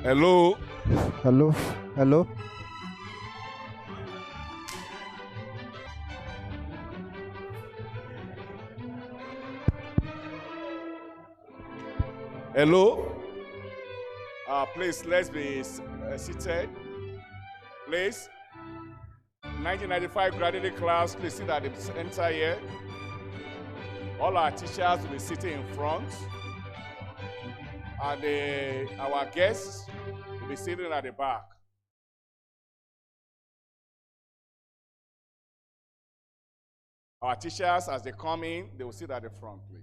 Hello. Hello, hello. Hello. Please, let's be seated. Please. 1995 graduating class, please sit at the center here. All our teachers will be sitting in front. And our guests will be sitting at the back. Our teachers, as they come in, they will sit at the front, please.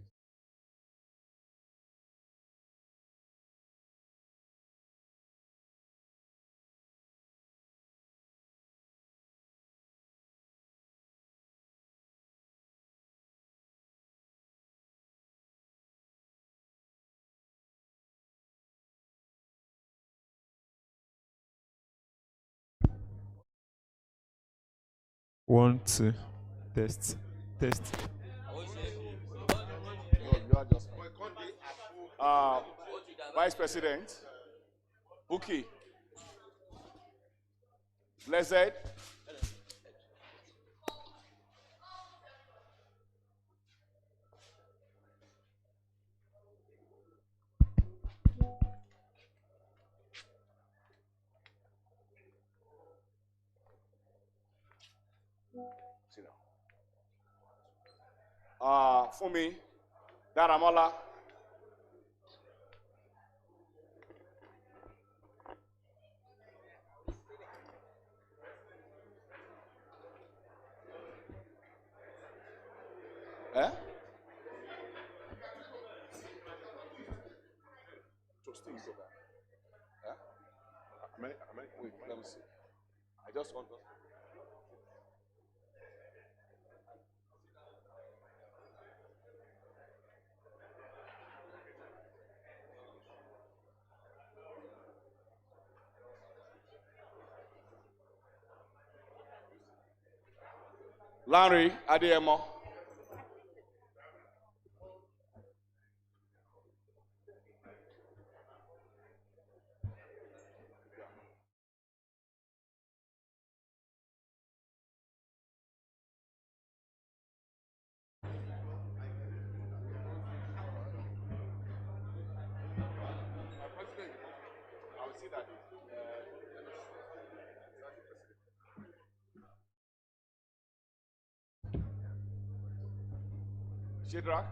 One, two, test, test. No, you are just. Vice President, Buki, Blessed, sit down. Fumi, Daramola, eh? Trustees over. Eh? Wait, let me see. I just want to. Larry Adeyemo. I will see that. Shadrach.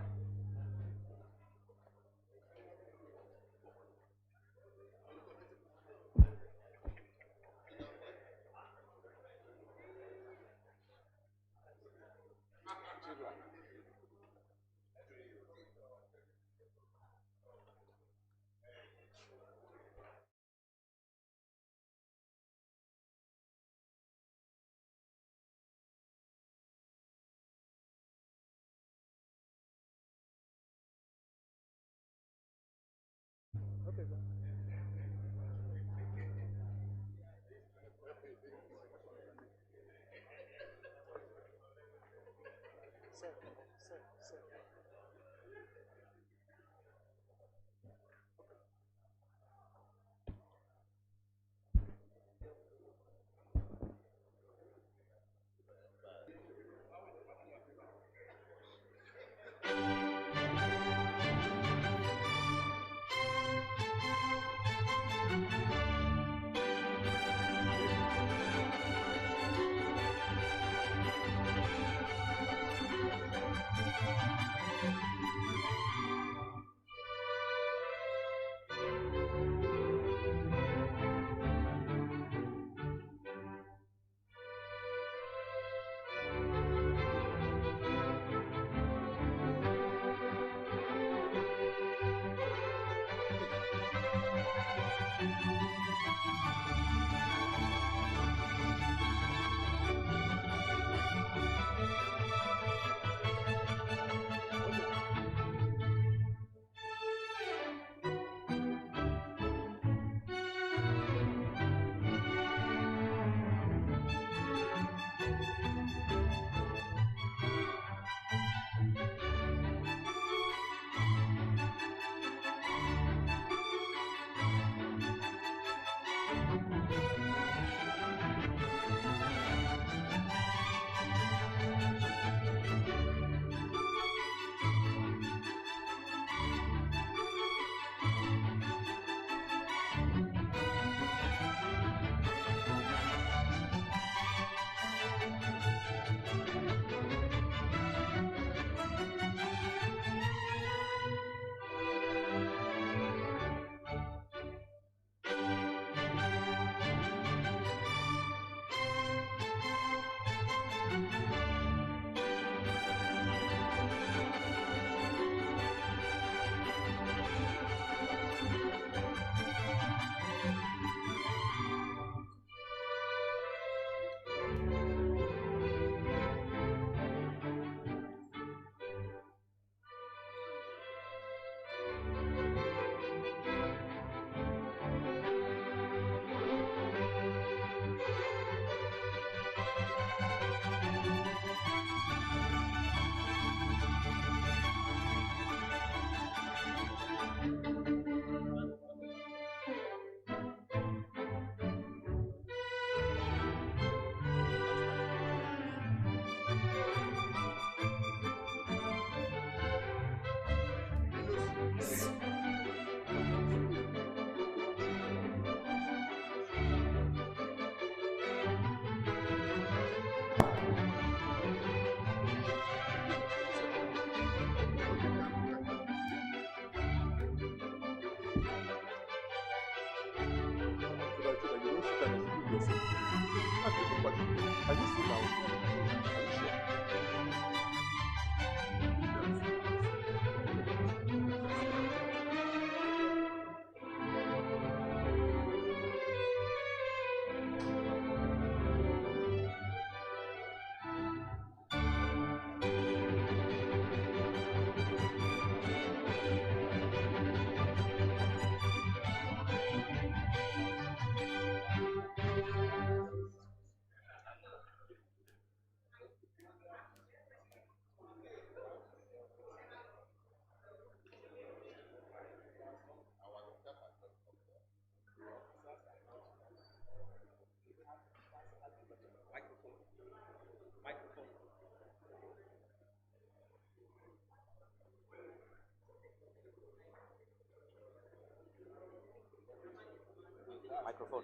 Microphone.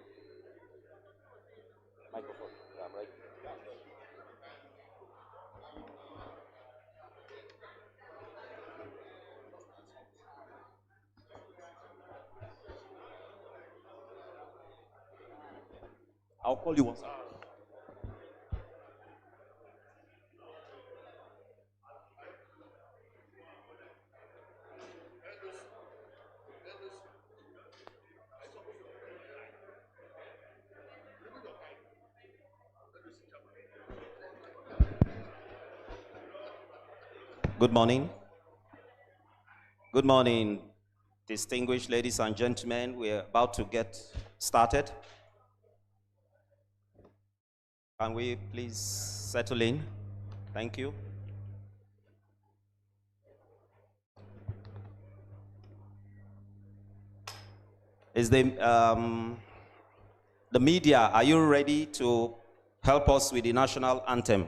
Microphone. Yeah, I'm right. I'll call you once. Good morning. Good morning, distinguished ladies and gentlemen. We're about to get started. Can we please settle in? Thank you. Is the media, are you ready to help us with the national anthem?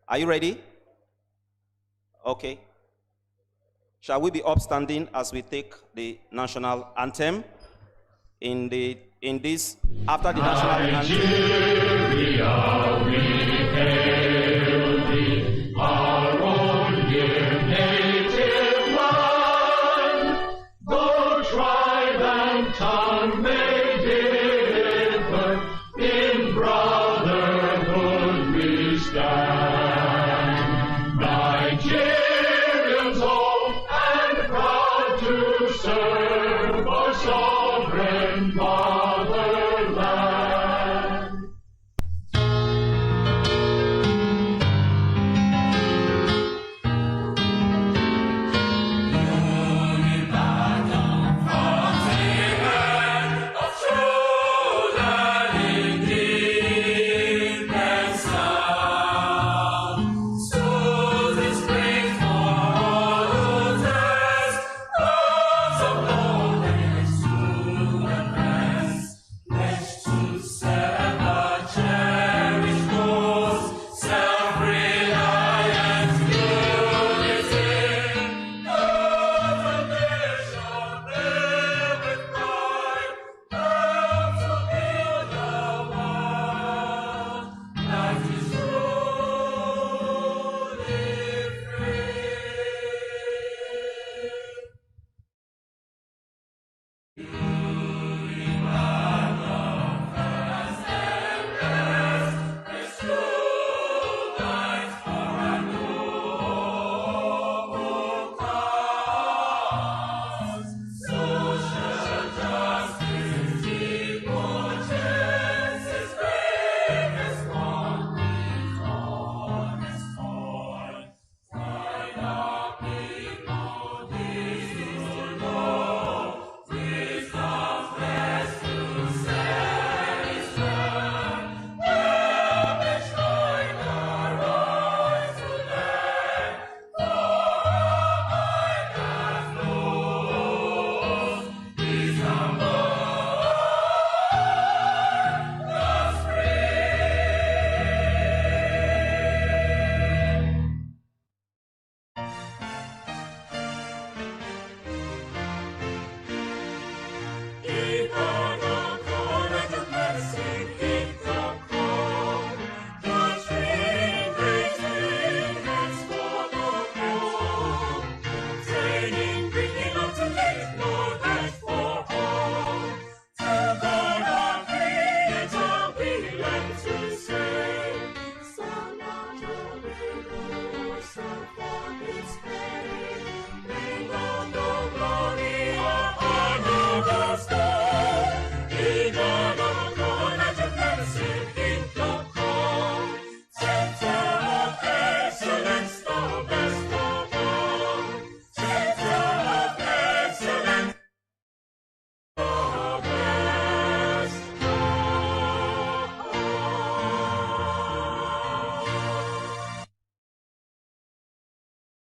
Are you ready? Okay. Shall we be upstanding as we take the national anthem? After the national anthem. Nigeria, we hail thee, our own dear native land. Though tribe and tongue may differ, in brotherhood we stand. Nigerians old and proud to serve our sovereign fatherland.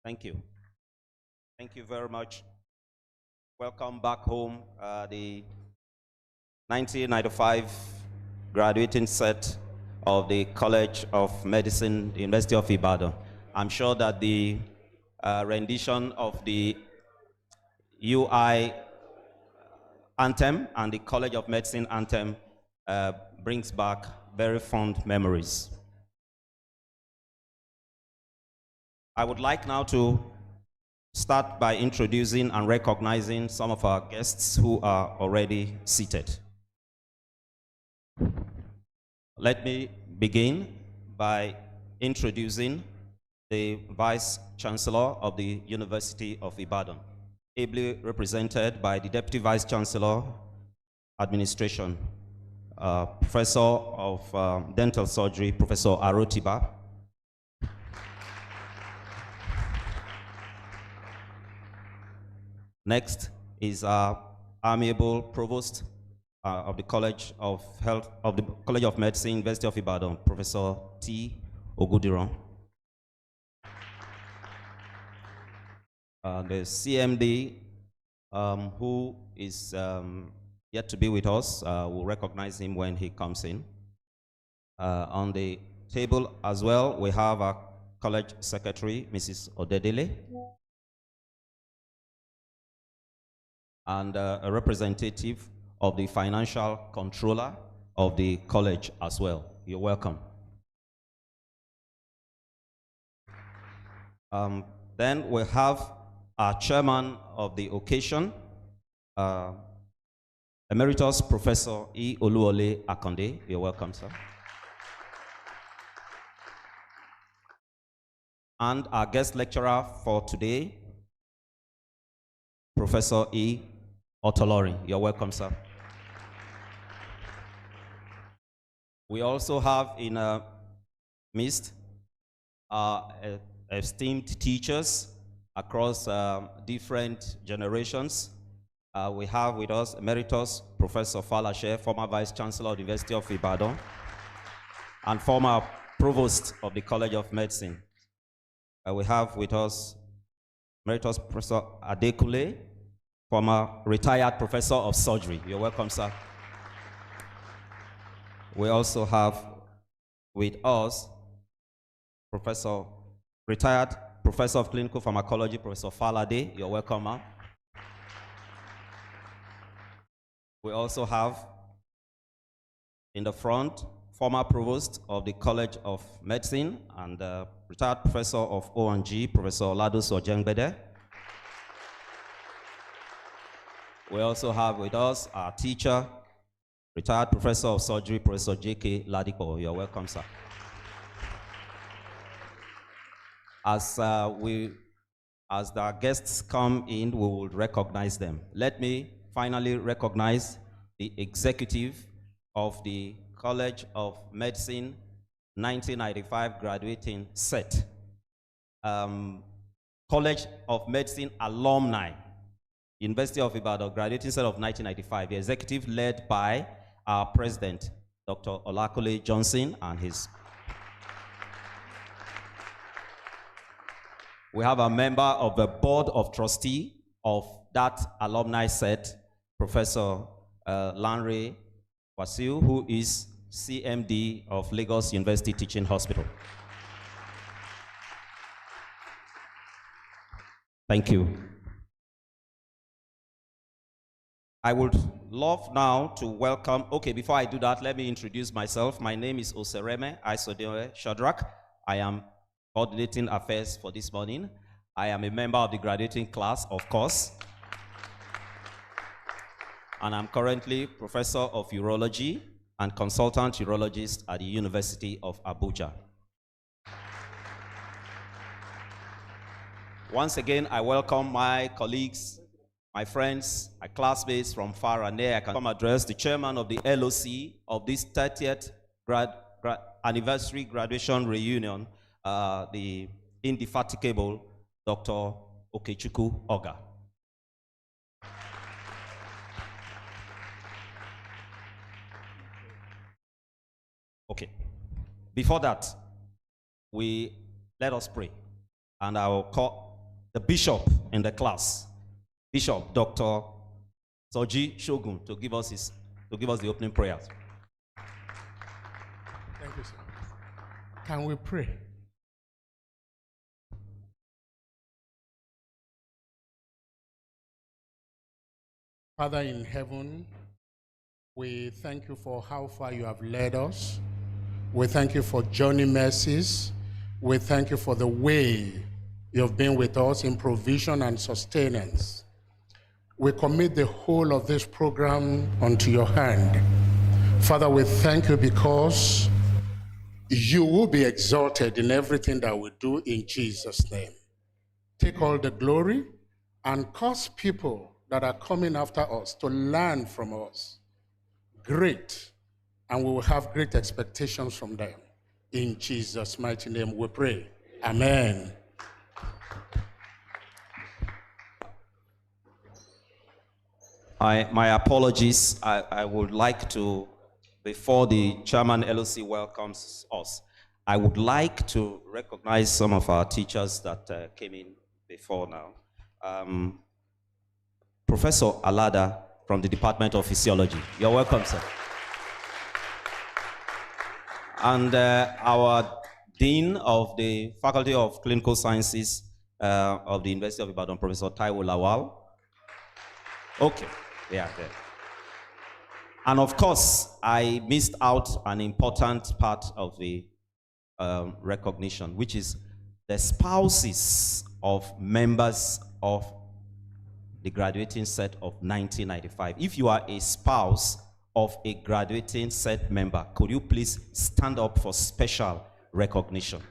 Thank you. Thank you very much. Welcome back home. The 1995 graduating set of the College of Medicine, the University of Ibadan. I'm sure that the rendition of the UI anthem and the College of Medicine anthem brings back very fond memories. I would like now to start by introducing and recognizing some of our guests who are already seated. Let me begin by introducing the Vice Chancellor of the University of Ibadan, ably represented by the Deputy Vice Chancellor, Administration, Professor of Dental Surgery, Professor Arotiba. Next is our amiable Provost of the College of Health of the College of Medicine, University of Ibadan, Professor T. Ogudiron. The CMD, who is yet to be with us, we'll recognize him when he comes in. On the table as well, we have our College Secretary, Mrs. Odedele, and a representative of the Financial Controller of the college as well. You're welcome. Then we have our chairman of the occasion, Emeritus Professor E. Oluwole Akonde. You're welcome, sir. And our guest lecturer for today, Professor E. Otolorin. You're welcome, sir. We also have in our midst esteemed teachers across different generations. We have with us Emeritus Professor Falashe, former Vice Chancellor of the University of Ibadan, and former Provost of the College of Medicine. We have with us Emeritus Professor Adekule, former retired Professor of Surgery. You're welcome, sir. We also have with us retired Professor of Clinical Pharmacology, Professor Falade. You're welcome, ma'am. We also have in the front former Provost of the College of Medicine and retired Professor of O&G, Professor Ladus Ojengbede. We also have with us our teacher, retired Professor of Surgery, Professor J.K. Ladipo. You're welcome, sir. As the guests come in, we will recognize them. Let me finally recognize the executive of the College of Medicine 1995 graduating set. College of Medicine Alumni, University of Ibadan, graduating set of 1995. The executive led by our president, Dr. Olakole Johnson, and his. We have a member of the board of trustee of that alumni set, Professor Lanre Wasiu, who is CMD of Lagos University Teaching Hospital. Thank you. I would love now to welcome, okay, before I do that, let me introduce myself. My name is Osereme Aisodewe Shadrach. I am coordinating affairs for this morning. I am a member of the graduating class, of course. And I'm currently Professor of Urology and Consultant Urologist at the University of Abuja. Once again, I welcome my colleagues, my friends, my classmates from far and near. I can come address the chairman of the LOC of this 30th anniversary graduation reunion, the indefatigable Dr. Okechukwu Oga. Okay. Before that, let us pray. And I will the bishop in the class, Bishop Dr. Soji Shogun, to give us the opening prayers. Thank you, sir. Can we pray? Father in heaven, we thank you for how far you have led us. We thank you for journey mercies. We thank you for the way you have been with us in provision and sustenance. We commit the whole of this program unto your hand. Father, we thank you because you will be exalted in everything that we do in Jesus' name. Take all the glory and cause people that are coming after us to learn from us great, and we will have great expectations from them. In Jesus' mighty name we pray. Amen. My apologies. I would like to, before the chairman LOC welcomes us, I would like to recognize some of our teachers that came in before now. Professor Alada from the Department of Physiology. You're welcome, sir. And our Dean of the Faculty of Clinical Sciences of the University of Ibadan, Professor Taiwo Lawal. Okay, they are there. And of course, I missed out an important part of the recognition, which is the spouses of members of the graduating set of 1995. If you are a spouse of a graduating set member, could you please stand up for special recognition?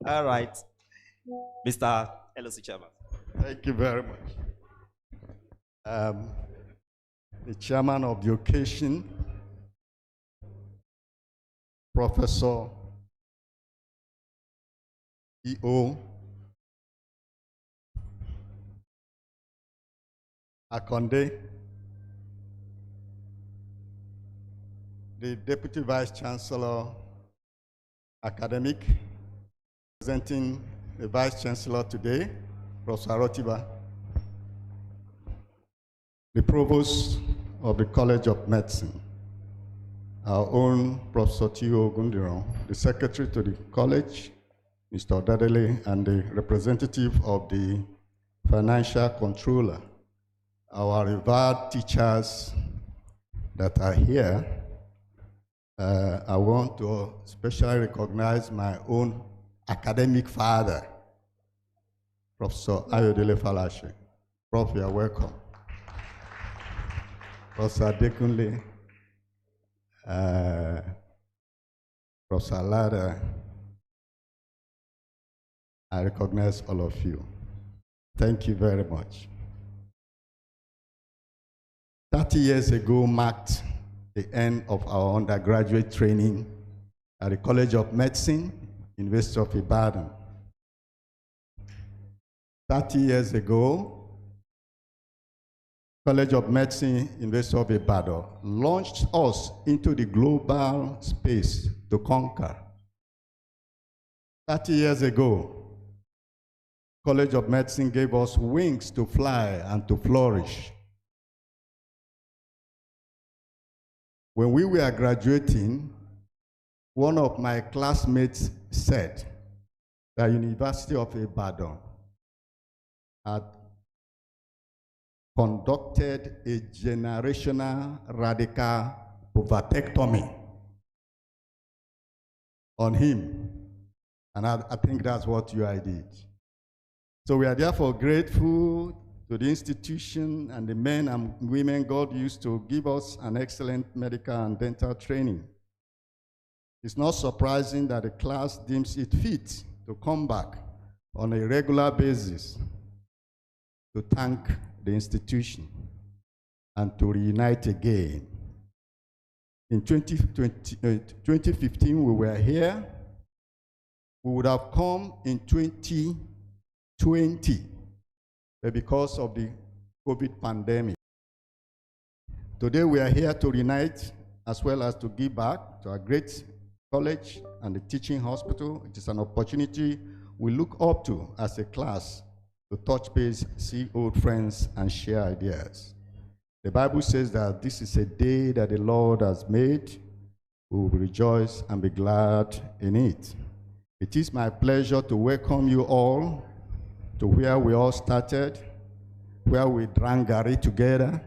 All right. Mr. LOC Chairman. Thank you very much. The chairman of the occasion, Professor E.O. Akonde, the Deputy Vice Chancellor Academic, presenting the Vice Chancellor today, Professor Rotiba, the Provost of the College of Medicine, our own Professor T.O. Gundiron, the Secretary to the College, Mr. Odadele, and the representative of the Financial Controller, our revered teachers that are here. I want to especially recognize my own academic father, Professor Ayodele Falashe. Prof, you are welcome. Professor Dekunle, Professor Lada, I recognize all of you. Thank you very much. 30 years ago marked the end of our undergraduate training at the College of Medicine, University of Ibadan. 30 years ago, College of Medicine, University of Ibadan launched us into the global space to conquer. 30 years ago, College of Medicine gave us wings to fly and to flourish. When we were graduating, one of my classmates said that University of Ibadan had conducted a generational radical povertectomy on him. And I think that's what I did. So we are therefore grateful to the institution and the men and women God used to give us an excellent medical and dental training. It's not surprising that the class deems it fit to come back on a regular basis to thank the institution and to reunite again. In 2015, we were here. We would have come in 2020, but because of the COVID pandemic. Today we are here to reunite as well as to give back to our great college and the teaching hospital. It is an opportunity we look up to as a class to touch base, see old friends, and share ideas. The Bible says that this is a day that the Lord has made. We will rejoice and be glad in it. It is my pleasure to welcome you all to where we all started, where we drank gari together,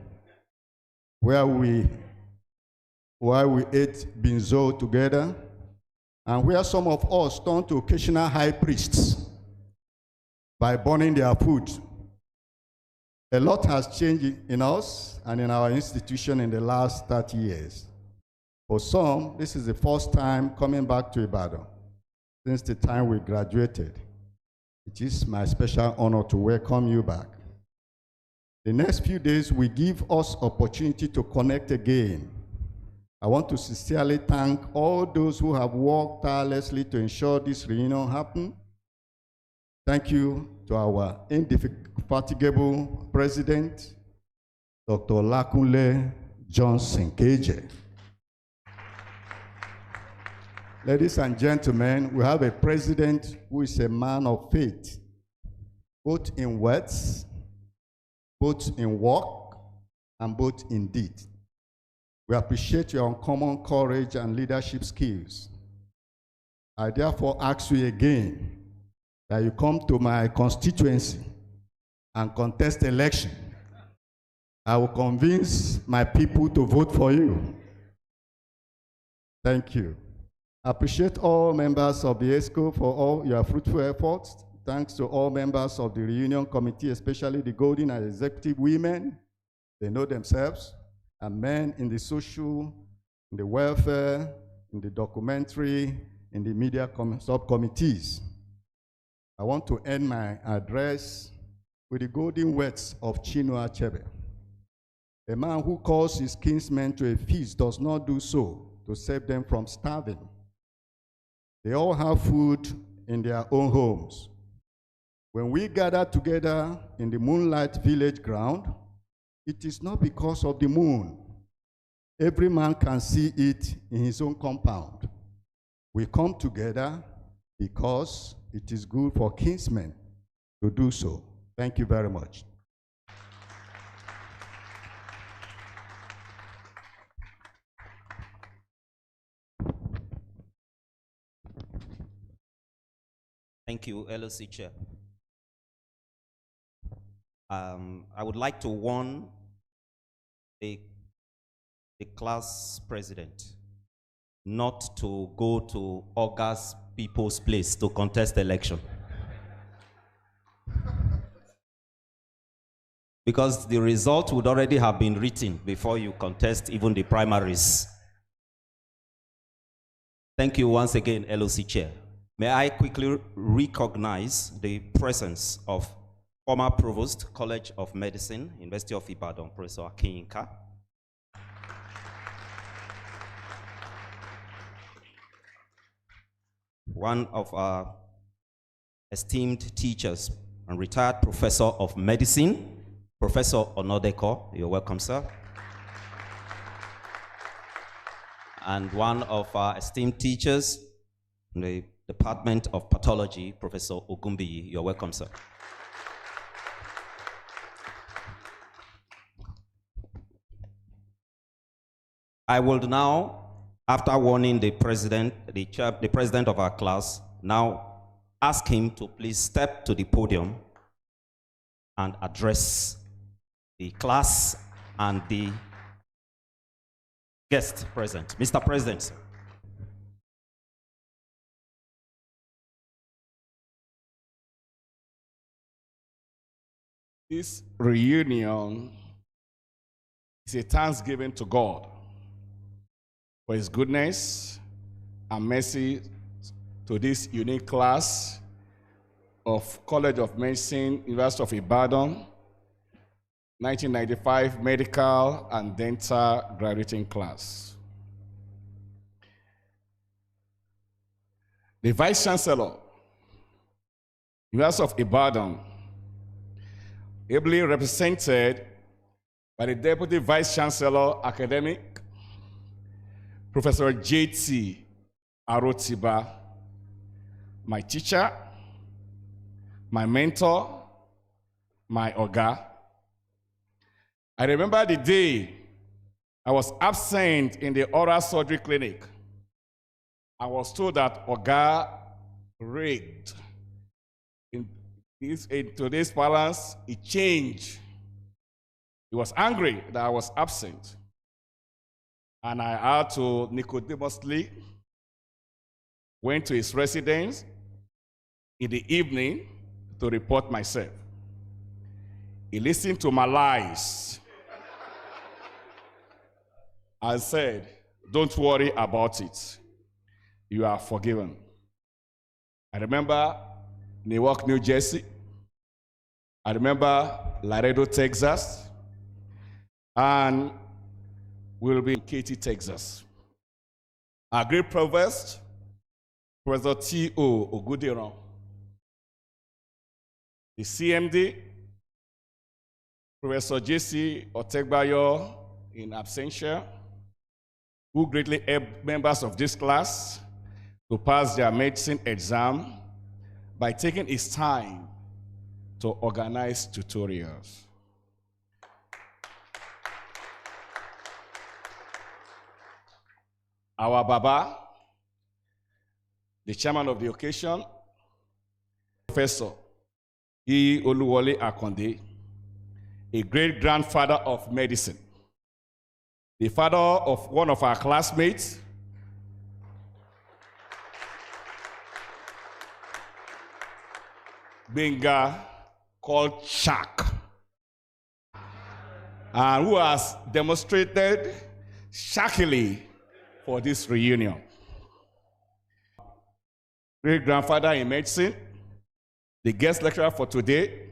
where we ate binzo together, and where some of us turned to occasional high priests by burning their food. A lot has changed in us and in our institution in the last 30 years. For some, this is the first time coming back to Ibadan since the time we graduated. It is my special honor to welcome you back. The next few days will give us opportunity to connect again. I want to sincerely thank all those who have worked tirelessly to ensure this reunion happen. Thank you to our indefatigable president, Dr. Lakunle Johnson KJ. Ladies and gentlemen, we have a president who is a man of faith, both in words, both in work, and both in deed. We appreciate your uncommon courage and leadership skills. I therefore ask you again that you come to my constituency and contest election. I will convince my people to vote for you. Thank you. I appreciate all members of the ESCO for all your fruitful efforts. Thanks to all members of the reunion committee, especially the golden and executive women. They know themselves, and men in the social, in the welfare, in the documentary, in the media subcommittees. I want to end my address with the golden words of Chinua Achebe. A man who calls his kinsmen to a feast does not do so to save them from starving. They all have food in their own homes. When we gather together in the Moonlight Village ground, it is not because of the moon. Every man can see it in his own compound. We come together because it is good for kinsmen to do so. Thank you very much. Thank you, LOC Chair. I would like to warn the class president not to go to August people's place to contest election. Because the result would already have been written before you contest even the primaries. Thank you once again, LOC Chair. May I quickly recognize the presence of former provost, College of Medicine, University of Ibadan, Professor Akinyinka. One of our esteemed teachers and retired professor of medicine, Professor Onodeko. You're welcome, sir. And one of our esteemed teachers in the Department of Pathology, Professor Ogumbiyi. You're welcome, sir. I will now, after warning the president, the president of our class, now ask him to please step to the podium and address the class and the guest present. Mr. President. This reunion is a thanksgiving to God for his goodness and mercy to this unique class of College of Medicine, University of Ibadan, 1995 medical and dental graduating class. The Vice Chancellor, University of Ibadan, ably represented by the Deputy Vice Chancellor Academic, Professor J.T. Arotiba, my teacher, my mentor, my Oga. I remember the day I was absent in the oral surgery clinic. I was told that Oga rigged. In today's balance, it changed. He was angry that I was absent. And I had to Nicodemously went to his residence in the evening to report myself. He listened to my lies and said, "Don't worry about it. You are forgiven." I remember Newark, New Jersey. I remember Laredo, Texas. And we'll be in Katy, Texas. Our great provost, Professor T.O. Ogudiran. The CMD, Professor J.C. Otegbayo in absentia, who greatly helped members of this class to pass their medicine exam by taking his time to organize tutorials. Our Baba, the chairman of the occasion, Professor E. Oluwole Akonde, a great-grandfather of medicine, the father of one of our classmates, Benga, called Shaq, and who has demonstrated shackily for this reunion. Great-grandfather in medicine, the guest lecturer for today,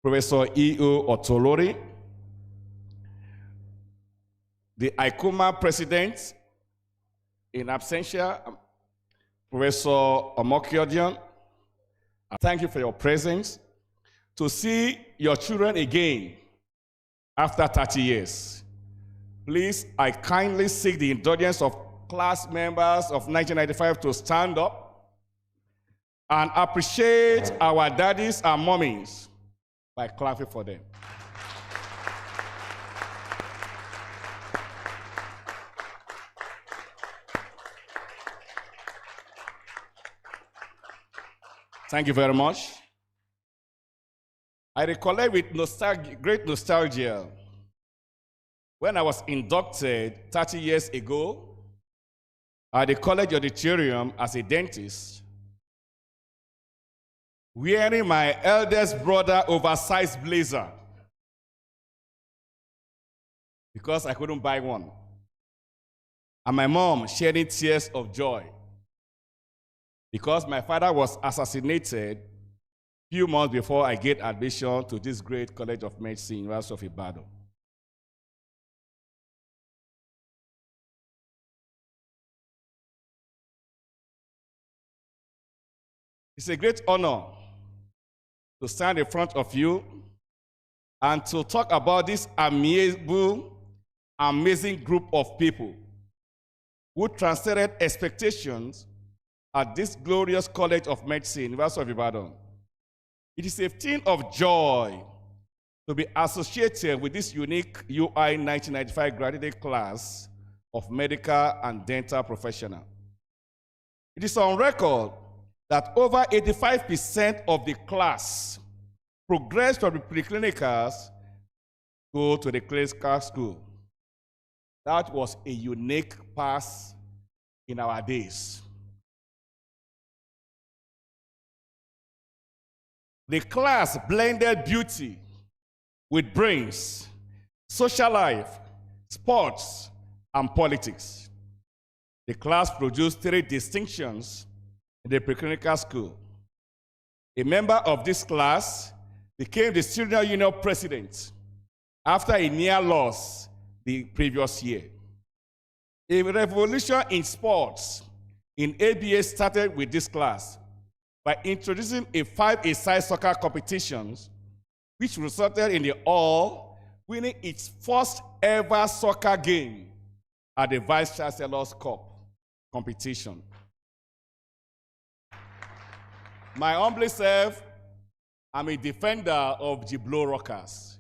Professor E.O. Otolori, the ICOMA president in absentia, Professor Omokiodion. Thank you for your presence. To see your children again after 30 years. Please, I kindly seek the indulgence of class members of 1995 to stand up and appreciate our daddies and mommies by clapping for them. Thank you very much. I recollect with great nostalgia when I was inducted 30 years ago at the college auditorium as a dentist, wearing my eldest brother oversized blazer because I couldn't buy one. And my mom shedding tears of joy because my father was assassinated a few months before I get admission to this great College of Medicine, University of Ibadan. It's a great honor to stand in front of you and to talk about this amazing group of people who transcended expectations at this glorious College of Medicine, University of Ibadan. It is a thing of joy to be associated with this unique UI 1995 graduate class of medical and dental professionals. It is on record that over 85% of the class progressed from the preclinicals go to the clinical school. That was a unique pass in our days. The class blended beauty with brains, social life, sports, and politics. The class produced 3 distinctions in the preclinical school. A member of this class became the senior union president after a near loss the previous year. A revolution in sports in ABA started with this class by introducing a 5-a-side soccer competitions which resulted in the All winning its first ever soccer game at the Vice Chancellor's Cup competition. My humble self, I'm a defender of Giblo Rockers.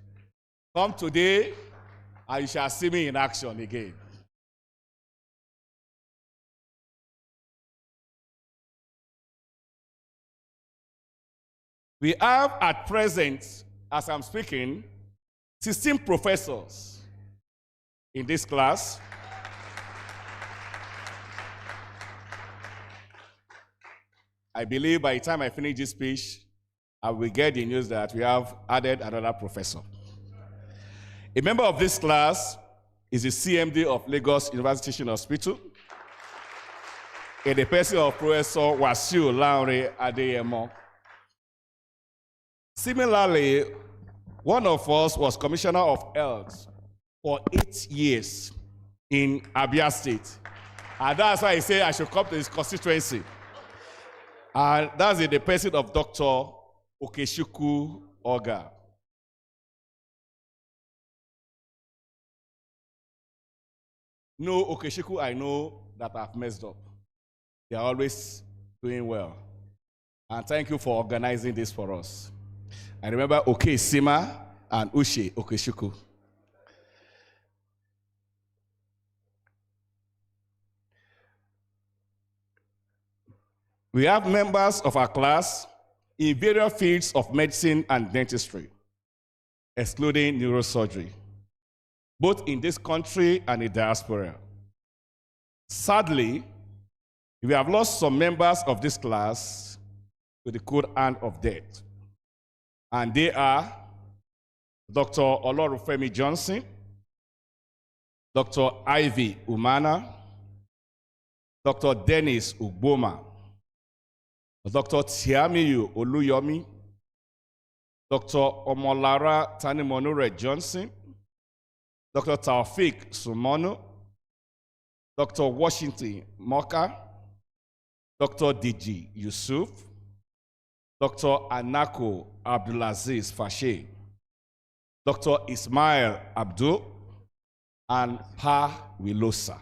Come today, and you shall see me in action again. We have at present, as I'm speaking, 16 professors in this class. I believe by the time I finish this speech, I will get the news that we have added another professor. A member of this class is the CMD of Lagos University Teaching Hospital, in the person of Professor Wasiu Laure Adeyemo. Similarly, one of us was Commissioner of Health for 8 years in Abia State. And that's why I say I should come to his constituency. And that's in the person of Dr. Okechukwu Oga. No Okechukwu I know that I've messed up. They are always doing well. And thank you for organizing this for us. I remember Sima and Uche Okechukwu. We have members of our class in various fields of medicine and dentistry, excluding neurosurgery, both in this country and in diaspora. Sadly, we have lost some members of this class to the cold hand of death. And they are Dr. Olorufemi Johnson, Dr. Ivy Umana, Dr. Dennis Ugboma, Dr. Tiamiyu Oluyomi, Dr. Omolara Tanimonure Johnson, Dr. Taufik Sumono, Dr. Washington Moka, Dr. Diji Yusuf, Dr. Anako Abdulaziz Fashe, Dr. Ismail Abdul, and Pa Wilosa.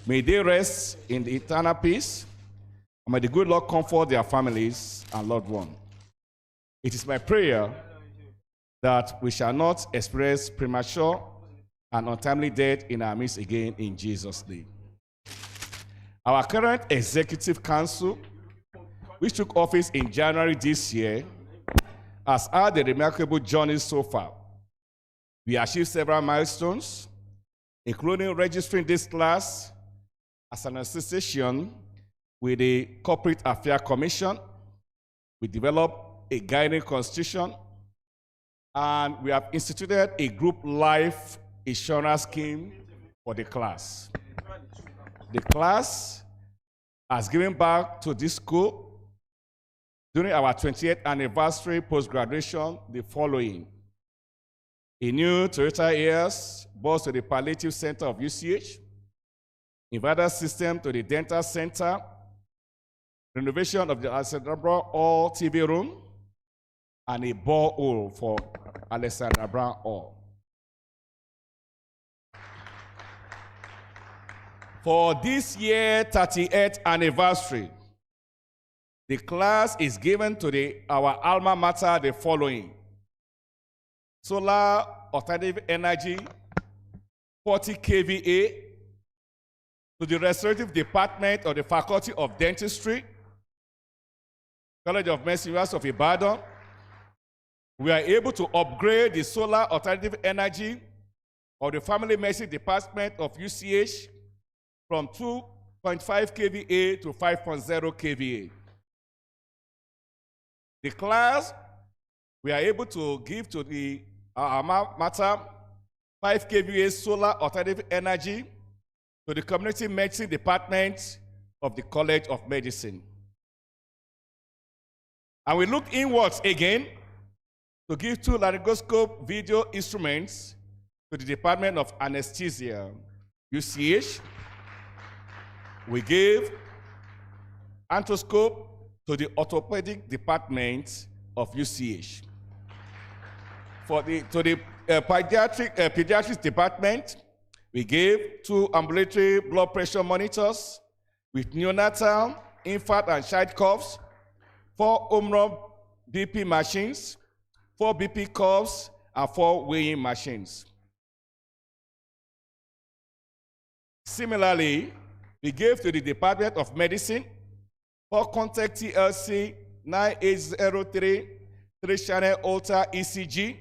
May they rest in the eternal peace, and may the good Lord comfort their families and loved ones. It is my prayer that we shall not experience premature and untimely death in our midst again in Jesus' name. Our current Executive Council, which took office in January this year, has had a remarkable journey so far. We achieved several milestones, including registering this class as an association with the Corporate Affairs Commission. We developed a guiding constitution, and we have instituted a group life insurance scheme for the class. The class has given back to this school during our 20th anniversary post-graduation the following: a new Toyota Airs bus to the Palliative Center of UCH, inverter system to the Dental Center, renovation of the Alexandra Brown Hall TV room, and a borehole for Alexandra Brown Hall. For this year 38th anniversary, the class is given to our alma mater the following: solar alternative energy, 40 kVA, to the restorative department of the Faculty of Dentistry, College of Medicine, University of Ibadan. We are able to upgrade the solar alternative energy of the Family Medicine Department of UCH from 2.5 kVA to 5.0 kVA. The class, we are able to give to the alma mater 5 kVA solar alternative energy to the Community Medicine Department of the College of Medicine. And we look inwards again to give 2 laryngoscope video instruments to the Department of Anesthesia, UCH. We gave endoscope to the Orthopedic Department of UCH. to the pediatrics department, we gave 2 ambulatory blood pressure monitors with neonatal, infant, and child cuffs, 4 home run BP machines, 4 BP cuffs, and 4 weighing machines. Similarly, we gave to the Department of Medicine 4 Contact TLC 9803 3-channel Holter ECG,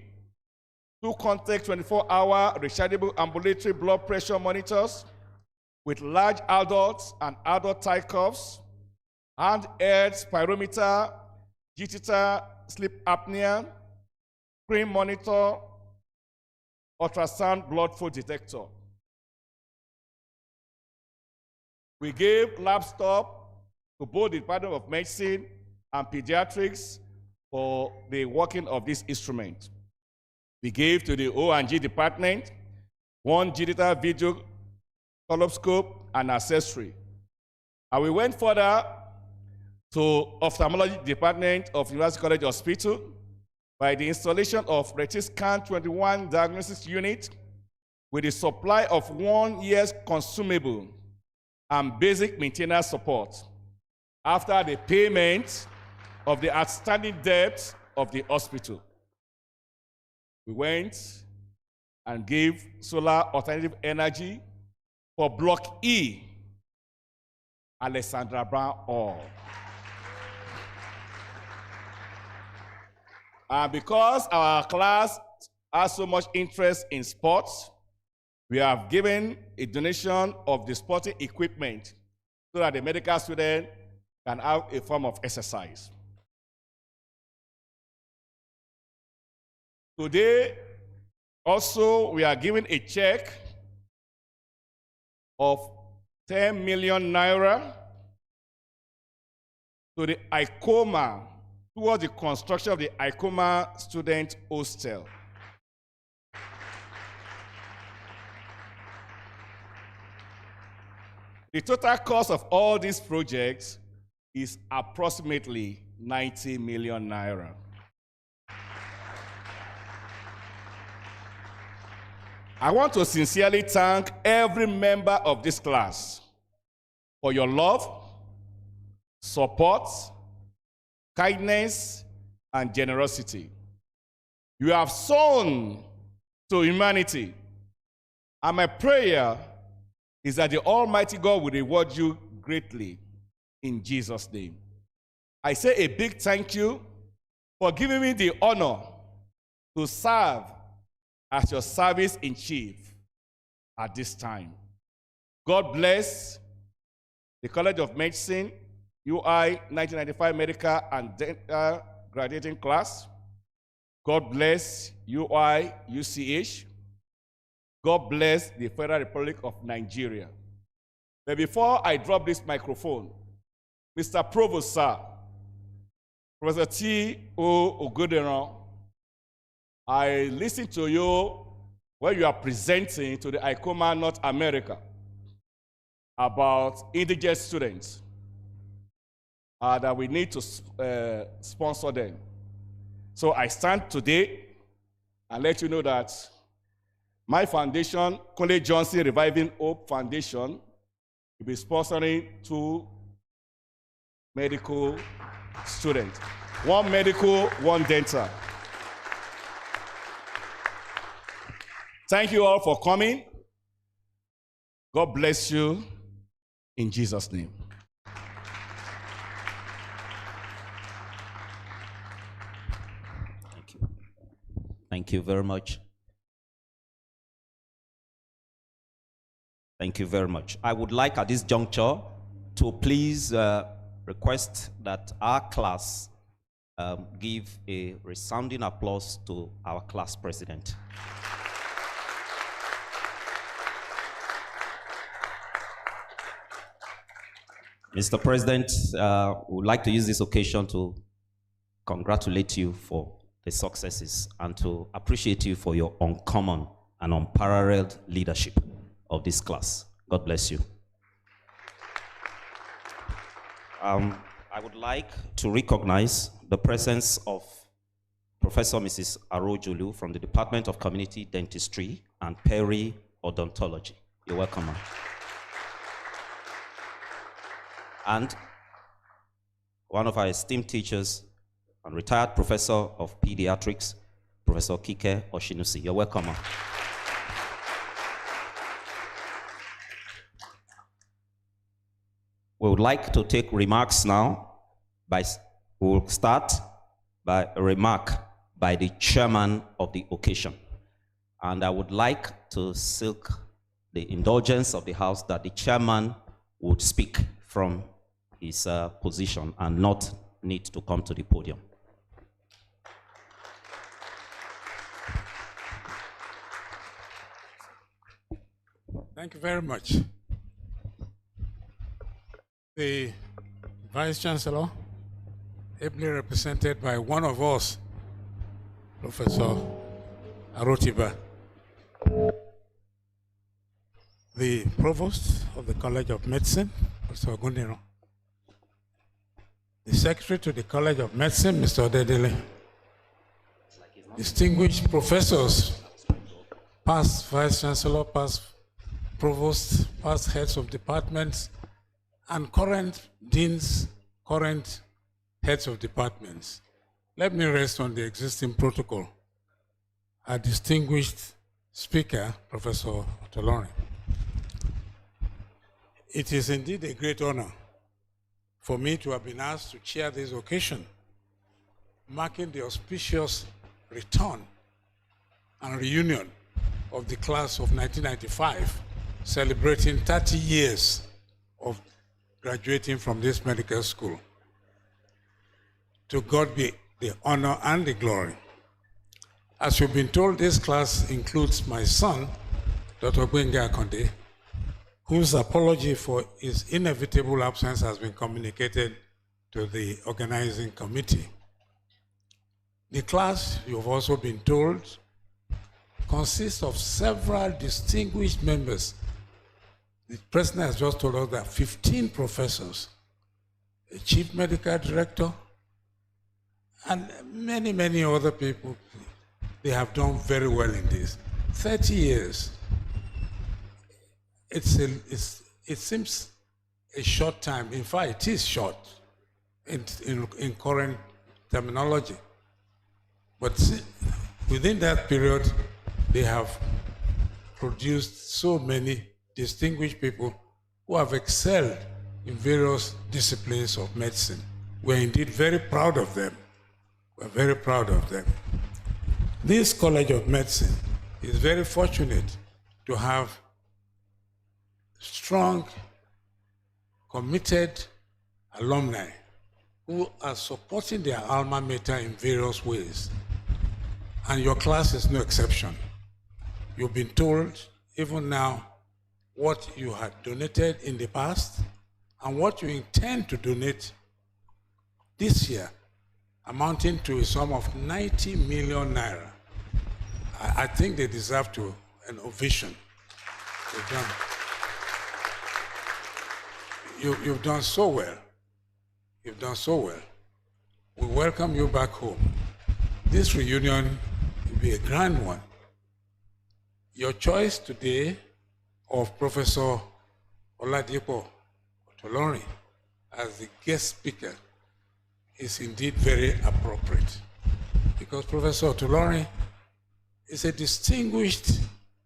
2 Contact 24-hour rechargeable ambulatory blood pressure monitors with large adults and adult tie cuffs, handheld spirometer, digital sleep apnea, screen monitor, ultrasound blood flow detector. We gave laptop to both the Department of Medicine and Pediatrics for the working of this instrument. We gave to the O&G department 1 digital video coloscope and accessory. And we went further to ophthalmology department of University College Hospital by the installation of Retiscan 21 diagnosis unit with the supply of 1 year's consumable and basic maintenance support after the payment of the outstanding debt of the hospital. We went and gave solar alternative energy for Block E, Alexandra Brown Hall. And because our class has so much interest in sports, we have given a donation of the sporting equipment so that the medical student can have a form of exercise. Today, also, we are giving a check of 10 million naira to the ICOMA towards the construction of the ICOMA student hostel. The total cost of all these projects is approximately 90 million naira. I want to sincerely thank every member of this class for your love, support, kindness, and generosity. You have sown to humanity, and my prayer is that the Almighty God will reward you greatly in Jesus' name. I say a big thank you for giving me the honor to serve as your service in chief at this time. God bless the College of Medicine, UI 1995 Medical and Dental graduating class. God bless UI UCH. God bless the Federal Republic of Nigeria. But before I drop this microphone, Mr. Provost, sir, Professor T.O. Oguderan, I listened to you when you are presenting to the ICOMA North America about indigent students that we need to sponsor them. So I stand today and let you know that my foundation, Conley Johnson Reviving Hope Foundation, will be sponsoring 2 medical students. 1 medical, 1 dental. Thank you all for coming. God bless you in Jesus' name. Thank you. Thank you very much. Thank you very much. I would like at this juncture to please request that our class give a resounding applause to our class president. Mr. President, we would like to use this occasion to congratulate you for the successes and to appreciate you for your uncommon and unparalleled leadership of this class. God bless you. I would like to recognize the presence of Professor Mrs. Arojulu from the Department of Community Dentistry and Peri-Odontology. You're welcome, ma'am. And one of our esteemed teachers and retired professor of pediatrics, Professor Kike Oshinusi. You're welcome, ma'am. We would like to take remarks now. We'll start by a remark by the chairman of the occasion. And I would like to seek the indulgence of the House that the chairman would speak from his position and not need to come to the podium. Thank you very much. The Vice Chancellor, ably represented by one of us, Professor Arotiba, the Provost of the College of Medicine, Professor Ogundiro, the Secretary to the College of Medicine, Mr. Odedele, distinguished professors, past Vice Chancellor, past Provost, past heads of departments, and current deans, current heads of departments. Let me rest on the existing protocol. Our distinguished speaker, Professor Otolori. It is indeed a great honor for me to have been asked to chair this occasion, marking the auspicious return and reunion of the class of 1995, celebrating 30 years of graduating from this medical school. To God be the honor and the glory. As you've been told, this class includes my son, Dr. Gwenga Akonde, whose apology for his inevitable absence has been communicated to the organizing committee. The class, you've also been told, consists of several distinguished members. The president has just told us that 15 professors, a chief medical director, and many, many other people. They have done very well in this. 30 years. It seems a short time. In fact, it is short in current terminology. But within that period, they have produced so many distinguished people who have excelled in various disciplines of medicine. We're indeed very proud of them. We're very proud of them. This College of Medicine is very fortunate to have strong, committed alumni who are supporting their alma mater in various ways. And your class is no exception. You've been told, even now, what you had donated in the past and what you intend to donate this year, amounting to a sum of 90 million naira. I think they deserve an ovation. You've done so well. You've done so well. We welcome you back home. This reunion will be a grand one. Your choice today of Professor Oladipo Otolori as the guest speaker is indeed very appropriate, because Professor Otolori is a distinguished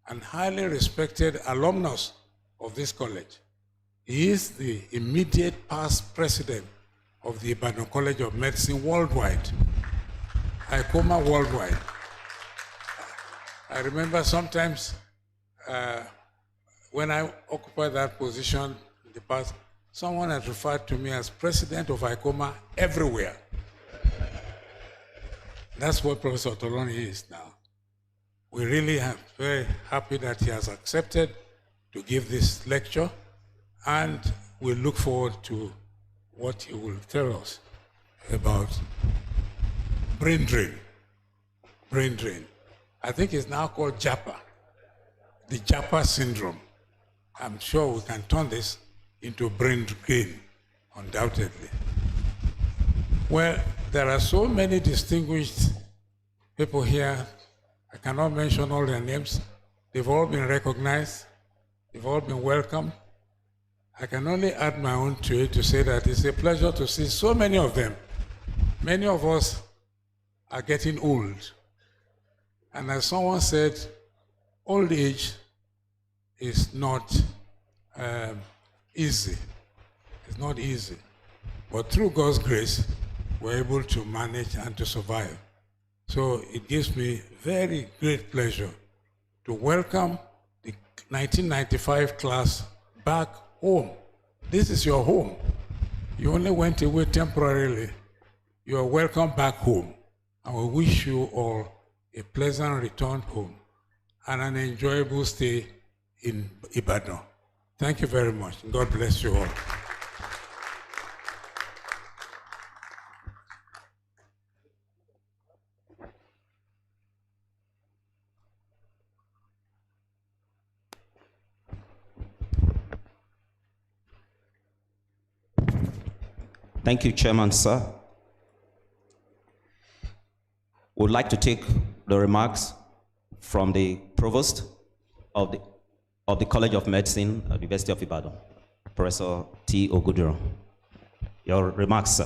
and highly respected alumnus of this college. He is the immediate past president of the Ibadan College of Medicine worldwide, ICOMA worldwide. I remember sometimes when I occupied that position in the past, someone has referred to me as president of ICOMA everywhere. That's what Professor Otolori is now. We really are very happy that he has accepted to give this lecture, and we look forward to what he will tell us about brain drain. Brain drain. I think it's now called JAPA, the JAPA syndrome. I'm sure we can turn this into brain drain, undoubtedly. Well, there are so many distinguished people here, I cannot mention all their names. They've all been recognized. They've all been welcomed. I can only add my own to it to say that it's a pleasure to see so many of them. Many of us are getting old. And as someone said, old age is not easy. It's not easy. But through God's grace, we're able to manage and to survive. So it gives me very great pleasure to welcome the 1995 class back home. This is your home. You only went away temporarily. You are welcome back home. And we wish you all a pleasant return home and an enjoyable stay in Ibadan. Thank you very much. God bless you all. Thank you, Chairman, sir. Would like to take the remarks from the provost of the College of Medicine at the University of Ibadan, Professor T. Ogudiro. Your remarks, sir.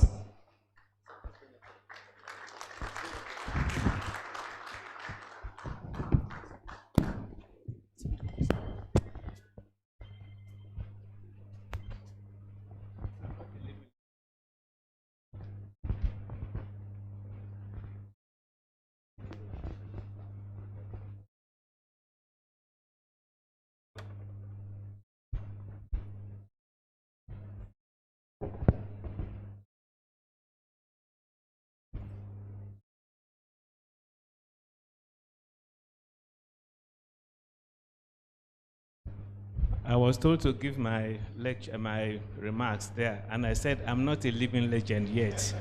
I was told to give my lecture, my remarks there, and I said, I'm not a living legend yet.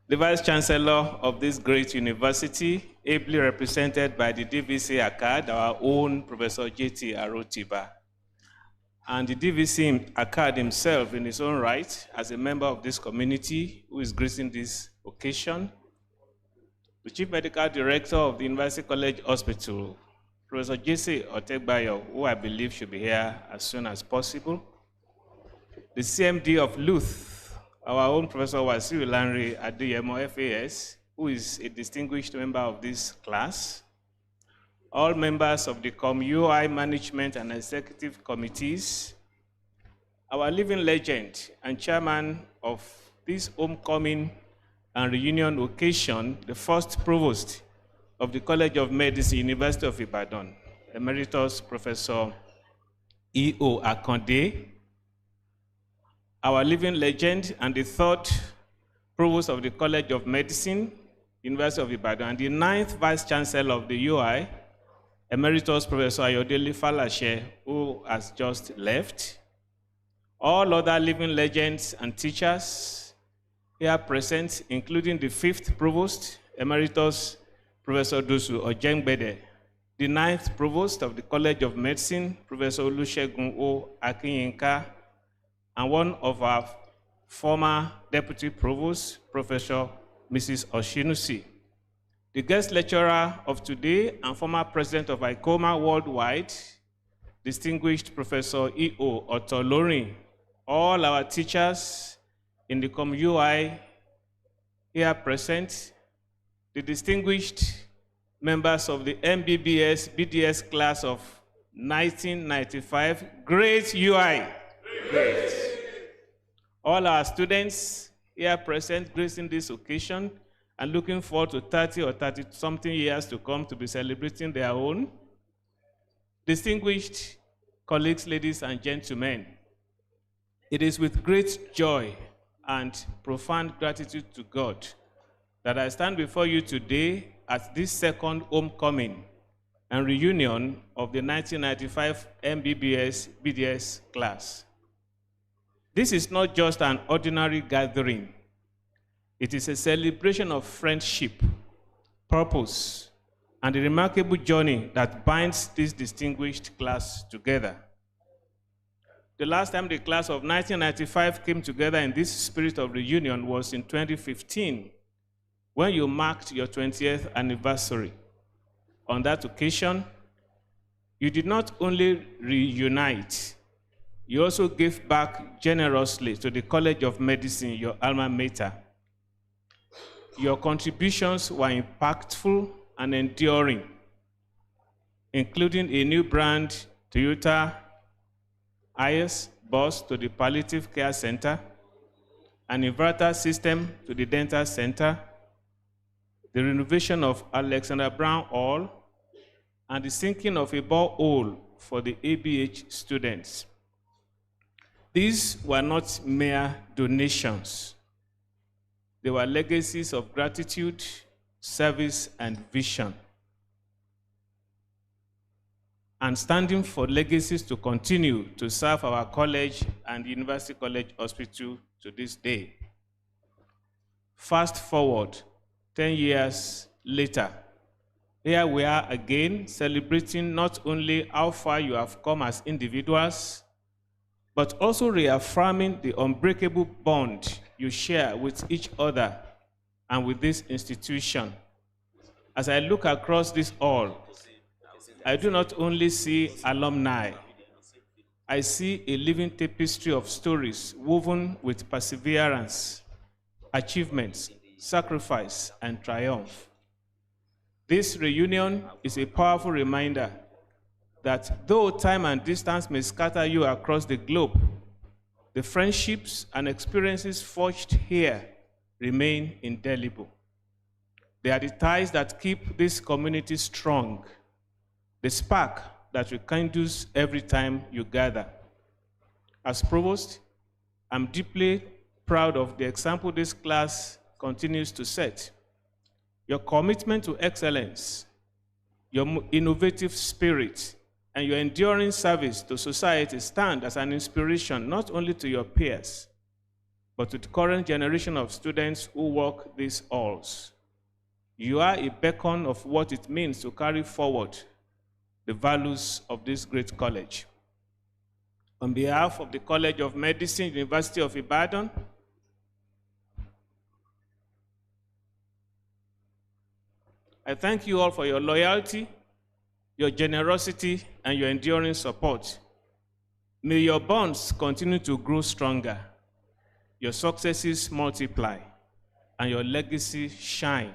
The Vice Chancellor of this great university, ably represented by the DVC ACAD, our own Professor J.T. Arotiba, and the DVC ACAD himself in his own right, as a member of this community who is gracing this occasion, the Chief Medical Director of the University College Hospital, Professor J.C. Otegbayo, who I believe should be here as soon as possible, the CMD of LUTH, our own Professor Wasiu Lanre Adeyemo FAS, who is a distinguished member of this class, all members of the ComUI management and executive committees, our living legend and chairman of this homecoming and reunion occasion, the first provost of the College of Medicine, University of Ibadan, Emeritus Professor E.O. Akonde, our living legend and the third provost of the College of Medicine, University of Ibadan, and the 9th Vice Chancellor of the UI, Emeritus Professor Ayodele Falashe, who has just left, all other living legends and teachers here present, including the 5th Provost, Emeritus Professor Dusu Ojengbede, the 9th Provost of the College of Medicine, Professor Olusegun O. Akinyinka, and one of our former Deputy Provosts, Professor Mrs. Oshinusi. The guest lecturer of today and former President of ICOMA Worldwide, distinguished Professor E.O. Otolorin, all our teachers in the ComUI here present, the distinguished members of the MBBS BDS class of 1995, great UI. Great. All our students here present gracing this occasion and looking forward to 30 or 30-something years to come to be celebrating their own. Distinguished colleagues, ladies and gentlemen, it is with great joy and profound gratitude to God that I stand before you today at this second homecoming and reunion of the 1995 MBBS BDS class. This is not just an ordinary gathering. It is a celebration of friendship, purpose, and the remarkable journey that binds this distinguished class together. The last time the class of 1995 came together in this spirit of reunion was in 2015, when you marked your 20th anniversary. On that occasion, you did not only reunite, you also gave back generously to the College of Medicine, your alma mater. Your contributions were impactful and enduring, including a new brand, Toyota IS bus to the Palliative Care Center, an inverter system to the Dental Center, the renovation of Alexander Brown Hall, and the sinking of a borehole for the ABH students. These were not mere donations. They were legacies of gratitude, service, and vision, and standing for legacies to continue to serve our college and University College Hospital to this day. Fast forward 10 years later, here we are again celebrating not only how far you have come as individuals, but also reaffirming the unbreakable bond you share with each other and with this institution. As I look across this hall, I do not only see alumni, I see a living tapestry of stories woven with perseverance, achievements, sacrifice, and triumph. This reunion is a powerful reminder that though time and distance may scatter you across the globe, the friendships and experiences forged here remain indelible. They are the ties that keep this community strong, the spark that rekindles every time you gather. As provost, I'm deeply proud of the example this class continues to set. Your commitment to excellence, your innovative spirit, and your enduring service to society stand as an inspiration not only to your peers, but to the current generation of students who walk these halls. You are a beacon of what it means to carry forward the values of this great college. On behalf of the College of Medicine, University of Ibadan, I thank you all for your loyalty, your generosity, and your enduring support. May your bonds continue to grow stronger, your successes multiply, and your legacy shine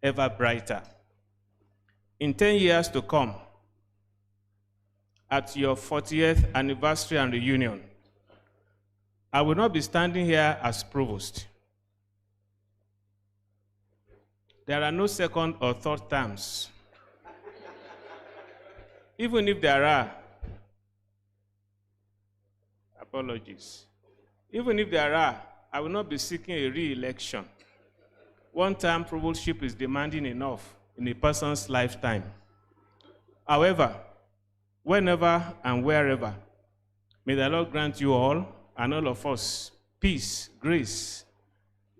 ever brighter. In 10 years to come, at your 40th anniversary and reunion, I will not be standing here as provost. There are no second or third terms. Even if there are, apologies. Even if there are, I will not be seeking a re-election. One-term provostship is demanding enough in a person's lifetime. However, whenever and wherever, may the Lord grant you all and all of us peace, grace,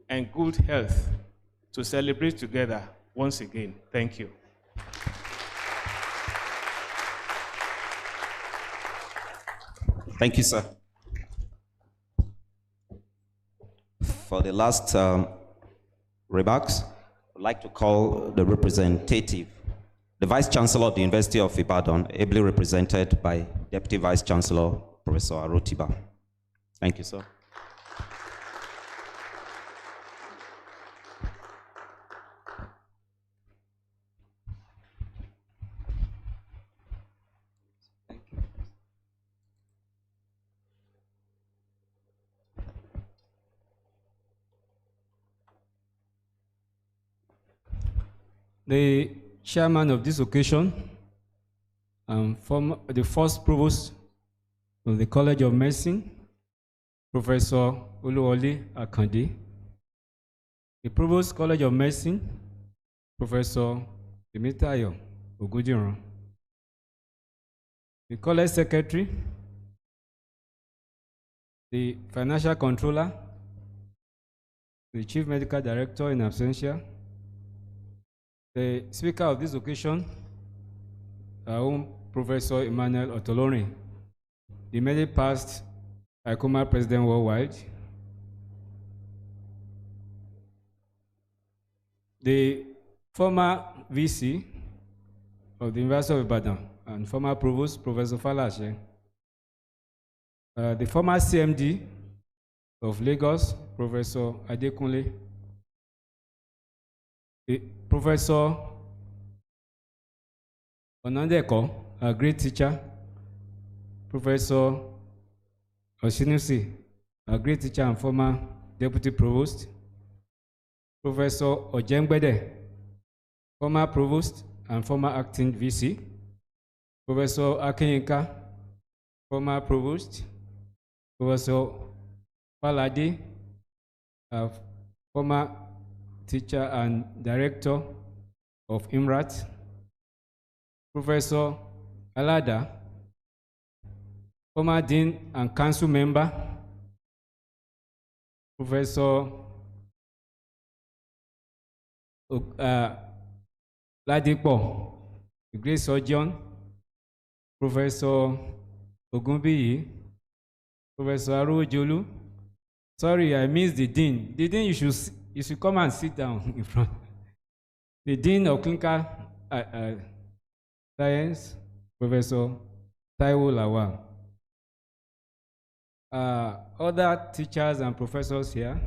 and good health to celebrate together once again. Thank you. Thank you, sir. For the last remarks, I'd like to call the representative, the Vice Chancellor of the University of Ibadan, ably represented by Deputy Vice Chancellor, Professor Arotiba. Thank you, sir. The chairman of this occasion, the first provost of the College of Medicine, Professor Oluwole Akande, the Provost College of Medicine, Professor Temitayo Ogudiran, the College Secretary, the Financial Controller, the Chief Medical Director in absentia, the Speaker of this occasion, our own Professor Emmanuel Otolorin, the immediate past ICOMA President Worldwide, the former VC of the University of Ibadan and former provost, Professor Falashe, the former CMD of Lagos, Professor Adekunle, the Professor Onandeko, a great teacher, Professor Oshinusi, a great teacher and former deputy provost, Professor Ojengbede, former provost and former acting VC, Professor Akinyinka, former provost, Professor Falade, a former teacher and director of IMRAT, Professor Alada, former dean and council member, Professor Ladipo, the great surgeon, Professor Ogunbiyi, Professor Arujolu. Sorry, I missed the dean. The dean, you should come and sit down in front. The dean of clinical science, Professor Taiwo Lawal. Other teachers and professors here.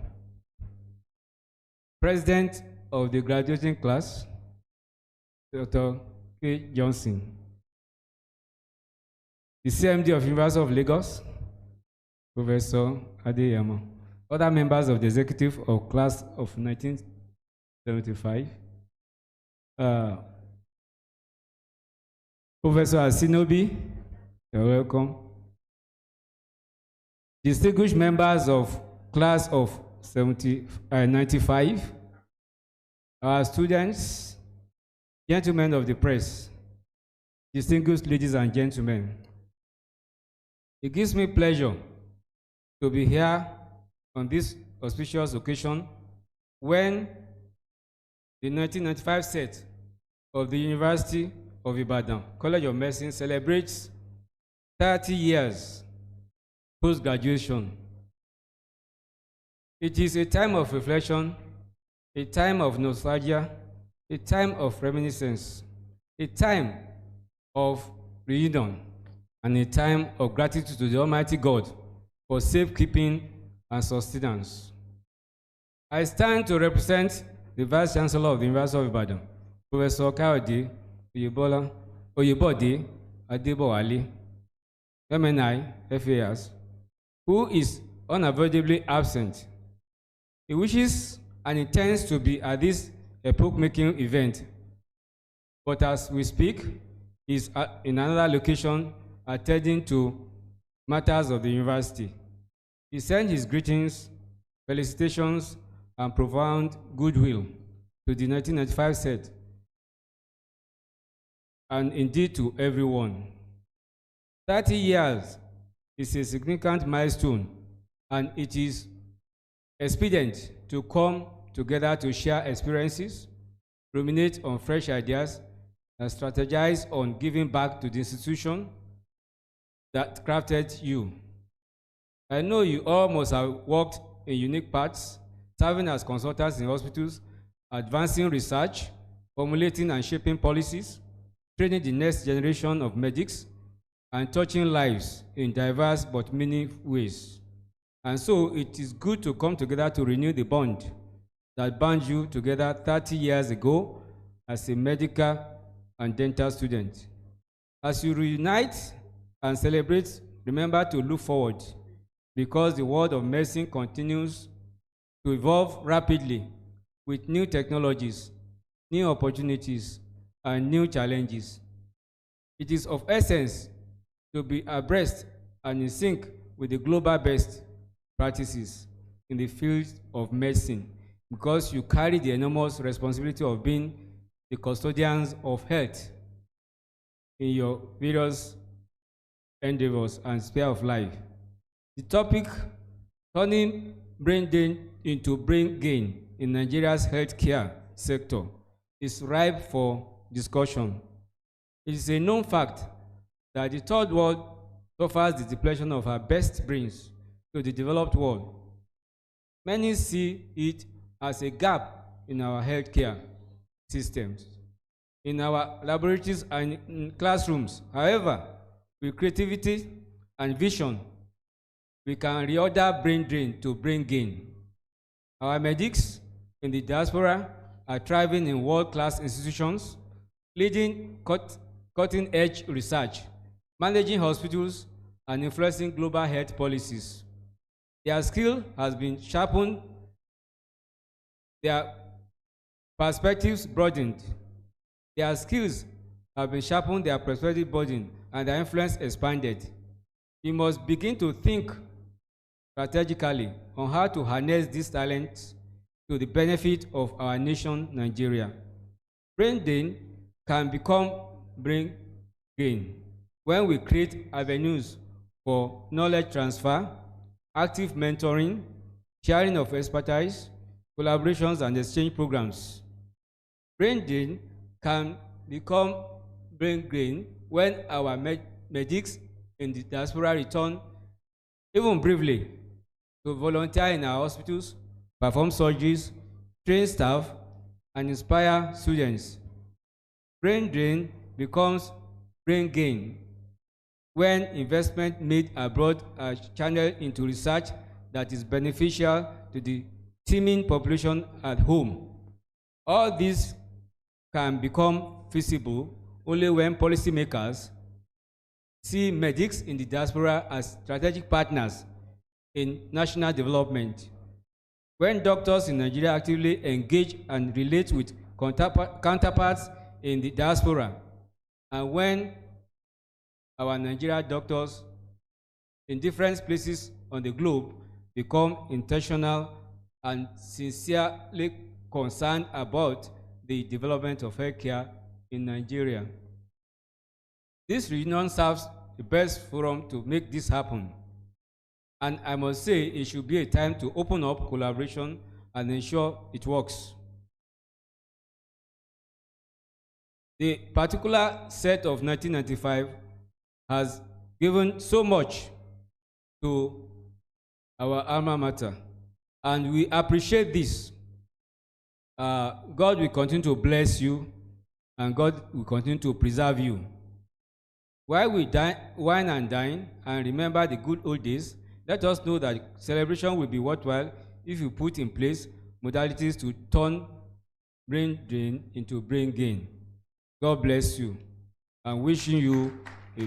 President of the graduating class, Dr. K. Johnson. The CMD of University of Lagos, Professor Adeyemo. Other members of the executive of class of 1975, Professor Asinobi, you're welcome. Distinguished members of class of 95, our students, gentlemen of the press, distinguished ladies and gentlemen, it gives me pleasure to be here on this auspicious occasion when the 1995 set of the University of Ibadan College of Medicine celebrates 30 years post-graduation. It is a time of reflection, a time of nostalgia, a time of reminiscence, a time of reunion, and a time of gratitude to the Almighty God for safekeeping and sustenance. I stand to represent the Vice Chancellor of the University of Ibadan, Professor Kayode Oyebode Adebowale, MNI, FAS, who is unavoidably absent. He wishes and intends to be at this epoch-making event, but as we speak, he is in another location attending to matters of the university. He sends his greetings, felicitations, and profound goodwill to the 1995 set, and indeed to everyone. 30 years is a significant milestone, and it is expedient to come together to share experiences, ruminate on fresh ideas, and strategize on giving back to the institution that crafted you. I know you all must have worked in unique parts, serving as consultants in hospitals, advancing research, formulating and shaping policies, training the next generation of medics, and touching lives in diverse but meaningful ways. And so it is good to come together to renew the bond that bound you together 30 years ago as a medical and dental student. As you reunite and celebrate, remember to look forward, because the world of medicine continues to evolve rapidly with new technologies, new opportunities, and new challenges. It is of essence to be abreast and in sync with the global best practices in the field of medicine, because you carry the enormous responsibility of being the custodians of health in your various endeavors and sphere of life. The topic, turning brain drain into brain gain in Nigeria's healthcare sector, is ripe for discussion. It is a known fact that the third world suffers the depletion of our best brains to the developed world. Many see it as a gap in our healthcare systems, in our laboratories and in classrooms. However, with creativity and vision, we can reorder brain drain to brain gain. Our medics in the diaspora are thriving in world-class institutions, leading cutting-edge research, managing hospitals, and influencing global health policies. Their skill has been sharpened, their perspectives broadened. Their skills have been sharpened, their perspective broadened, and their influence expanded. We must begin to think strategically on how to harness these talents to the benefit of our nation, Nigeria. Brain drain can become brain gain when we create avenues for knowledge transfer, active mentoring, sharing of expertise, collaborations, and exchange programs. Brain drain can become brain gain when our medics in the diaspora return, even briefly, to volunteer in our hospitals, perform surgeries, train staff, and inspire students. Brain drain becomes brain gain when investment made abroad are channeled into research that is beneficial to the teeming population at home. All this can become feasible only when policymakers see medics in the diaspora as strategic partners in national development. When doctors in Nigeria actively engage and relate with counterparts in the diaspora, and when our Nigerian doctors in different places on the globe become intentional and sincerely concerned about the development of healthcare in Nigeria. This reunion serves the best forum to make this happen. And I must say, it should be a time to open up collaboration and ensure it works. The particular set of 1995 has given so much to our alma mater, and we appreciate this. God will continue to bless you, and God will continue to preserve you. While we wine and dine and remember the good old days, let us know that celebration will be worthwhile if you put in place modalities to turn brain drain into brain gain. God bless you, and wishing you a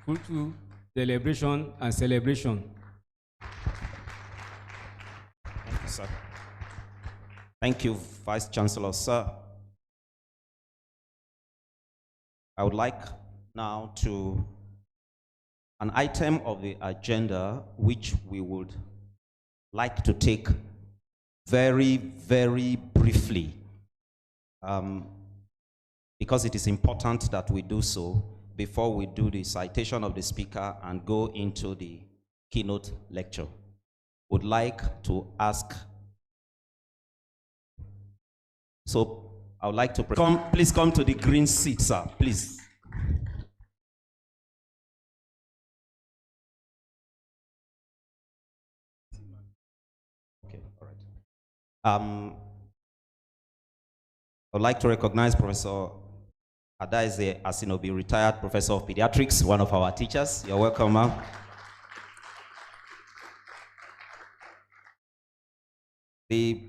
fruitful celebration and celebration. Thank you, sir. Thank you, Vice Chancellor, sir. I would like now to an item of the agenda which we would like to take very, very briefly, because it is important that we do so before we do the citation of the speaker and go into the keynote lecture. Would like to ask, so I would like to please come to the green seat, sir, please. Okay, all right. I would like to recognize Professor Adaeze Asinobi, retired professor of pediatrics, one of our teachers. You're welcome, ma'am. The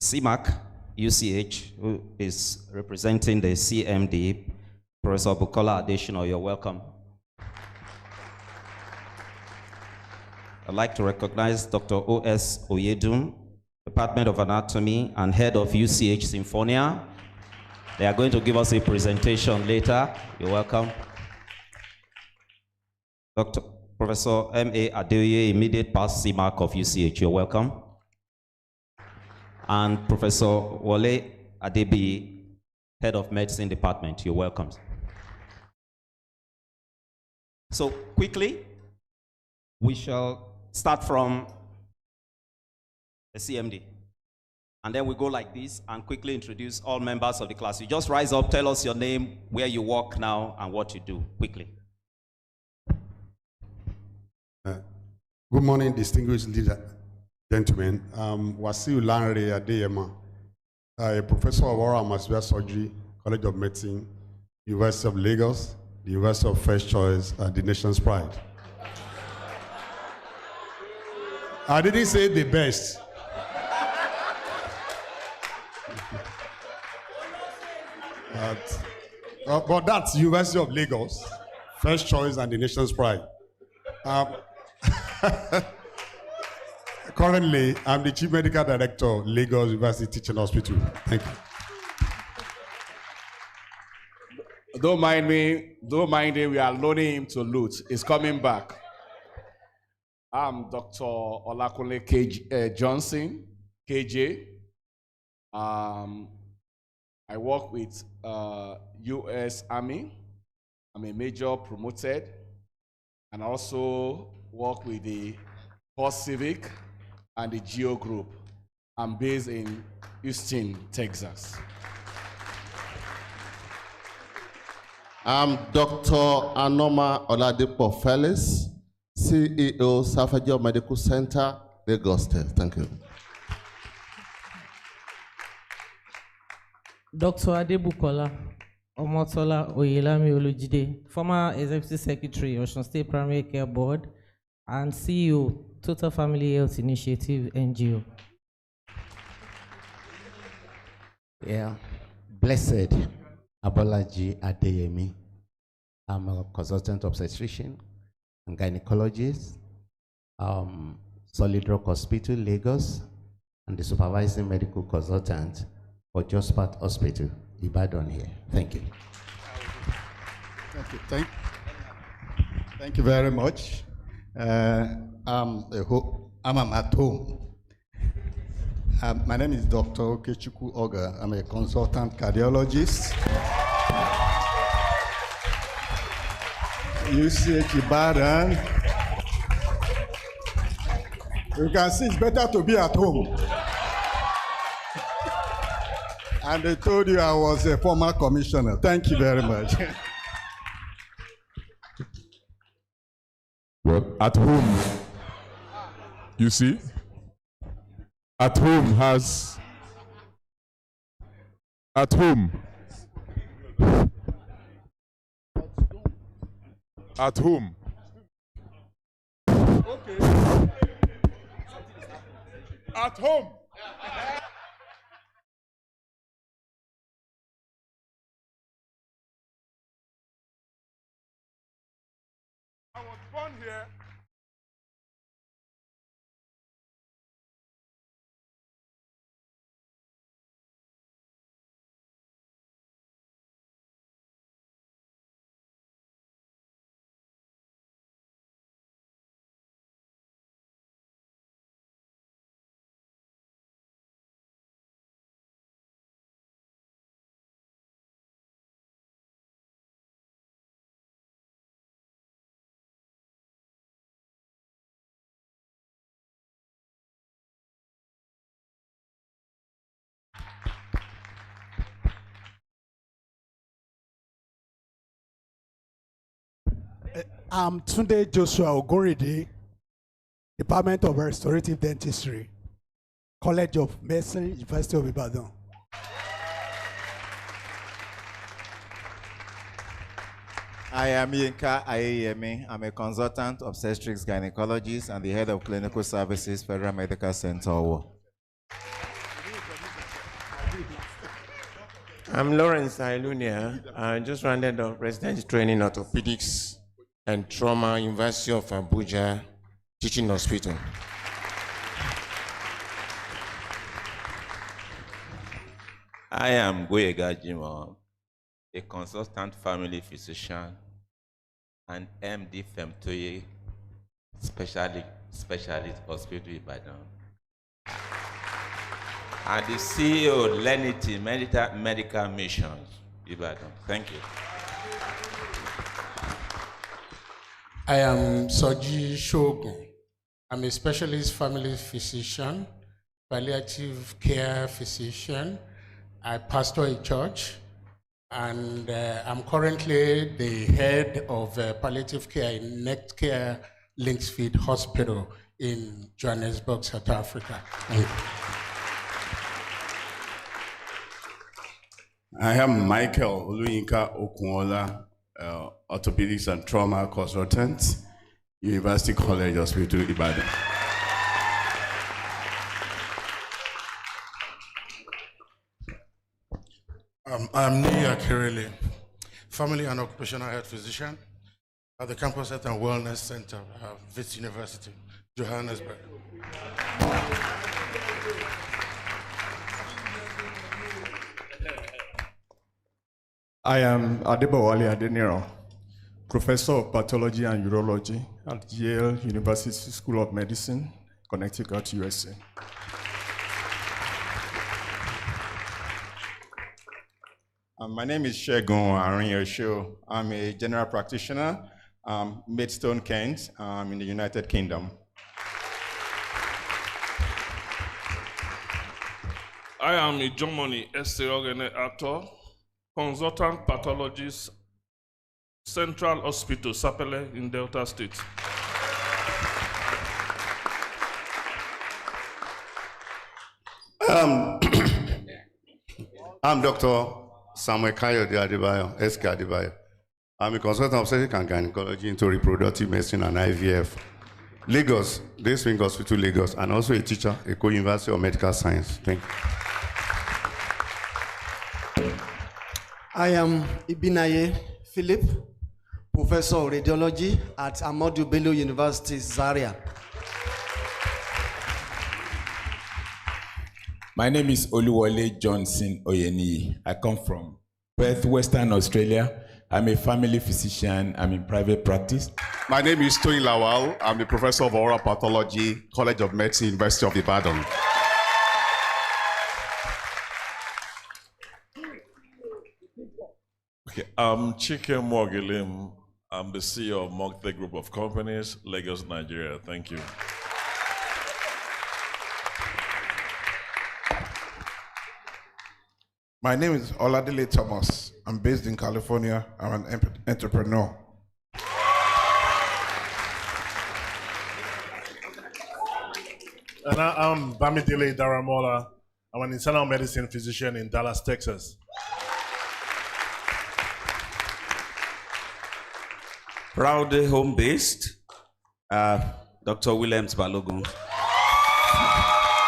CMAC UCH, who is representing the CMD, Professor Bukola Adesina, you're welcome. I'd like to recognize Dr. O.S. Oyedun, Department of Anatomy and head of UCH Symphonia. They are going to give us a presentation later. You're welcome. Dr. Professor M.A. Adeoye, immediate past CMAC of UCH, you're welcome. And Professor Wole Adebi, head of medicine department, you're welcome. So quickly, we shall start from the CMD. And then we go like this and quickly introduce all members of the class. You just rise up, tell us your name, where you work now, and what you do, quickly. Good morning, distinguished leader, gentlemen. Wasiu Lanre Adeyema, a professor of oral and muscular surgery, College of Medicine, University of Lagos, the University of First Choice, and the nation's pride. I didn't say the best. But that's University of Lagos, First Choice, and the nation's pride. Currently, I'm the Chief Medical Director of Lagos University Teaching Hospital. Thank you. Don't mind me, we are loaning him to loot. He's coming back. I'm Dr. Olakunle Johnson, KJ. I work with U.S. Army. I'm a major promoted, and I also work with the Post Civic and the Geo Group. I'm based in Houston, Texas. I'm Dr. Anoma Oladipo Felix, CEO, Safajo Medical Center, Lagos State. Thank you. Dr. Adebukola Omotola Oyelami Olujide, former Executive Secretary, Osun State Primary Care Board, and CEO, Total Family Health Initiative, NGO. Yeah, blessed Abolaji Adeyemi. I'm a consultant obstetrician and gynecologist, Solid Rock Hospital, Lagos, and the supervising medical consultant for Just Part Hospital, Ibadan here. Thank you. Thank you very much. I'm at home. My name is Dr. Okechukwu Oga. I'm a consultant cardiologist. UCH Ibadan. You can see it's better to be at home. And they told you I was a former commissioner. Thank you very much. Well, at home, you see, at home, Okay. At home. I was born here. I'm Tunde Joshua Ogoride, Department of Restorative Dentistry, College of Medicine, University of Ibadan. I am Yinka Ayeyemi. I'm a consultant obstetrics gynecologist and the head of clinical services, Federal Medical Center, Owo. I'm Lawrence Ilunia. I just rounded up residency training in orthopedics and trauma, University of Abuja Teaching Hospital. I am Goyega Jimo, a consultant family physician and MD Femtoye specialist hospital Ibadan. And the CEO of Lenity Medical Missions Ibadan. Thank you. I am Soji Shogun. I'm a specialist family physician, palliative care physician. I pastor a church, and I'm currently the head of palliative care in Next Care Linksfield Hospital in Johannesburg, South Africa. Thank you. I am Michael Oluyinka Okunola, orthopedics and trauma consultant, University College Hospital, Ibadan. I'm Nia Kirili, family and occupational health physician at the Campus Health and Wellness Center at Wits University, Johannesburg. I am Adebowale Adeniro, professor of pathology and urology at Yale University School of Medicine, Connecticut, USA. My name is Shegun Arinyosho. I'm a general practitioner, Maidstone, Kent, in the United Kingdom. I am a Germany Estherogene actor, consultant pathologist, Central Hospital, Sapele in Delta State. I'm Dr. Samuel Kayode Adebayo, SK Adebayo. I'm a consultant of obstetrics and gynecology into reproductive medicine and IVF. Lagos, Day Spring Hospital, Lagos, and also a teacher, Eko University of Medical Science. Thank you. I am Ibinaye Philip, professor of radiology at Ahmadu Bello University, Zaria. My name is Oluwole Johnson Oyeni. I come from Perth, Western Australia. I'm a family physician. I'm in private practice. My name is Tony Lawal. I'm the professor of oral pathology, College of Medicine, University of Ibadan. Okay, I'm Chike Mogilim. I'm the CEO of Mogthe Group of Companies, Lagos, Nigeria. Thank you. My name is Oladile Thomas. I'm based in California. I'm an entrepreneur. And I'm Bamidele Daramola. I'm an internal medicine physician in Dallas, Texas. Proudly home-based, Dr. Williams Balogun,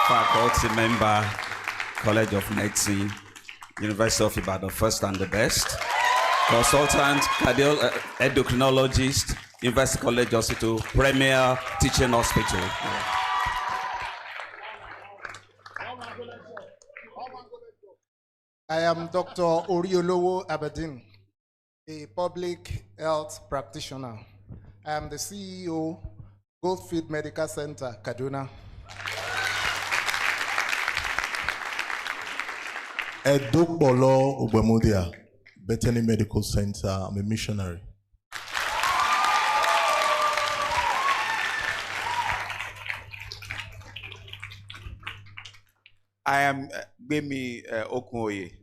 faculty member, College of Medicine, University of Ibadan, first and the best. Consultant, endocrinologist, University College Hospital, Premier Teaching Hospital. I am Dr. Oriolowo Aberdeen, a public health practitioner. I am the CEO, Goldfield Medical Center, Kaduna. Edokbolo Ogbemudia, Bethany Medical Center. I'm a missionary. I am Gbemi Okoye,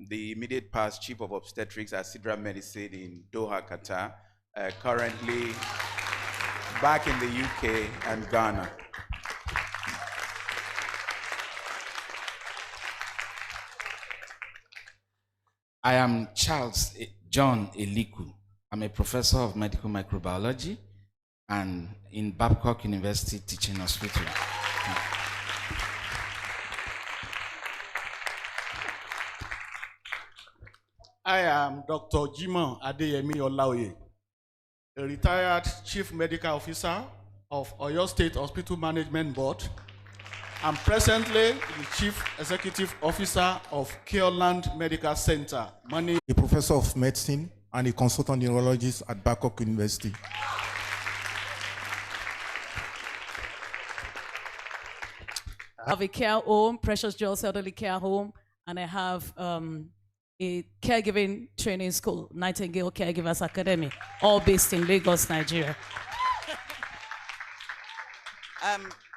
the immediate past chief of obstetrics at Sidra Medicine in Doha, Qatar, currently back in the UK and Ghana. I am Charles John Eliku. I'm a professor of medical microbiology and in Babcock University Teaching Hospital. I am Dr. Jimoh Adeyemi Olaoye, a retired Chief Medical Officer of Oyo State Hospital Management Board. I'm presently the Chief Executive Officer of Careland Medical Center, A professor of medicine and a consultant neurologist at Babcock University. I have a care home, Precious Joyce Elderly Care Home, and I have a caregiving training school, Nightingale Caregivers Academy, all based in Lagos, Nigeria.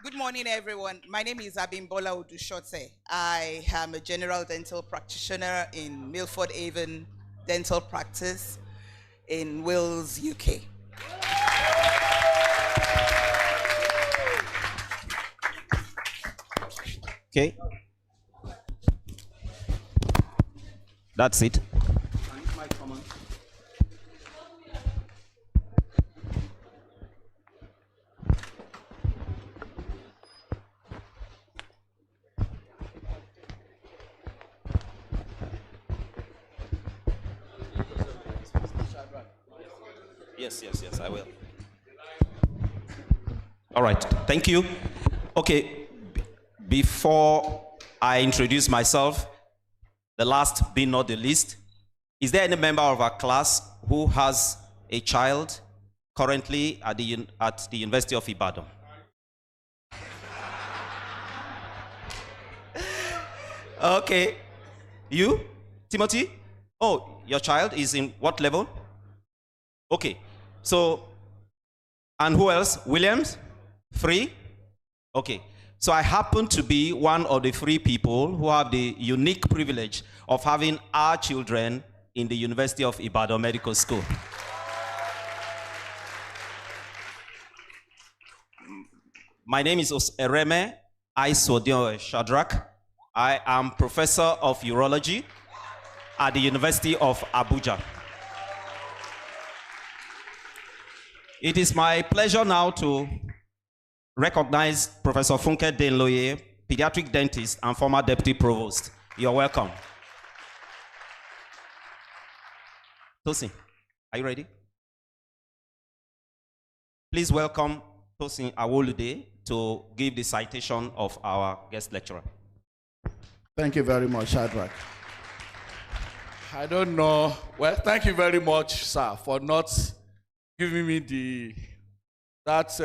Good morning, everyone. My name is Abimbola Odushote. I am a general dental practitioner in Milford Haven Dental Practice in Wales, UK. Okay. That's it. Yes, I will. All right, thank you. Okay, before I introduce myself, the last being not the least, is there any member of our class who has a child currently at the University of Ibadan? Okay, you, Timothy? Oh, your child is in what level? Okay, so, and who else? Williams? 3? Okay, so I happen to be one of the 3 people who have the unique privilege of having our children in the University of Ibadan Medical School. My name is Ereme Aisodion Shadrach. I am professor of urology at the University of Abuja. It is my pleasure now to recognize Professor Funke Denloye, pediatric dentist and former deputy provost. You're welcome. Tosin, are you ready? Please welcome Tosin Awolude to give the citation of our guest lecturer. Thank you very much, Shadrach. I don't know. Well, thank you very much, sir, for not giving me that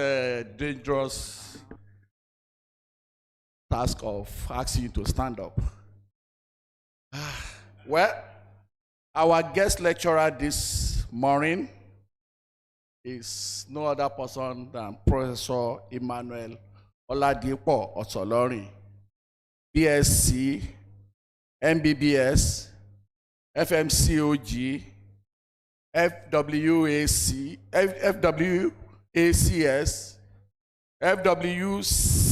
dangerous task of asking you to stand up. Well, our guest lecturer this morning is no other person than Professor Emmanuel Oladipo Otolorin, BSc, MBBS, FMCOG, FWAC, FWACS, FWCOG,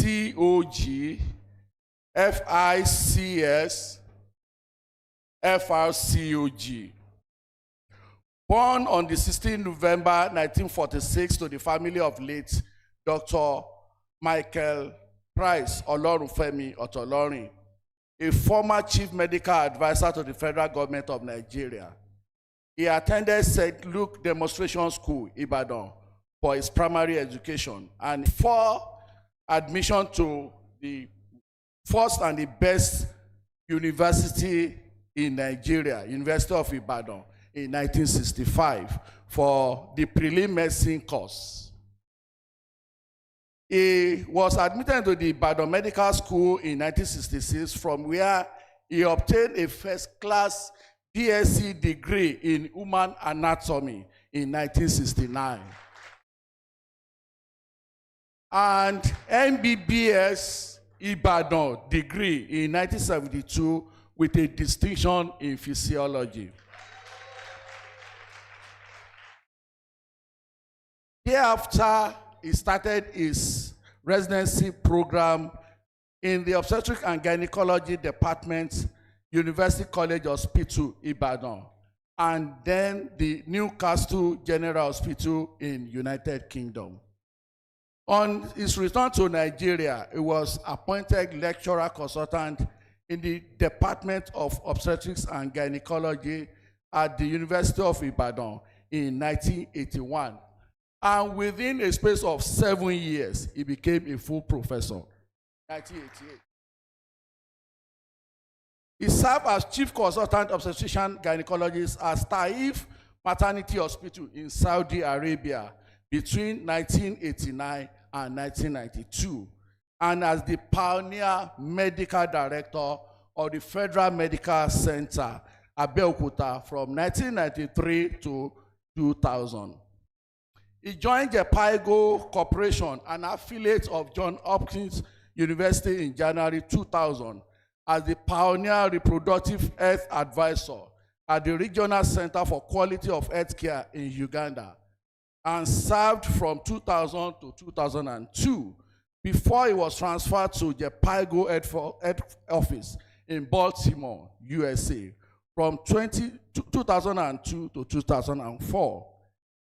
FICS, FRCOG. Born on the 16th November 1946 to the family of late Dr. Michael Price Olorunfemi Otolorin, a former chief medical advisor to the federal government of Nigeria. He attended St. Luke Demonstration School, Ibadan, for his primary education, and for admission to the first and the best university in Nigeria, University of Ibadan, in 1965 for the prelim medicine course. He was admitted to the Ibadan Medical School in 1966, from where he obtained a first-class BSc degree in human anatomy in 1969. And MBBS Ibadan degree in 1972 with a distinction in physiology. Thereafter, he started his residency program in the obstetric and gynecology department, University College Hospital, Ibadan, and then the Newcastle General Hospital in United Kingdom. On his return to Nigeria, he was appointed lecturer consultant in the Department of Obstetrics and Gynecology at the University of Ibadan in 1981. And within a space of 7 years, he became a full professor. 1988. He served as chief consultant obstetrician gynecologist at Taif Maternity Hospital in Saudi Arabia between 1989 and 1992, and as the pioneer medical director of the Federal Medical Center, Abeokuta, from 1993 to 2000. He joined the Paigo Corporation, an affiliate of Johns Hopkins University, in January 2000 as the pioneer reproductive health advisor at the Regional Center for Quality of Healthcare in Uganda, and served from 2000 to 2002 before he was transferred to the Pago head office in Baltimore, USA, from 2002 to 2004.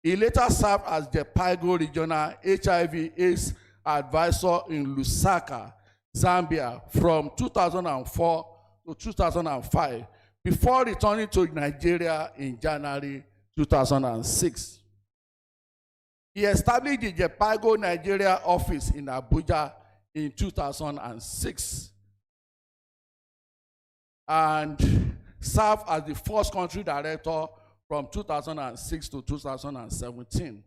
He later served as the Pago Regional HIV/AIDS Advisor in Lusaka, Zambia, from 2004 to 2005, before returning to Nigeria in January 2006. He established the Jepago Nigeria office in Abuja in 2006 and served as the first country director from 2006 to 2017.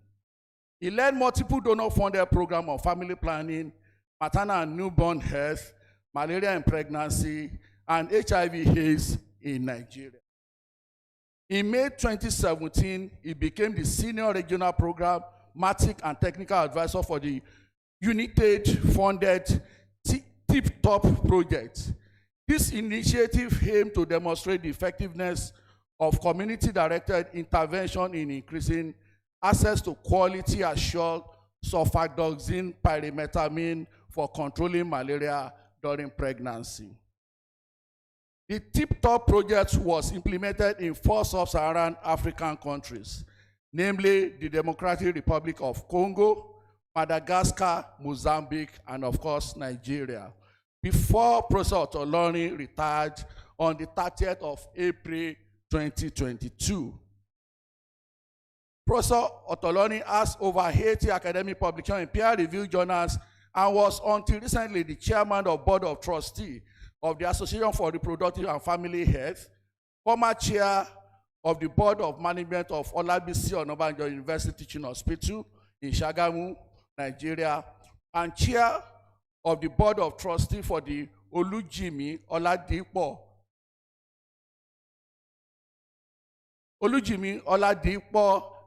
He led multiple donor-funded programs on family planning, maternal and newborn health, malaria and pregnancy, and HIV/AIDS in Nigeria. In May 2017, he became the Senior Regional Program, Matic and Technical Advisor for the United-funded Tip Top project. This initiative aimed to demonstrate the effectiveness of community-directed intervention in increasing access to quality assured sulfadoxine pyrimethamine for controlling malaria during pregnancy. The Tip Top project was implemented in 4 sub-Saharan African countries, namely the Democratic Republic of Congo, Madagascar, Mozambique, and of course, Nigeria, before Professor Otoloni retired on the 30th of April 2022. Professor Otoloni has over 80 academic publications in peer-reviewed journals and was until recently the chairman of Board of Trustees of the Association for Reproductive and Family Health, former chair of the Board of Management of Olabisi Onabanjo University Teaching Hospital in Shagamu, Nigeria, and chair of the Board of Trustees for the Olujimi Oladipo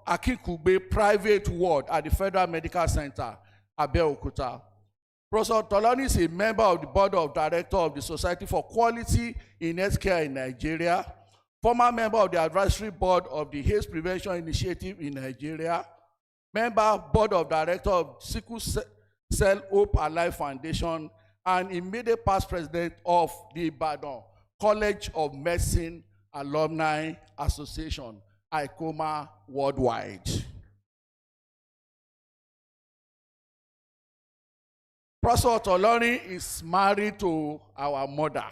Akikugbe Private Ward at the Federal Medical Center, Abeokuta. Professor Tolani is a member of the Board of Directors of the Society for Quality in Healthcare in Nigeria, former member of the Advisory Board of the AIDS Prevention Initiative in Nigeria, member Board of Directors of Sickle Cell Hope Alive Foundation, and immediate past president of the Ibadan College of Medicine Alumni Association, ICOMA Worldwide. Professor Otoloni is married to our mother,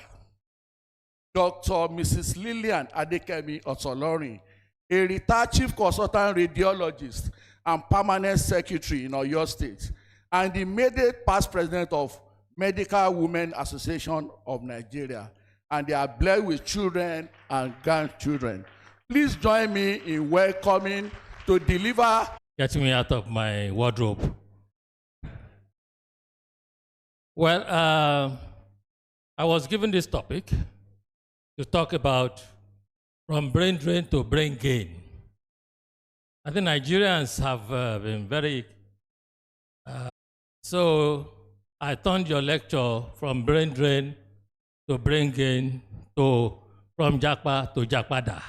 Dr. Mrs. Lillian Adekemi Otoloni, a retired chief consultant radiologist and permanent secretary in Oyo State, and the immediate past president of Medical Women Association of Nigeria, and they are blessed with children and grandchildren. Please join me in welcoming to deliver. Get me out of my wardrobe. Well, I was given this topic to talk about from brain drain to brain gain. I think Nigerians have been very, so I turned your lecture from brain drain to brain gain to from Jakpa to Jakpada.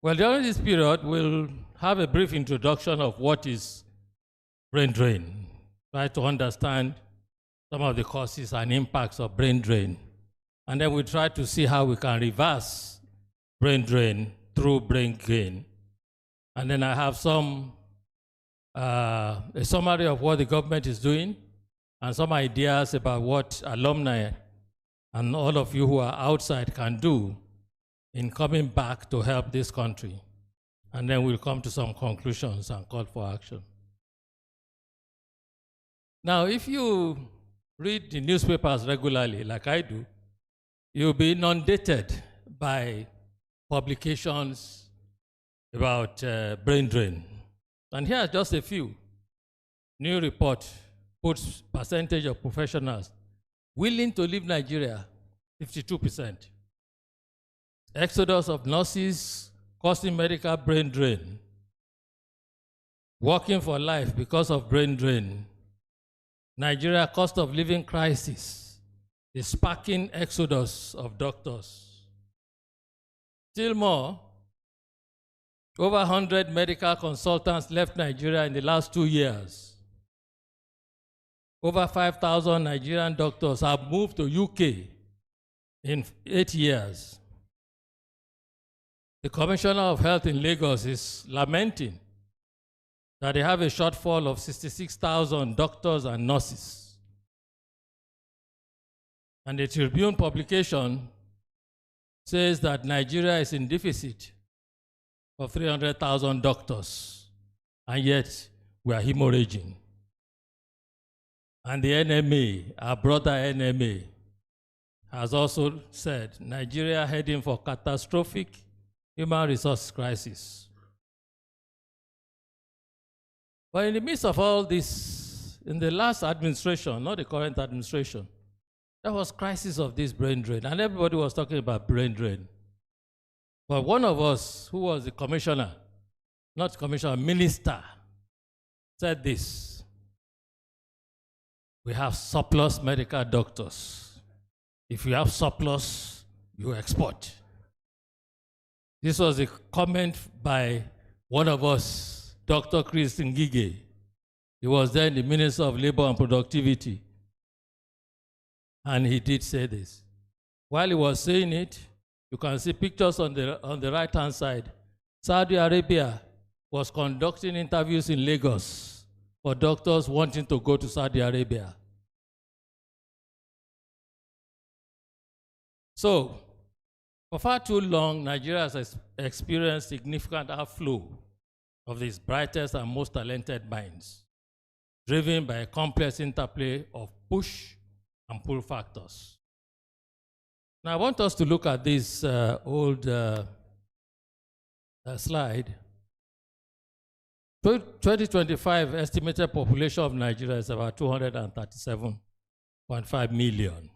Well, during this period, we'll have a brief introduction of what is brain drain, try to understand some of the causes and impacts of brain drain, and then we'll try to see how we can reverse brain drain through brain gain. And then I have a summary of what the government is doing and some ideas about what alumni and all of you who are outside can do in coming back to help this country. And then we'll come to some conclusions and call for action. Now, if you read the newspapers regularly, like I do, you'll be inundated by publications about brain drain. And here are just a few. New report puts percentage of professionals willing to leave Nigeria, 52%. Exodus of nurses causing medical brain drain. Working for life because of brain drain. Nigeria cost of living crisis. The sparking exodus of doctors. Still more, Over 100 medical consultants left Nigeria in the last 2 years. Over 5,000 Nigerian doctors have moved to UK in 8 years. The Commissioner of Health in Lagos is lamenting that they have a shortfall of 66,000 doctors and nurses. And the Tribune publication says that Nigeria is in deficit of 300,000 doctors, and yet we are hemorrhaging. And the NMA, our brother NMA, has also said Nigeria heading for catastrophic human resource crisis. But in the midst of all this, in the last administration, not the current administration, there was crisis of this brain drain, and everybody was talking about brain drain. But one of us, who was the commissioner, not commissioner, minister, said this: we have surplus medical doctors. If you have surplus, you export. This was a comment by one of us, Dr. Chris Ngige. He was then the Minister of Labor and Productivity. And he did say this. While he was saying it, you can see pictures on the right-hand side. Saudi Arabia was conducting interviews in Lagos for doctors wanting to go to Saudi Arabia. So, for far too long, Nigeria has experienced significant outflow of its brightest and most talented minds, driven by a complex interplay of push and pull factors. Now, I want us to look at this old slide. 2025 estimated population of Nigeria is about 237.5 million.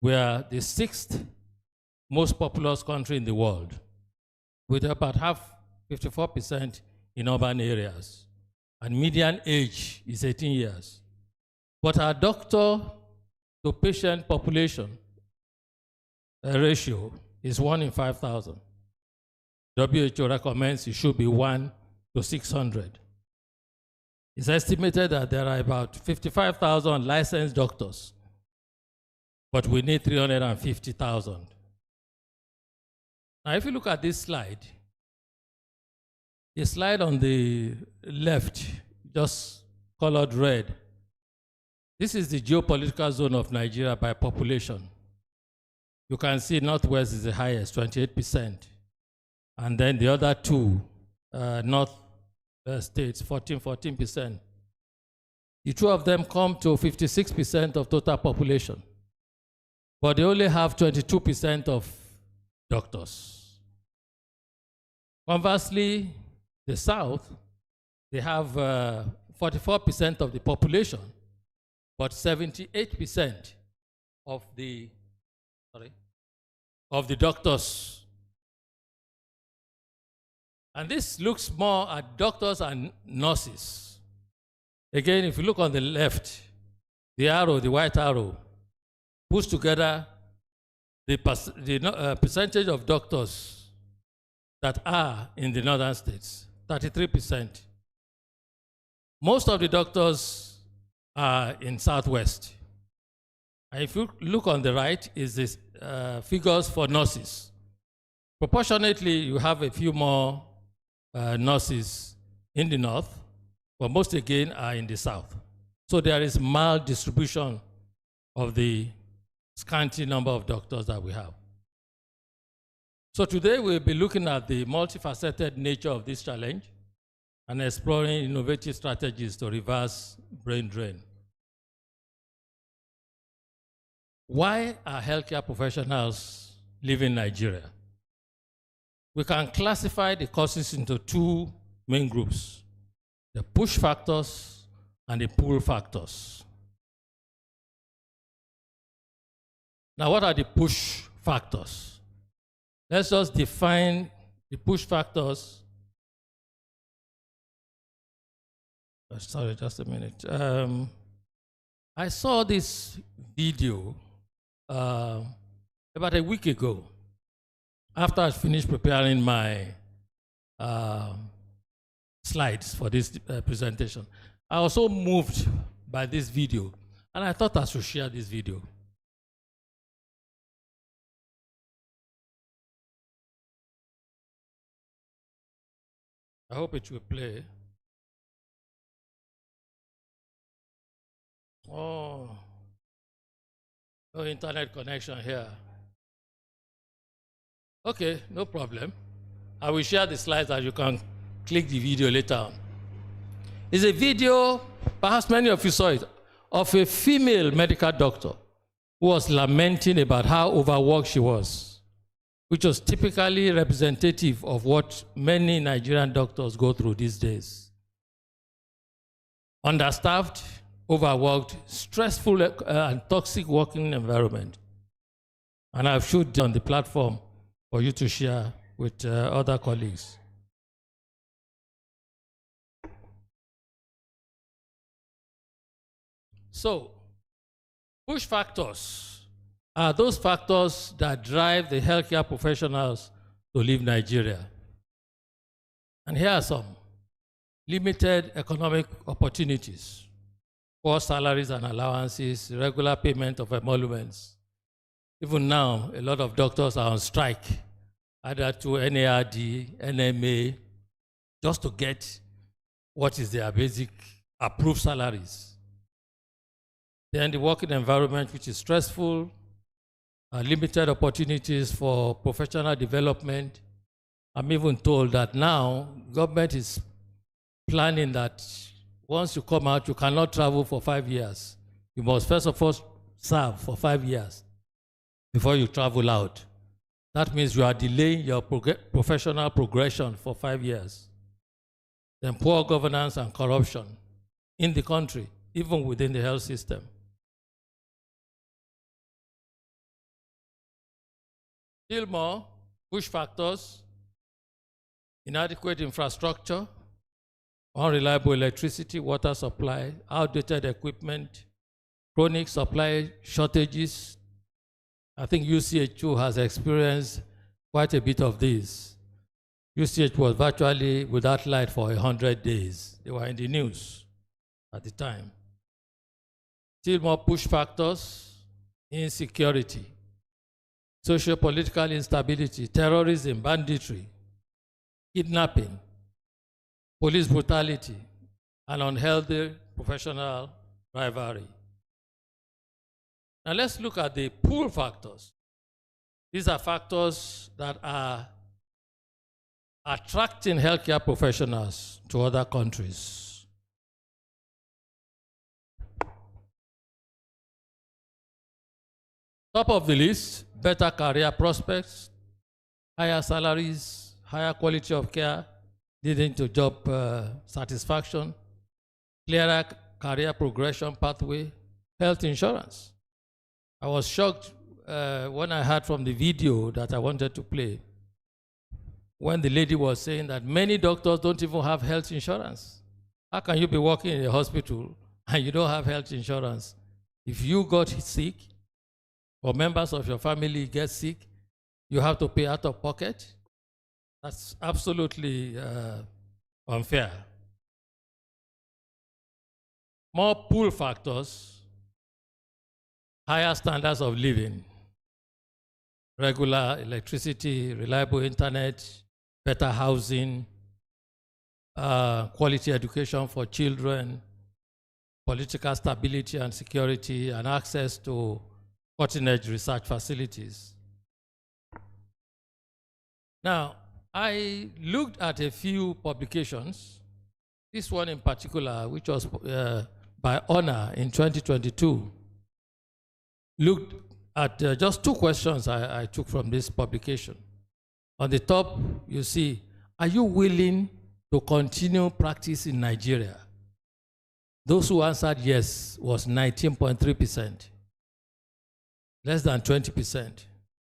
We are the 6th most populous country in the world, with about 54% in urban areas, and median age is 18 years. But our doctor to patient population ratio is 1 in 5,000. WHO recommends it should be 1 to 600. It's estimated that there are about 55,000 licensed doctors, but we need 350,000. Now, if you look at this slide, the slide on the left, just colored red, this is the geopolitical zone of Nigeria by population. You can see Northwest is the highest, 28%. And then the other two, North states, 14%. The two of them come to 56% of total population. But they only have 22% of doctors. Conversely, the South, they have 44% of the population, but 78% of the doctors. And this looks more at doctors and nurses. Again, if you look on the left, the arrow, the white arrow, puts together the percentage of doctors that are in the northern states, 33%. Most of the doctors are in Southwest. And if you look on the right, is this figures for nurses. Proportionately, you have a few more nurses in the north, but most again are in the south. So there is mild distribution of the scanty number of doctors that we have. So today we'll be looking at the multifaceted nature of this challenge and exploring innovative strategies to reverse brain drain. Why are healthcare professionals leaving Nigeria? We can classify the causes into two main groups: the push factors and the pull factors. Now, what are the push factors? Let's just define the push factors. Sorry, just a minute. I saw this video about a week ago after I finished preparing my slides for this presentation. I was so moved by this video, and I thought I should share this video. I hope it will play. Oh, no internet connection here. Okay, no problem. I will share the slides and you can click the video later on. It's a video, perhaps many of you saw it, of a female medical doctor who was lamenting about how overworked she was, which was typically representative of what many Nigerian doctors go through these days. Understaffed, overworked, stressful and toxic working environment. And I've showed on the platform for you to share with other colleagues. So, push factors are those factors that drive the healthcare professionals to leave Nigeria. And here are some. Limited economic opportunities, poor salaries and allowances, regular payment of emoluments. Even now, a lot of doctors are on strike, either to NARD, NMA, just to get what is their basic approved salaries. Then the working environment, which is stressful, limited opportunities for professional development. I'm even told that now government is planning that once you come out, you cannot travel for 5 years. You must first of all serve for 5 years before you travel out. That means you are delaying your professional progression for 5 years. Then poor governance and corruption in the country, even within the health system. Still more, push factors, inadequate infrastructure, unreliable electricity, water supply, outdated equipment, chronic supply shortages. I think UCHU has experienced quite a bit of this. UCH was virtually without light for 100 days. They were in the news at the time. Still more push factors, insecurity, socio-political instability, terrorism, banditry, kidnapping, police brutality, and unhealthy professional rivalry. Now let's look at the pull factors. These are factors that are attracting healthcare professionals to other countries. Top of the list, better career prospects, higher salaries, higher quality of care, leading to job satisfaction, clearer career progression pathway, health insurance. I was shocked when I heard from the video that I wanted to play, when the lady was saying that many doctors don't even have health insurance. How can you be working in a hospital and you don't have health insurance? If you got sick or members of your family get sick, you have to pay out of pocket. That's absolutely unfair. More pull factors, higher standards of living, regular electricity, reliable internet, better housing, quality education for children, political stability and security, and access to cutting-edge research facilities. Now, I looked at a few publications. This one in particular, which was by Honor in 2022, looked at just two questions I took from this publication. On the top, you see, are you willing to continue practice in Nigeria? Those who answered yes was 19.3%, less than 20%.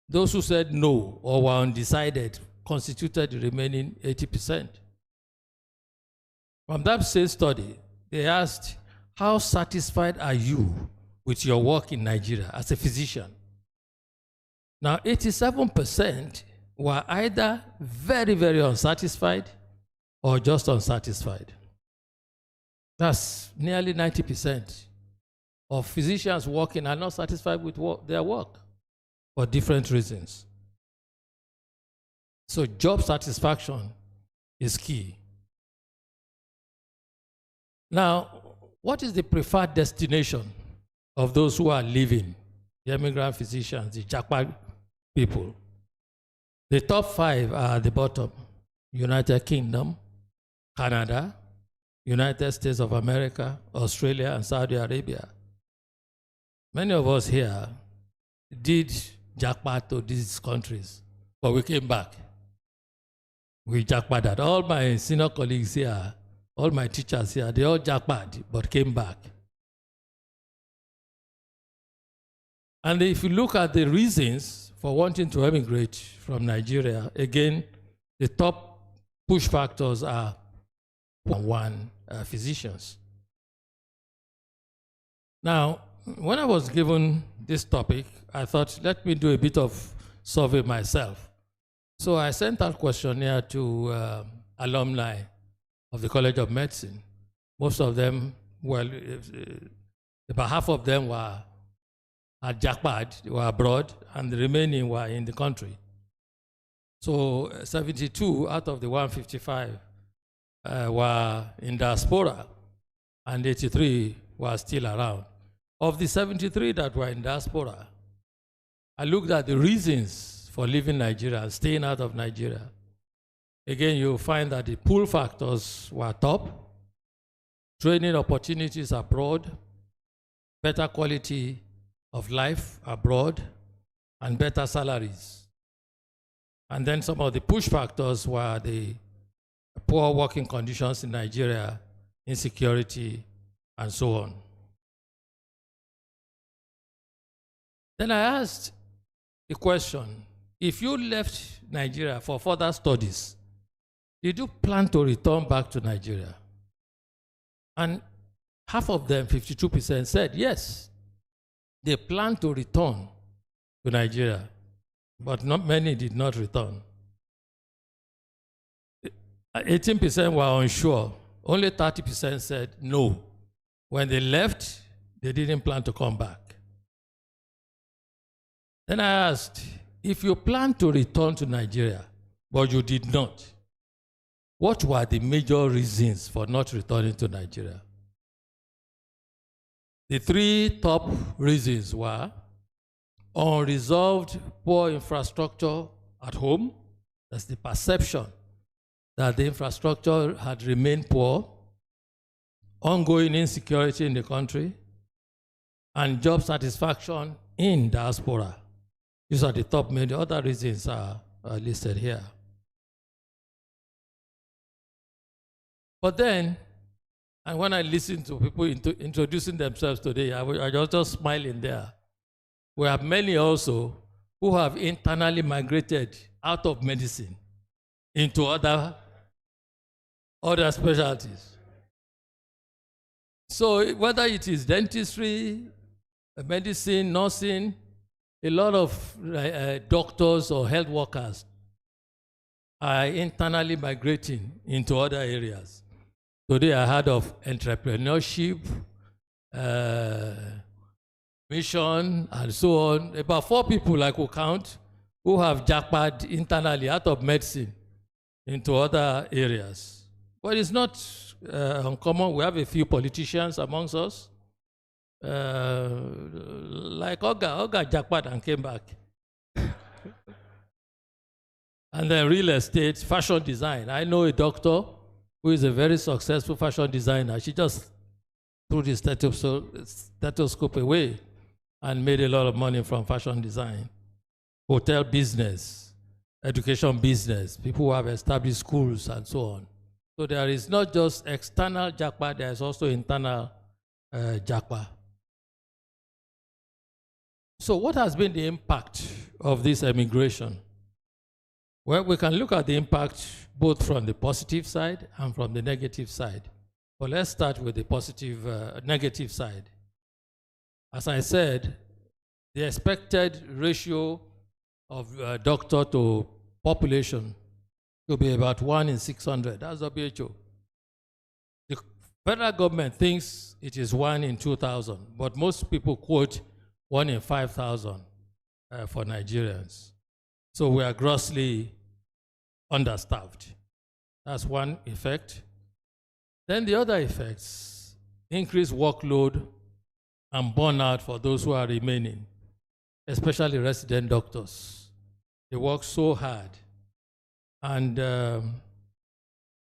Those who said no or were undecided constituted the remaining 80%. From that same study, they asked, how satisfied are you with your work in Nigeria as a physician? Now, 87% were either very, very unsatisfied or just unsatisfied. That's nearly 90% of physicians working are not satisfied with their work for different reasons. So job satisfaction is key. Now, what is the preferred destination of those who are leaving, the immigrant physicians, the Japan people? The top 5 are at the bottom: United Kingdom, Canada, United States of America, Australia, and Saudi Arabia. Many of us here did jackpot to these countries, but we came back. We jackpotted. All my senior colleagues here, all my teachers here, they all jackpot, but came back. And if you look at the reasons for wanting to emigrate from Nigeria, again, the top push factors are physicians. Now, when I was given this topic, I thought, let me do a bit of survey myself. So I sent out questionnaire to alumni of the College of Medicine. Most of them, well, about half of them were at jackpot, they were abroad, and the remaining were in the country. So 72 out of the 155 were in diaspora, and 83 were still around. Of the 73 that were in diaspora, I looked at the reasons for leaving Nigeria and staying out of Nigeria. Again, you'll find that the pull factors were top: training opportunities abroad, better quality of life abroad, and better salaries. And then some of the push factors were the poor working conditions in Nigeria, insecurity, and so on. Then I asked the question, if you left Nigeria for further studies, did you plan to return back to Nigeria? And half of them, 52%, said yes, they plan to return to Nigeria, but not many did not return. 18% were unsure. Only 30% said no. When they left, they didn't plan to come back. Then I asked, if you plan to return to Nigeria, but you did not, what were the major reasons for not returning to Nigeria? The 3 top reasons were unresolved poor infrastructure at home. That's the perception that the infrastructure had remained poor, ongoing insecurity in the country, and job satisfaction in diaspora. These are the top many. Other reasons are listed here. But then, and when I listen to people introducing themselves today, I was just smiling there. We have many also who have internally migrated out of medicine into other specialties. So whether it is dentistry, medicine, nursing, a lot of doctors or health workers are internally migrating into other areas. Today I heard of entrepreneurship, mission, and so on. About 4 people I could count who have jackpot internally out of medicine into other areas. But it's not uncommon. We have a few politicians amongst us. Like Oga jackpot and came back. And then real estate, fashion design. I know a doctor who is a very successful fashion designer. She just threw the stethoscope away and made a lot of money from fashion design. Hotel business, education business, people who have established schools and so on. So there is not just external jackpot, there is also internal jackpot. So what has been the impact of this emigration? Well, we can look at the impact both from the positive side and from the negative side. But let's start with the negative side. As I said, the expected ratio of doctor to population to be about 1 in 600. That's WHO. The federal government thinks it is 1 in 2,000, but most people quote 1 in 5,000 for Nigerians. So we are grossly understaffed. That's one effect. Then the other effects, increased workload and burnout for those who are remaining, especially resident doctors. They work so hard. And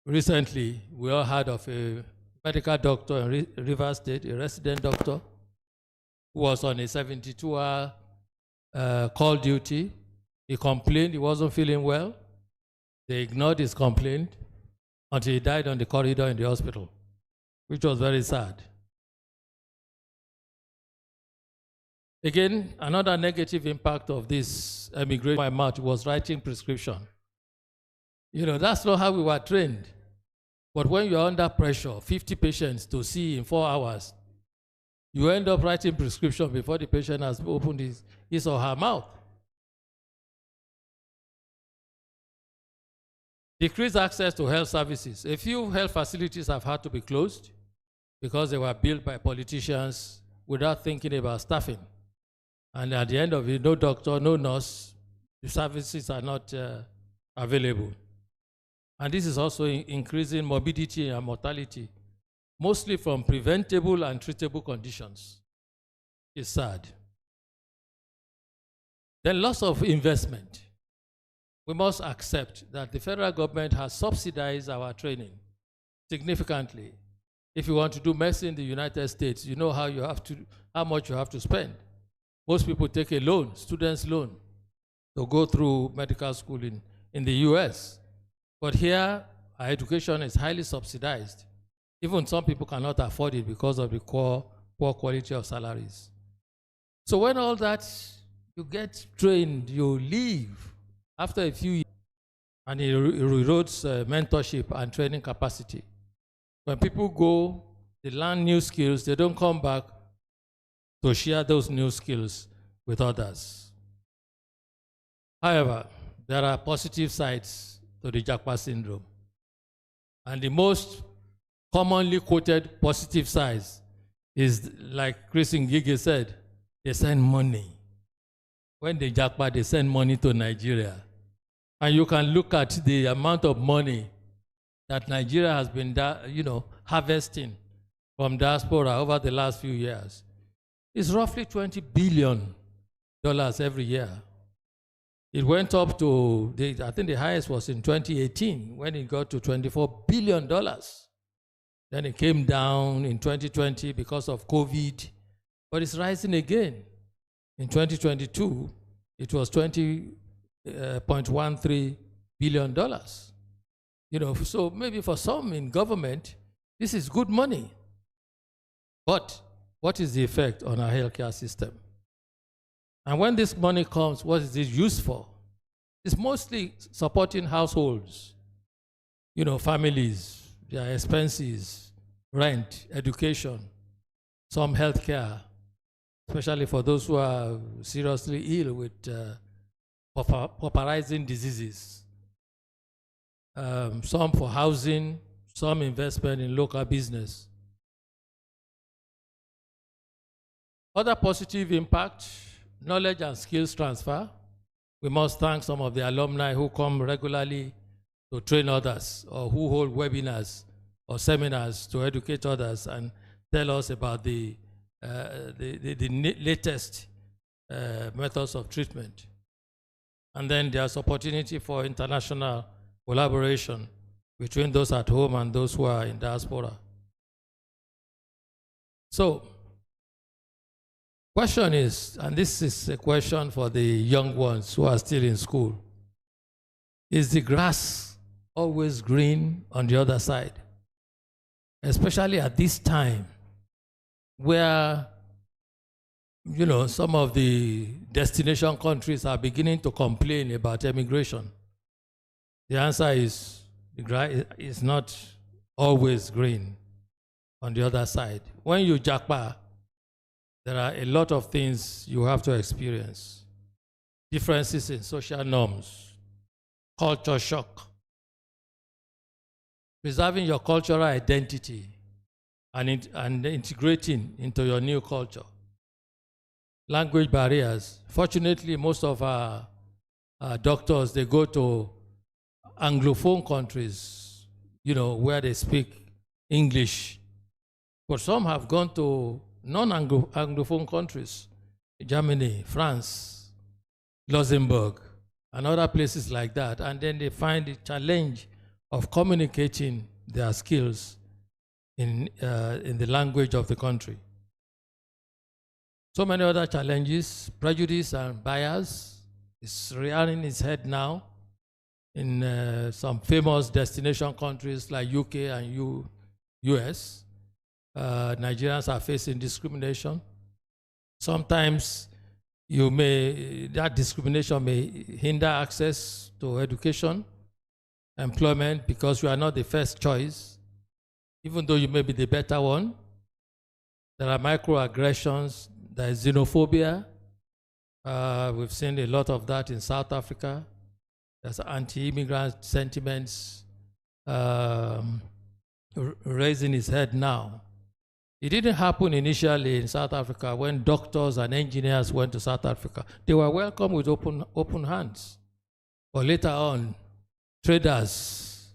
recently, we all heard of a medical doctor in Rivers State, a resident doctor, who was on a 72-hour call duty. He complained he wasn't feeling well. They ignored his complaint until he died on the corridor in the hospital, which was very sad. Again, another negative impact of this emigration my mouth was writing prescription. You know, that's not how we were trained. But when you're under pressure, 50 patients to see in 4 hours, you end up writing prescription before the patient has opened his or her mouth. Decreased access to health services. A few health facilities have had to be closed because they were built by politicians without thinking about staffing. And at the end of it, no doctor, no nurse, the services are not available. And this is also increasing morbidity and mortality, mostly from preventable and treatable conditions. It's sad. Then loss of investment. We must accept that the federal government has subsidized our training significantly. If you want to do medicine in the United States, you know how much you have to spend. Most people take a loan, student's loan, to go through medical school in the US. But here, our education is highly subsidized. Even some people cannot afford it because of the poor quality of salaries. So when all that, you get trained, you leave after a few years, and it erodes mentorship and training capacity. When people go, they learn new skills, they don't come back to share those new skills with others. However, there are positive sides to the Japa syndrome. And the most commonly quoted positive sides is, like Chris Ngige said, they send money. When they Japa, they send money to Nigeria. And you can look at the amount of money that Nigeria has been harvesting from diaspora over the last few years. It's roughly $20 billion every year. It went up to, I think the highest was in 2018 when it got to $24 billion. Then it came down in 2020 because of COVID, but it's rising again. In 2022, it was $20.13 billion. You know, so maybe for some in government, this is good money. But what is the effect on our healthcare system? And when this money comes, what is it used for? It's mostly supporting households, you know, families, their expenses, rent, education, some healthcare, especially for those who are seriously ill with pauperizing diseases. Some for housing, some investment in local business. Other positive impact, knowledge and skills transfer. We must thank some of the alumni who come regularly to train others, or who hold webinars or seminars to educate others and tell us about the latest methods of treatment. And then there's opportunity for international collaboration between those at home and those who are in diaspora. So, question is, and this is a question for the young ones who are still in school, is the grass always green on the other side? Especially at this time where, you know, some of the destination countries are beginning to complain about immigration. The answer is the grass is not always green on the other side. When you japa, there are a lot of things you have to experience. Differences in social norms, culture shock. Preserving your cultural identity and integrating into your new culture. Language barriers. Fortunately, most of our doctors, they go to Anglophone countries, where they speak English. But some have gone to non-Anglophone countries, Germany, France, Luxembourg, and other places like that. And then they find the challenge of communicating their skills in the language of the country. So many other challenges, prejudice and bias is rearing its head now in some famous destination countries like UK and US. Nigerians are facing discrimination. Sometimes that discrimination may hinder access to education, employment, because you are not the first choice, even though you may be the better one. There are microaggressions, there is xenophobia. We've seen a lot of that in South Africa. There's anti-immigrant sentiments raising its head now. It didn't happen initially in South Africa when doctors and engineers went to South Africa. They were welcomed with open hands. But later on, traders,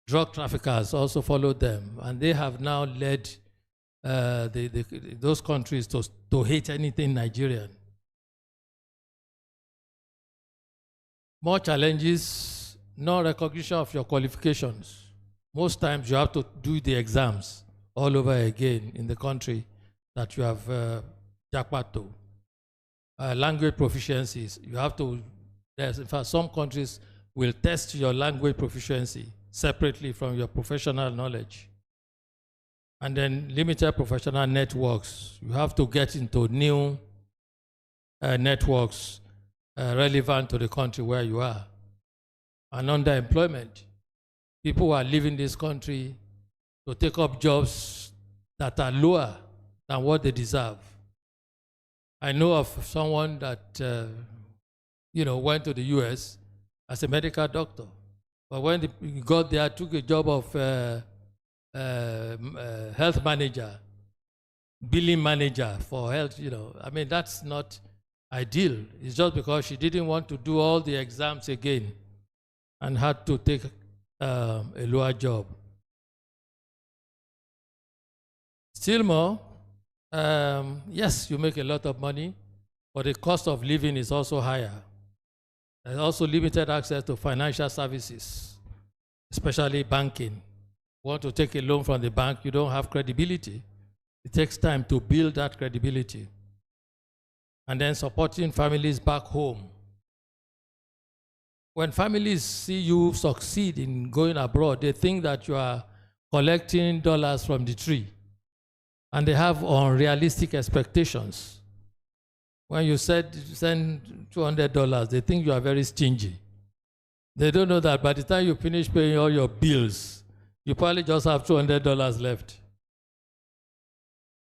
drug traffickers also followed them, and they have now led those countries to hate anything Nigerian. More challenges, no recognition of your qualifications. Most times you have to do the exams all over again in the country that you have jackpot to. Language proficiencies, you have to, in fact, some countries will test your language proficiency separately from your professional knowledge. And then limited professional networks. You have to get into new networks relevant to the country where you are. And underemployment. People who are leaving this country to take up jobs that are lower than what they deserve. I know of someone that went to the US as a medical doctor, but when he got there, took a job of health manager, billing manager for health. I mean, that's not ideal. It's just because she didn't want to do all the exams again and had to take a lower job. Still more, yes, you make a lot of money, but the cost of living is also higher. There's also limited access to financial services, especially banking. You want to take a loan from the bank, you don't have credibility. It takes time to build that credibility. And then supporting families back home. When families see you succeed in going abroad, they think that you are collecting dollars from the tree. And they have unrealistic expectations. When you send $200, they think you are very stingy. They don't know that by the time you finish paying all your bills, you probably just have $200 left.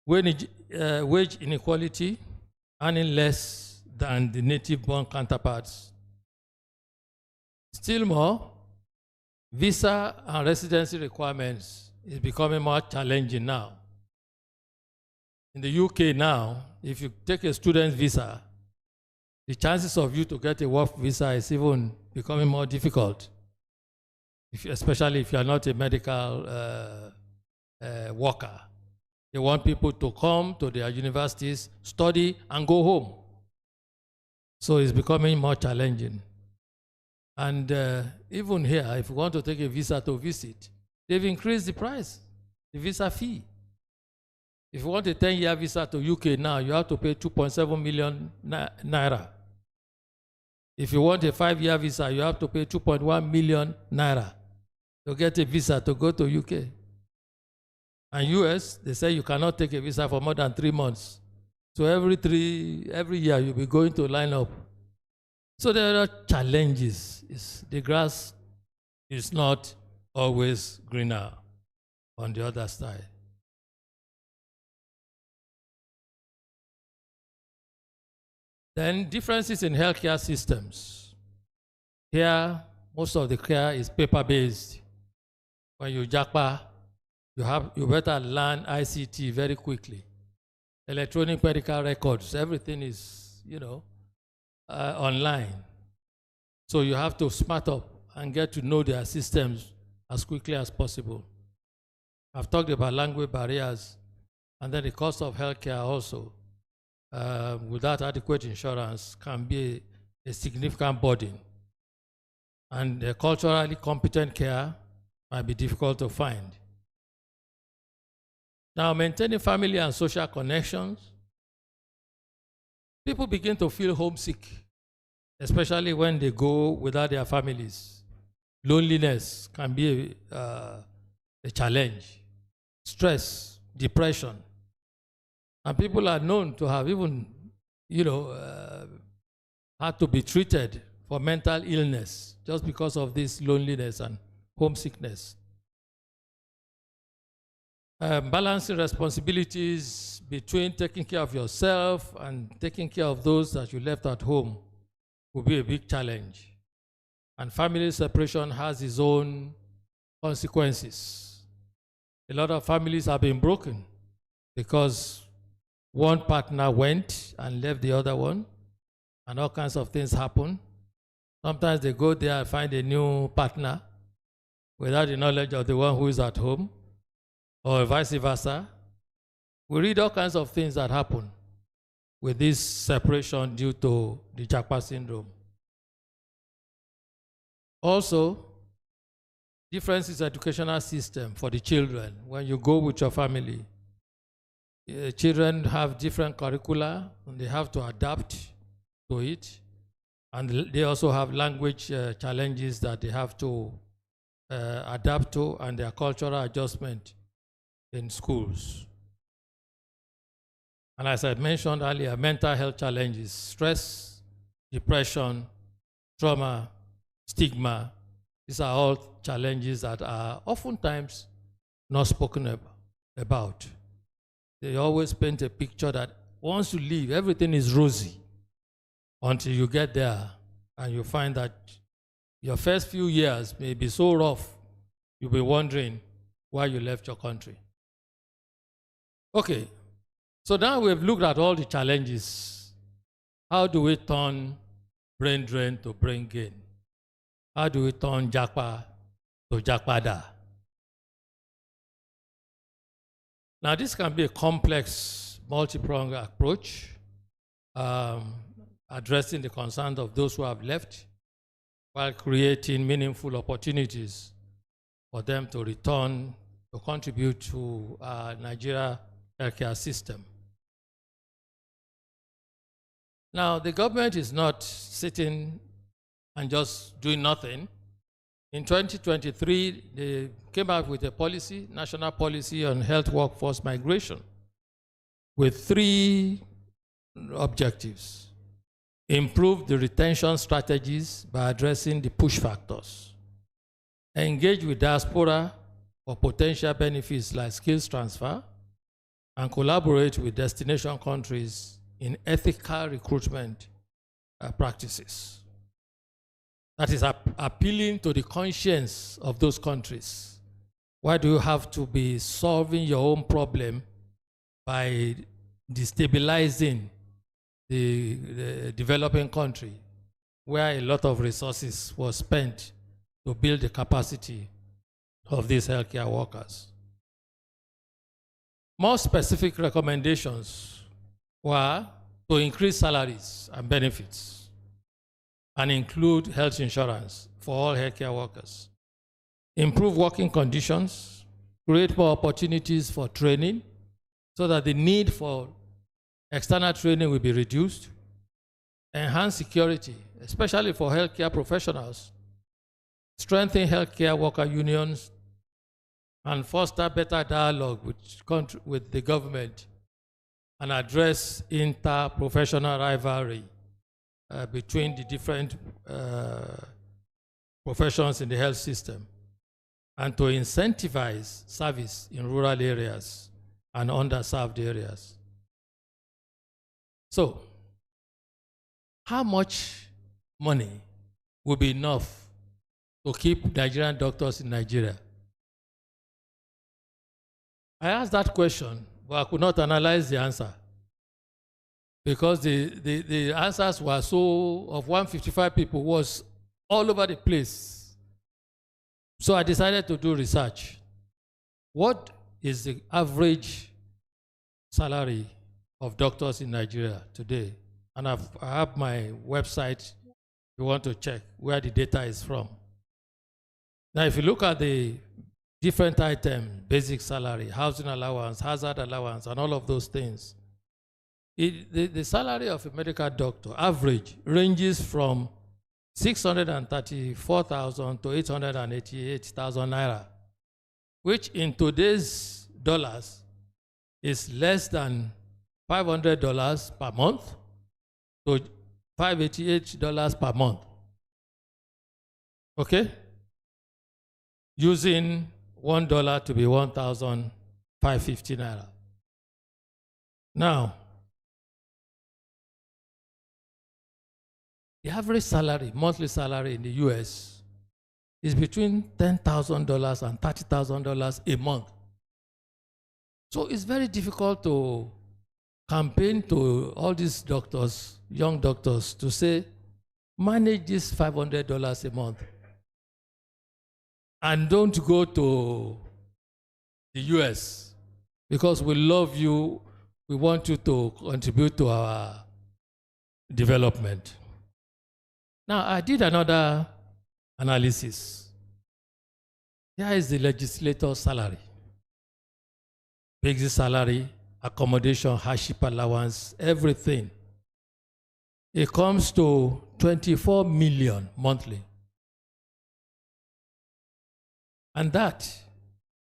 Wage inequality, earning less than the native-born counterparts. Still more, visa and residency requirements is becoming more challenging now. In the UK now, if you take a student visa, the chances of you to get a work visa is even becoming more difficult, especially if you are not a medical worker. They want people to come to their universities, study, and go home. So it's becoming more challenging. And even here, if you want to take a visa to visit, they've increased the price, the visa fee. If you want a 10-year visa to UK now, you have to pay 2.7 million naira. If you want a 5-year visa, you have to pay 2.1 million naira to get a visa to go to UK. And US, they say you cannot take a visa for more than 3 months. So every year you'll be going to line up. So there are challenges. The grass is not always greener on the other side. Then differences in healthcare systems. Here, most of the care is paper-based. When you japa, you better learn ICT very quickly. Electronic medical records, everything is, online. So you have to smart up and get to know their systems as quickly as possible. I've talked about language barriers and then the cost of healthcare also. Without adequate insurance can be a significant burden. And culturally competent care might be difficult to find. Now, maintaining family and social connections, people begin to feel homesick, especially when they go without their families. Loneliness can be a challenge, stress, depression. And people are known to have even, had to be treated for mental illness just because of this loneliness and homesickness. Balancing responsibilities between taking care of yourself and taking care of those that you left at home will be a big challenge. And family separation has its own consequences. A lot of families have been broken because one partner went and left the other one, and all kinds of things happen. Sometimes they go there and find a new partner without the knowledge of the one who is at home, or vice versa. We read all kinds of things that happen with this separation due to the Japa syndrome. Also, differences in educational system for the children. When you go with your family, children have different curricula and they have to adapt to it. And they also have language challenges that they have to adapt to, and their cultural adjustment in schools. And as I mentioned earlier, mental health challenges, stress, depression, trauma, stigma, these are all challenges that are oftentimes not spoken about. They always paint a picture that once you leave, everything is rosy until you get there and you find that your first few years may be so rough, you'll be wondering why you left your country. Okay, so now we've looked at all the challenges. How do we turn brain drain to brain gain? How do we turn Japa to Jakpada? Now, this can be a complex, multi-pronged approach, addressing the concerns of those who have left, while creating meaningful opportunities for them to return to contribute to Nigeria healthcare system. Now, the government is not sitting and just doing nothing. In 2023, they came out with a policy, national policy on health workforce migration, with 3 objectives. Improve the retention strategies by addressing the push factors. Engage with diaspora for potential benefits like skills transfer, and collaborate with destination countries in ethical recruitment practices. That is appealing to the conscience of those countries. Why do you have to be solving your own problem by destabilizing the developing country where a lot of resources were spent to build the capacity of these healthcare workers? More specific recommendations were to increase salaries and benefits and include health insurance for all healthcare workers, improve working conditions, create more opportunities for training so that the need for external training will be reduced, enhance security, especially for healthcare professionals, strengthen healthcare worker unions, and foster better dialogue with the government and address inter-professional rivalry between the different professions in the health system, and to incentivize service in rural areas and underserved areas. So, how much money will be enough to keep Nigerian doctors in Nigeria? I asked that question, but I could not analyze the answer because the answers were so, of 155 people, was all over the place. So I decided to do research. What is the average salary of doctors in Nigeria today? And I have my website if you want to check where the data is from. Now, if you look at the different items, basic salary, housing allowance, hazard allowance, and all of those things, the salary of a medical doctor, average, ranges from 634,000 to 888,000 naira, which in today's dollars is less than $500 per month to $588 per month. Okay? Using $1 to be 1,550 naira. Now, the average salary, monthly salary in the US is between $10,000 and $30,000 a month. So it's very difficult to campaign to all these doctors, young doctors, to say, manage this $500 a month and don't go to the US because we love you, we want you to contribute to our development. Now, I did another analysis. Here is the legislator's salary. Basic salary, accommodation, hardship allowance, everything. It comes to 24 million monthly. And that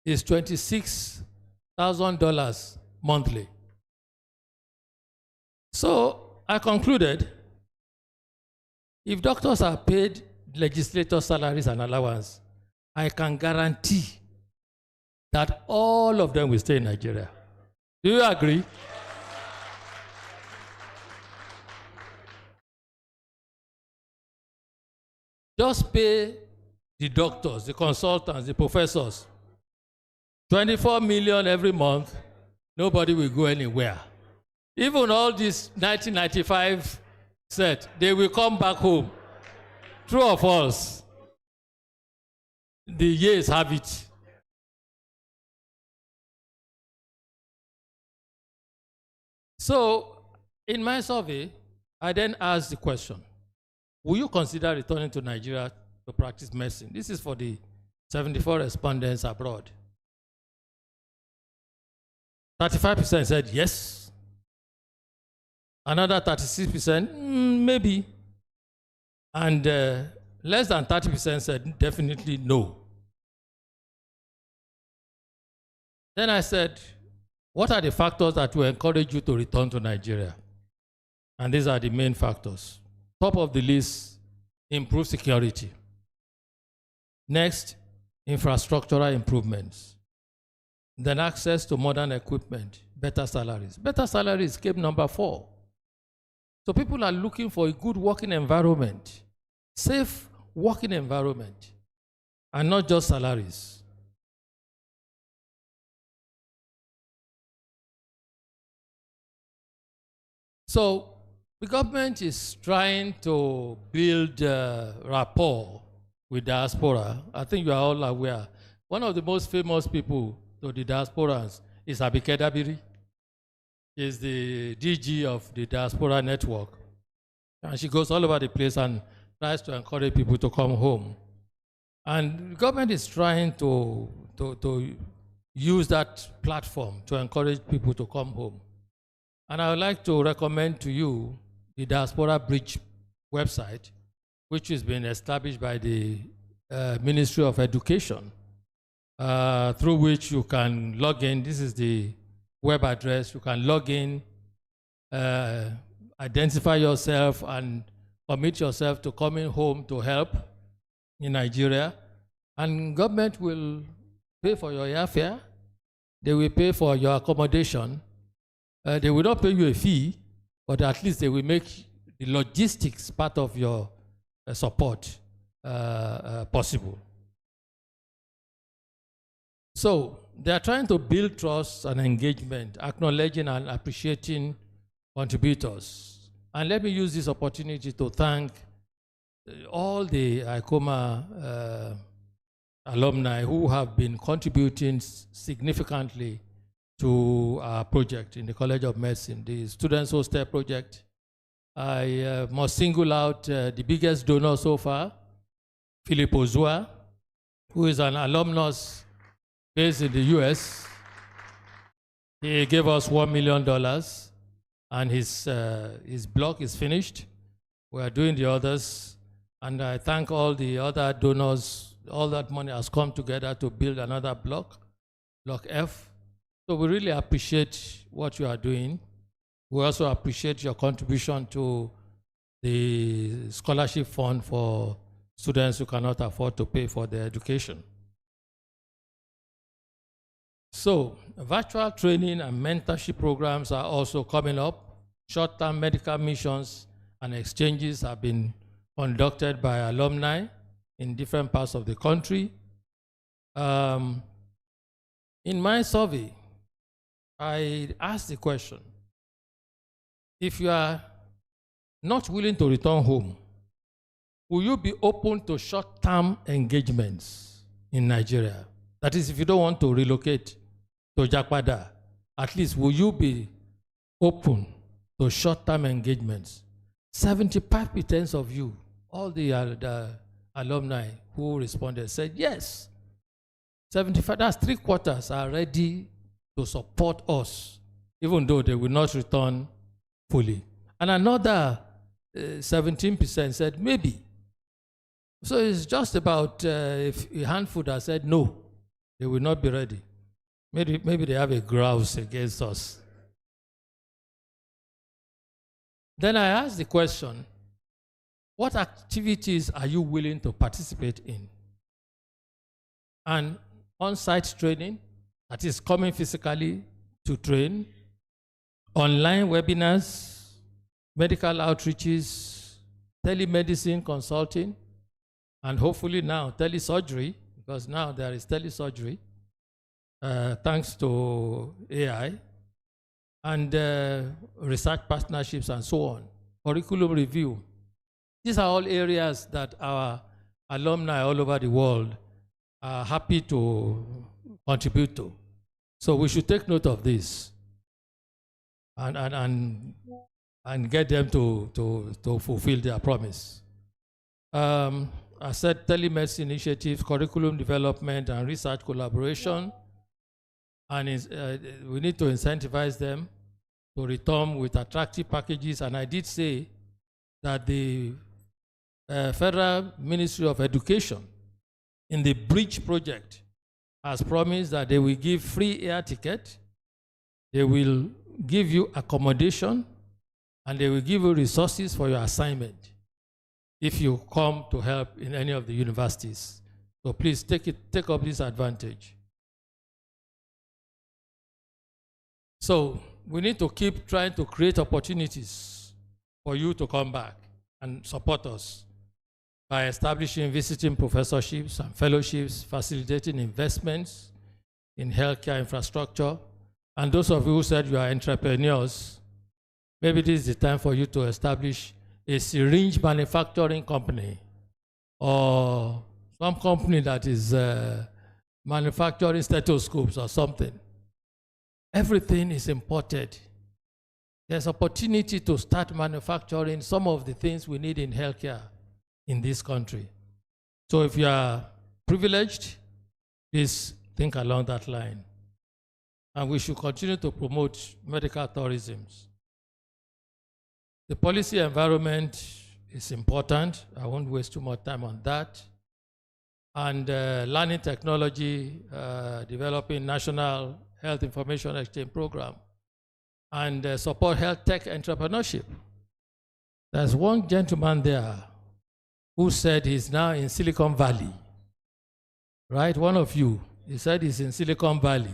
is $26,000 monthly. So I concluded, if doctors are paid legislator salaries and allowance, I can guarantee that all of them will stay in Nigeria. Do you agree? Just pay the doctors, the consultants, the professors, 24 million every month, nobody will go anywhere. Even all this 1995 set, they will come back home. True or false? The years have it. So, in my survey, I then asked the question, will you consider returning to Nigeria to practice medicine? This is for the 74 respondents abroad. 35% said yes. Another 36%, maybe. And less than 30% said definitely no. Then I said, what are the factors that will encourage you to return to Nigeria? And these are the main factors. Top of the list, improve security. Next, infrastructural improvements. Then access to modern equipment, better salaries. Better salaries came number 4. So people are looking for a good working environment, safe working environment, and not just salaries. So the government is trying to build rapport with diaspora. I think you are all aware. One of the most famous people to the diasporans is Abike Dabiri. She is the DG of the Diaspora Network. And she goes all over the place and tries to encourage people to come home. And the government is trying to use that platform to encourage people to come home. And I would like to recommend to you the Diaspora Bridge website, which has been established by the Ministry of Education, through which you can log in. This is the web address. You can log in, identify yourself, and commit yourself to coming home to help in Nigeria. And government will pay for your airfare. They will pay for your accommodation. They will not pay you a fee, but at least they will make the logistics part of your support. possible. So they are trying to build trust and engagement, acknowledging and appreciating contributors. And let me use this opportunity to thank all the ICOMA alumni who have been contributing significantly to our project in the College of Medicine, the Students Hostel Project. I must single out the biggest donor so far, Philip Ozua, who is an alumnus based in the US. He gave us $1 million, and his block is finished. We are doing the others, and I thank all the other donors. All that money has come together to build another block, Block F. So we really appreciate what you are doing. We also appreciate your contribution to the scholarship fund for students who cannot afford to pay for their education. So virtual training and mentorship programs are also coming up. Short-term medical missions and exchanges have been conducted by alumni in different parts of the country. In my survey, I asked the question, if you are not willing to return home, will you be open to short-term engagements in Nigeria? That is, if you don't want to relocate to Jakpada, at least will you be open to short-term engagements? 75% of you, all the alumni who responded said yes. 75, that's 3/4 are ready to support us, even though they will not return fully. And another 17% said maybe. So it's just about a handful that said no, they will not be ready. Maybe they have a grouse against us. Then I asked the question, what activities are you willing to participate in? And on-site training, that is coming physically to train, online webinars, medical outreaches, telemedicine consulting, and hopefully now telesurgery, because now there is telesurgery, thanks to AI, and research partnerships and so on, curriculum review. These are all areas that our alumni all over the world are happy to contribute to. So we should take note of this and get them to fulfill their promise. I said telemedicine initiatives, curriculum development, and research collaboration. And we need to incentivize them to return with attractive packages. And I did say that the Federal Ministry of Education in the Bridge project has promised that they will give free air ticket, they will give you accommodation, and they will give you resources for your assignment if you come to help in any of the universities. So please take up this advantage. So we need to keep trying to create opportunities for you to come back and support us by establishing visiting professorships and fellowships, facilitating investments in healthcare infrastructure. And those of you who said you are entrepreneurs, maybe this is the time for you to establish a syringe manufacturing company or some company that is manufacturing stethoscopes or something. Everything is imported. There's opportunity to start manufacturing some of the things we need in healthcare in this country. So if you are privileged, please think along that line. And we should continue to promote medical tourism. The policy environment is important. I won't waste too much time on that. And learning technology, developing national health information exchange program, and support health tech entrepreneurship. There's one gentleman there who said he's now in Silicon Valley, right? One of you, he said he's in Silicon Valley.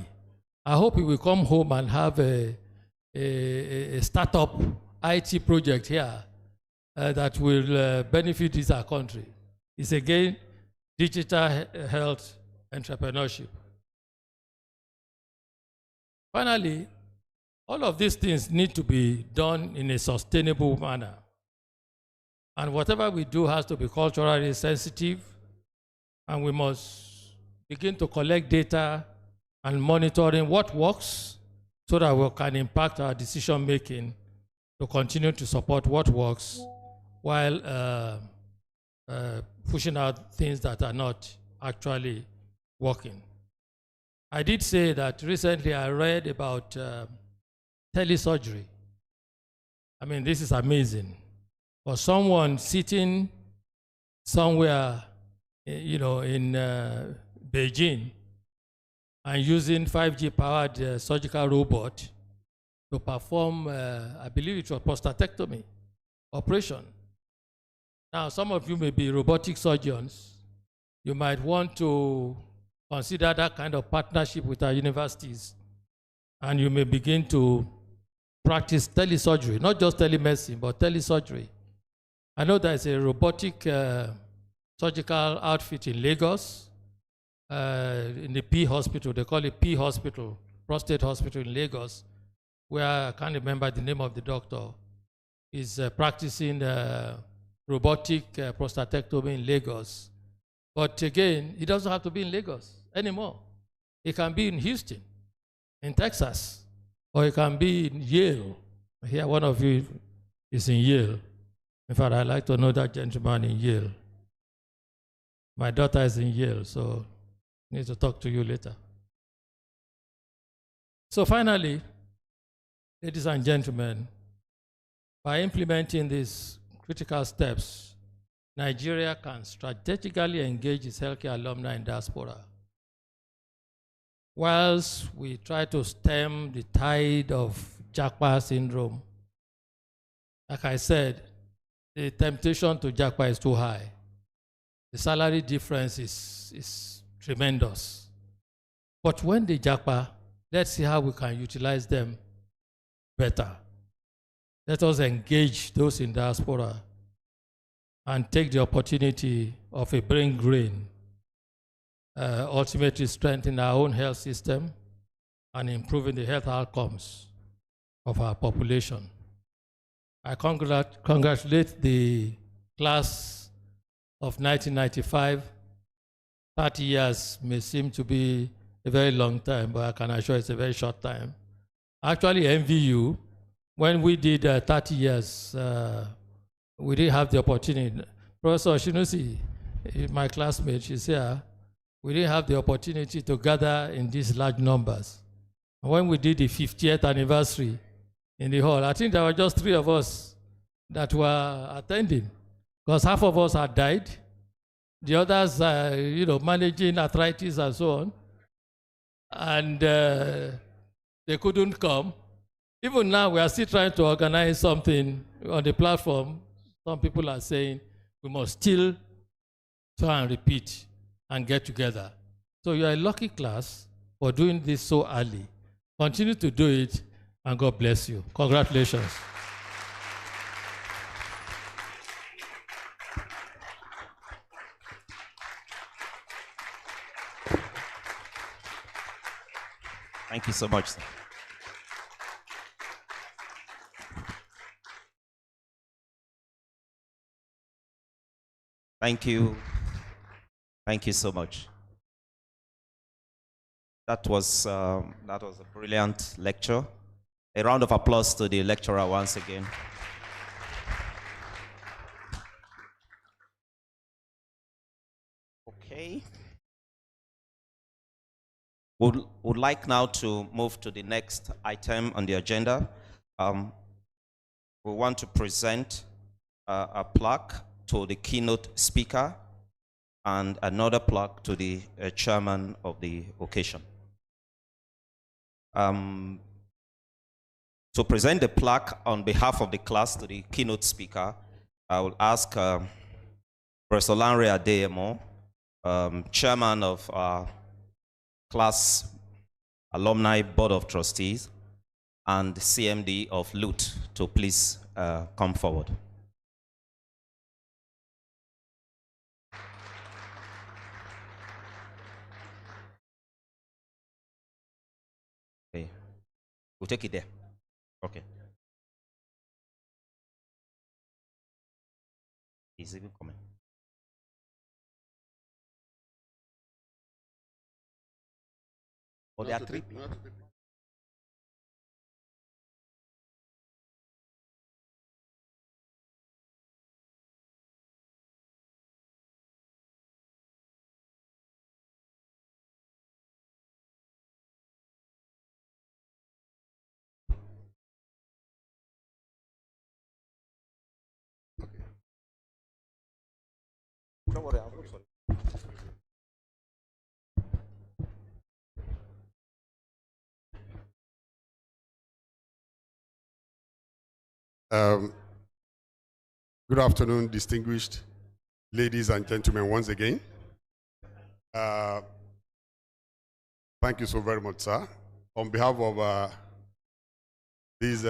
I hope he will come home and have a startup IT project here that will benefit this our country. is again digital health entrepreneurship. Finally, all of these things need to be done in a sustainable manner. And whatever we do has to be culturally sensitive, and we must begin to collect data and monitoring what works so that we can impact our decision making to continue to support what works while pushing out things that are not actually working. I did say that recently I read about telesurgery. I mean, this is amazing. For someone sitting somewhere, in Beijing and using 5G powered surgical robot to perform, I believe it was prostatectomy operation. Now, some of you may be robotic surgeons. You might want to consider that kind of partnership with our universities, and you may begin to practice telesurgery, not just telemedicine, but telesurgery. I know there's a robotic surgical outfit in Lagos, in the P hospital. They call it P hospital, prostate hospital in Lagos, where I can't remember the name of the doctor, is practicing robotic prostatectomy in Lagos. But again, it doesn't have to be in Lagos anymore. It can be in Houston, in Texas, or it can be in Yale. Here, one of you is in Yale. In fact, I'd like to know that gentleman in Yale. My daughter is in Yale, so I need to talk to you later. So finally, ladies and gentlemen, by implementing these critical steps, Nigeria can strategically engage its healthcare alumni in diaspora. Whilst we try to stem the tide of Japa syndrome, like I said, the temptation to Japa is too high. The salary difference is tremendous. But when they Japa, let's see how we can utilize them better. Let us engage those in diaspora and take the opportunity of a brain drain, ultimately strengthen our own health system and improving the health outcomes of our population. I congratulate the class of 1995. 30 years may seem to be a very long time, but I can assure it's a very short time. I actually envy you. When we did 30 years, we didn't have the opportunity. Professor Shinusi, my classmate, she's here. We didn't have the opportunity to gather in these large numbers. When we did the 50th anniversary in the hall, I think there were just 3 of us that were attending, because half of us had died. The others, managing arthritis and so on. And they couldn't come. Even now, we are still trying to organize something on the platform. Some people are saying we must still try and repeat and get together. So you are a lucky class for doing this so early. Continue to do it, and God bless you. Congratulations. Thank you so much, sir. Thank you. Thank you so much. That was a brilliant lecture. A round of applause to the lecturer once again. Okay. Would like now to move to the next item on the agenda. We want to present a plaque to the keynote speaker and another plaque to the chairman of the occasion. To present the plaque on behalf of the class to the keynote speaker, I will ask Professor Lanre Adeyemo, chairman of our class alumni board of trustees and CMD of LUT, to please come forward. We'll take it there. Okay. He's even coming. Oh, there are three people. Don't worry, I'll look for it. Good afternoon, distinguished ladies and gentlemen, once again. Thank you so very much, sir. On behalf of these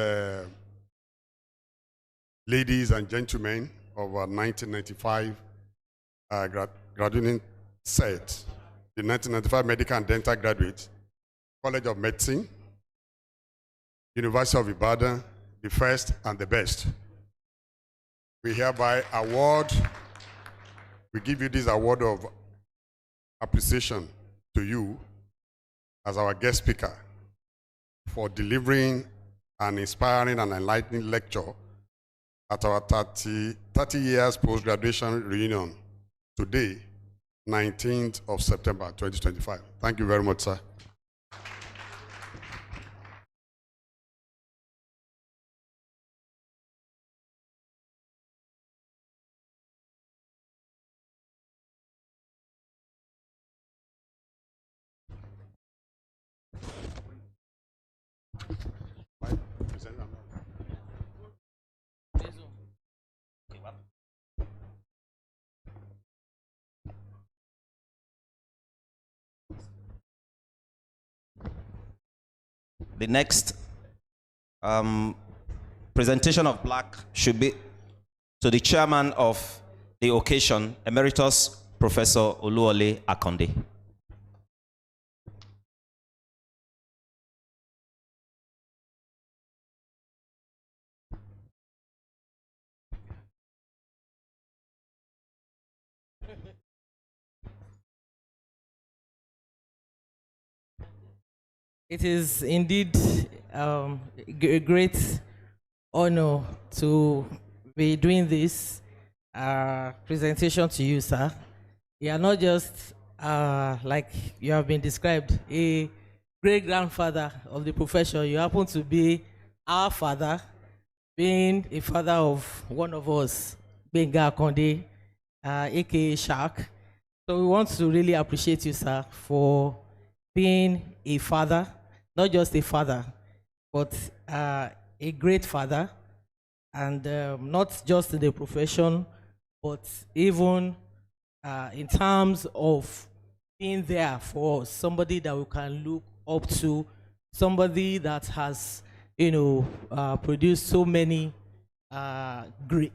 ladies and gentlemen of 1995 graduating set, the 1995 Medical and Dental graduates, College of Medicine, University of Ibadan, the first and the best. We hereby we give you this award of appreciation to you as our guest speaker for delivering an inspiring and enlightening lecture at our 30 years post-graduation reunion today, 19th of September, 2025. Thank you very much, sir. The next presentation of plaque should be to the chairman of the occasion, Emeritus Professor Oluwole Akonde. It is indeed a great honor to be doing this presentation to you, sir. You are not just, like you have been described, a great-grandfather of the profession. You happen to be our father, being a father of one of us, Benga Akonde, aka Shark. So we want to really appreciate you, sir, for being a father. Not just a father, but a great father, and not just in the profession, but even in terms of being there for us, somebody that we can look up to, somebody that has, produced so many great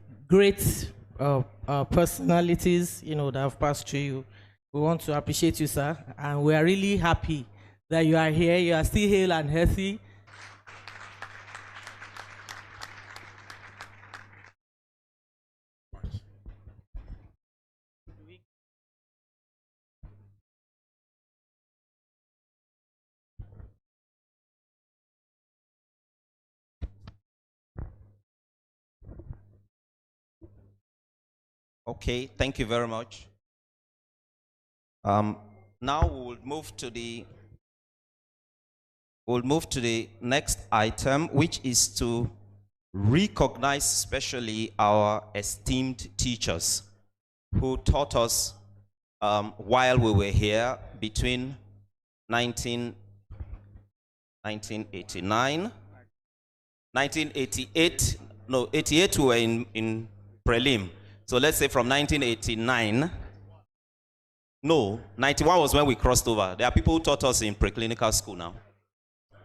personalities, that have passed through you. We want to appreciate you, sir, and we are really happy that you are here. You are still hale and healthy. Okay, thank you very much. Now we'll move to the next item, which is to recognize especially our esteemed teachers who taught us while we were here between 1988 we were in prelim. So let's say from 1989, no, 91 was when we crossed over. There are people who taught us in preclinical school now.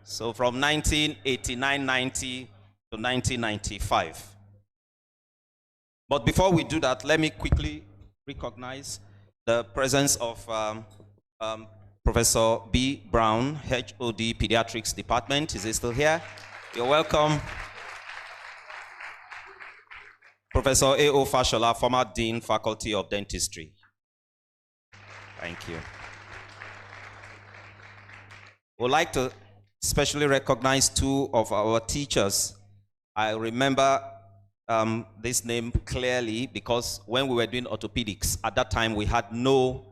So from 1989-90 to 1995. But before we do that, let me quickly recognize the presence of Professor B. Brown, HOD Pediatrics Department. Is he still here? You're welcome. Professor A.O. Fashola, former Dean, Faculty of Dentistry. Thank you. We'd like to specially recognize two of our teachers. I remember this name clearly because when we were doing orthopedics, at that time we had no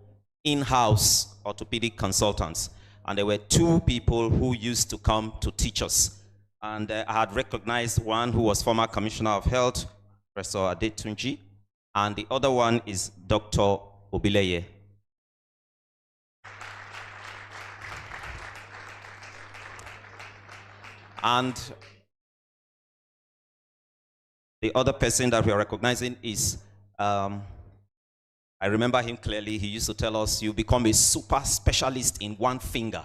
in-house orthopedic consultants. And there were two people who used to come to teach us. And I had recognized one who was former Commissioner of Health, Professor Adetunji, and the other one is Dr. Obileye. And the other person that we are recognizing is, I remember him clearly. He used to tell us, you become a super specialist in one finger.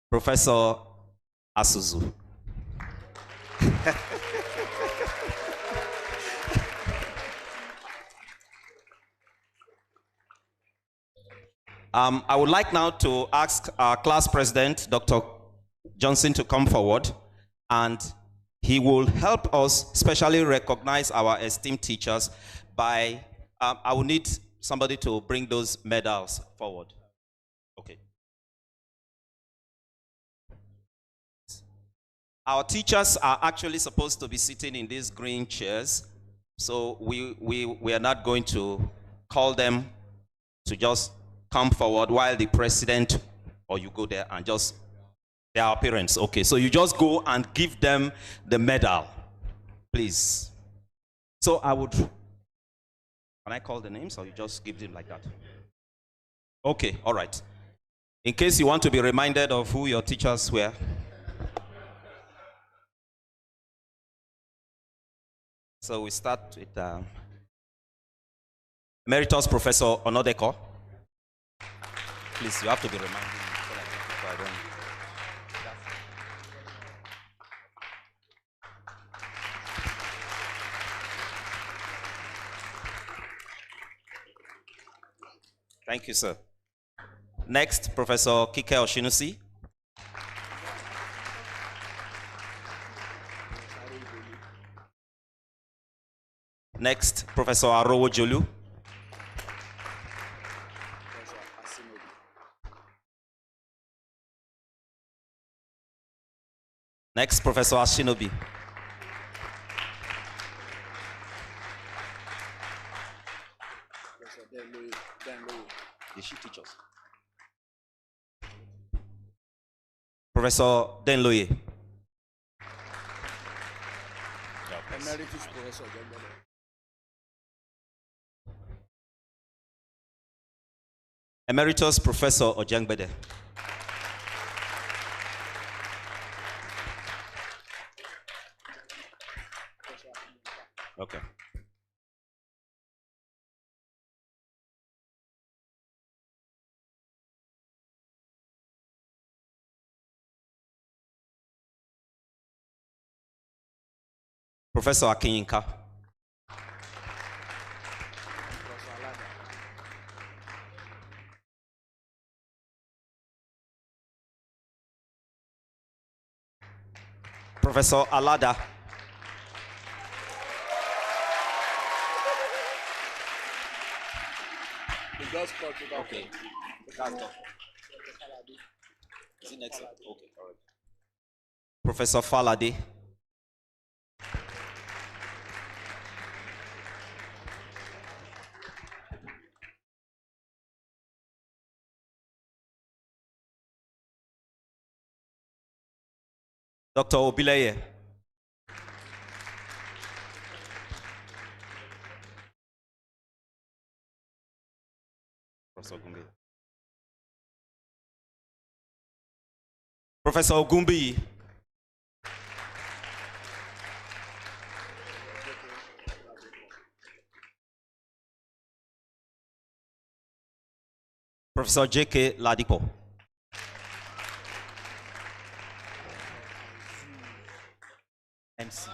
Professor Asuzu. I would like now to ask our class president, Dr. Johnson, to come forward, and he will help us specially recognize our esteemed teachers by, I will need somebody to bring those medals forward. Okay. Our teachers are actually supposed to be sitting in these green chairs, so we are not going to call them to just come forward while the president, or you go there and just, their appearance. Okay, so you just go and give them the medal, please. So I would, can I call the names or you just give them like that? Okay, all right. In case you want to be reminded of who your teachers were. So we start with Emeritus Professor Onodeko. Please, you have to be reminded. Thank you, sir. Next, Professor Kike Oshinusi. Next, Professor Arowo Jolu. Next, Professor Ashinobi. Did she teach us? Professor Denloye. Emeritus Professor Ojengbede. Emeritus Professor Ojengbede. Okay. Professor Akinyinka. Professor Alada. Okay. Is it next? Okay, all right. Professor Falade. Dr. Obileye. Professor Gumbi. Professor Ogumbi. Professor J.K. Ladipo. MC.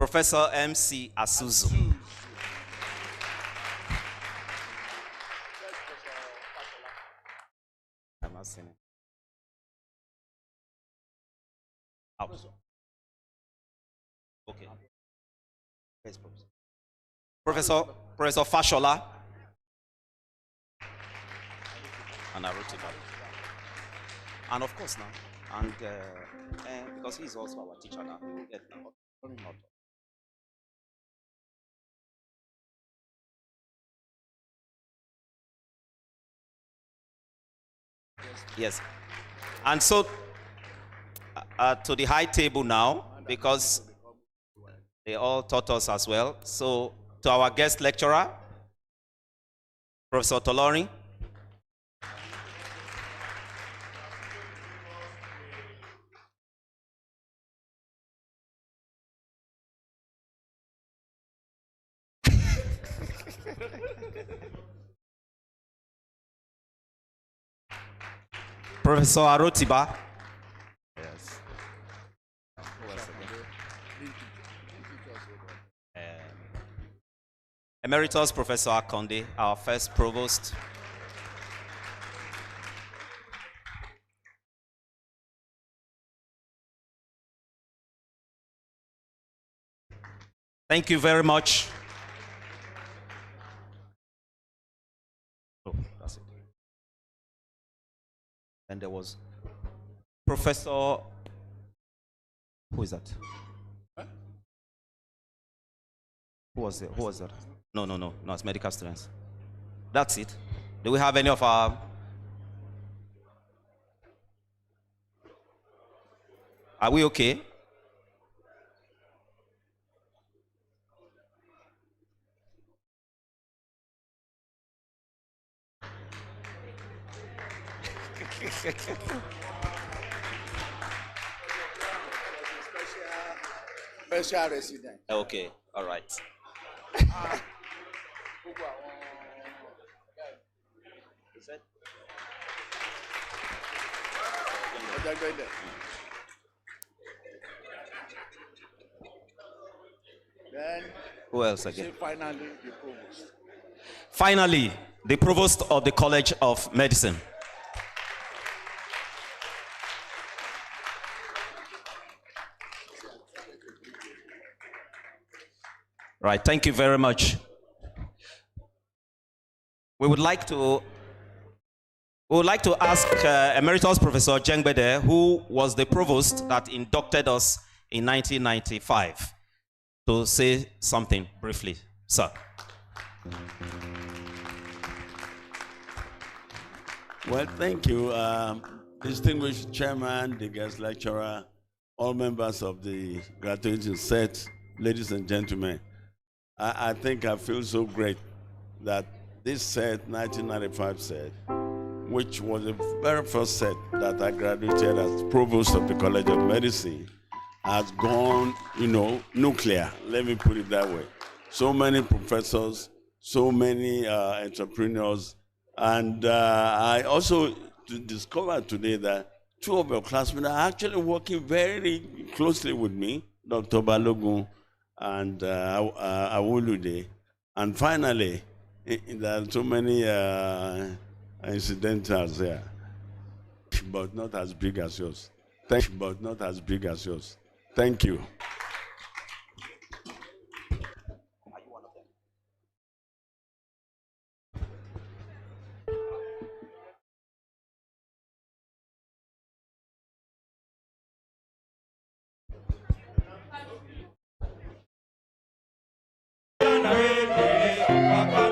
Professor MC Asuzu. I'm not seeing it. Out. Okay. Yes, Professor Fashola. And I wrote it down. And of course now, and because he's also our teacher now, he will get now. Yes. And so to the high table now, because they all taught us as well. So to our guest lecturer, Professor Tolori. Professor Arotiba. Yes. Emeritus Professor Akonde, our first provost. Thank you very much. Oh, that's it. And there was Professor, who is that? Huh? Who was it? Who was that? No, it's medical students. That's it. Do we have any of our... Are we okay? Special resident. Okay, all right. Then, who else again? Finally, the provost. Finally, the provost of the College of Medicine. Right, thank you very much. We would like to ask Emeritus Professor Jengbede, who was the provost that inducted us in 1995, to say something briefly, sir. Well, thank you, distinguished chairman, the guest lecturer, all members of the graduating set, ladies and gentlemen. I think I feel so great that this set, 1995 set, which was the very first set that I graduated as provost of the College of Medicine, has gone, nuclear. Let me put it that way. So many professors, so many entrepreneurs, and I also discovered today that two of your classmates are actually working very closely with me, Dr. Balogun and Awolude. And finally, there are so many incidentals there, but not as big as yours. Thank you. Papa,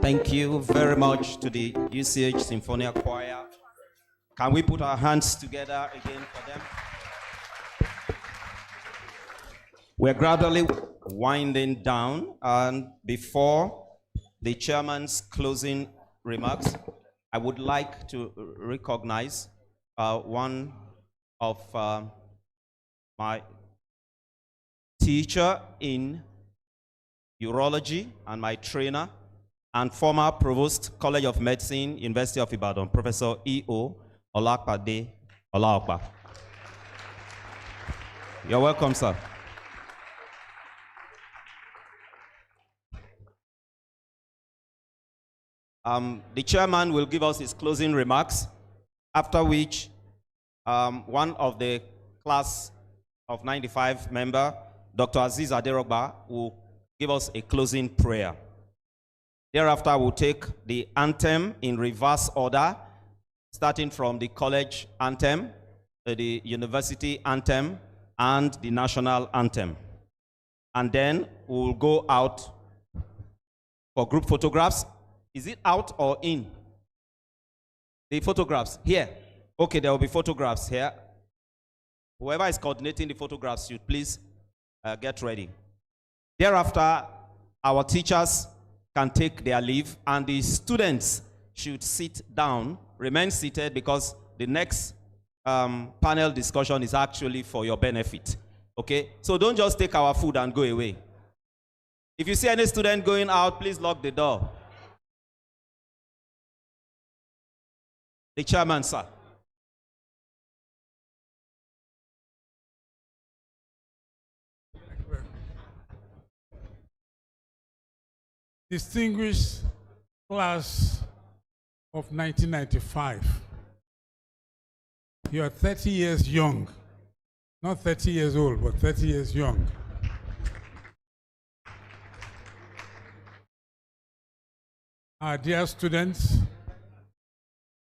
Thank you very much to the UCH Symphonia Choir. Can we put our hands together again for them? We're gradually winding down, and before the chairman's closing remarks, I would like to recognize one of my teacher in urology and my trainer and former provost, College of Medicine, University of Ibadan, Professor E.O. Olakpade Olaokpa. You're welcome, sir. The chairman will give us his closing remarks, after which one of the class of 95 member, Dr. Aziz Aderogba, will give us a closing prayer. Thereafter, we'll take the anthem in reverse order, starting from the college anthem, the university anthem, and the national anthem. And then we'll go out for group photographs. Is it out or in? The photographs, here. Okay, there will be photographs here. Whoever is coordinating the photographs should please get ready. Thereafter, our teachers can take their leave, and the students should sit down, remain seated, because the next panel discussion is actually for your benefit. Okay? So don't just take our food and go away. If you see any student going out, please lock the door. The chairman, sir. Distinguished class of 1995. You are 30 years young. Not 30 years old, but 30 years young. Our dear students,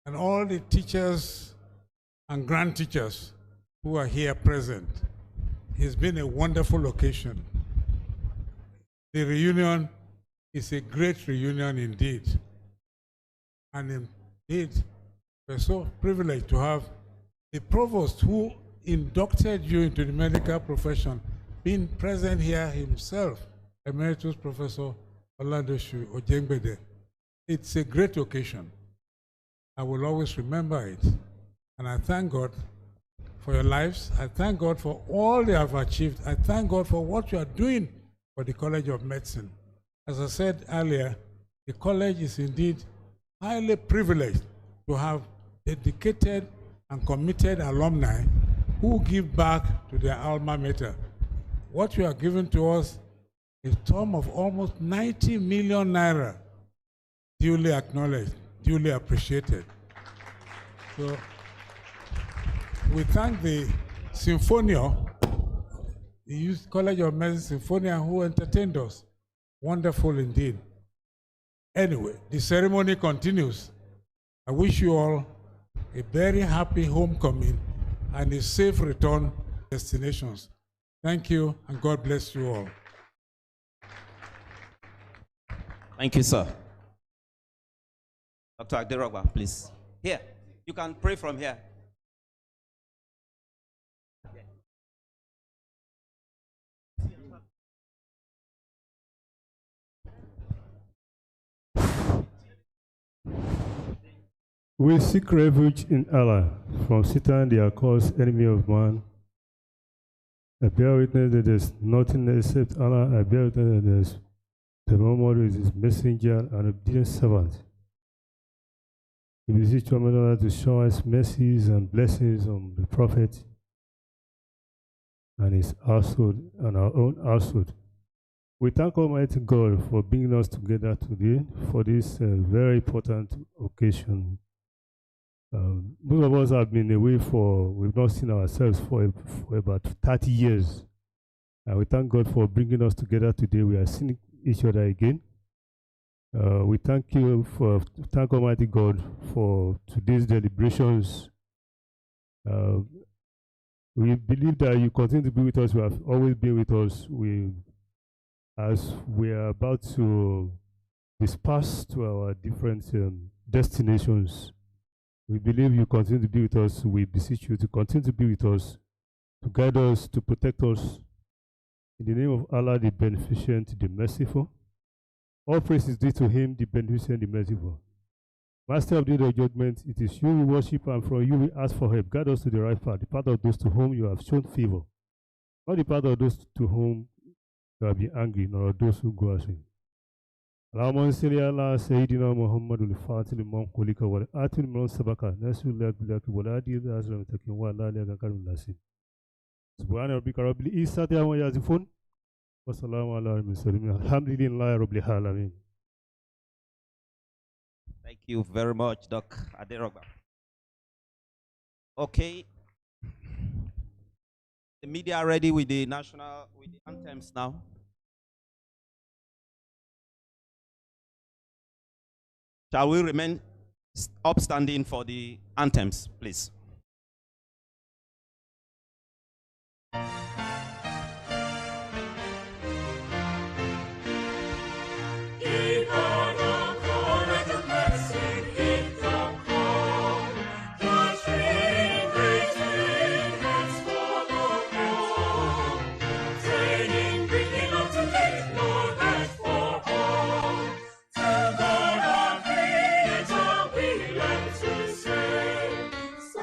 and all the teachers and grand teachers who are here present, it's been a wonderful occasion. The reunion is a great reunion indeed. And indeed, we're so privileged to have the provost who inducted you into the medical profession being present here himself, Emeritus Professor Oladosu Ojengbede. It's a great occasion. I will always remember it. And I thank God for your lives. I thank God for all they have achieved. I thank God for what you are doing for the College of Medicine. As I said earlier, the college is indeed highly privileged to have dedicated and committed alumni who give back to their alma mater. What you are giving to us is a sum of almost 90 million naira, duly acknowledged, duly appreciated. So we thank the Symphonia, the Youth College of Medicine Symphonia, who entertained us. Wonderful indeed. Anyway, the ceremony continues. I wish you all a very happy homecoming and a safe return to destinations. Thank you, and God bless you all. Thank you, sir. Dr. Aderogba, please. Here, you can pray from here. We seek refuge in Allah from Satan, the accursed enemy of man. I bear witness that there is nothing except Allah. I bear witness that Muhammad is his messenger and obedient servant. We beseech Allah to show us mercies and blessings on the Prophet and his household and our own household. We thank Almighty God for bringing us together today for this very important occasion. Most of us have been away we've not seen ourselves for about 30 years. We thank God for bringing us together today. We are seeing each other again. We thank Almighty God for today's deliberations. We believe that you continue to be with us. You have always been with us. As we are about to disperse to our different destinations, we believe you continue to be with us. We beseech you to continue to be with us, to guide us, to protect us. In the name of Allah, the Beneficent, the Merciful. All praise is due to Him, the Beneficent, the Merciful. Master of the day of judgment, it is you we worship, and from you we ask for help. Guide us to the right path, the path of those to whom you have shown favor, not the path of those to whom you have been angry, nor of those who go astray. Allahumma salli ala Sayyidina Muhammadul Fatih Imam Kulika wal Atil Imam Sabaka Nasul Lak wal Adi Azram Takin wa la la Karim Nasim. Subhana rabbika rabbil izzati amma yasifun wa salamun ala al-mursalin alhamdulillahi rabbil alamin. Thank you very much, Doc Aderogba. Okay. The media are ready with the anthems now. Shall we remain upstanding for the anthems, please? So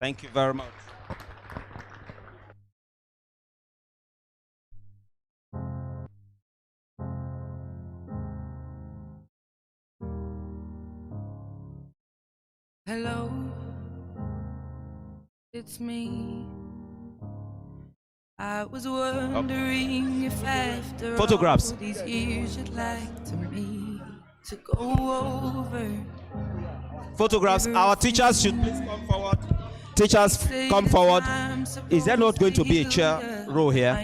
Thank you very much. Hello, it's me. I was wondering if after Photographs. all these years you'd like to me to go over. Photographs. Our teachers should please come forward. Teachers, come forward. Is there not going to be a chair row here?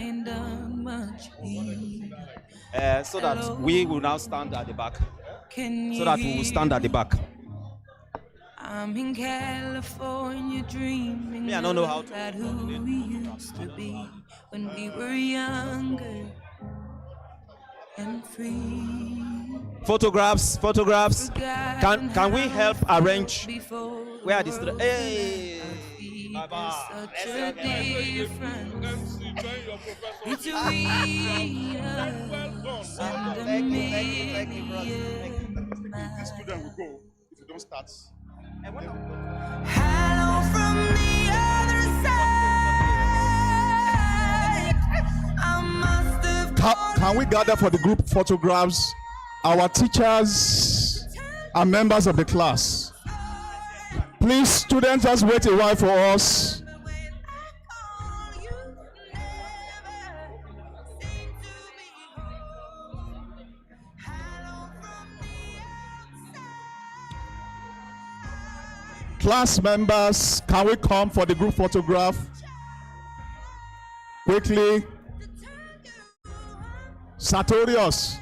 So that we will now stand at the back. So that we will stand at the back. I'm in California dreaming Me, I don't know how to about who we used to be when we were younger and free. Photographs. Can we help arrange? Where are the hey, Baba. Such a difference between us and a million. The student will go if you don't start. Hello from the other side. I must have Can we gather for the group photographs? Our teachers and members of the class. Please, students, just wait a while for us. Class members, can we come for the group photograph? Quickly. Sartorius.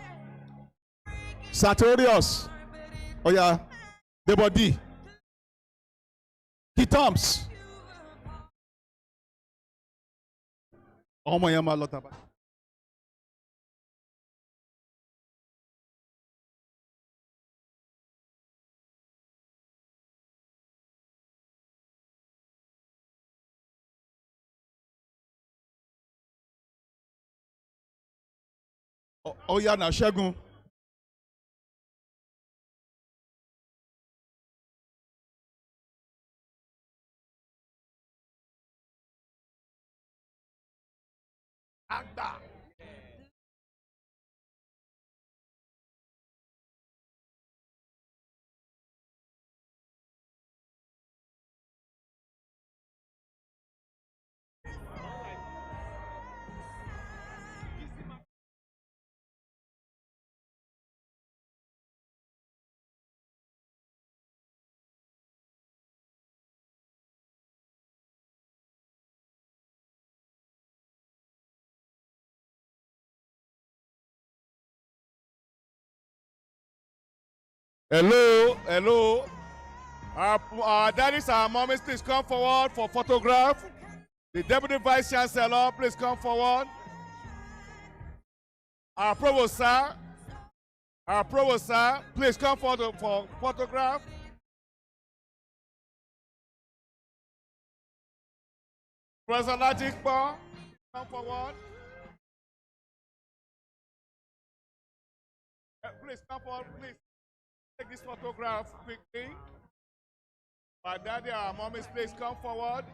Oh yeah. The body. Key Toms. Oh my God. Oh yeah, now Shagun. Agda. Hello. Our daddies and mommies, please come forward for photograph. The Deputy Vice Chancellor, please come forward. Our provost, sir, please come forward for photograph. Professor Latikpo, come forward. Please come forward, please. Take this photograph quickly. My daddy and mommies, please come forward.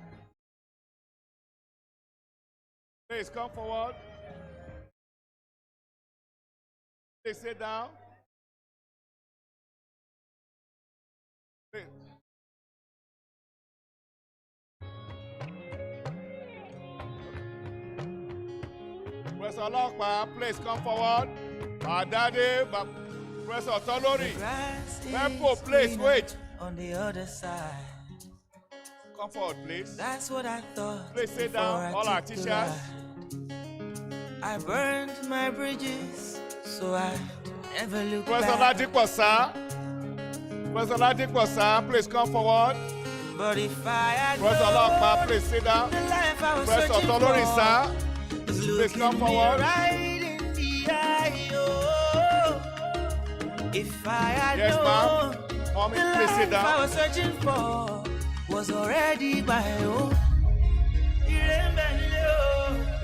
Please come forward. Please sit down. Please. Professor Lokpa, please come forward. My daddy, Professor Tolori. Tempo, please wait. On the other side. Come forward, please. That's what I thought. Please sit down, all our teachers. I burned my bridges, so I never look Professor back. Professor Latikpo, sir, please come forward. But if I had Professor Lokpa, please sit down. the life I was Professor searching Tolori, for, sir, please come forward. right in the eye, oh. If I had Yes, known ma'am. Mommy, the please sit life down. I was searching for was already my own.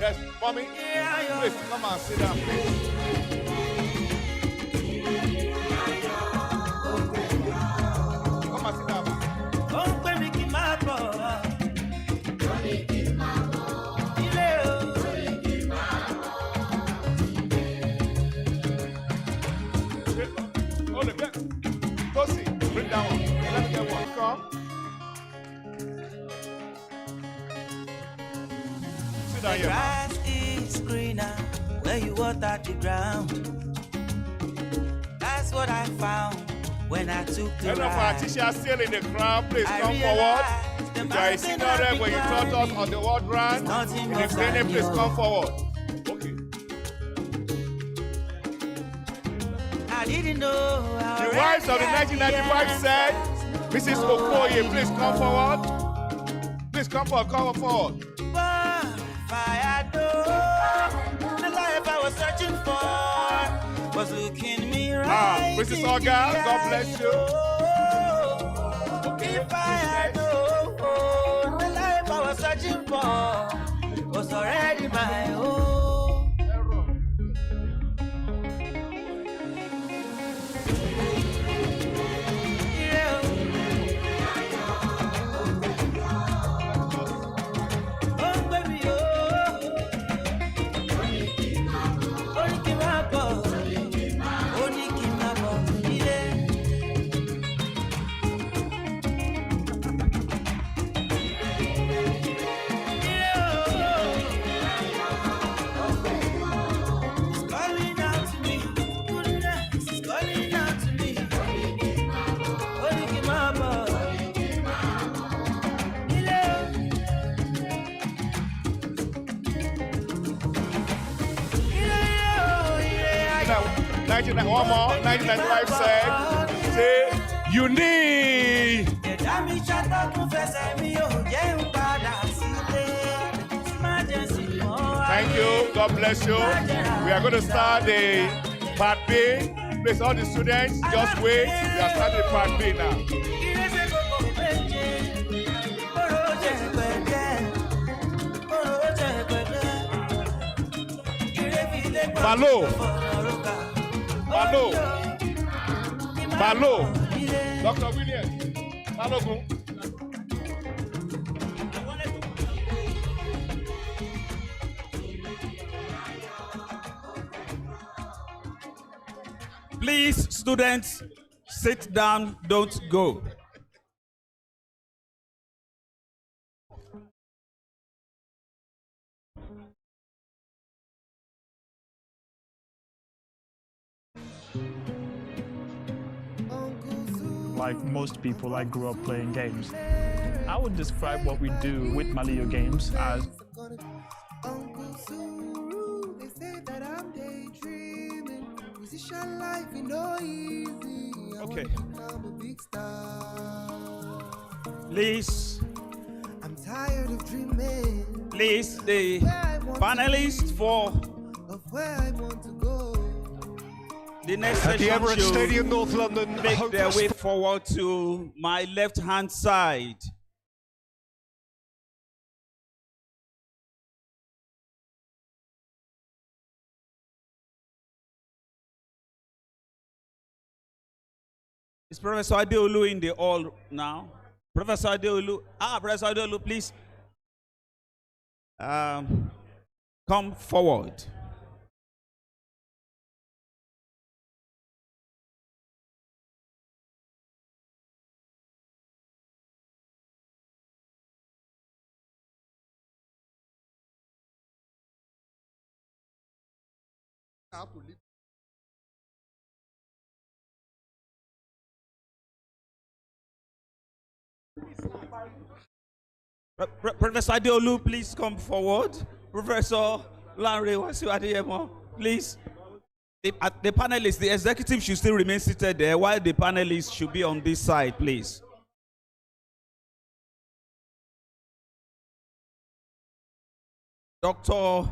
Yes, mommy, please come and sit down, please. Come and sit down. Kosi, bring that one. Let me get one. Come. Sit down The here, man. grass is greener where you water the ground. That's what I found when I took the Any of our ride. teachers still in the crowd, please I come realized forward. the If you are a mountain senior I've rep been when you taught us climbing on the world run, nothing if else you I please know. come forward. Okay. I didn't know how The wives of the 1995 said, Mrs. Okoye, please come forward. Please come forward, come forward. But if I had known the life I was searching for was looking me right Mrs. in Oga, the God eye. bless you. If I had known the life I was searching for was already my own. One more. 1995 said, say, you need. Thank you. God bless you. We are going to start the part B. Please, all the students, just wait. We are starting part B now. Malo. Malo. Malo. Dr. William. Balogun. Please, students, sit down, don't go. Like most people, I grew up playing games. I would describe what we do with Malio games as okay. Please. I'm tired of dreaming. Please, the panelists for where I want to go. the next At the session Emirates should Stadium, North London, make their host- way forward to my left-hand side. Is Professor Adeolu in the hall now? Professor Adeolu, Professor Adeolu, please come forward. Professor Adeolu, please come forward. Professor Lanre Wasiu, please. The panelists, the executive should still remain seated there, while the panelists should be on this side, please. Dr.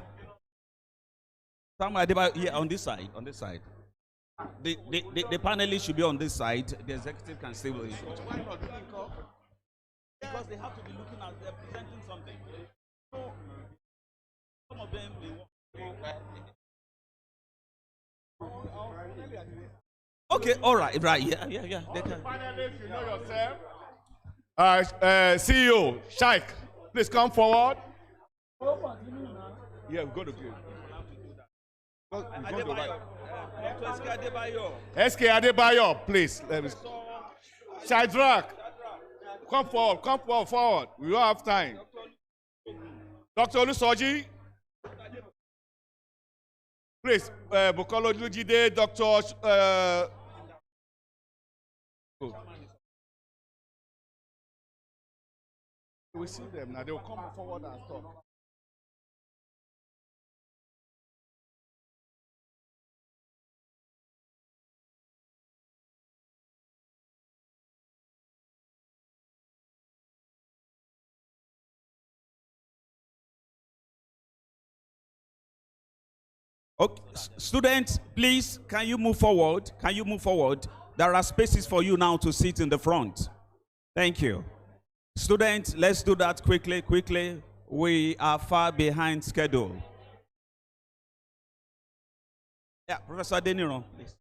Sam Adebayo, here on this side, on this side. The panelists should be on this side. The executive can stay with you. Because they have to be looking at, they're presenting something. So, some of them may want. Okay, all right, yeah. They can. Panelists, you know yourself. CEO, Shaik, please come forward. Yeah, we're going to do it. SK Adebayo, please. Let me. Shadrach, come forward. We don't have time. Dr. Olusoji, please, Bukolo Lujide, Dr. We see them now, they will come forward and talk. Okay, students, please, can you move forward? Can you move forward? There are spaces for you now to sit in the front. Thank you. Students, let's do that quickly. We are far behind schedule. Yeah, Professor Deniro, please.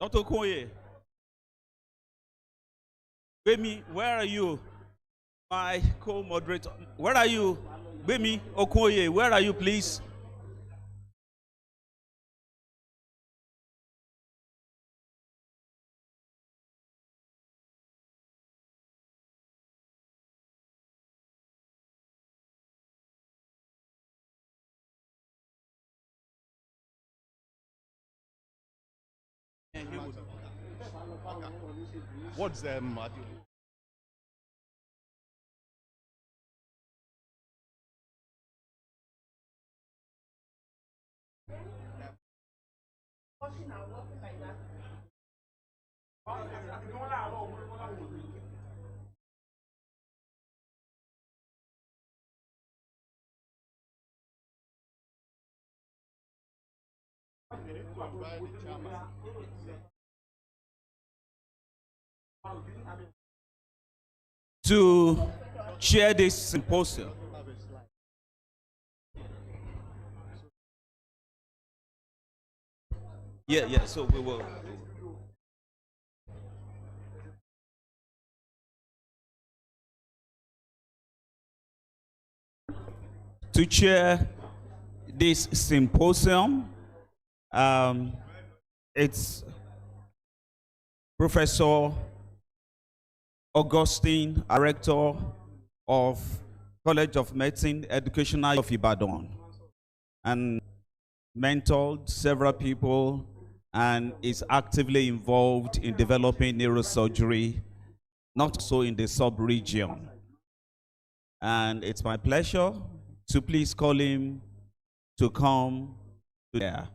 Dr. Okoye, Bemi, where are you? My co-moderator, where are you? Bemi Okoye, where are you, please? What's to chair this symposium. Yeah, so we will. To chair this symposium, it's Professor Augustine, Director of College of Medicine, Educational of Ibadan, and mentored several people and is actively involved in developing neurosurgery, not so in the sub-region. And it's my pleasure to please call him to come there.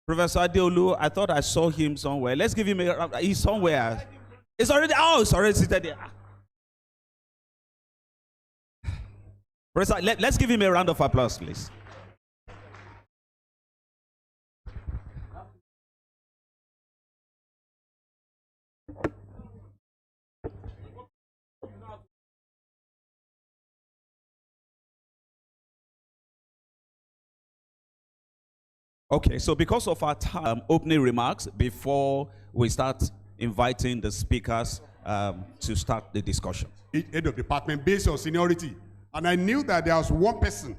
Professor Adeolu, I thought I saw him somewhere. Let's give him a, he's somewhere. It's already seated there. Professor, let's give him a round of applause, please. Okay, so because of our time, opening remarks before we start inviting the speakers to start the discussion. Head of department based on seniority. And I knew that there was one person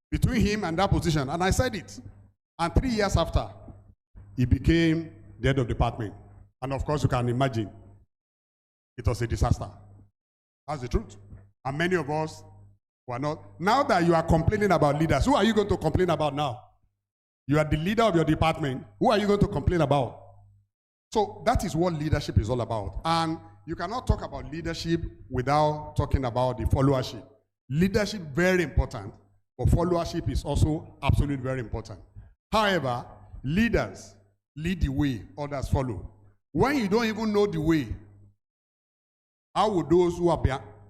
between him and that position. And I said it. And 3 years after, he became the head of department. And of course, you can imagine, it was a disaster. That's the truth. And many of us were not. Now that you are complaining about leaders, who are you going to complain about now? You are the leader of your department. Who are you going to complain about? So that is what leadership is all about. And you cannot talk about leadership without talking about the followership. Leadership, very important, but followership is also absolutely very important. However, leaders lead the way, others follow. When you don't even know the way, how would those who are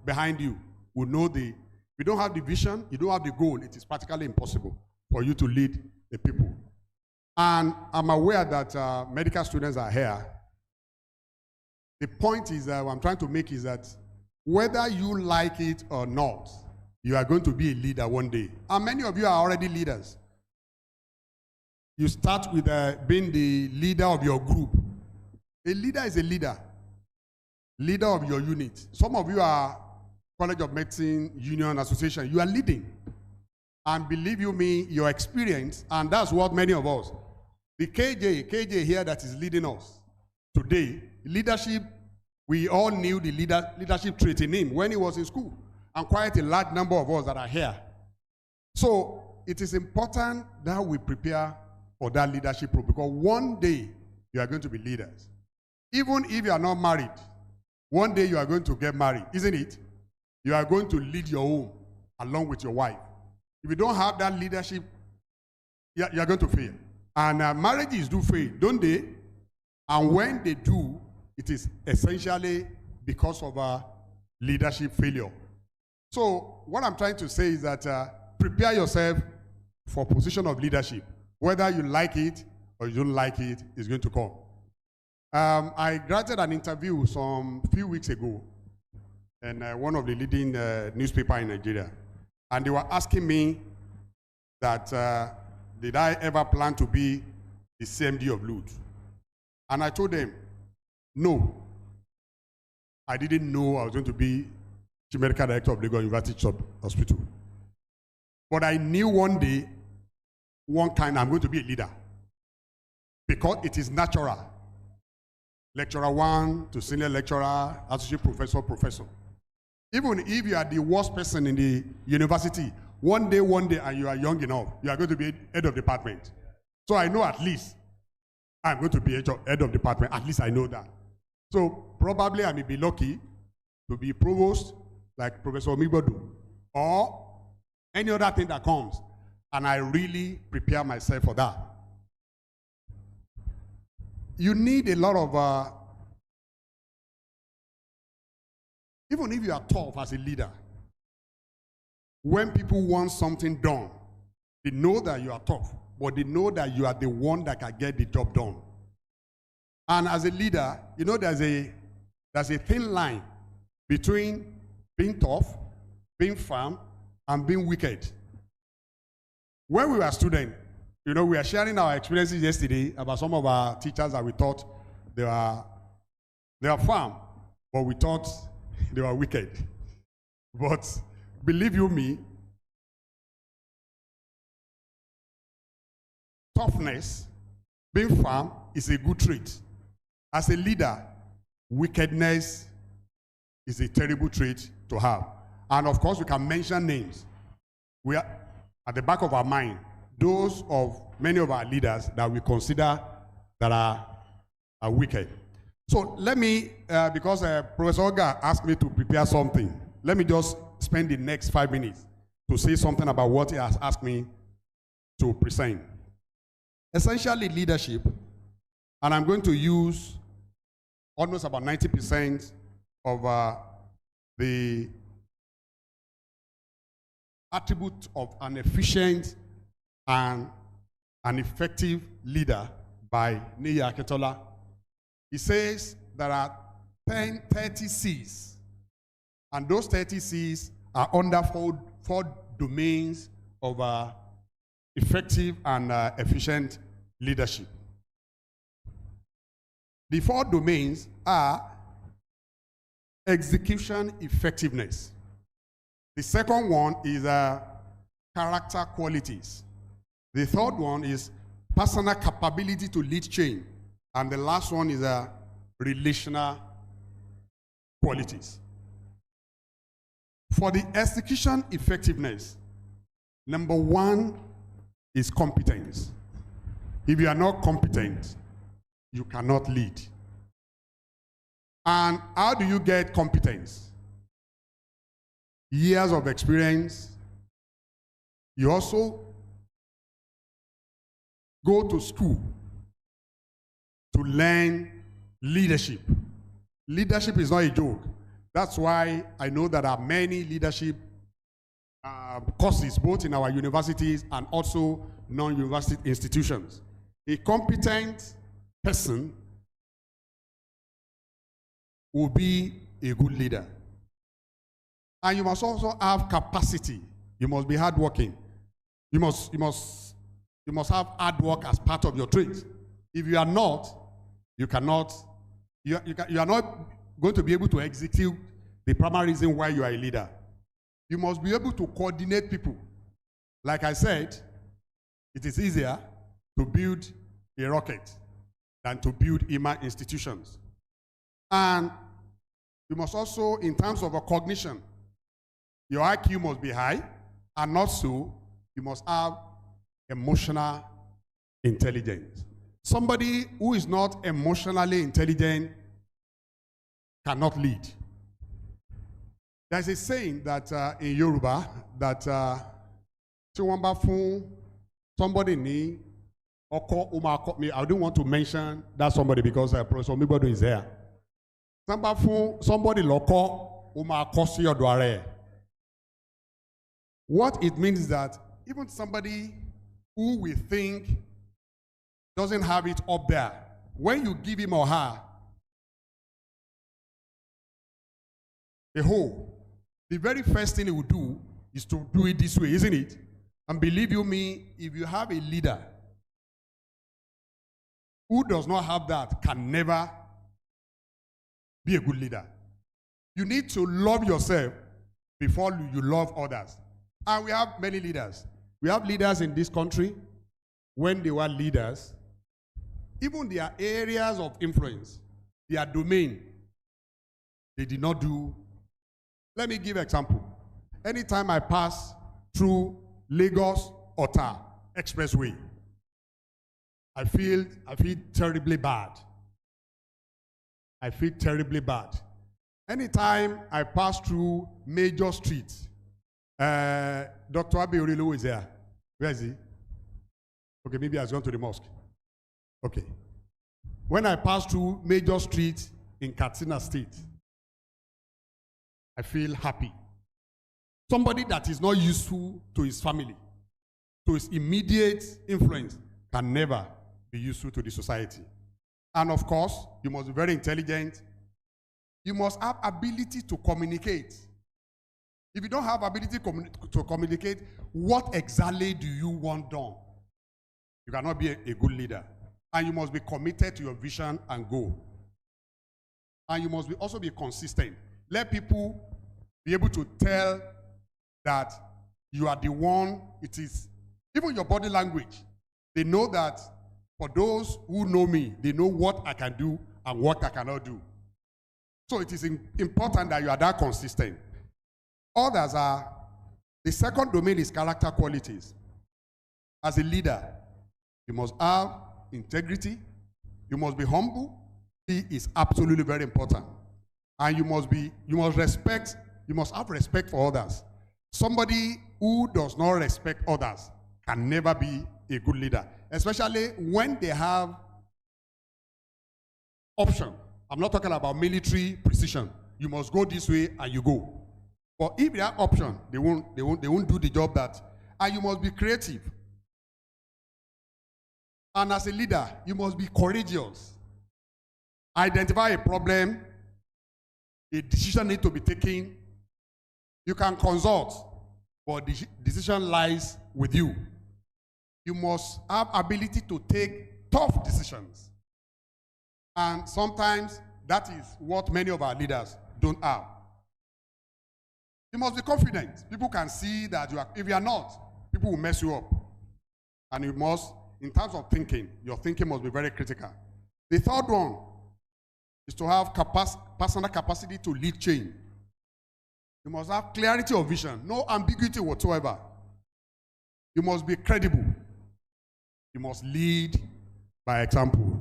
behind you would know if you don't have the vision, you don't have the goal, it is practically impossible for you to lead the people. And I'm aware that medical students are here. The point is that what I'm trying to make is that whether you like it or not, you are going to be a leader one day. And many of you are already leaders. You start with being the leader of your group. A leader is a leader. Leader of your unit. Some of you are College of Medicine, Union, Association. You are leading. And believe you me, your experience, and that's what many of us, the KJ here that is leading us today, leadership, we all knew the leadership trait in him when he was in school. And quite a large number of us that are here. So it is important that we prepare for that leadership role, because one day you are going to be leaders. Even if you are not married, one day you are going to get married, isn't it? You are going to lead your home along with your wife. If you don't have that leadership, you are going to fail. And marriages do fail, don't they? And when they do, it is essentially because of a leadership failure. So what I'm trying to say is that prepare yourself for position of leadership. Whether you like it or you don't like it, it's going to come. I granted an interview some few weeks ago in one of the leading newspapers in Nigeria. And they were asking me that, did I ever plan to be the CMD of Lud? And I told them, no. I didn't know I was going to be Chief Medical Director of Lagos University Hospital. But I knew one day, I'm going to be a leader. Because it is natural. Lecturer 1 to senior lecturer, associate professor. Even if you are the worst person in the university, one day, and you are young enough, you are going to be head of department. So I know at least I'm going to be head of department. At least I know that. So probably I may be lucky to be provost, like Professor Omibodu, or any other thing that comes. And I really prepare myself for that. You need a lot of, even if you are tough as a leader, when people want something done, they know that you are tough, but they know that you are the one that can get the job done. And as a leader, you know there's a thin line between being tough, being firm, and being wicked. When we were students, you know, we were sharing our experiences yesterday about some of our teachers that we thought they were firm, but we thought they were wicked. But believe you me, toughness, being firm, is a good trait. As a leader, wickedness is a terrible trait to have. And of course, we can mention names. We are at the back of our mind, those of many of our leaders that we consider that are wicked. So let me, because Professor Oga asked me to prepare something, let me just spend the next 5 minutes to say something about what he has asked me to present. Essentially leadership, and I'm going to use almost about 90% of the attribute of an efficient and an effective leader by Niyi Akintola. He says there are 30 C's, and those 30 C's are under four domains of effective and efficient leadership. The 4 domains are execution effectiveness. The second one is character qualities. The third one is personal capability to lead change. And the last one is relational qualities. For the execution effectiveness, number 1 is competence. If you are not competent, you cannot lead. And how do you get competence? Years of experience. You also go to school to learn leadership. Leadership is not a joke. That's why I know there are many leadership courses, both in our universities and also non-university institutions. A competent person will be a good leader. And you must also have capacity. You must be hardworking. You must have hard work as part of your trade. If you are not, you are not going to be able to execute the primary reason why you are a leader. You must be able to coordinate people. Like I said, it is easier to build a rocket than to build institutions. And you must also, in terms of cognition, your IQ must be high, and also you must have emotional intelligence. Somebody who is not emotionally intelligent cannot lead. There's a saying that in Yoruba that somebody need I don't want to mention that somebody because Professor Migbodo is here. Somebody loko umakosi odware. What it means is that even somebody who we think doesn't have it up there, when you give him or her a whole, the very first thing he will do is to do it this way, isn't it? And believe you me, if you have a leader who does not have that, can never be a good leader. You need to love yourself before you love others. And we have many leaders. We have leaders in this country, when they were leaders, even their areas of influence, their domain, they did not do. Let me give an example. Anytime I pass through Lagos-Ota Expressway, I feel terribly bad. I feel terribly bad. Anytime I pass through major streets, Dr. Abiorilo is there. Where is he? Okay, maybe he's gone to the mosque. Okay. When I pass through major streets in Katsina State, I feel happy. Somebody that is not useful to his family, to his immediate influence, can never be useful to the society. And of course, you must be very intelligent. You must have ability to communicate. If you don't have ability to communicate, what exactly do you want done? You cannot be a good leader. And you must be committed to your vision and goal. And you must also be consistent. Let people be able to tell that you are the one. It is, even your body language. They know that for those who know me, they know what I can do and what I cannot do. So it is important that you are that consistent. Others are, the second domain is character qualities. As a leader, you must have integrity, you must be humble. It is absolutely very important. And you must have respect for others. Somebody who does not respect others can never be a good leader, especially when they have option. I'm not talking about military precision. You must go this way and you go. But if they have option, they won't do the job that. And you must be creative. And as a leader, you must be courageous. Identify a problem, a decision needs to be taken. You can consult, but the decision lies with you. You must have ability to take tough decisions. And sometimes that is what many of our leaders don't have. You must be confident. People can see that you are. If you are not, people will mess you up. And you must, in terms of thinking, your thinking must be very critical. The third one is to have personal capacity to lead change. You must have clarity of vision, no ambiguity whatsoever. You must be credible. You must lead by example.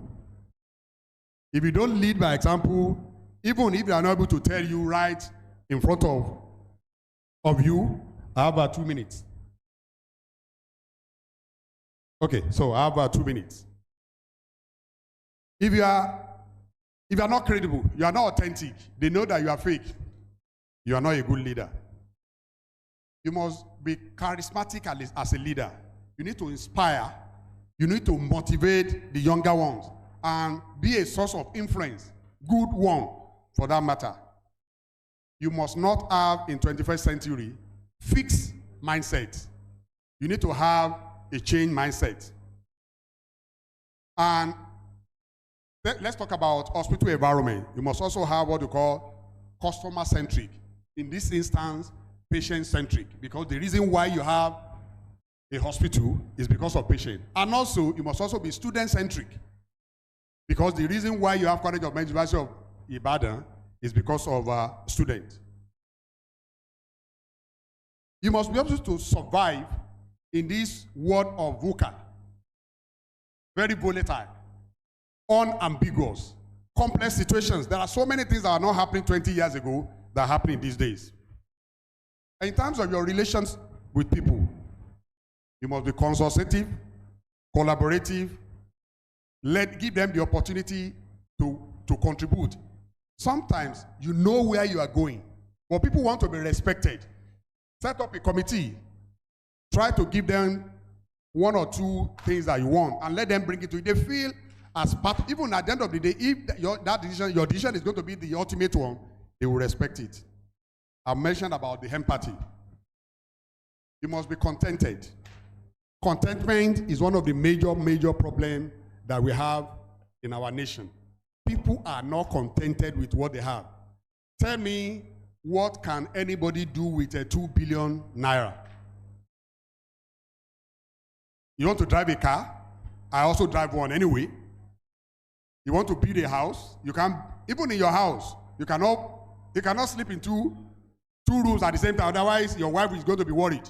If you don't lead by example, even if they are not able to tell you right in front of you, I have about 2 minutes. Okay, so I have about 2 minutes. If you are not credible, you are not authentic, they know that you are fake, you are not a good leader. You must be charismatic as a leader. You need to inspire, you need to motivate the younger ones, and be a source of influence, good one, for that matter, you must not have in 21st century fixed mindset. You need to have a change mindset. And let's talk about hospital environment. You must also have what you call customer-centric. In this instance, patient-centric, because the reason why you have a hospital is because of patient. And also, you must also be student-centric, because the reason why you have College of Medicine University of Ibadan is because of students. You must be able to survive in this world of VUCA. Very volatile, unambiguous, complex situations. There are so many things that are not happening 20 years ago that are happening these days. In terms of your relations with people, you must be consultative, collaborative, give them the opportunity to contribute. Sometimes you know where you are going, but people want to be respected. Set up a committee. Try to give them one or two things that you want and let them bring it to you. They feel as part, even at the end of the day, if your decision is going to be the ultimate one, they will respect it. I mentioned about the empathy. You must be contented. Contentment is one of the major problems that we have in our nation. People are not contented with what they have. Tell me, what can anybody do with a 2 billion naira? You want to drive a car? I also drive one anyway. You want to build a house? You can, even in your house, you cannot sleep in two rooms at the same time, otherwise your wife is going to be worried.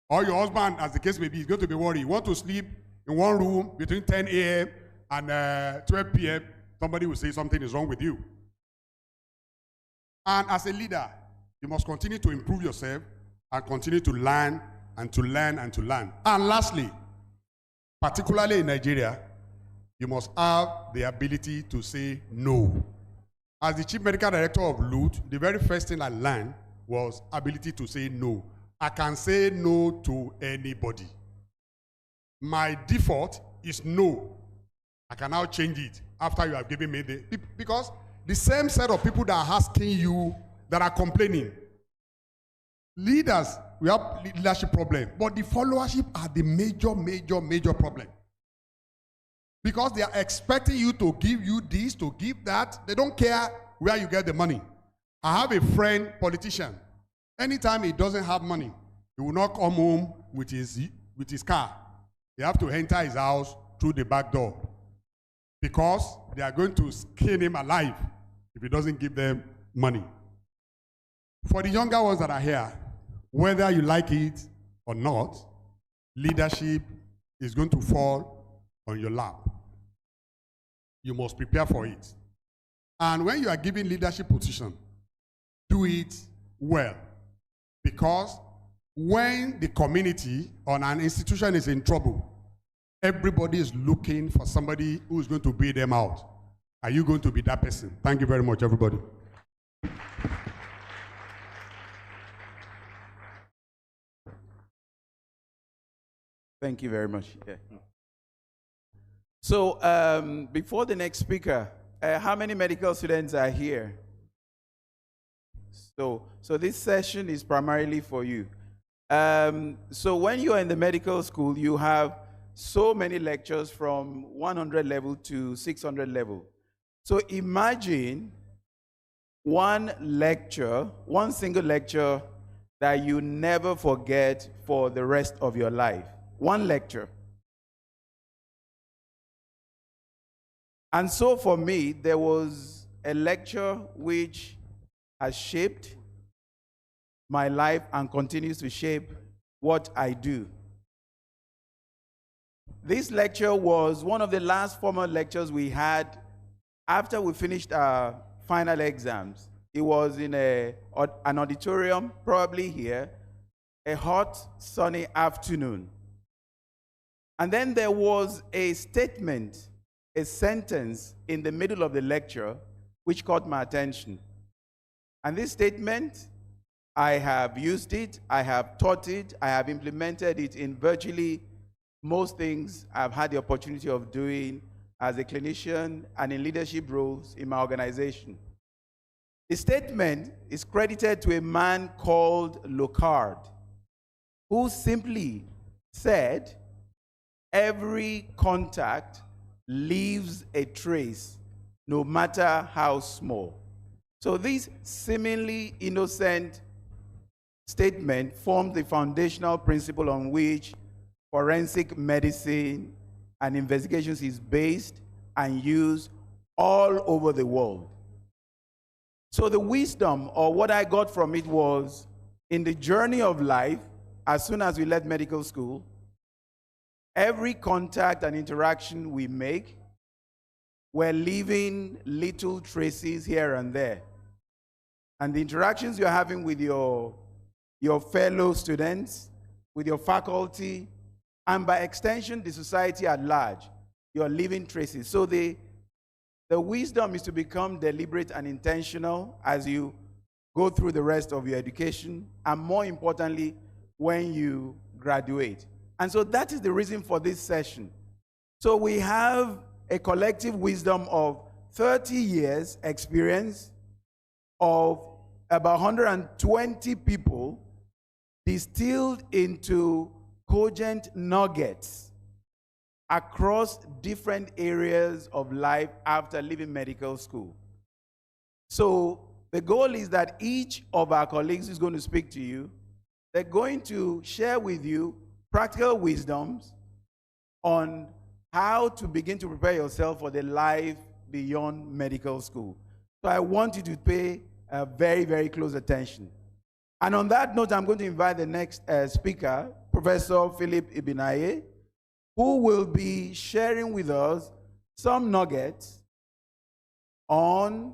Or your husband, as the case may be, is going to be worried. You want to sleep in one room between 10 a.m. and 12 p.m., somebody will say something is wrong with you. And as a leader, you must continue to improve yourself and continue to learn and to learn and to learn. And lastly, particularly in Nigeria, you must have the ability to say no. As the chief medical director of LUT, the very first thing I learned was ability to say no. I can say no to anybody. My default is no. I can now change it after you have given me the, because the same set of people that are asking you, that are complaining. Leaders, we have leadership problem, but the followership are the major problem. Because they are expecting you to give you this, to give that. They don't care where you get the money. I have a friend, politician. Anytime he doesn't have money, he will not come home with his car. They have to enter his house through the back door, because they are going to skin him alive if he doesn't give them money. For the younger ones that are here, whether you like it or not, leadership is going to fall on your lap. You must prepare for it. And when you are given leadership position, do it well. Because when the community or an institution is in trouble, everybody is looking for somebody who is going to bail them out. Are you going to be that person? Thank you very much, everybody. Thank you very much. Yeah. So before the next speaker, how many medical students are here? So this session is primarily for you. So when you are in the medical school, you have so many lectures from 100 level to 600 level. So imagine one lecture, one single lecture that you never forget for the rest of your life. One lecture. And so for me, there was a lecture which has shaped my life and continues to shape what I do. This lecture was one of the last formal lectures we had after we finished our final exams. It was in an auditorium, probably here, a hot, sunny afternoon. And then there was a statement, a sentence in the middle of the lecture which caught my attention. And this statement, I have used it, I have taught it, I have implemented it in virtually most things I've had the opportunity of doing as a clinician and in leadership roles in my organization. The statement is credited to a man called Locard, who simply said, every contact leaves a trace, no matter how small. So this seemingly innocent statement forms the foundational principle on which forensic medicine and investigations is based and used all over the world. So the wisdom, or what I got from it, was in the journey of life, as soon as we left medical school, every contact and interaction we make, we're leaving little traces here and there. And the interactions you're having with your fellow students, with your faculty, and by extension, the society at large, you're leaving traces. So the wisdom is to become deliberate and intentional as you go through the rest of your education, and more importantly, when you graduate. And so that is the reason for this session. So we have a collective wisdom of 30 years experience of about 120 people distilled into cogent nuggets across different areas of life after leaving medical school. So the goal is that each of our colleagues is going to speak to you. They're going to share with you practical wisdoms on how to begin to prepare yourself for the life beyond medical school. So I want you to pay very, very close attention. And on that note, I'm going to invite the next speaker, Professor Philip Ibinaye, who will be sharing with us some nuggets on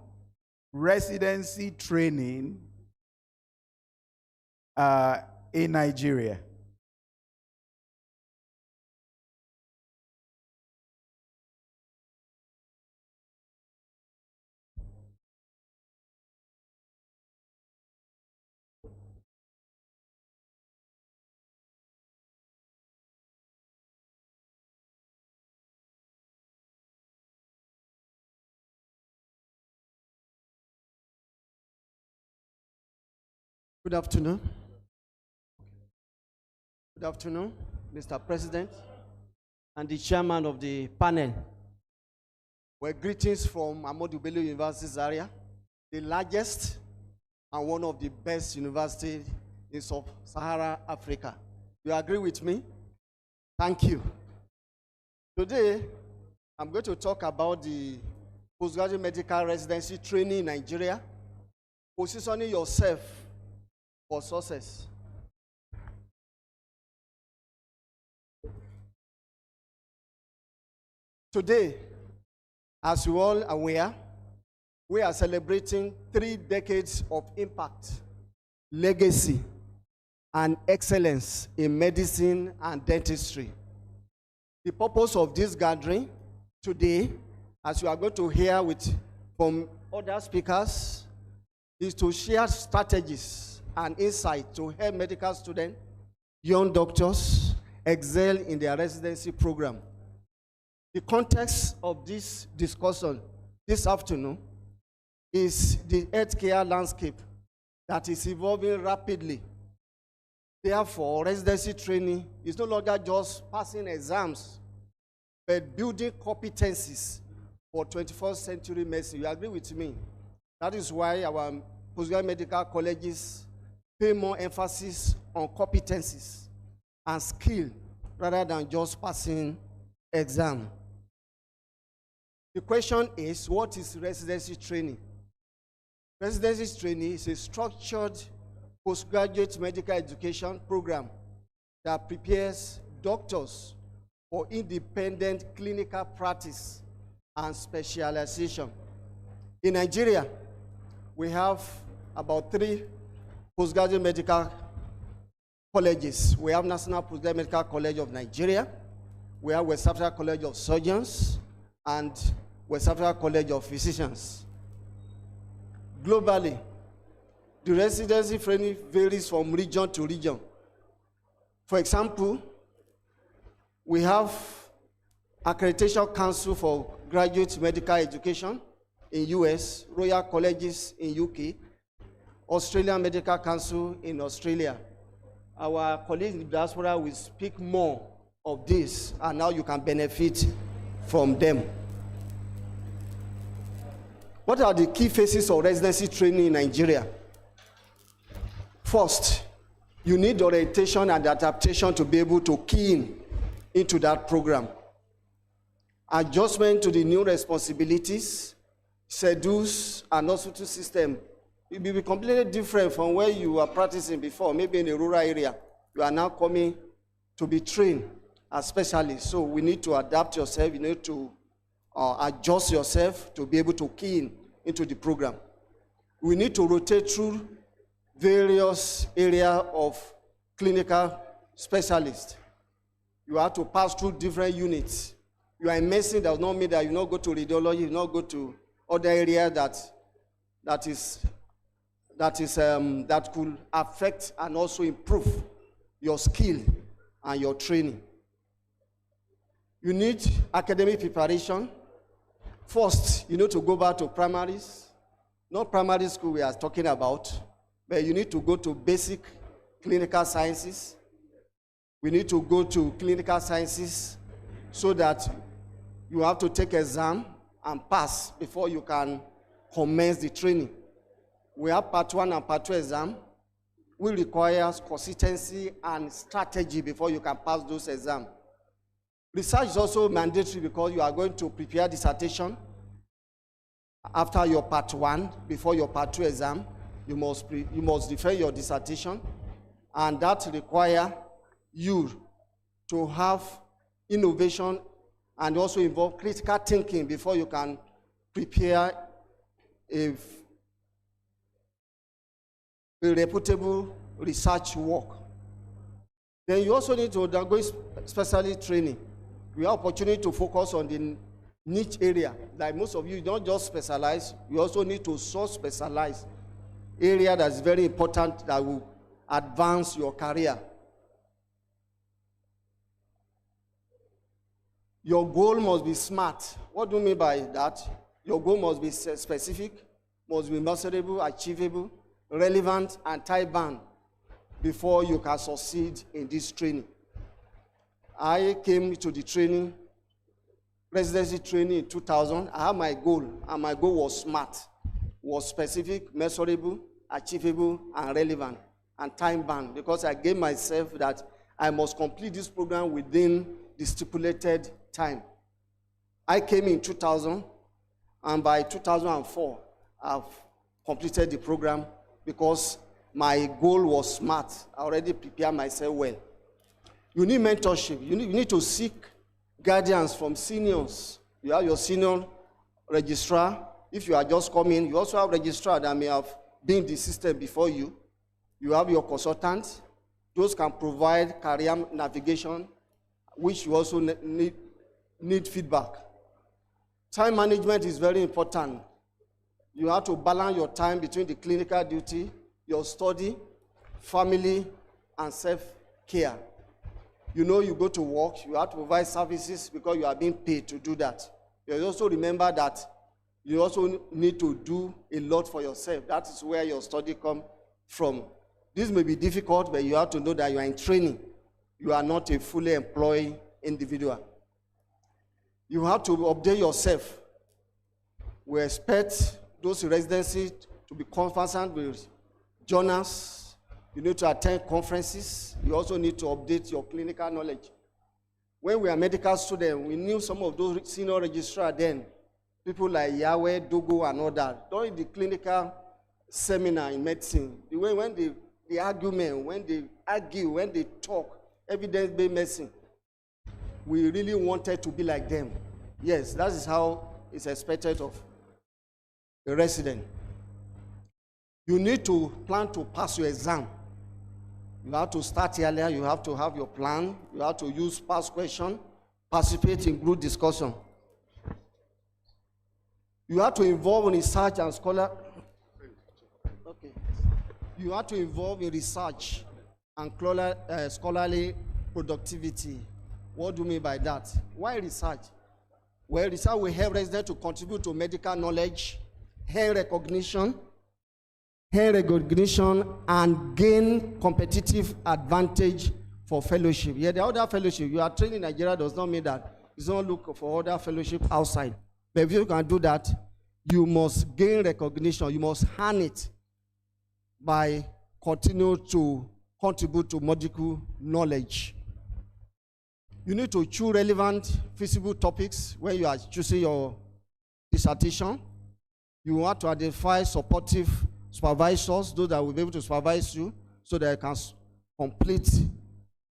residency training in Nigeria. Good afternoon. Good afternoon, Mr. President and the chairman of the panel. Well, greetings from Ahmadu Bello University Zaria, the largest and one of the best universities in sub-Saharan Africa. You agree with me? Thank you. Today, I'm going to talk about the postgraduate medical residency training in Nigeria, positioning yourself for success. Today, as you all are aware, we are celebrating 3 decades of impact, legacy, and excellence in medicine and dentistry. The purpose of this gathering today, as you are going to hear from other speakers, is to share strategies and insight to help medical students, young doctors, excel in their residency program. The context of this discussion this afternoon is the healthcare landscape that is evolving rapidly. Therefore, residency training is no longer just passing exams, but building competencies for 21st century medicine. You agree with me? That is why our postgraduate medical colleges pay more emphasis on competencies and skill rather than just passing exam. The question is, what is residency training? Residency training is a structured postgraduate medical education program that prepares doctors for independent clinical practice and specialization. In Nigeria, we have about 3 postgraduate medical colleges. We have National Postgraduate Medical College of Nigeria, we have West Africa College of Surgeons, and West Africa College of Physicians. Globally, the residency training varies from region to region. For example, we have Accreditation Council for Graduate Medical Education, in US, Royal Colleges in UK, Australian Medical Council in Australia. Our colleagues in the diaspora will speak more of this, and now you can benefit from them. What are the key phases of residency training in Nigeria? First, you need orientation and adaptation to be able to key into that program. Adjustment to the new responsibilities, schedules, and hospital system. It will be completely different from where you were practicing before, maybe in a rural area. You are now coming to be trained as specialists. So we need to adapt yourself, you need to adjust yourself to be able to key into the program. We need to rotate through various areas of clinical specialists. You have to pass through different units. You are in medicine, does not mean that you not go to radiology, you not go to other areas that could affect and also improve your skill and your training. You need academic preparation. First, you need to go back to primaries. Not primary school we are talking about, but you need to go to basic clinical sciences. We need to go to clinical sciences so that you have to take exam and pass before you can commence the training. We have part 1 and part 2 exam. We require consistency and strategy before you can pass those exams. Research is also mandatory because you are going to prepare dissertation after your part 1, before your part 2 exam. You must defend your dissertation, and that requires you to have innovation and also involve critical thinking before you can prepare a reputable research work. Then you also need to undergo specialty training. We have opportunity to focus on the niche area. Like most of you don't just specialize, you also need to specialize area that's very important that will advance your career. Your goal must be SMART. What do you mean by that? Your goal must be specific, must be measurable, achievable, relevant, and time-bound before you can succeed in this training. I came to the training, residency training in 2000. I had my goal, and my goal was SMART, was specific, measurable, achievable, and relevant, and time-bound, because I gave myself that I must complete this program within the stipulated time. I came in 2000, and by 2004, I've completed the program because my goal was SMART. I already prepared myself well. You need mentorship. You need to seek guidance from seniors. You have your senior registrar. If you are just coming, you also have registrar that may have been in the system before you. You have your consultants. Those can provide career navigation, which you also need feedback. Time management is very important. You have to balance your time between the clinical duty, your study, family, and self-care. You know, you go to work, you have to provide services because you are being paid to do that. You also remember that you also need to do a lot for yourself. That is where your study comes from. This may be difficult, but you have to know that you are in training. You are not a fully employed individual. You have to update yourself. We expect those in residency to be conversant with journals. You need to attend conferences. You also need to update your clinical knowledge. When we are medical students, we knew some of those senior registrars then, people like Yahweh, Dogo, and all that. During the clinical seminar in medicine, the way when the argument, when they argue, when they talk, evidence-based medicine, we really wanted to be like them. Yes, that is how it's expected of a resident. You need to plan to pass your exam. You have to start earlier. You have to have your plan. You have to use past question, participate in group discussion. You have to involve in research and scholar. Okay. You have to involve in research and scholarly productivity. What do you mean by that? Why research? Well, research will help residents to contribute to medical knowledge, health recognition, and gain competitive advantage for fellowship. Yeah, the other fellowship, you are trained in Nigeria does not mean that you don't look for other fellowship outside. But if you can do that, you must gain recognition. You must earn it by continuing to contribute to medical knowledge. You need to choose relevant, feasible topics when you are choosing your dissertation. You want to identify supportive supervisors, those that will be able to supervise you so that you can complete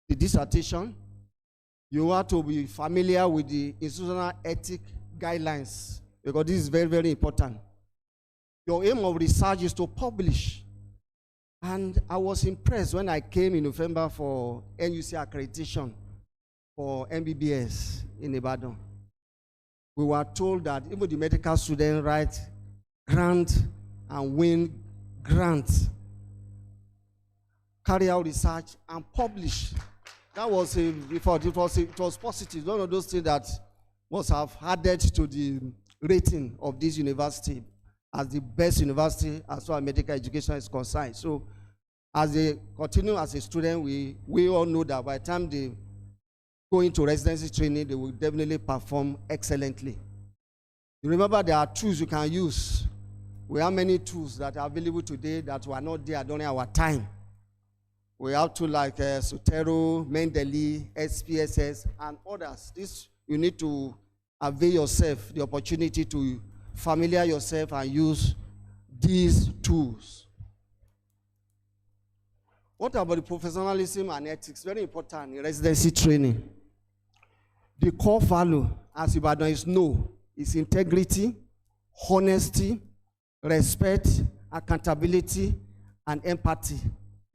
the dissertation. You want to be familiar with the institutional ethic guidelines because this is very, very important. Your aim of research is to publish. And I was impressed when I came in November for NUC accreditation for MBBS in Ibadan. We were told that even the medical students write grant and win grants, carry out research and publish. That was before it was positive. One of those things that must have added to the rating of this university as the best university as far as medical education is concerned. So as they continue as a student, we all know that by the time they go into residency training, they will definitely perform excellently. You remember there are tools you can use. We have many tools that are available today that were not there during our time. We have tools like Sotero, Mendeley, SPSS, and others. This you need to avail yourself the opportunity to familiar yourself and use these tools. What about the professionalism and ethics? Very important in residency training. The core value, as Ibadan is known, is integrity, honesty, respect, accountability, and empathy.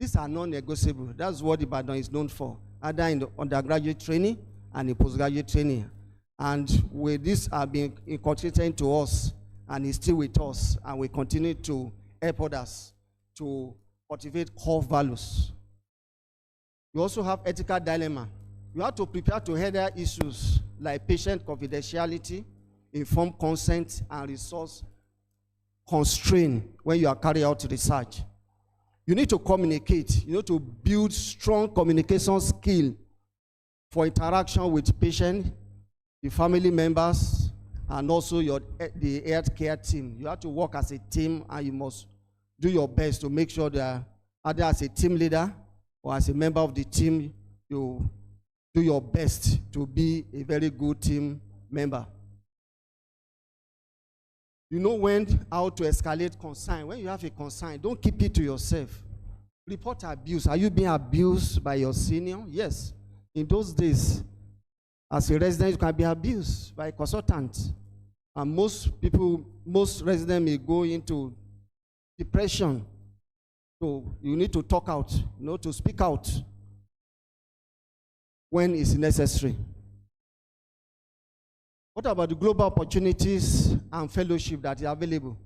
These are non-negotiable. That's what Ibadan is known for, either in the undergraduate training and in postgraduate training. And with this have been inculcated into us, and is still with us, and we continue to help others to cultivate core values. You also have ethical dilemma. You have to prepare to handle issues like patient confidentiality, informed consent, and resource constraint when you are carrying out research. You need to communicate. You need to build strong communication skill for interaction with patient, the family members, and also the healthcare team. You have to work as a team, and you must do your best to make sure that either as a team leader or as a member of the team, you do your best to be a very good team member. You know how to escalate concern. When you have a concern, don't keep it to yourself. Report abuse. Are you being abused by your senior? Yes. In those days, as a resident, you can be abused by a consultant. And most residents may go into depression. So you need to talk out, to speak out when it's necessary. What about the global opportunities and fellowship that are available?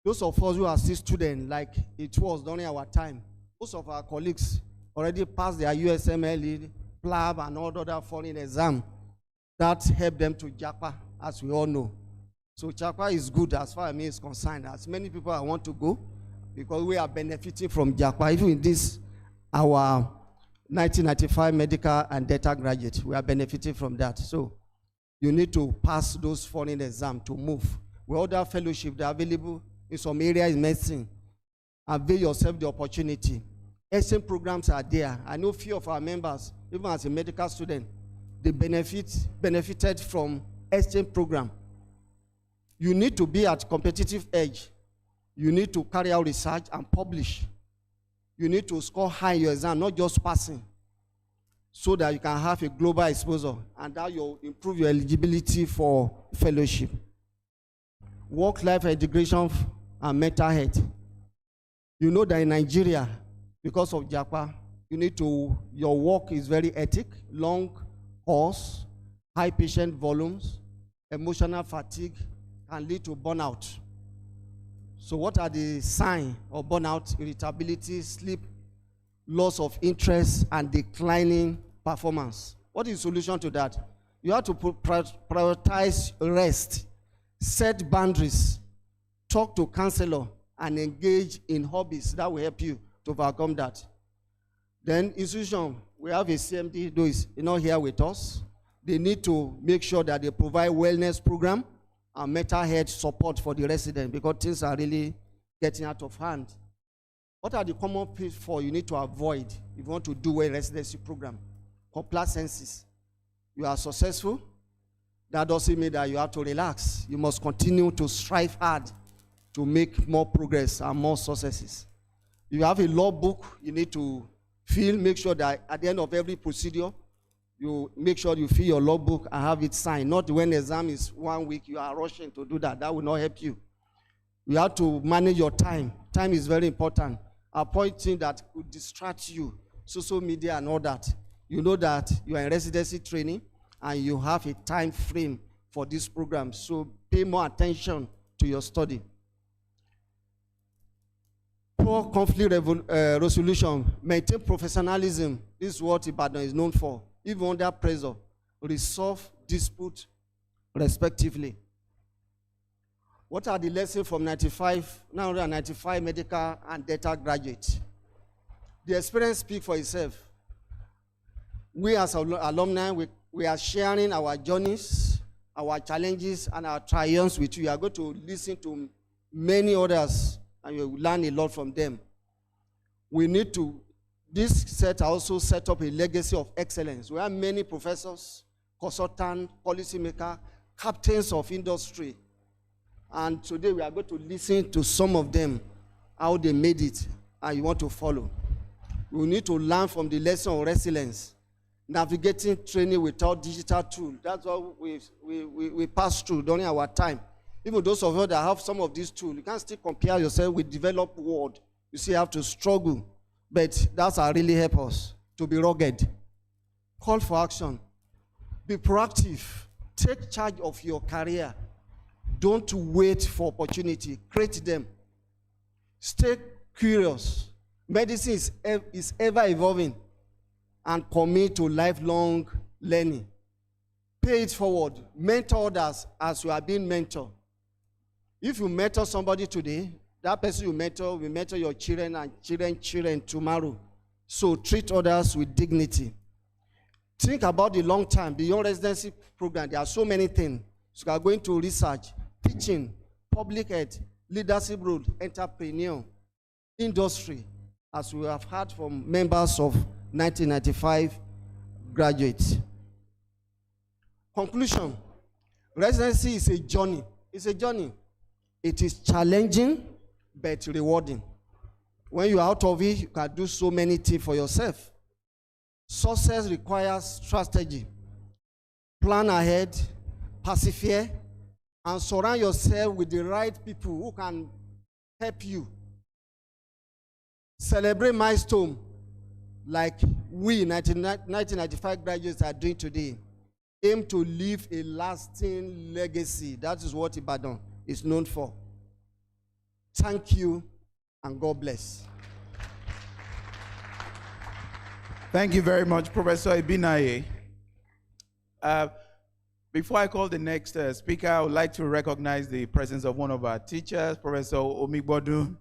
Those of us who are still students, like it was during our time, most of our colleagues already passed their USMLE, PLAB, and all other foreign exams that help them to JAPA, as we all know. So JAPA is good as far as me is concerned. As many people I want to go, because we are benefiting from JAPA. Even in this, our 1995 medical and data graduate, we are benefiting from that. So you need to pass those foreign exams to move. With other fellowship, they are available in some areas in medicine. Avail yourself the opportunity. Exchange programs are there. I know few of our members, even as a medical student, they benefited from exchange program. You need to be at competitive edge. You need to carry out research and publish. You need to score high in your exam, not just passing, so that you can have a global exposure, and that will improve your eligibility for fellowship. Work-life integration and mental health. You know that in Nigeria, because of JAPA, your work is very hectic, long course, high patient volumes, emotional fatigue can lead to burnout. So what are the signs of burnout? Irritability, sleep, loss of interest, and declining performance. What is the solution to that? You have to prioritize rest, set boundaries, talk to counselor, and engage in hobbies that will help you to overcome that. Then institution, we have a CMD, though is not here with us. They need to make sure that they provide wellness program and mental health support for the resident because things are really getting out of hand. What are the common pitfalls you need to avoid if you want to do a residency program? Complacencies. You are successful. That doesn't mean that you have to relax. You must continue to strive hard to make more progress and more successes. If you have a law book, you need to make sure that at the end of every procedure, you make sure you fill your law book and have it signed. Not when the exam is 1 week, you are rushing to do that. That will not help you. You have to manage your time. Time is very important. Appointing that could distract you, social media and all that. You know that you are in residency training and you have a time frame for this program. So pay more attention to your study. Poor conflict resolution. Maintain professionalism. This is what Ibadan is known for. Even under pressure, resolve dispute respectively. What are the lessons from 995 medical and data graduates? The experience speaks for itself. We as alumni, we are sharing our journeys, our challenges, and our triumphs with you. You are going to listen to many others, and you will learn a lot from them. We need to, this set also set up a legacy of excellence. We have many professors, consultants, policymakers, captains of industry. And today we are going to listen to some of them, how they made it, and you want to follow. We need to learn from the lesson of resilience, navigating training without digital tools. That's what we passed through during our time. Even those of you that have some of these tools, you can still compare yourself with developed world. You still have to struggle. But that's what really help us to be rugged. Call for action. Be proactive. Take charge of your career. Don't wait for opportunity. Create them. Stay curious. Medicine is ever evolving, and commit to lifelong learning. Pay it forward. Mentor others as you are being mentored. If you mentor somebody today, that person you mentor will mentor your children and children tomorrow. So treat others with dignity. Think about the long term, beyond residency program. There are so many things. So you are going to research, teaching, public health, leadership role, entrepreneur, industry, as we have heard from members of 1995 graduates. Conclusion, residency is a journey. It's a journey. It is challenging, but rewarding. When you're out of it, you can do so many things for yourself. Success requires strategy. Plan ahead, persevere, and surround yourself with the right people who can help you. Celebrate milestone like we 1995 graduates are doing today. Aim to leave a lasting legacy. That is what Ibadan is known for. Thank you, and God bless. Thank you very much, Professor Ibinaye. Before I call the next speaker, I would like to recognize the presence of one of our teachers, Professor Omigbodu.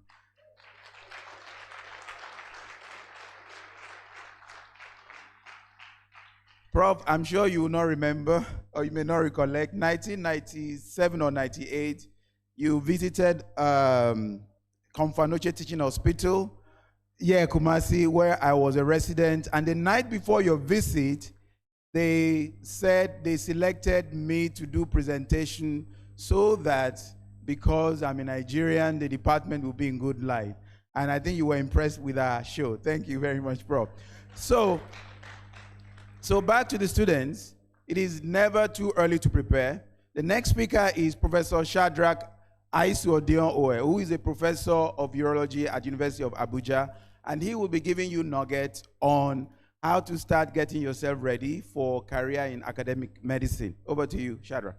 Prof, I'm sure you will not remember, or you may not recollect, 1997 or 98, you visited Confanoche Teaching Hospital, Kumasi, where I was a resident. And the night before your visit, they said they selected me to do presentation so that because I'm a Nigerian, the department will be in good light. And I think you were impressed with our show. Thank you very much, Prof. So back to the students, it is never too early to prepare. The next speaker is Professor Shadrach Aisu Odion Owe, who is a professor of urology at University of Abuja, and he will be giving you nuggets on how to start getting yourself ready for career in academic medicine. Over to you, Shadrach.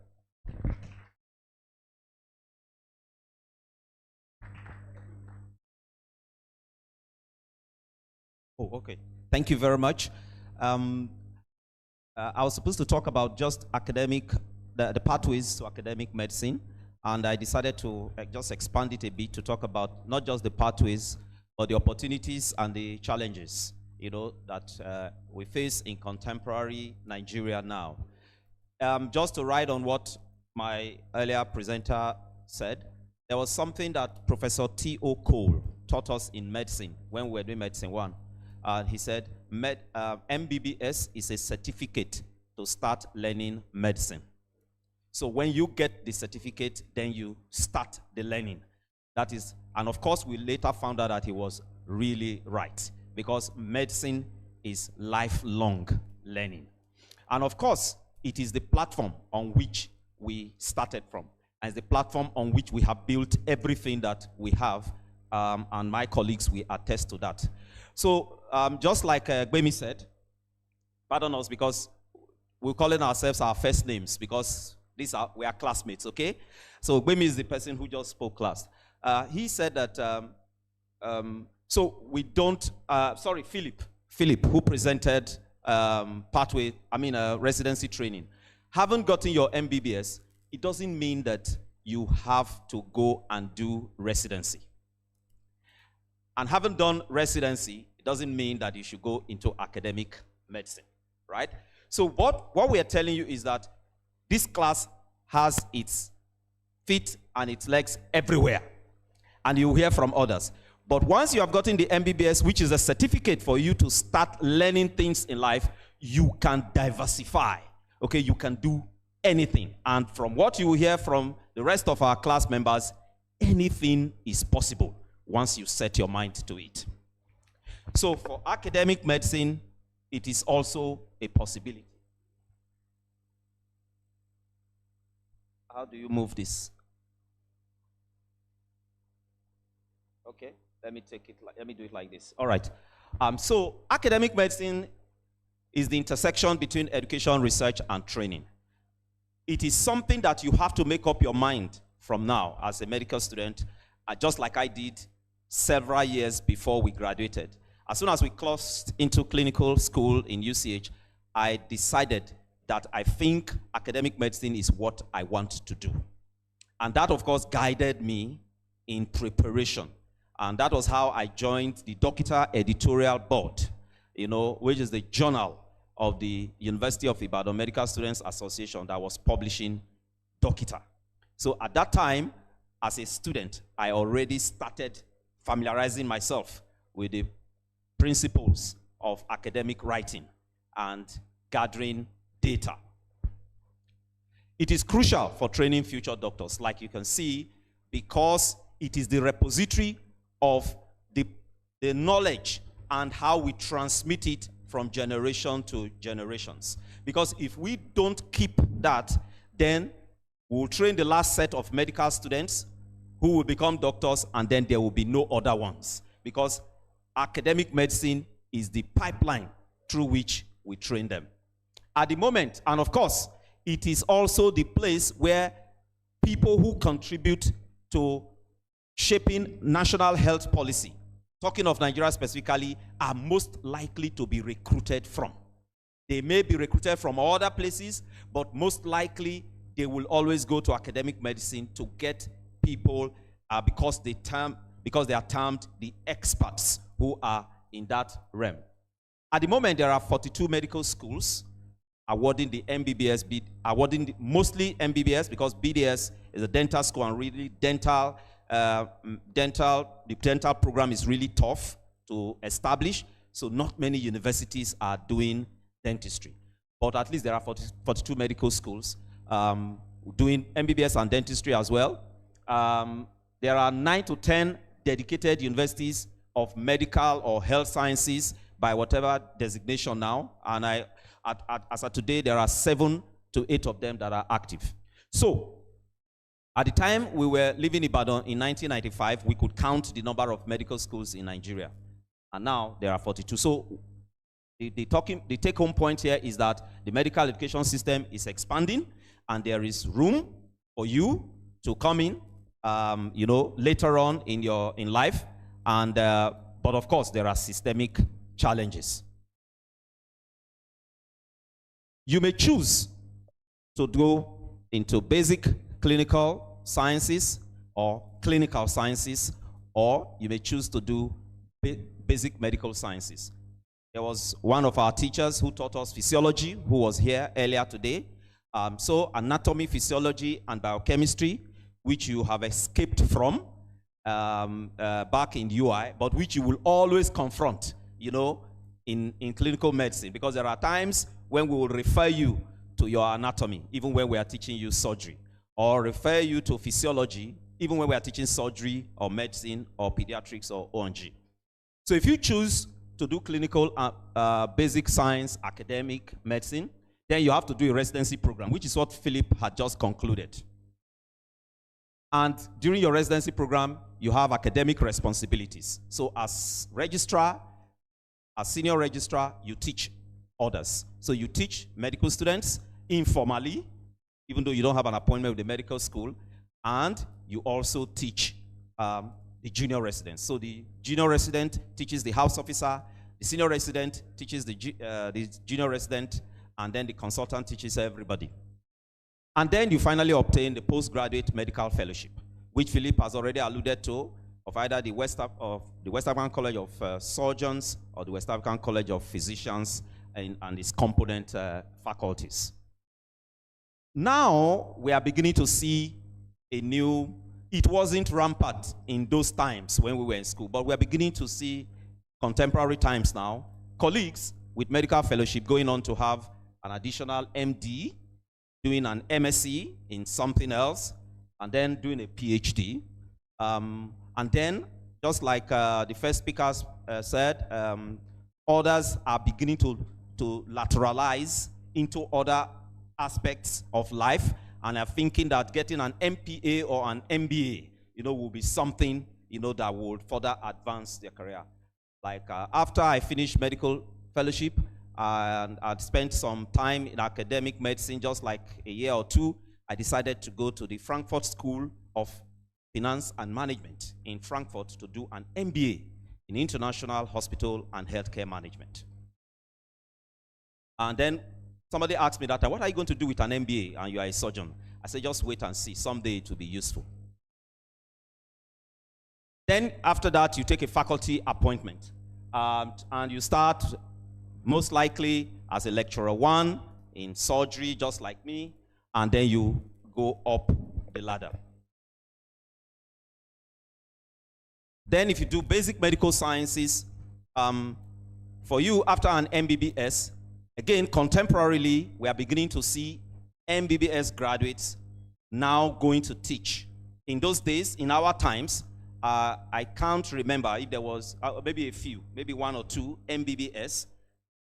Oh, okay. Thank you very much. I was supposed to talk about just the pathways to academic medicine, and I decided to just expand it a bit to talk about not just the pathways, but the opportunities and the challenges, that we face in contemporary Nigeria now. Just to ride on what my earlier presenter said, there was something that Professor T.O. Cole taught us in medicine when we were doing Medicine 1. He said, MBBS is a certificate to start learning medicine. So when you get the certificate, then you start the learning. That is, and of course, we later found out that he was really right, because medicine is lifelong learning. And of course, it is the platform on which we started from, and the platform on which we have built everything that we have, and my colleagues, we attest to that. So just like Gbemi said, pardon us because we're calling ourselves our first names, because we are classmates, okay? So Gbemi is the person who just spoke last. He said that, so we don't, Philip, who presented residency training. Haven't gotten your MBBS, it doesn't mean that you have to go and do residency. And haven't done residency, it doesn't mean that you should go into academic medicine, right? So what we are telling you is that this class has its feet and its legs everywhere, and you will hear from others. But once you have gotten the MBBS, which is a certificate for you to start learning things in life, you can diversify, okay? You can do anything. And from what you will hear from the rest of our class members, anything is possible once you set your mind to it. So for academic medicine, it is also a possibility. How do you move this? Okay, let me do it like this. All right. So academic medicine is the intersection between education, research, and training. It is something that you have to make up your mind from now as a medical student, just like I did several years before we graduated. As soon as we crossed into clinical school in UCH, I decided that I think academic medicine is what I want to do. And that, of course, guided me in preparation. And that was how I joined the Doctor Editorial Board, which is the journal of the University of Ibadan Medical Students Association that was publishing Doctor. So at that time, as a student, I already started familiarizing myself with the principles of academic writing and gathering data. It is crucial for training future doctors, like you can see, because it is the repository of the knowledge and how we transmit it from generation to generations. Because if we don't keep that, then we'll train the last set of medical students who will become doctors, and then there will be no other ones. Because academic medicine is the pipeline through which we train them. At the moment, and of course, it is also the place where people who contribute to shaping national health policy, talking of Nigeria specifically, are most likely to be recruited from. They may be recruited from other places, but most likely they will always go to academic medicine to get people because they are termed the experts who are in that realm. At the moment, there are 42 medical schools awarding the MBBS, mostly MBBS, because BDS is a dental school, and really the dental program is really tough to establish, so not many universities are doing dentistry. But at least there are 42 medical schools doing MBBS and dentistry as well. There are 9 to 10 dedicated universities of medical or health sciences by whatever designation now, and as of today, there are 7 to 8 of them that are active. So, at the time we were living in Ibadan in 1995, we could count the number of medical schools in Nigeria. And now there are 42. So the take-home point here is that the medical education system is expanding, and there is room for you to come in, later on in life. And but of course, there are systemic challenges. You may choose to go into basic clinical sciences or clinical sciences, or you may choose to do basic medical sciences. There was one of our teachers who taught us physiology who was here earlier today. So anatomy, physiology, and biochemistry, which you have escaped from back in UI, but which you will always confront, you know, in clinical medicine, because there are times when we will refer you to your anatomy, even when we are teaching you surgery, or refer you to physiology, even when we are teaching surgery or medicine or pediatrics or ONG. So if you choose to do clinical basic science, academic medicine, then you have to do a residency program, which is what Philip had just concluded. And during your residency program, you have academic responsibilities. So as registrar, as senior registrar, you teach others. So you teach medical students informally, even though you don't have an appointment with the medical school, and you also teach the junior residents. So the junior resident teaches the house officer, the senior resident teaches the junior resident, and then the consultant teaches everybody. And then you finally obtain the postgraduate medical fellowship, which Philip has already alluded to, of either the West African College of Surgeons or the West African College of Physicians and its component faculties. Now we are beginning to see a new, it wasn't rampant in those times when we were in school, but we are beginning to see contemporary times now, colleagues with medical fellowship going on to have an additional MD, doing an MSc in something else, and then doing a PhD. And then, just like the first speakers said, others are beginning to lateralize into other aspects of life, and are thinking that getting an MPA or an MBA, you know, will be something, you know, that will further advance their career. Like after I finished medical fellowship, and I'd spent some time in academic medicine, just like a year or two, I decided to go to the Frankfurt School of Finance and Management in Frankfurt to do an MBA in International Hospital and Healthcare Management. And then somebody asked me that time, what are you going to do with an MBA and you are a surgeon? I said, just wait and see. Someday it will be useful. Then after that, you take a faculty appointment. And you start most likely as a lecturer 1 in surgery, just like me, and then you go up the ladder. Then if you do basic medical sciences, for you after an MBBS, again, contemporarily, we are beginning to see MBBS graduates now going to teach. In those days, in our times, I can't remember if there was maybe a few, maybe 1 or 2 MBBS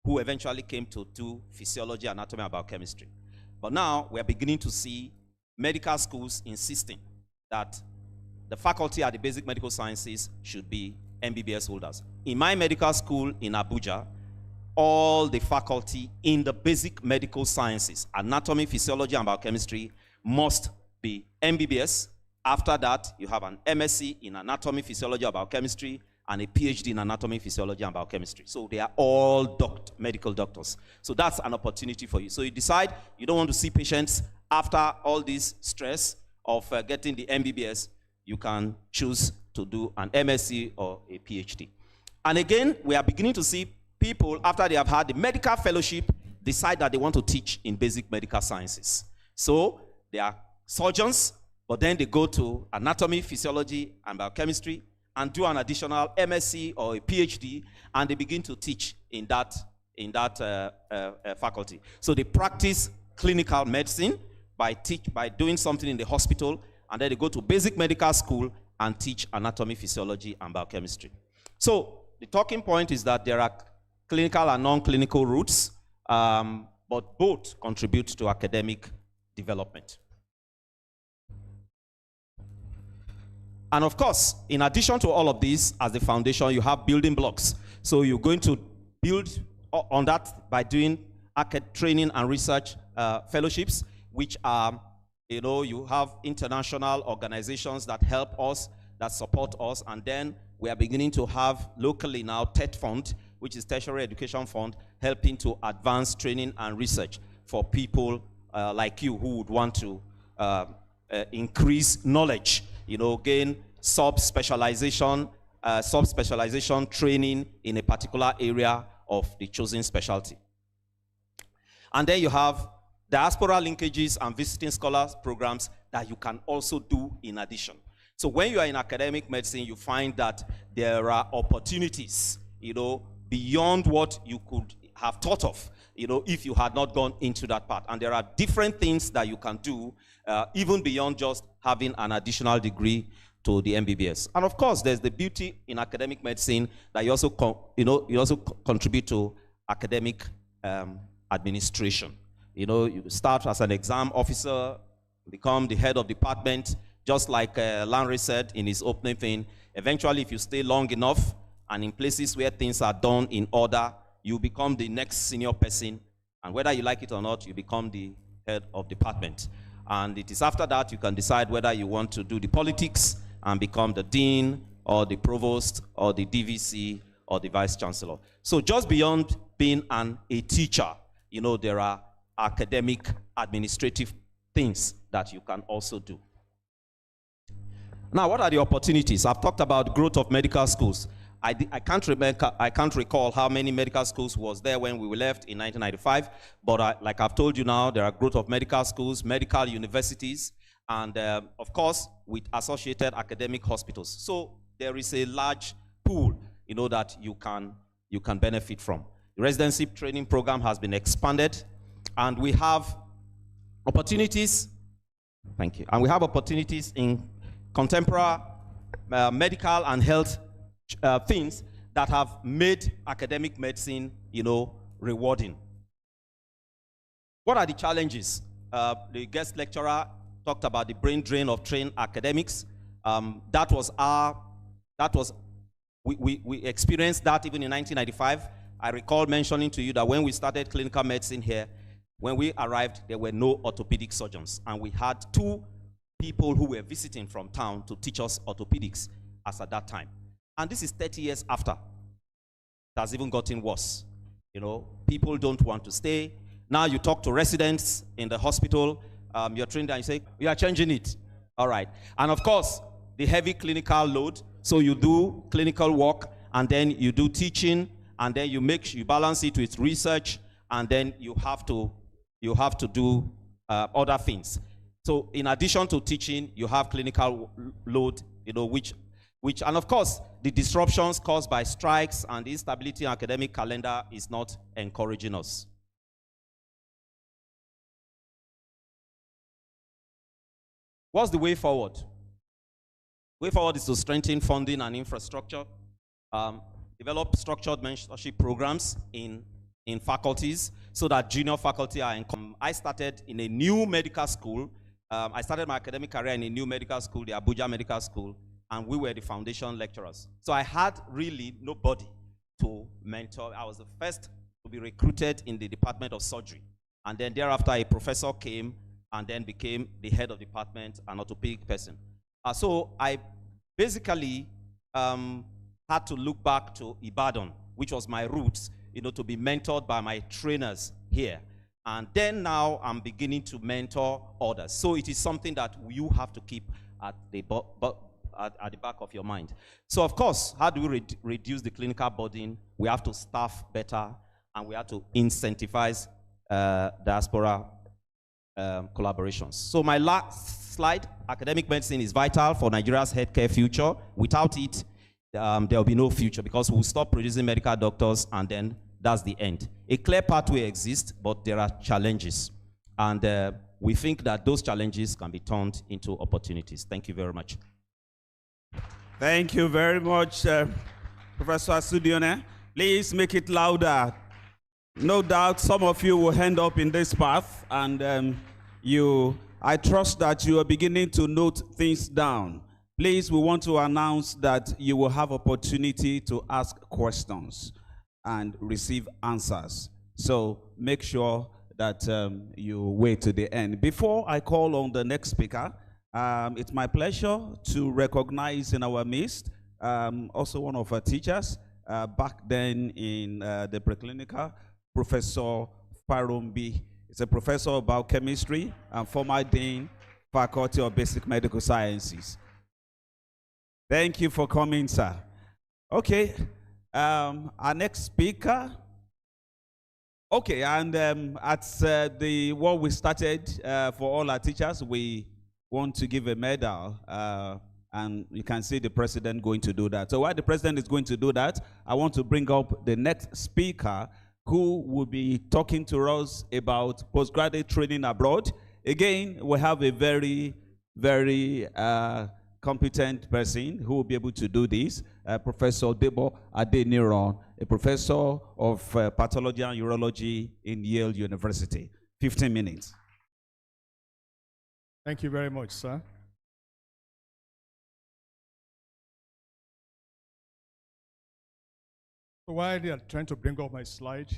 who eventually came to do physiology, anatomy, and biochemistry. But now we're beginning to see medical schools insisting that the faculty at the basic medical sciences should be MBBS holders. In my medical school in Abuja, all the faculty in the basic medical sciences, anatomy, physiology, and biochemistry, must be MBBS. After that, you have an MSc in anatomy, physiology, and biochemistry, and a PhD in anatomy, physiology, and biochemistry. So they are all medical doctors. So that's an opportunity for you. So you decide you don't want to see patients after all this stress of getting the MBBS, you can choose to do an MSc or a PhD. And again, we are beginning to see people, after they have had the medical fellowship, decide that they want to teach in basic medical sciences. So they are surgeons, but then they go to anatomy, physiology, and biochemistry, and do an additional MSc or a PhD, and they begin to teach in that faculty. So they practice clinical medicine by doing something in the hospital, and then they go to basic medical school and teach anatomy, physiology, and biochemistry. So the talking point is that there are clinical and non-clinical routes, but both contribute to academic development. And of course, in addition to all of this, as the foundation, you have building blocks. So you're going to build on that by doing training and research fellowships, which are, you know, you have international organizations that help us, that support us, and then we are beginning to have locally now TED Fund, which is Tertiary Education Fund, helping to advance training and research for people like you who would want to increase knowledge, gain subspecialization training in a particular area of the chosen specialty. And then you have diaspora linkages and visiting scholars programs that you can also do in addition. So when you are in academic medicine, you find that there are opportunities, beyond what you could have thought of, if you had not gone into that part. And there are different things that you can do, even beyond just having an additional degree to the MBBS. And of course, there's the beauty in academic medicine that you also, contribute to academic administration. You start as an exam officer, become the head of department, just like Larry said in his opening thing. Eventually, if you stay long enough and in places where things are done in order, you become the next senior person. And whether you like it or not, you become the head of department. And it is after that you can decide whether you want to do the politics and become the dean or the provost or the DVC or the vice chancellor. So just beyond being a teacher, there are academic administrative things that you can also do. Now, what are the opportunities? I've talked about growth of medical schools. I can't recall how many medical schools was there when we left in 1995, but like I've told you now, there are growth of medical schools, medical universities, and of course, with associated academic hospitals. So there is a large pool, that you can benefit from. The residency training program has been expanded, and we have opportunities. Thank you. And we have opportunities in contemporary medical and health things that have made academic medicine, rewarding. What are the challenges? The guest lecturer talked about the brain drain of trained academics. We experienced that even in 1995. I recall mentioning to you that when we started clinical medicine here, when we arrived, there were no orthopedic surgeons, and we had 2 people who were visiting from town to teach us orthopedics as at that time. And this is 30 years after. It has even gotten worse. People don't want to stay. Now you talk to residents in the hospital, you're trained and you say, we are changing it. All right. And of course, the heavy clinical load. So you do clinical work, and then you do teaching, and then you balance it with research, and then you have to do other things. So in addition to teaching, you have clinical load, which, and of course, the disruptions caused by strikes and the instability in academic calendar is not encouraging us. What's the way forward? The way forward is to strengthen funding and infrastructure, develop structured mentorship programs in faculties so that junior faculty are I started in a new medical school. I started my academic career in a new medical school, the Abuja Medical School, and we were the foundation lecturers. So I had really nobody to mentor. I was the first to be recruited in the Department of Surgery. And then thereafter, a professor came and then became the head of department, an orthopedic person. So I basically had to look back to Ibadan, which was my roots, to be mentored by my trainers here. And then now I'm beginning to mentor others. So it is something that you have to keep at the back of your mind. So of course, how do we reduce the clinical burden? We have to staff better, and we have to incentivize diaspora collaborations. So my last slide, academic medicine is vital for Nigeria's healthcare future. Without it, there will be no future, because we'll stop producing medical doctors, and then that's the end. A clear pathway exists, but there are challenges. And we think that those challenges can be turned into opportunities. Thank you very much. Thank you very much, Professor Asudione. Please make it louder. No doubt some of you will end up in this path, and I trust that you are beginning to note things down. Please, we want to announce that you will have opportunity to ask questions and receive answers. So make sure that you wait to the end. Before I call on the next speaker, it's my pleasure to recognize in our midst also one of our teachers back then in the preclinical, Professor Farumbi. He's a professor of biochemistry and former dean, Faculty of Basic Medical Sciences. Thank you for coming, sir. Okay, our next speaker. Okay, and at what we started for all our teachers, we want to give a medal, and you can see the president going to do that. So while the president is going to do that, I want to bring up the next speaker who will be talking to us about postgraduate training abroad. Again, we have a very, very competent person who will be able to do this, Professor Debo Adeniran, a professor of pathology and urology in Yale University. 15 minutes. Thank you very much, sir. So while they are trying to bring up my slide,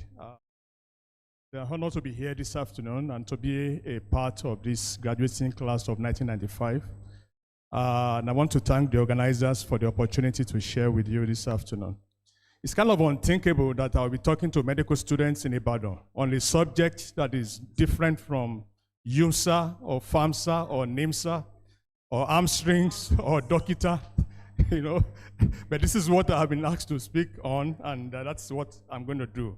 they are honored to be here this afternoon and to be a part of this graduating class of 1995. And I want to thank the organizers for the opportunity to share with you this afternoon. It's kind of unthinkable that I'll be talking to medical students in Ibadan on a subject that is different from UMSA or FAMSA or NIMSA or hamstrings or Dokita, you know. But this is what I've been asked to speak on, and that's what I'm going to do.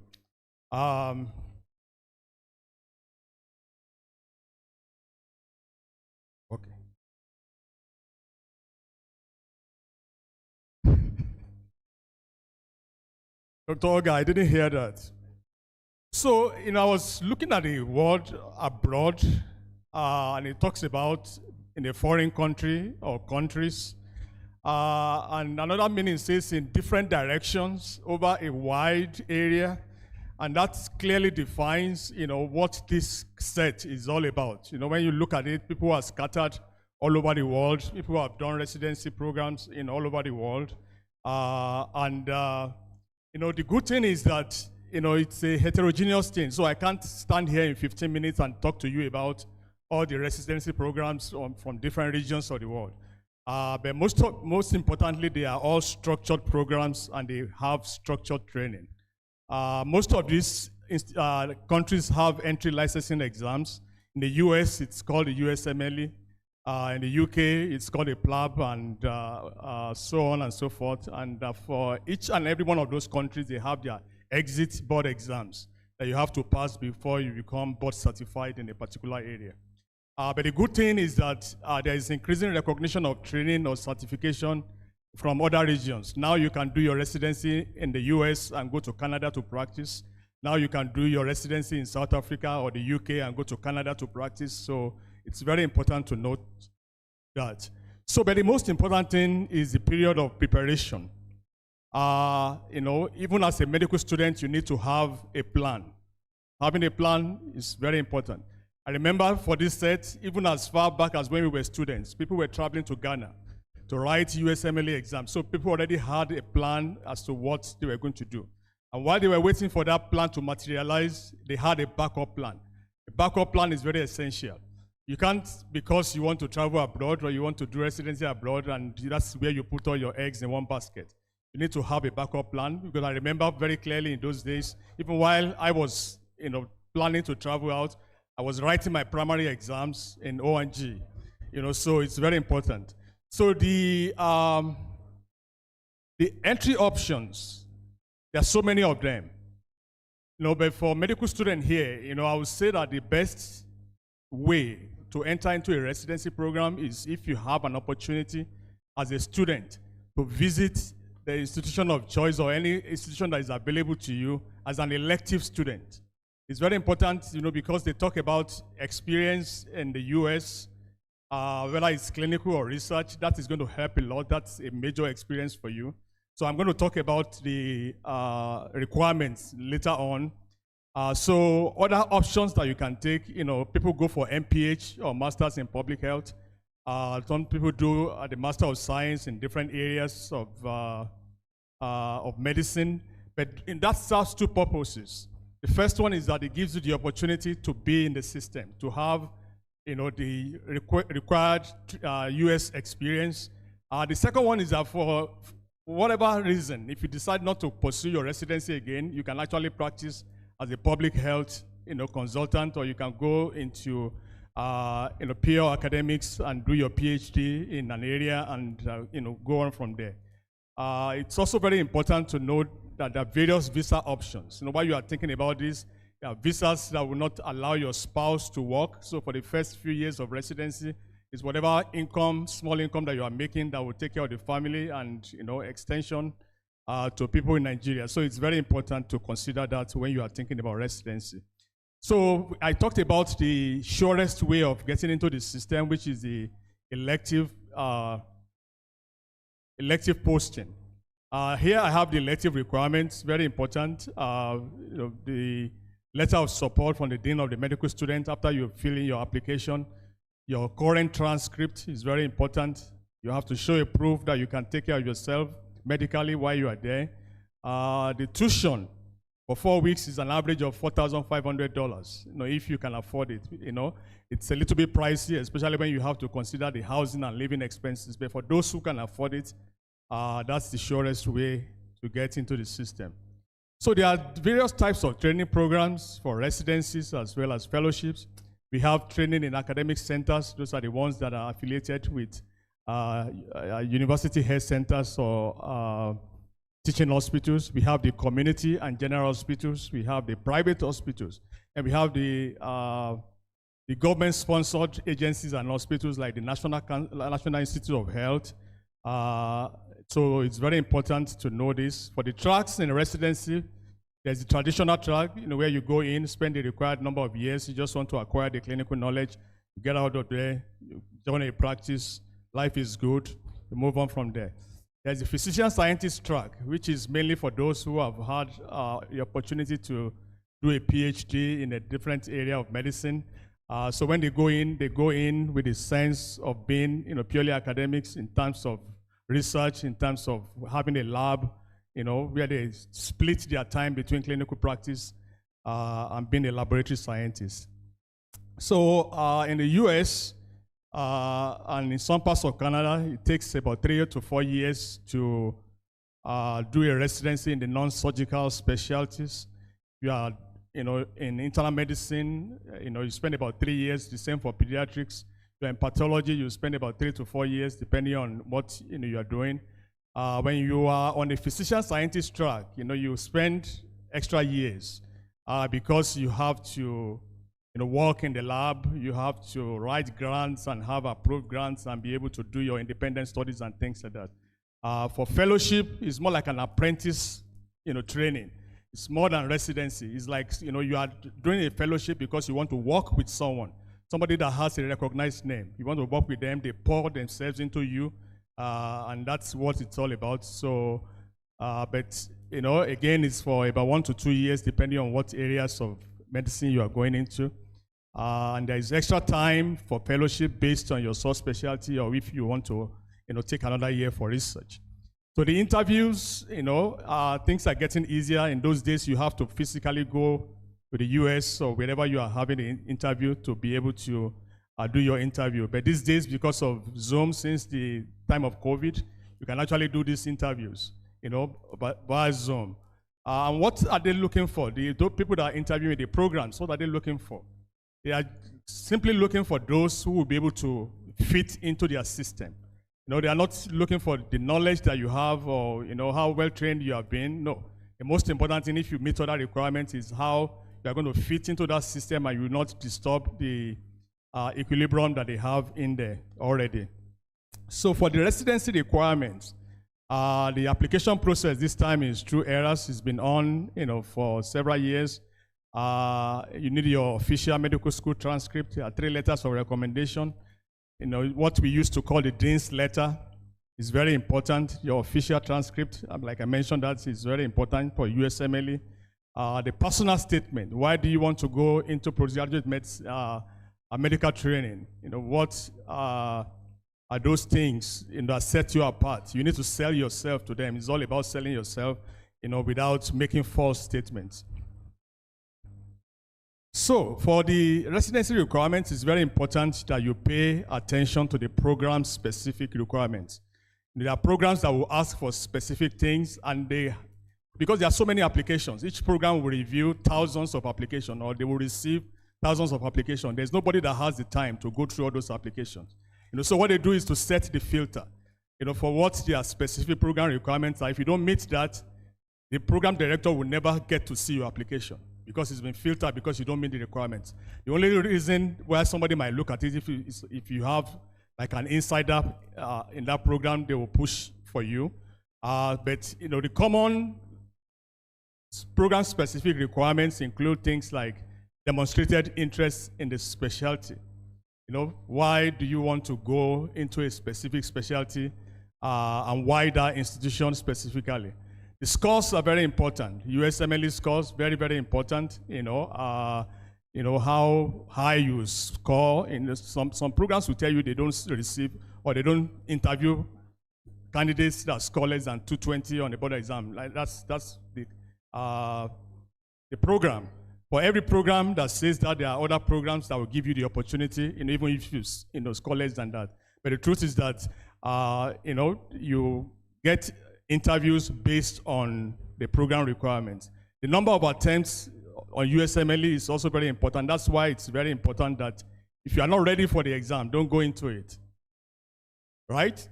Okay. Dr. Oga, I didn't hear that. So, you know, I was looking at the world abroad, and it talks about in a foreign country or countries, and another meaning says in different directions over a wide area, and that clearly defines, you know, what this set is all about. You know, when you look at it, people are scattered all over the world. People have done residency programs in all over the world, you know, the good thing is that, you know, it's a heterogeneous thing. So I can't stand here in 15 minutes and talk to you about all the residency programs from different regions of the world. But most importantly, they are all structured programs and they have structured training. Most of these countries have entry licensing exams. In the US, it's called the USMLE. In the UK, it's called a PLAB, and so on and so forth. And for each and every one of those countries, they have their exit board exams that you have to pass before you become board certified in a particular area. But the good thing is that there is increasing recognition of training or certification from other regions. Now you can do your residency in the US and go to Canada to practice. Now you can do your residency in South Africa or the UK and go to Canada to practice. So it's very important to note that. So, but the most important thing is the period of preparation. You know, even as a medical student, you need to have a plan. Having a plan is very important. I remember for this set, even as far back as when we were students, people were traveling to Ghana to write USMLE exams. So people already had a plan as to what they were going to do. And while they were waiting for that plan to materialize, they had a backup plan. A backup plan is very essential. You can't, because you want to travel abroad or you want to do residency abroad, and that's where you put all your eggs in one basket. You need to have a backup plan, because I remember very clearly in those days, even while I was, you know, planning to travel out, I was writing my primary exams in ONG, you know, so it's very important. So the entry options, there are so many of them. You know, but for medical student here, you know, I would say that the best way to enter into a residency program is if you have an opportunity as a student to visit the institution of choice or any institution that is available to you as an elective student. It's very important, you know, because they talk about experience in the US, whether it's clinical or research. That is going to help a lot. That's a major experience for you. So I'm going to talk about the requirements later on. So other options that you can take, you know, people go for MPH or Masters in Public Health. Some people do the Master of Science in different areas of medicine. But that serves two purposes. The first one is that it gives you the opportunity to be in the system, to have, you know, the required US experience. The second one is that for whatever reason, if you decide not to pursue your residency again, you can actually practice as a public health consultant, or you can go into pure academics and do your PhD in an area and go on from there. It's also very important to note that there are various visa options. While you are thinking about this, there are visas that will not allow your spouse to work. So for the first few years of residency, it's whatever income, small income that you are making that will take care of the family and extension to people in Nigeria. So it's very important to consider that when you are thinking about residency. So I talked about the surest way of getting into the system, which is the elective posting. Here I have the elective requirements, very important. The letter of support from the Dean of the Medical Student after you fill in your application. Your current transcript is very important. You have to show a proof that you can take care of yourself medically while you are there. The tuition for 4 weeks is an average of $4,500. If you can afford it, it's a little bit pricey, especially when you have to consider the housing and living expenses. But for those who can afford it, that's the surest way to get into the system. So there are various types of training programs for residencies as well as fellowships. We have training in academic centers. Those are the ones that are affiliated with university health centers or teaching hospitals. We have the community and general hospitals. We have the private hospitals. And we have the government-sponsored agencies and hospitals like the National Institute of Health. So it's very important to know this. For the tracks in residency, there's the traditional track, where you go in, spend the required number of years. You just want to acquire the clinical knowledge. You get out of there, you join a practice, life is good, you move on from there. There's the physician-scientist track, which is mainly for those who have had the opportunity to do a PhD in a different area of medicine. So when they go in with a sense of being purely academics in terms of research, in terms of having a lab, where they split their time between clinical practice and being a laboratory scientist. So in the US and in some parts of Canada, it takes about 3 to 4 years to do a residency in the non-surgical specialties. You are, in internal medicine, you spend about 3 years, the same for pediatrics. You're in pathology, you spend about 3 to 4 years, depending on what you are doing. When you are on a physician-scientist track, you spend extra years because you have to work in the lab, you have to write grants and have approved grants and be able to do your independent studies and things like that. For fellowship, it's more like an apprentice training. It's more than residency. It's like you are doing a fellowship because you want to work with someone, somebody that has a recognized name. You want to work with them, they pour themselves into you. And that's what it's all about. So, but again, it's for about 1 to 2 years, depending on what areas of medicine you are going into. And there is extra time for fellowship based on your subspecialty, or if you want to, take another year for research. So the interviews, things are getting easier. In those days, you have to physically go to the US or wherever you are having an interview to be able to do your interview. But these days, because of Zoom, since the time of COVID, you can actually do these interviews, via Zoom. And what are they looking for? The people that are interviewing the programs, what are they looking for? They are simply looking for those who will be able to fit into their system. They are not looking for the knowledge that you have or, how well trained you have been. No. The most important thing, if you meet other requirements, is how you are going to fit into that system and you will not disturb the equilibrium that they have in there already. So for the residency requirements, the application process this time is through ERAS. It's been on, for several years. You need your official medical school transcript, 3 letters of recommendation. What we used to call the Dean's letter is very important. Your official transcript, like I mentioned, that is very important for USMLE. The personal statement. Why do you want to go into postgraduate medical training? What are those things that set you apart? You need to sell yourself to them. It's all about selling yourself, without making false statements. So for the residency requirements, it's very important that you pay attention to the program-specific requirements. There are programs that will ask for specific things, and the because there are so many applications, each program will review thousands of applications, or they will receive thousands of applications. There's nobody that has the time to go through all those applications. So what they do is to set the filter, for what their specific program requirements are. If you don't meet that, the program director will never get to see your application because it's been filtered because you don't meet the requirements. The only reason why somebody might look at it if you have like an insider in that program, they will push for you. But the common program-specific requirements include things like demonstrated interest in the specialty. Why do you want to go into a specific specialty, and why that institution specifically? The scores are very important. USMLE scores, very, very important. How high you score. Some programs will tell you they don't receive or they don't interview candidates that score less than 220 on the board exam. Like that's the program. For every program that says that, there are other programs that will give you the opportunity, even if you score less than that. But the truth is that you get interviews based on the program requirements. The number of attempts on USMLE is also very important. That's why it's very important that if you are not ready for the exam, don't go into it. Right?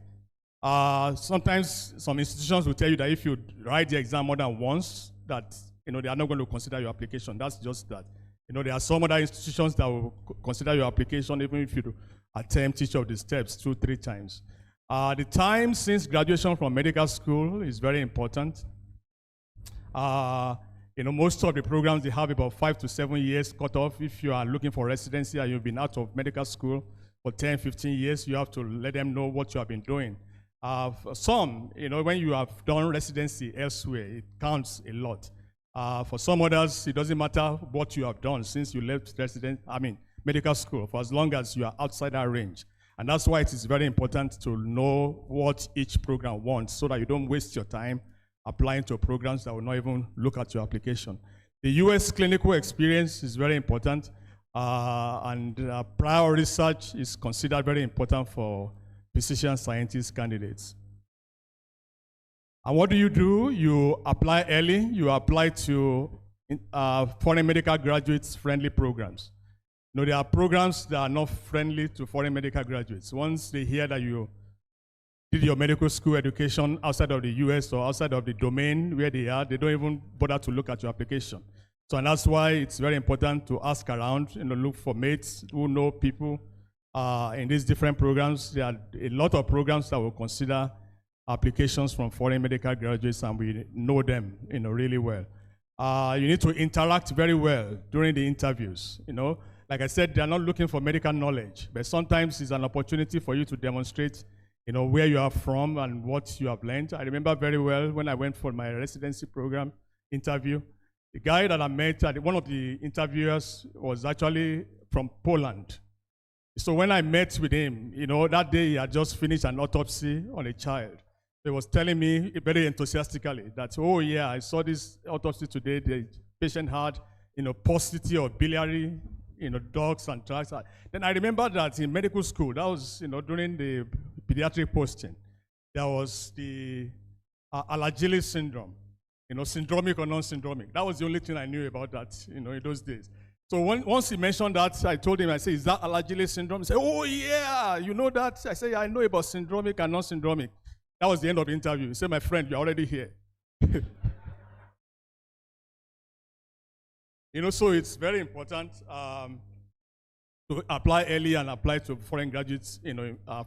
Sometimes some institutions will tell you that if you write the exam more than once, that they are not going to consider your application. That's just that. There are some other institutions that will consider your application even if you attempt each of the steps 2-3 times. The time since graduation from medical school is very important. Most of the programs, they have about 5 to 7 years cut off. If you are looking for residency and you've been out of medical school for 10, 15 years, you have to let them know what you have been doing. For some, when you have done residency elsewhere, it counts a lot. For some others, it doesn't matter what you have done since you left medical school, for as long as you are outside that range. And that's why it is very important to know what each program wants so that you don't waste your time applying to programs that will not even look at your application. The US clinical experience is very important, and prior research is considered very important for physician scientist candidates. And what do? You apply early. You apply to foreign medical graduates friendly programs. There are programs that are not friendly to foreign medical graduates. Once they hear that you did your medical school education outside of the US or outside of the domain where they are, they don't even bother to look at your application. And that's why it's very important to ask around, look for mates who know people in these different programs. There are a lot of programs that will consider applications from foreign medical graduates, and we know them really well. You need to interact very well during the interviews. Like I said, they're not looking for medical knowledge, but sometimes it's an opportunity for you to demonstrate where you are from and what you have learned. I remember very well when I went for my residency program interview, the guy that I met, one of the interviewers was actually from Poland. So when I met with him, that day he had just finished an autopsy on a child. He was telling me very enthusiastically that, oh yeah, I saw this autopsy today. The patient had, paucity of biliary, ducts and tracts. Then I remember that in medical school, that was, during the pediatric posting, there was the Alagille syndrome, syndromic or non-syndromic. That was the only thing I knew about that, in those days. So once he mentioned that, I told him, I said, is that Alagille syndrome? He said, oh yeah, you know that? I said, yeah, I know about syndromic and non-syndromic. That was the end of the interview. He said, my friend, you're already here. So it's very important to apply early and apply to foreign graduates,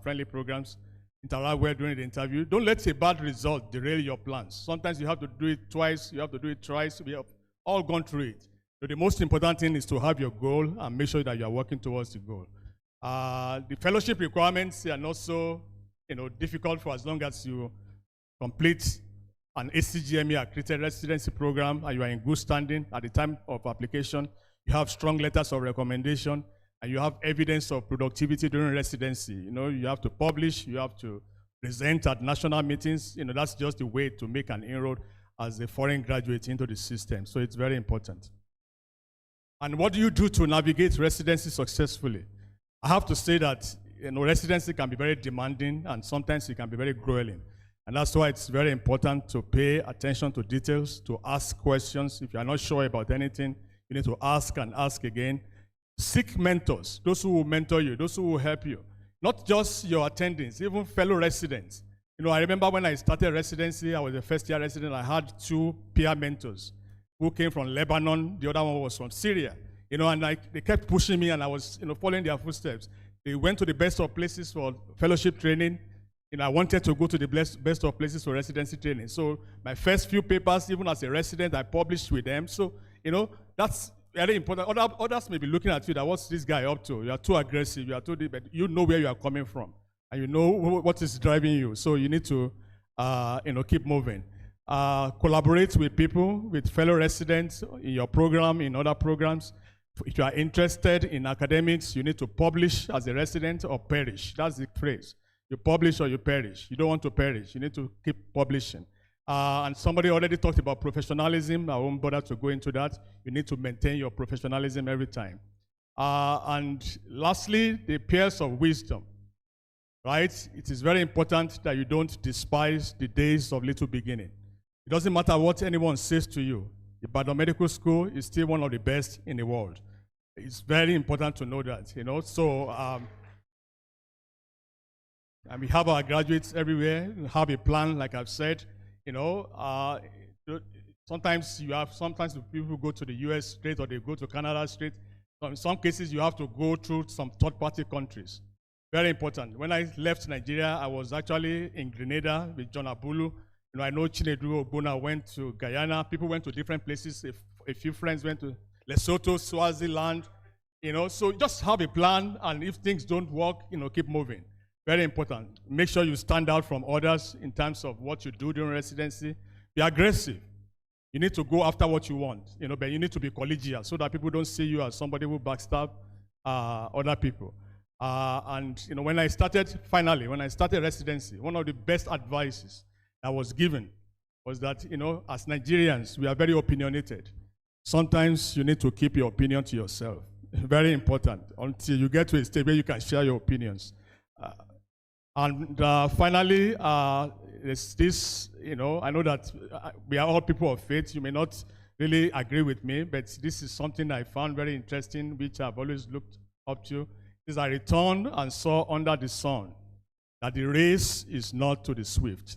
friendly programs, interact well during the interview. Don't let a bad result derail your plans. Sometimes you have to do it twice, you have to do it thrice. We have all gone through it. So the most important thing is to have your goal and make sure that you are working towards the goal. The fellowship requirements are not so difficult for as long as you complete an ACGME accredited residency program and you are in good standing at the time of application. You have strong letters of recommendation and you have evidence of productivity during residency. You have to publish, you have to present at national meetings. That's just the way to make an inroad as a foreign graduate into the system. So it's very important. And what do you do to navigate residency successfully? I have to say that residency can be very demanding and sometimes it can be very grueling. And that's why it's very important to pay attention to details, to ask questions. If you are not sure about anything, you need to ask and ask again. Seek mentors, those who will mentor you, those who will help you. Not just your attendings, even fellow residents. You know, I remember when I started residency, I was a first-year resident, I had 2 peer mentors who came from Lebanon, the other one was from Syria. You know, and they kept pushing me, and I was, following their footsteps. They went to the best of places for fellowship training. You know, I wanted to go to the best of places for residency training. So my first few papers, even as a resident, I published with them. So, that's very important. Others may be looking at you that, what's this guy up to? You are too aggressive, you are too deep, but you know where you are coming from. And you know what is driving you. So you need to, keep moving. Collaborate with people, with fellow residents in your program, in other programs. If you are interested in academics, you need to publish as a resident or perish. That's the phrase. You publish or you perish. You don't want to perish. You need to keep publishing. And somebody already talked about professionalism. I won't bother to go into that. You need to maintain your professionalism every time. And lastly, the peers of wisdom. Right? It is very important that you don't despise the days of little beginning. It doesn't matter what anyone says to you. Ibadan Medical School is still one of the best in the world. It's very important to know that, So, and we have our graduates everywhere. We have a plan, like I've said. Sometimes people go to the US straight, or they go to Canada straight. So in some cases, you have to go through some third-party countries. Very important. When I left Nigeria, I was actually in Grenada with John Abulu. I know Chinedu Ogbonna went to Guyana. People went to different places. A few friends went to Lesotho, Swaziland. So just have a plan, and if things don't work, keep moving. Very important. Make sure you stand out from others in terms of what you do during residency. Be aggressive. You need to go after what you want, but you need to be collegial so that people don't see you as somebody who backstab other people. When I started residency, one of the best advices that was given was that, as Nigerians, we are very opinionated. Sometimes you need to keep your opinion to yourself. Very important, until you get to a stage where you can share your opinions. Finally, there's this, I know that we are all people of faith. You may not really agree with me, but this is something I found very interesting, which I've always looked up to. Is I returned and saw under the sun that the race is not to the swift,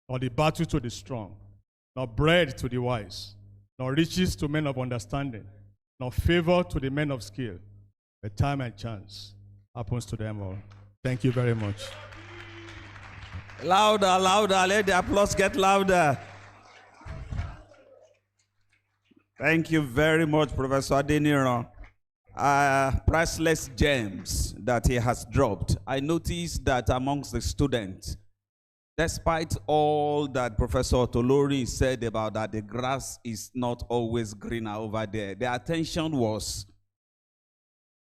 nor the battle to the strong, nor bread to the wise, nor riches to men of understanding, nor favor to the men of skill, but time and chance happens to them all. Thank you very much. Louder, louder. Let the applause get louder. Thank you very much, Professor Adeniran. Priceless gems that he has dropped. I noticed that amongst the students, despite all that Professor Tolori said about that the grass is not always greener over there, their attention was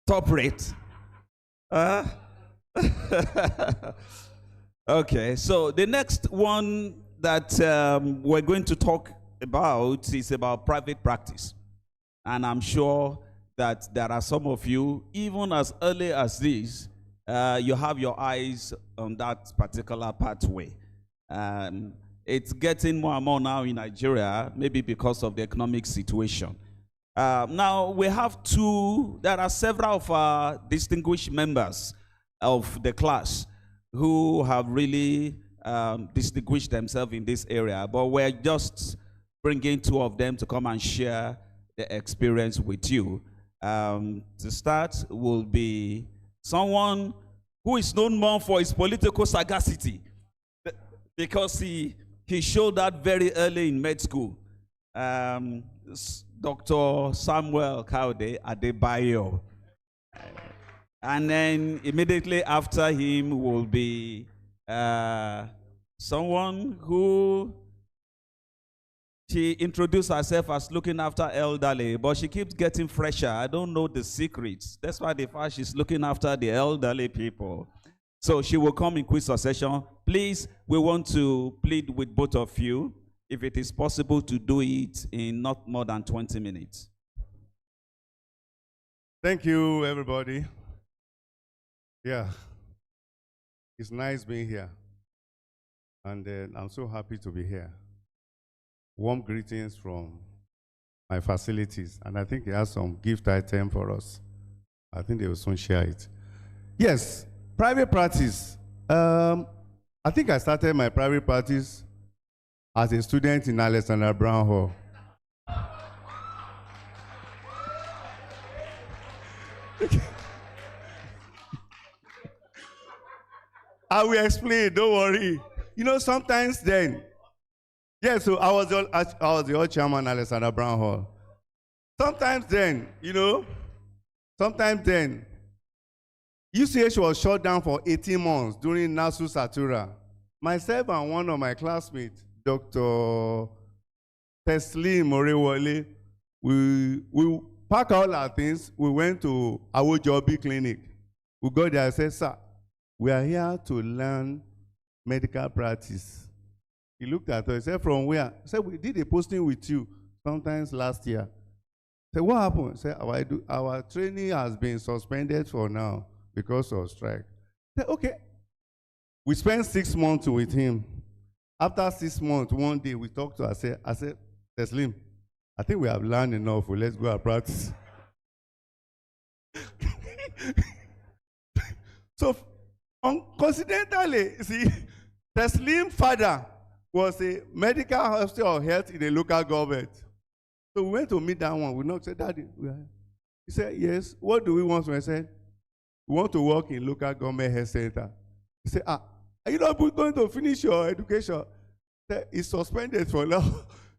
top rate. Okay, so the next one that we're going to talk about is about private practice. And I'm sure that there are some of you, even as early as this, you have your eyes on that particular pathway. It's getting more and more now in Nigeria, maybe because of the economic situation. Now, we have there are several of our distinguished members of the class who have really distinguished themselves in this area, but we're just bringing 2 of them to come and share the experience with you. To start will be someone who is known more for his political sagacity, because he showed that very early in med school. Dr. Samuel Kaude Adebayo. And then immediately after him will be someone who she introduced herself as looking after elderly, but she keeps getting fresher. I don't know the secrets. That's why the fact she's looking after the elderly people. So she will come in quick succession. Please, we want to plead with both of you, if it is possible, to do it in not more than 20 minutes. Thank you, everybody. Yeah, it's nice being here. And I'm so happy to be here. Warm greetings from my facilities. And I think he has some gift item for us. I think they will soon share it. Yes, private practice. I think I started my private practice as a student in Alexander Brown Hall. I will explain, don't worry. You know, sometimes then, yeah, so I was the old chairman at Alexander Brown Hall. Sometimes then, you know, UCH was shut down for 18 months during Nasu Satura. Myself and one of my classmates, Dr. Teslim Morewale, we packed all our things. We went to Awojobi Clinic. We got there and said, sir, we are here to learn medical practice. He looked at us, he said, from where? He said, we did a posting with you sometimes last year. I said, what happened? He said, our training has been suspended for now because of strike. I said, okay. We spent 6 months with him. After 6 months, one day we talked to her. I said, Teslim, I think we have learned enough. Let's go and practice. So, coincidentally, see, Teslim's father was a medical officer of health in the local government. So we went to meet that one. We knocked, said, Daddy, he said, yes. What do we want? So I said, we want to work in local government health center. He said, are you not going to finish your education? He said, it's suspended for now.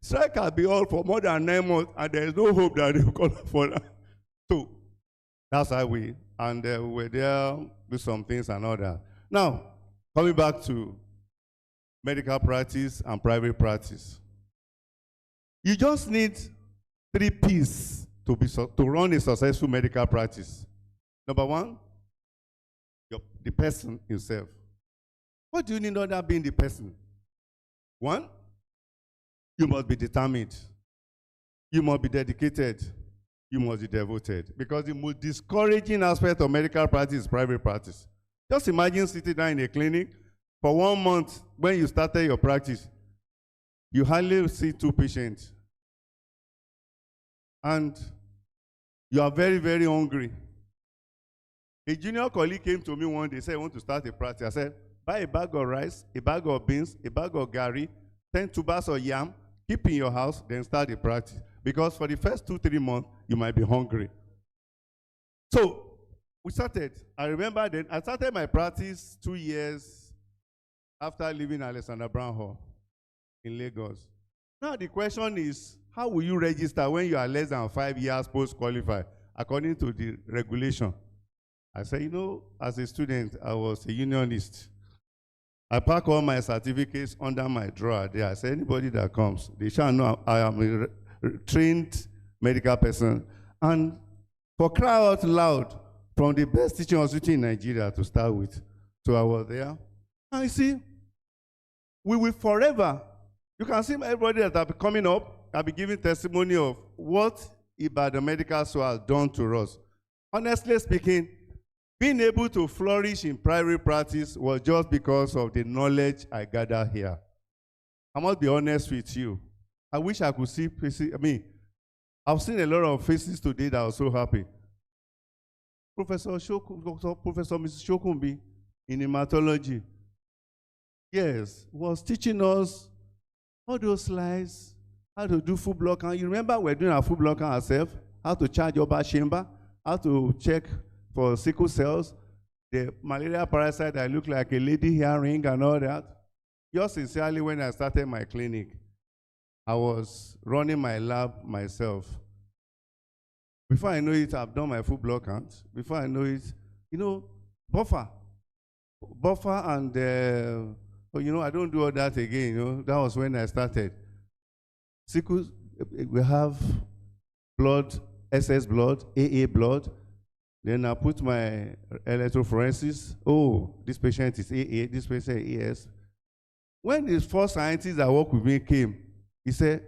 Strike has been on for more than 9 months, and there is no hope that they will come for that. So that's how we were there with some things and all that. Now, coming back to medical practice and private practice. You just need 3 P's to run a successful medical practice. Number 1, the person himself. What do you need other than being the person? 1, you must be determined. You must be dedicated. You must be devoted. Because the most discouraging aspect of medical practice is private practice. Just imagine sitting down in a clinic for 1 month when you started your practice. You hardly see 2 patients. And you are very, very hungry. A junior colleague came to me one day, said, I want to start a practice. I said, buy a bag of rice, a bag of beans, a bag of gari, 10 tubers of yam, keep in your house, then start the practice. Because for the first 2-3 months, you might be hungry. So we started. I remember then, I started my practice 2 years after leaving Alexander Brown Hall in Lagos. Now the question is, how will you register when you are less than 5 years post-qualified, according to the regulation? I said, you know, as a student, I was a unionist. I pack all my certificates under my drawer there. I said, anybody that comes, they shall know I am a trained medical person. And for cry out loud, from the best teaching hospital in Nigeria to start with. So I was there. And you see, we will forever, you can see everybody that have been coming up, I'll be giving testimony of what Ibadan Medical School has done to us. Honestly speaking, being able to flourish in private practice was just because of the knowledge I gathered here. I must be honest with you. I wish I could see faces. I've seen a lot of faces today that are so happy. Professor Mrs. Shokumbi in hematology, yes, was teaching us all those slides, how to do full block count. You remember we're doing our full block count ourselves, how to charge over chamber, how to check for sickle cells, the malaria parasite that looked like a lady hearing and all that. Just sincerely, when I started my clinic, I was running my lab myself. Before I know it, I've done my full block count. Before I know it, you know, buffer and, you know, I don't do all that again, you know. That was when I started. Sickle, we have blood, SS blood, AA blood. Then I put my electrophoresis. Oh, this patient is AA, this patient is AS. When the first scientist that worked with me came, he said,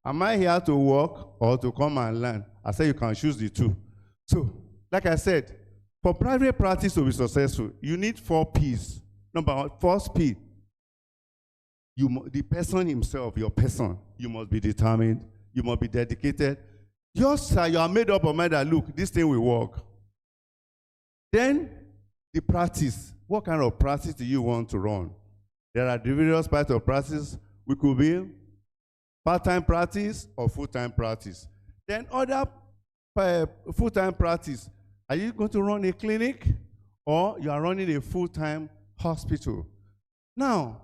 am I here to work or to come and learn? I said, you can choose the 2. So, like I said, for private practice to be successful, you need 4 P's. Number 1, first P, the person himself, your person, you must be determined, you must be dedicated. Just you are made up of mind that, look, this thing will work. Then the practice. What kind of practice do you want to run? There are various types of practice. We could be part-time practice or full-time practice. Then other full-time practice. Are you going to run a clinic or you are running a full-time hospital? Now,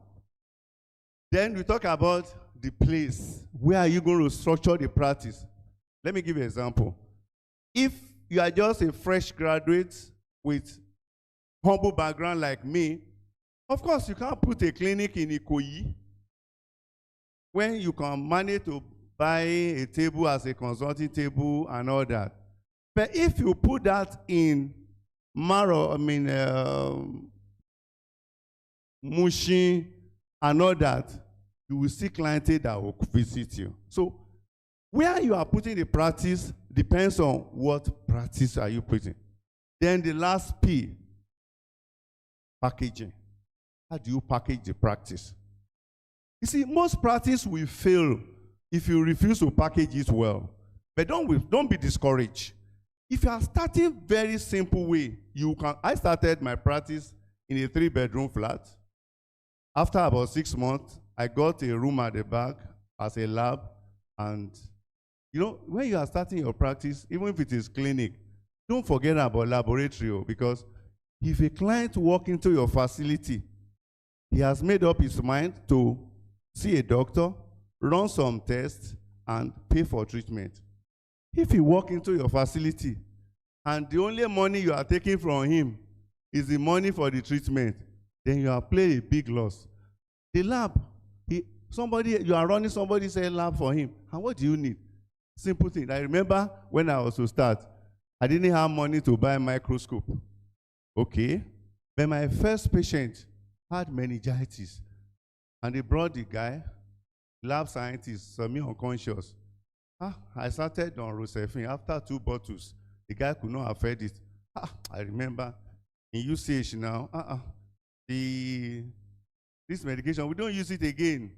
then we talk about the place. Where are you going to structure the practice? Let me give you an example. If you are just a fresh graduate with humble background like me, of course you can't put a clinic in Ikoyi when you can manage to buy a table as a consulting table and all that. But if you put that in Mushin and all that, you will see clientele that will visit you. So where you are putting the practice depends on what practice are you putting. Then the last P, packaging. How do you package the practice? You see, most practice will fail if you refuse to package it well. But don't be discouraged. If you are starting very simple way, you can. I started my practice in a 3-bedroom flat. After about 6 months, I got a room at the back as a lab. And you know, when you are starting your practice, even if it is clinic, don't forget about laboratory, because if a client walks into your facility, he has made up his mind to see a doctor, run some tests, and pay for treatment. If he walks into your facility and the only money you are taking from him is the money for the treatment, then you are playing a big loss. The lab, you are running somebody's lab for him. And what do you need? Simple thing. I remember when I was to start, I didn't have money to buy a microscope. Okay. But my first patient had meningitis. And they brought the guy, lab scientist, semi-unconscious. I started on Rocephin. After 2 bottles, the guy could not afford it. I remember in UCH now, this medication, we don't use it again.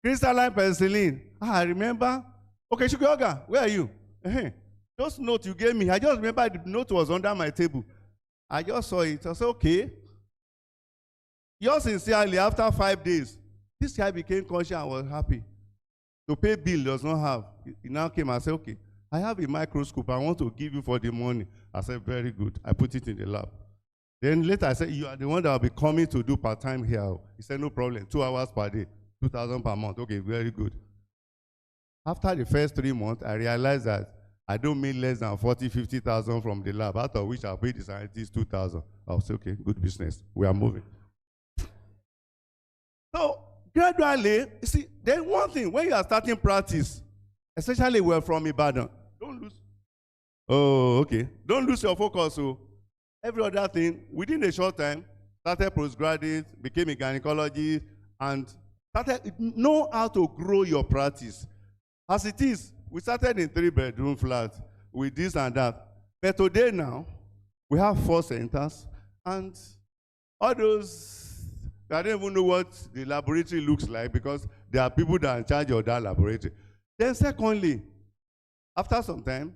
Crystalline penicillin. I remember. Okay, Shugoga, where are you? Those notes you gave me, I just remember the note was under my table. I just saw it. I said, okay. Yours sincerely, after 5 days, this guy became conscious and was happy. To pay bill does not have. He now came and said, okay, I have a microscope. I want to give you for the money. I said, very good. I put it in the lab. Then later I said, you are the one that will be coming to do part-time here. He said, no problem, 2 hours per day, 2,000 per month. Okay, very good. After the first 3 months, I realized that I don't make less than 40,000, 50,000 from the lab, out of which I'll pay the scientists 2,000. I'll say, okay, good business. We are moving. So gradually, you see, then one thing, when you are starting practice, especially we're from Ibadan, don't lose. Oh, okay. Don't lose your focus. So every other thing, within a short time, started postgraduate, became a gynecologist, and know how to grow your practice. As it is, we started in 3-bedroom flat with this and that. But today now, we have 4 centers, and all those, I don't even know what the laboratory looks like because there are people that are in charge of that laboratory. Then secondly, after some time,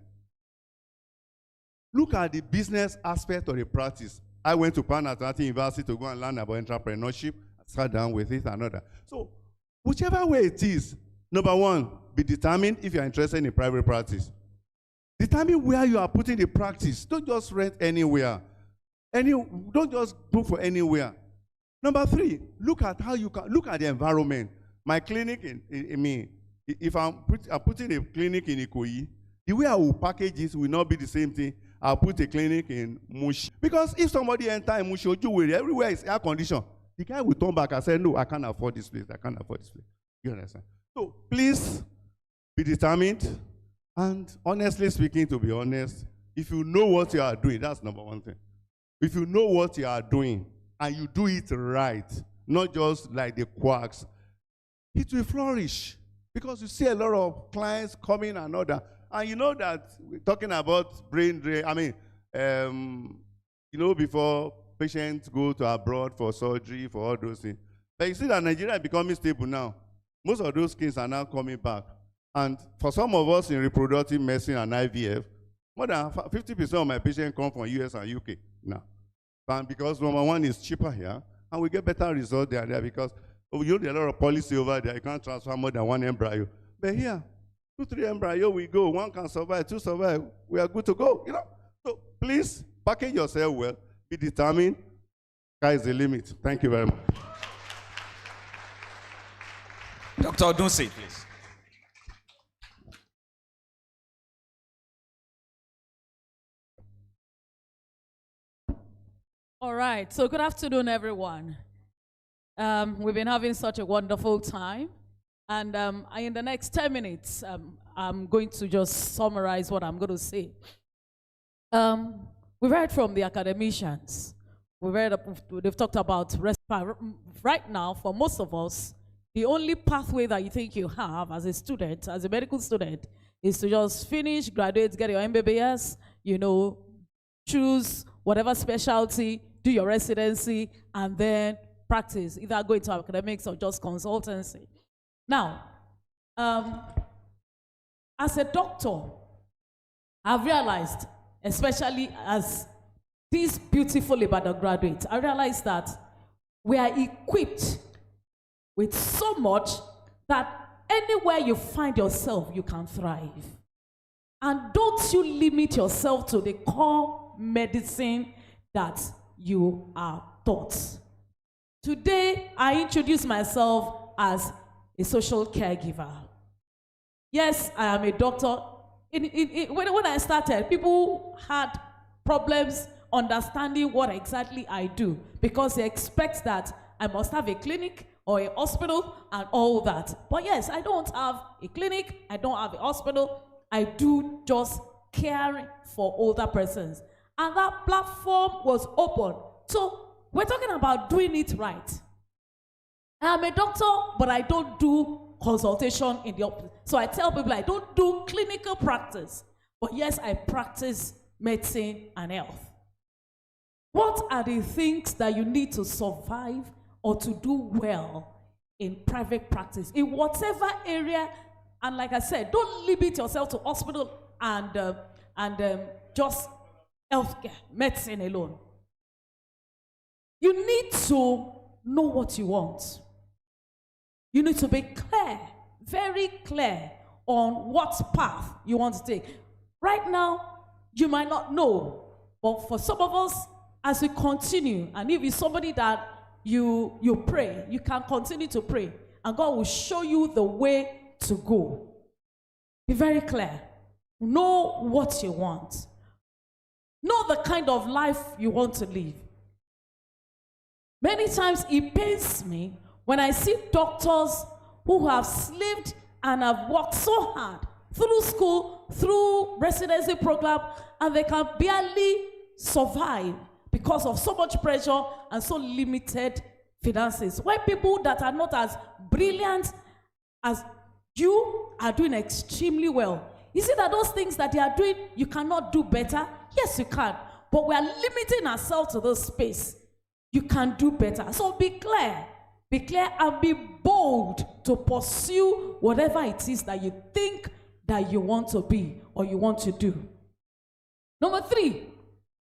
look at the business aspect of the practice. I went to Pan Atlantic University to go and learn about entrepreneurship. I sat down with it and other. So whichever way it is, number one, be determined if you're interested in private practice. Determine where you are putting the practice. Don't just rent anywhere. Don't just book for anywhere. Number 3, look at how you can look at the environment. My clinic, if I'm putting a clinic in Ikoyi, the way I will package it will not be the same thing. I'll put a clinic in Mushi. Because if somebody enter in Mushi, Ojuwere, everywhere is air conditioned, the guy will turn back and say, no, I can't afford this place. I can't afford this place. You understand? So please be determined. And honestly speaking, to be honest, if you know what you are doing, that's number 1 thing. If you know what you are doing, and you do it right, not just like the quacks, it will flourish. Because you see a lot of clients coming and all that. And you know that we're talking about brain drain, before patients go to abroad for surgery, for all those things. But you see that Nigeria is becoming stable now. Most of those kids are now coming back. And for some of us in reproductive medicine and IVF, more than 50% of my patients come from US and UK now. And because number one is cheaper here, and we get better results there because you know there are a lot of policy over there. You can't transfer more than one embryo. But here, 2, 3 embryo, we go. 1 can survive, 2 survive. We are good to go. You know. So please package yourself well. Be determined. Sky is the limit. Thank you very much. Dr. Odunsi, please. All right, so good afternoon, everyone. We've been having such a wonderful time. And in the next 10 minutes, I'm going to just summarize what I'm going to say. We've heard from the academicians. They've talked about right now, for most of us, the only pathway that you think you have as a student, as a medical student, is to just finish, graduate, get your MBBS, you know, choose whatever specialty, do your residency, and then practice, either go into academics or just consultancy. Now, as a doctor, I've realized, especially as these beautiful Ibadan graduates, I realized that we are equipped with so much that anywhere you find yourself, you can thrive. And don't you limit yourself to the core medicine that you are taught. Today, I introduce myself as a social caregiver. Yes, I am a doctor. When I started, people had problems understanding what exactly I do because they expect that I must have a clinic or a hospital and all that. But yes, I don't have a clinic, I don't have a hospital, I do just caring for older persons. And that platform was open. So we're talking about doing it right. I'm a doctor, but I don't do consultation in the office. So I tell people I don't do clinical practice, but yes, I practice medicine and health. What are the things that you need to survive or to do well in private practice, in whatever area? And like I said, don't limit yourself to hospital and just healthcare, medicine alone. You need to know what you want. You need to be clear, very clear on what path you want to take. Right now, you might not know, but for some of us, as we continue, and if it's somebody that you pray, you can continue to pray, and God will show you the way to go. Be very clear. Know what you want. Know the kind of life you want to live. Many times it pains me when I see doctors who have slaved and have worked so hard through school, through residency program, and they can barely survive because of so much pressure and so limited finances. Why people that are not as brilliant as you are doing extremely well. You see that those things that they are doing, you cannot do better? Yes, you can. But we are limiting ourselves to this space. You can do better. So be clear. Be clear and be bold to pursue whatever it is that you think that you want to be or you want to do. Number 3,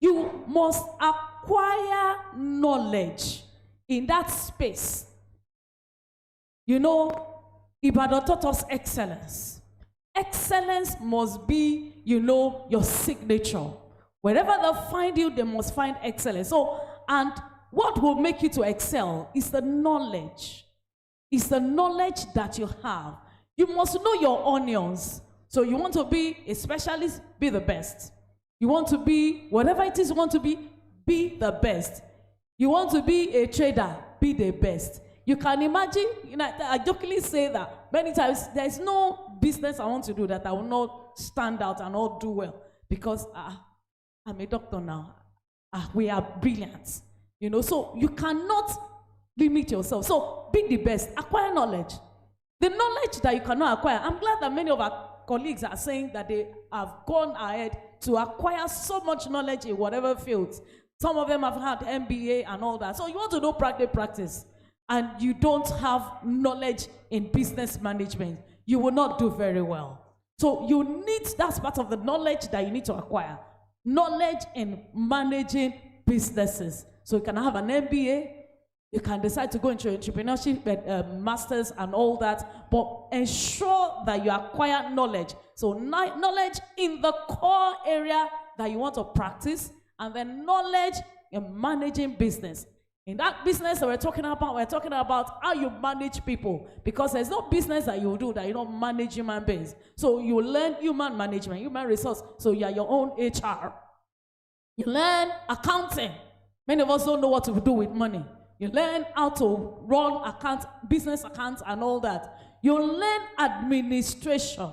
you must acquire knowledge in that space. You know, Ibadan taught us excellence. Excellence must be, you know, your signature. Wherever they find you, they must find excellence. So, and what will make you to excel is the knowledge. It's the knowledge that you have. You must know your onions. So you want to be a specialist, be the best. You want to be, whatever it is you want to be the best. You want to be a trader, be the best. You can imagine, you know, I jokingly say that many times, there's no business I want to do that I will not stand out and not do well. Because I'm a doctor now. We are brilliant. You know, so you cannot limit yourself. So be the best. Acquire knowledge. The knowledge that you cannot acquire. I'm glad that many of our colleagues are saying that they have gone ahead to acquire so much knowledge in whatever fields. Some of them have had MBA and all that. So you want to know practice, and you don't have knowledge in business management, you will not do very well. So you need, that's part of the knowledge that you need to acquire. Knowledge in managing businesses. So you can have an MBA, you can decide to go into entrepreneurship, masters and all that, but ensure that you acquire knowledge. So knowledge in the core area that you want to practice, and then knowledge in managing business. In that business that we're talking about how you manage people, because there's no business that you do that you don't manage human beings. So you learn human management, human resource. So you are your own HR. You learn accounting. Many of us don't know what to do with money. You learn how to run accounts, business accounts and all that. You learn administration.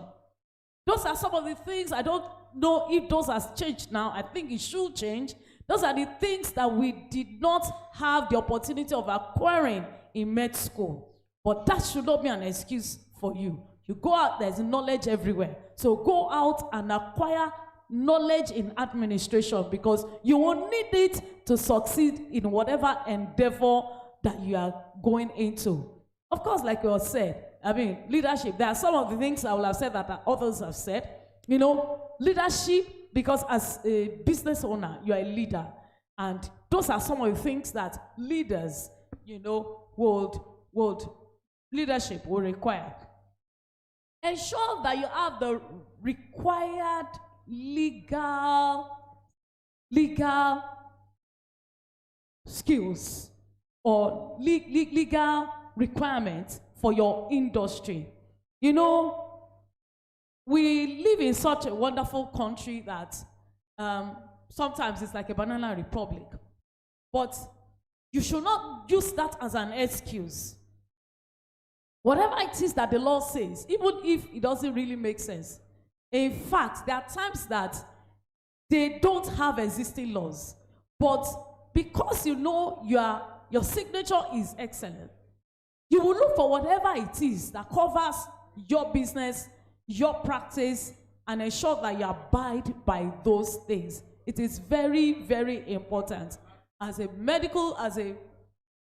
Those are some of the things. I don't know if those have changed now. I think it should change. Those are the things that we did not have the opportunity of acquiring in med school. But that should not be an excuse for you. You go out, there's knowledge everywhere. So go out and acquire knowledge in administration, because you will need it to succeed in whatever endeavor that you are going into. Of course, like you said, I mean, leadership, there are some of the things I will have said that others have said. You know, leadership, because as a business owner, you are a leader. And those are some of the things that leaders, you know, leadership will require. Ensure that you have the required legal skills or legal requirements for your industry. You know, we live in such a wonderful country that sometimes it's like a banana republic. But you should not use that as an excuse. Whatever it is that the law says, even if it doesn't really make sense. In fact, there are times that they don't have existing laws. But because you know your signature is excellent, you will look for whatever it is that covers your business, your practice, and ensure that you abide by those things. It is very, very important. As a medical, as a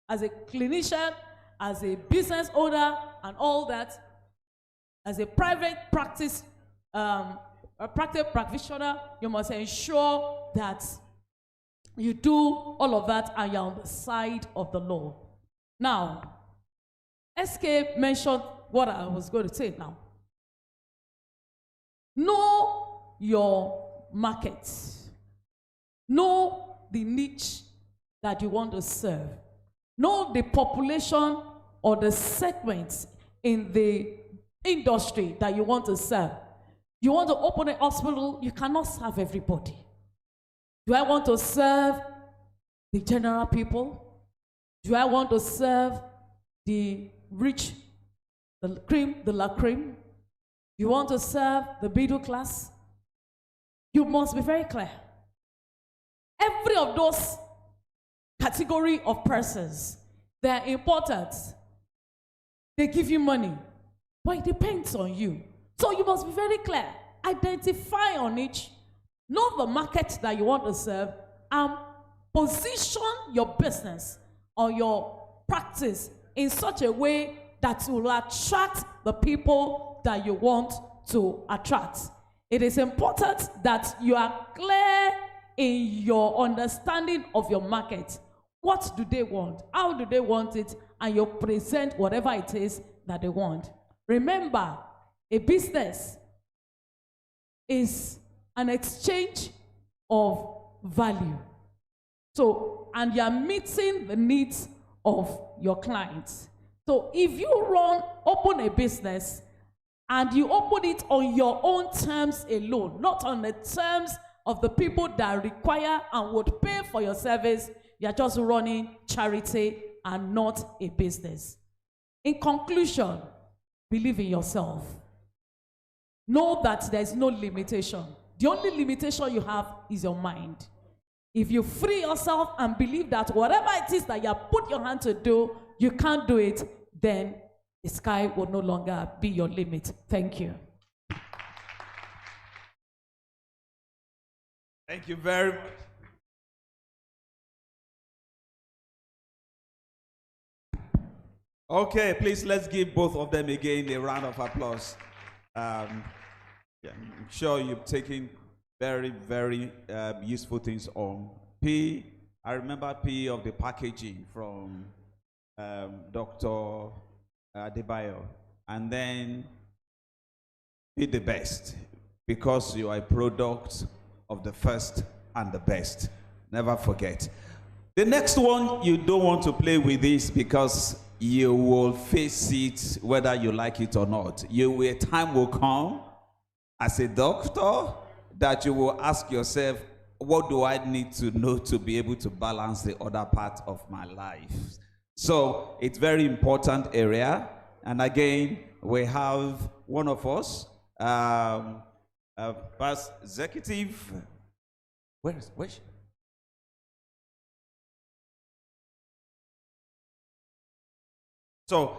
clinician, as a business owner, and all that, as a private practice, a practice practitioner, you must ensure that you do all of that and you're on the side of the law. Now, SK mentioned what I was going to say now. Know your market. Know the niche that you want to serve. Know the population or the segments in the industry that you want to serve. You want to open a hospital, you cannot serve everybody. Do I want to serve the general people? Do I want to serve the rich, the cream, the la creme? You want to serve the middle class? You must be very clear. Every of those category of persons, they are important. They give you money, but it depends on you. So you must be very clear. Identify on each, know the market that you want to serve, and position your business or your practice in such a way that will attract the people that you want to attract. It is important that you are clear in your understanding of your market. What do they want? How do they want it? And you present whatever it is that they want. Remember, a business is an exchange of value. So, and you are meeting the needs of your clients. So if you open a business and you open it on your own terms alone, not on the terms of the people that require and would pay for your service, you are just running charity and not a business. In conclusion, believe in yourself. Know that there is no limitation. The only limitation you have is your mind. If you free yourself and believe that whatever it is that you have put your hand to do, you can't do it, then the sky will no longer be your limit. Thank you. Thank you very much. Okay, please let's give both of them again a round of applause. Yeah, I'm sure you've taken very, very useful things on. P, I remember P of the packaging from Dr. Adebayo. And then be the best, because you are a product of the first and the best. Never forget. The next one you don't want to play with this, because you will face it whether you like it or not. A time will come as a doctor that you will ask yourself, what do I need to know to be able to balance the other part of my life? So it's very important area. And again, we have one of us, past executive. Where is she? So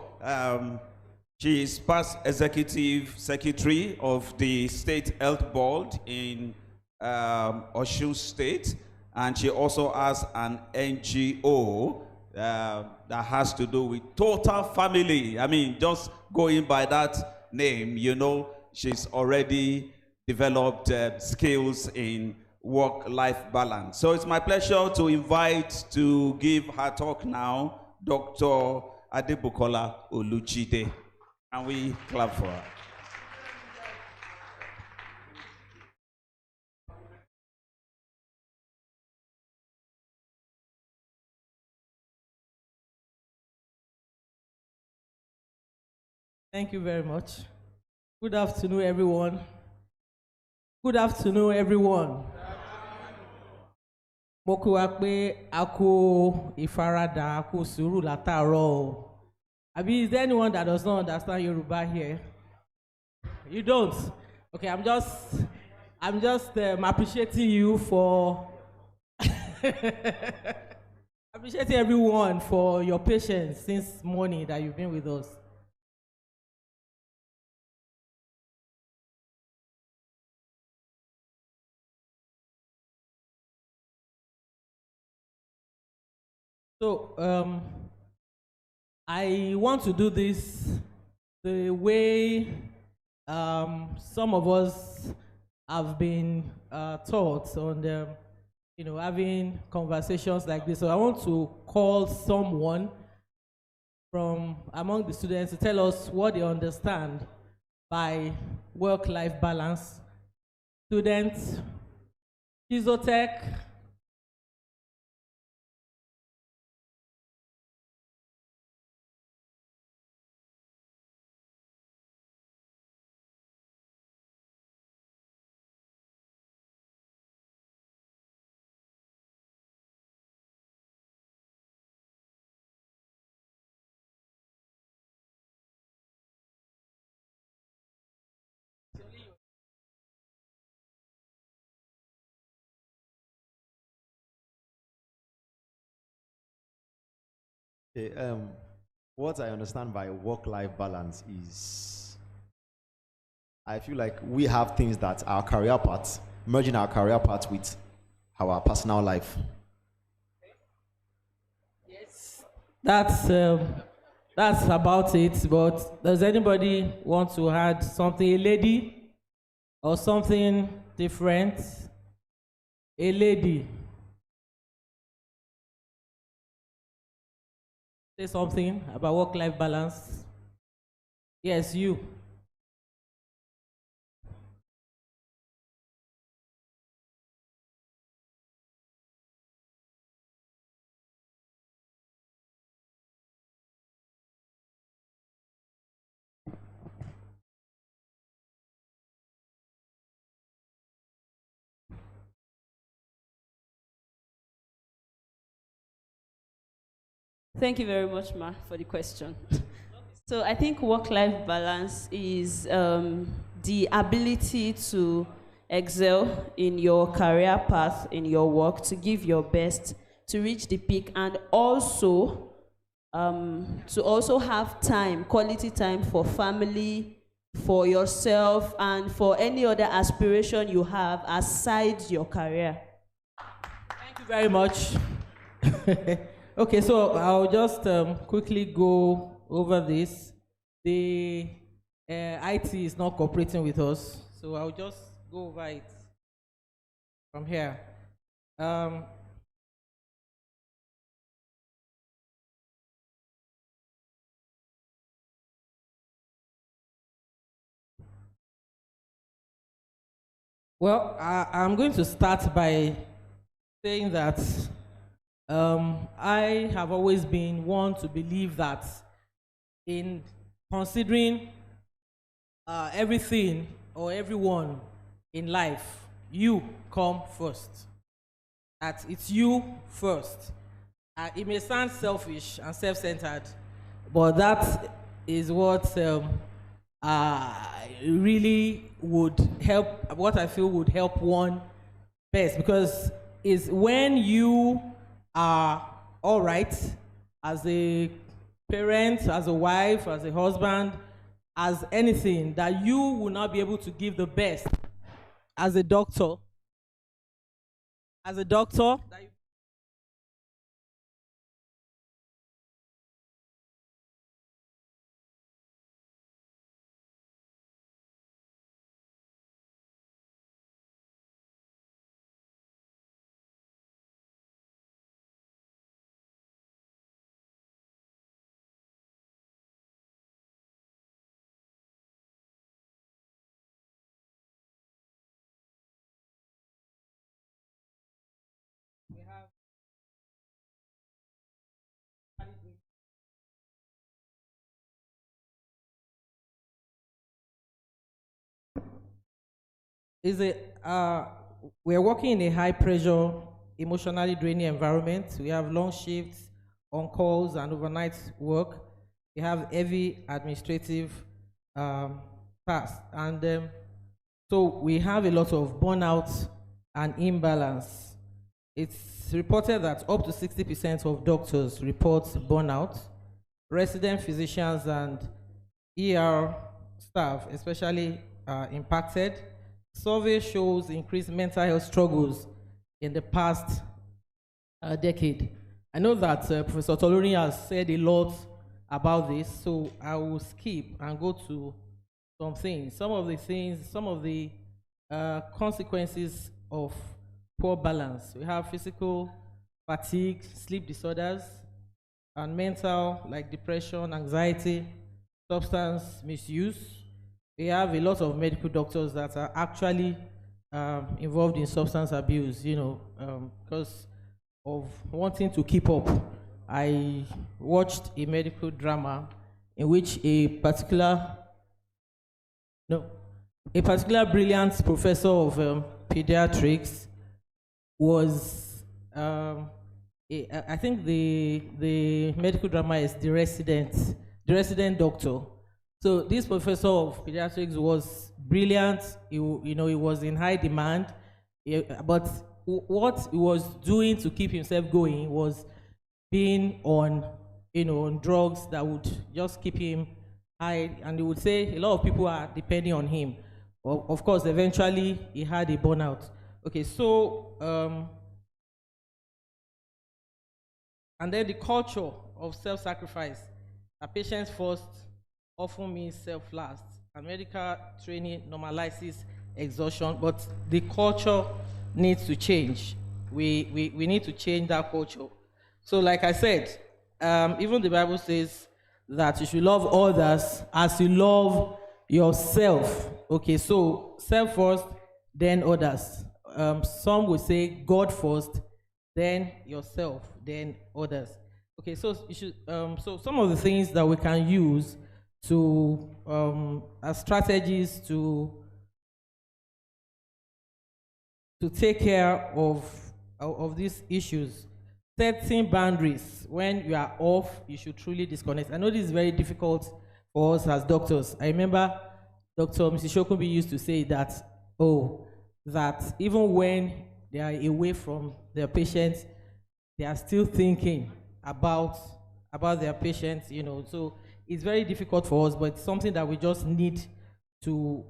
she is past executive secretary of the State Health Board in Osun State, and she also has an NGO that has to do with total family. I mean, just going by that name, you know, she's already developed skills in work-life balance. So it's my pleasure to invite to give her talk now, Dr. Adebukola Oluchide. And we clap for her. Thank you very much. Good afternoon, everyone. Good afternoon, everyone. Mo kí wa pé a kú ìfaradà, a kú sùúrù látàárọ̀. Is there anyone that does not understand Yoruba here? You don't? Okay, I'm just appreciating you for appreciating everyone for your patience since morning that you've been with us. So I want to do this the way some of us have been taught on the, having conversations like this. So I want to call someone from among the students to tell us what they understand by work-life balance. Students, Physiotech. Okay, what I understand by work-life balance is, I feel like we have things that our career paths, merging our career paths with our personal life. Yes, that's about it. But does anybody want to add something? A lady or something different? A lady. Say something about work-life balance. Yes, you. Thank you very much, Ma, for the question. So I think work-life balance is the ability to excel in your career path, in your work, to give your best, to reach the peak, and also to also have time, quality time for family, for yourself, and for any other aspiration you have aside your career. Thank you very much. Okay, so I'll just quickly go over this. The IT is not cooperating with us, so I'll just go over it from here. Well, I'm going to start by saying that I have always been one to believe that in considering everything or everyone in life, you come first. That it's you first. It may sound selfish and self-centered, but that is what really would help, what I feel would help one best, because it's when you are all right as a parent, as a wife, as a husband, as anything, that you will not be able to give the best as a doctor. As a doctor, we're working in a high pressure, emotionally draining environment. We have long shifts, on calls, and overnight work. We have heavy administrative tasks, and so we have a lot of burnout and imbalance. It's reported that up to 60% of doctors report burnout. Resident physicians and ER staff especially are impacted. Survey shows increased mental health struggles in the past decade. I know that Professor Toloni has said a lot about this, so I will skip and go to some things. Some of the consequences of poor balance. We have physical fatigue, sleep disorders, and mental, like depression, anxiety, substance misuse. We have a lot of medical doctors that are actually involved in substance abuse, because of wanting to keep up. I watched a medical drama in which a particular brilliant professor of pediatrics was, I think the medical drama is the resident doctor. So this professor of pediatrics was brilliant. He was in high demand, but what he was doing to keep himself going was being on drugs that would just keep him high, and he would say a lot of people are depending on him. Well, of course, eventually he had a burnout. Okay, so and then the culture of self-sacrifice, patients first often means self last, and medical training normalizes exhaustion, but the culture needs to change. We need to change that culture. So like I said, even the Bible says that you should love others as you love yourself. Okay, so self first, then others. Some will say God first, then yourself, then others. Okay, so you should, so some of the things that we can use to as strategies to take care of these issues. Setting boundaries. When you are off, you should truly disconnect. I know this is very difficult for us as doctors. I remember Dr. Mrs. Shokunbi used to say that, that even when they are away from their patients, they are still thinking about their patients, so it's very difficult for us, but it's something that we just need to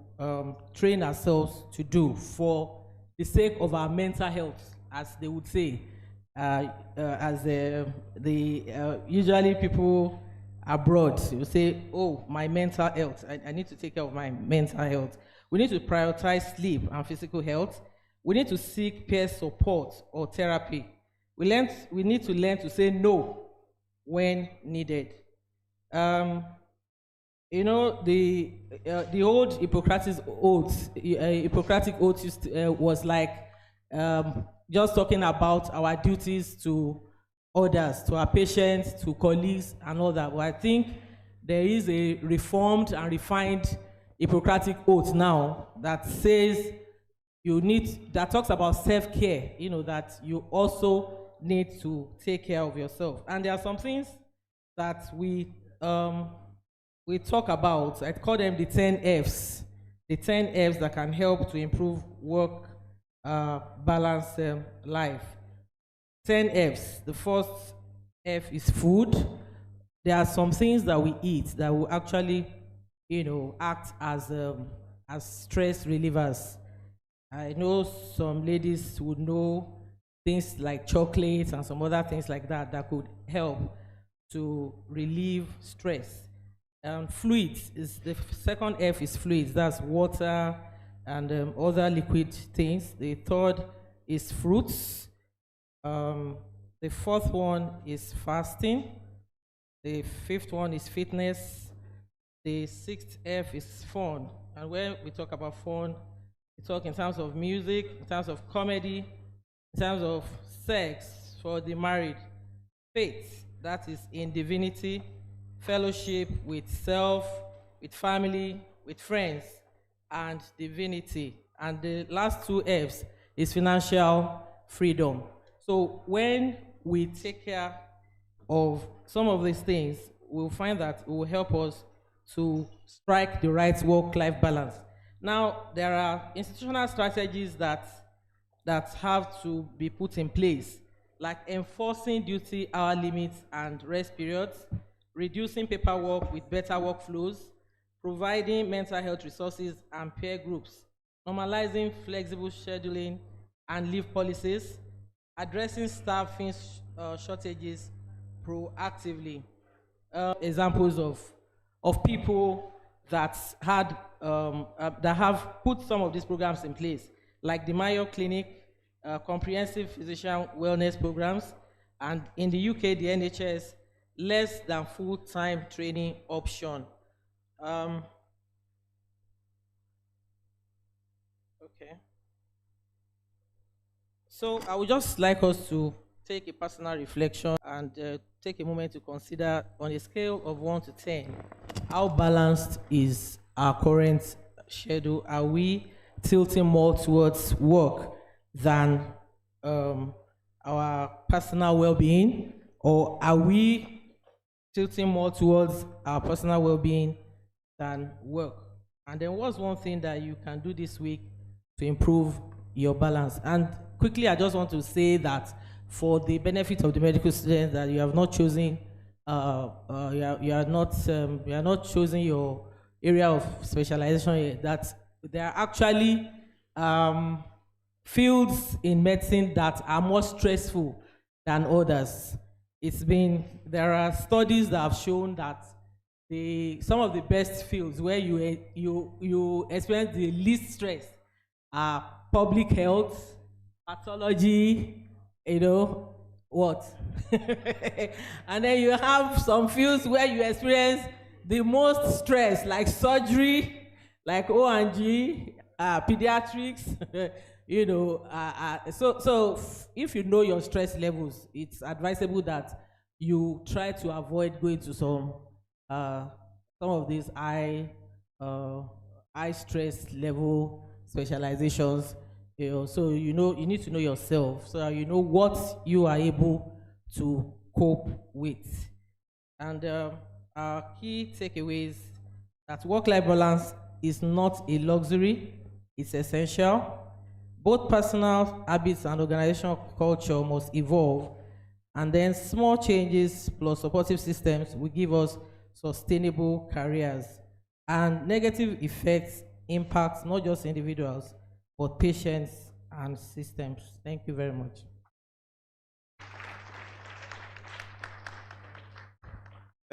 train ourselves to do for the sake of our mental health, as they would say. Usually people abroad. You say, oh, my mental health. I need to take care of my mental health. We need to prioritize sleep and physical health. We need to seek peer support or therapy. We need to learn to say no when needed. You know, the old Hippocratic oath was like just talking about our duties to others, to our patients, to colleagues, and all that. But I think there is a reformed and refined Hippocratic oath now that says that talks about self-care, you know, that you also need to take care of yourself. And there are some things that we talk about. I call them the 10 Fs. The 10 Fs that can help to improve work balance life. 10 Fs. The first F is food. There are some things that we eat that will actually, you know, act as stress relievers. I know some ladies would know things like chocolates and some other things like that that could help to relieve stress. Fluids is the second F is fluids. That's water and other liquid things. The third is fruits. The fourth one is fasting. The fifth one is fitness. The sixth F is fun. And when we talk about fun, we talk in terms of music, in terms of comedy, in terms of sex for the married. Faith, that is in divinity. Fellowship with self, with family, with friends, and divinity. And the last two Fs is financial freedom. So when we take care of some of these things, we'll find that it will help us to strike the right work-life balance. Now, there are institutional strategies that have to be put in place, like enforcing duty hour limits and rest periods, reducing paperwork with better workflows, providing mental health resources and peer groups, normalizing flexible scheduling and leave policies, addressing staffing shortages proactively. Examples of people that have put some of these programs in place, like the Mayo Clinic, comprehensive physician wellness programs, and in the UK, the NHS, less than full-time training option. Okay. So I would just like us to take a personal reflection and take a moment to consider, on a scale of 1 to 10, how balanced is our current schedule? Are we tilting more towards work than our personal well-being, or are we tilting more towards our personal well-being than work? And then what's one thing that you can do this week to improve your balance? And quickly, I just want to say that for the benefit of the medical students, that you have not chosen, you are not choosing your area of specialization yet, that there are actually fields in medicine that are more stressful than others. There are studies that have shown that some of the best fields where you experience the least stress are public health, pathology, you know, what? And then you have some fields where you experience the most stress, like surgery, like O&G, pediatrics, you know. So if you know your stress levels, it's advisable that you try to avoid going to some of these high stress level specializations. You know, so you need to know yourself, so you know what you are able to cope with. And our key takeaways: that work-life balance is not a luxury; it's essential. Both personal habits and organizational culture must evolve, and then small changes plus supportive systems will give us sustainable careers. And negative effects impact not just individuals, but patients and systems. Thank you very much.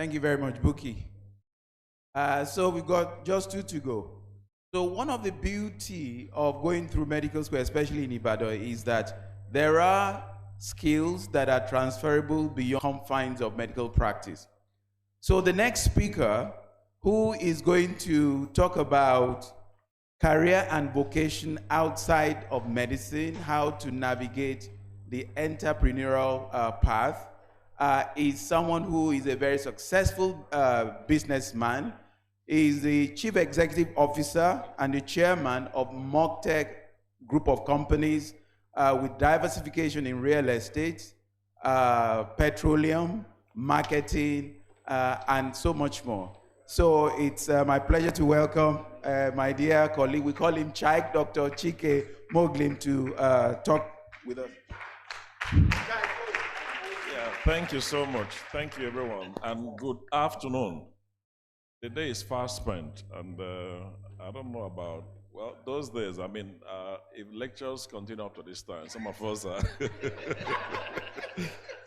Thank you very much, Buki. So we've got just 2 to go. So one of the beauty of going through medical school, especially in Ibadan, is that there are skills that are transferable beyond confines of medical practice. So the next speaker, who is going to talk about career and vocation outside of medicine, how to navigate the entrepreneurial path, is someone who is a very successful businessman. He is the Chief Executive Officer and the Chairman of Mogtech Group of Companies with diversification in real estate, petroleum, marketing, and so much more. So it's my pleasure to welcome my dear colleague, we call him Chike, Dr. Chike Moglim, to talk with us. Yeah, thank you so much. Thank you, everyone, and good afternoon. The day is fast spent, and I don't know about, well, those days, I mean, if lectures continue up to this time, some of us are,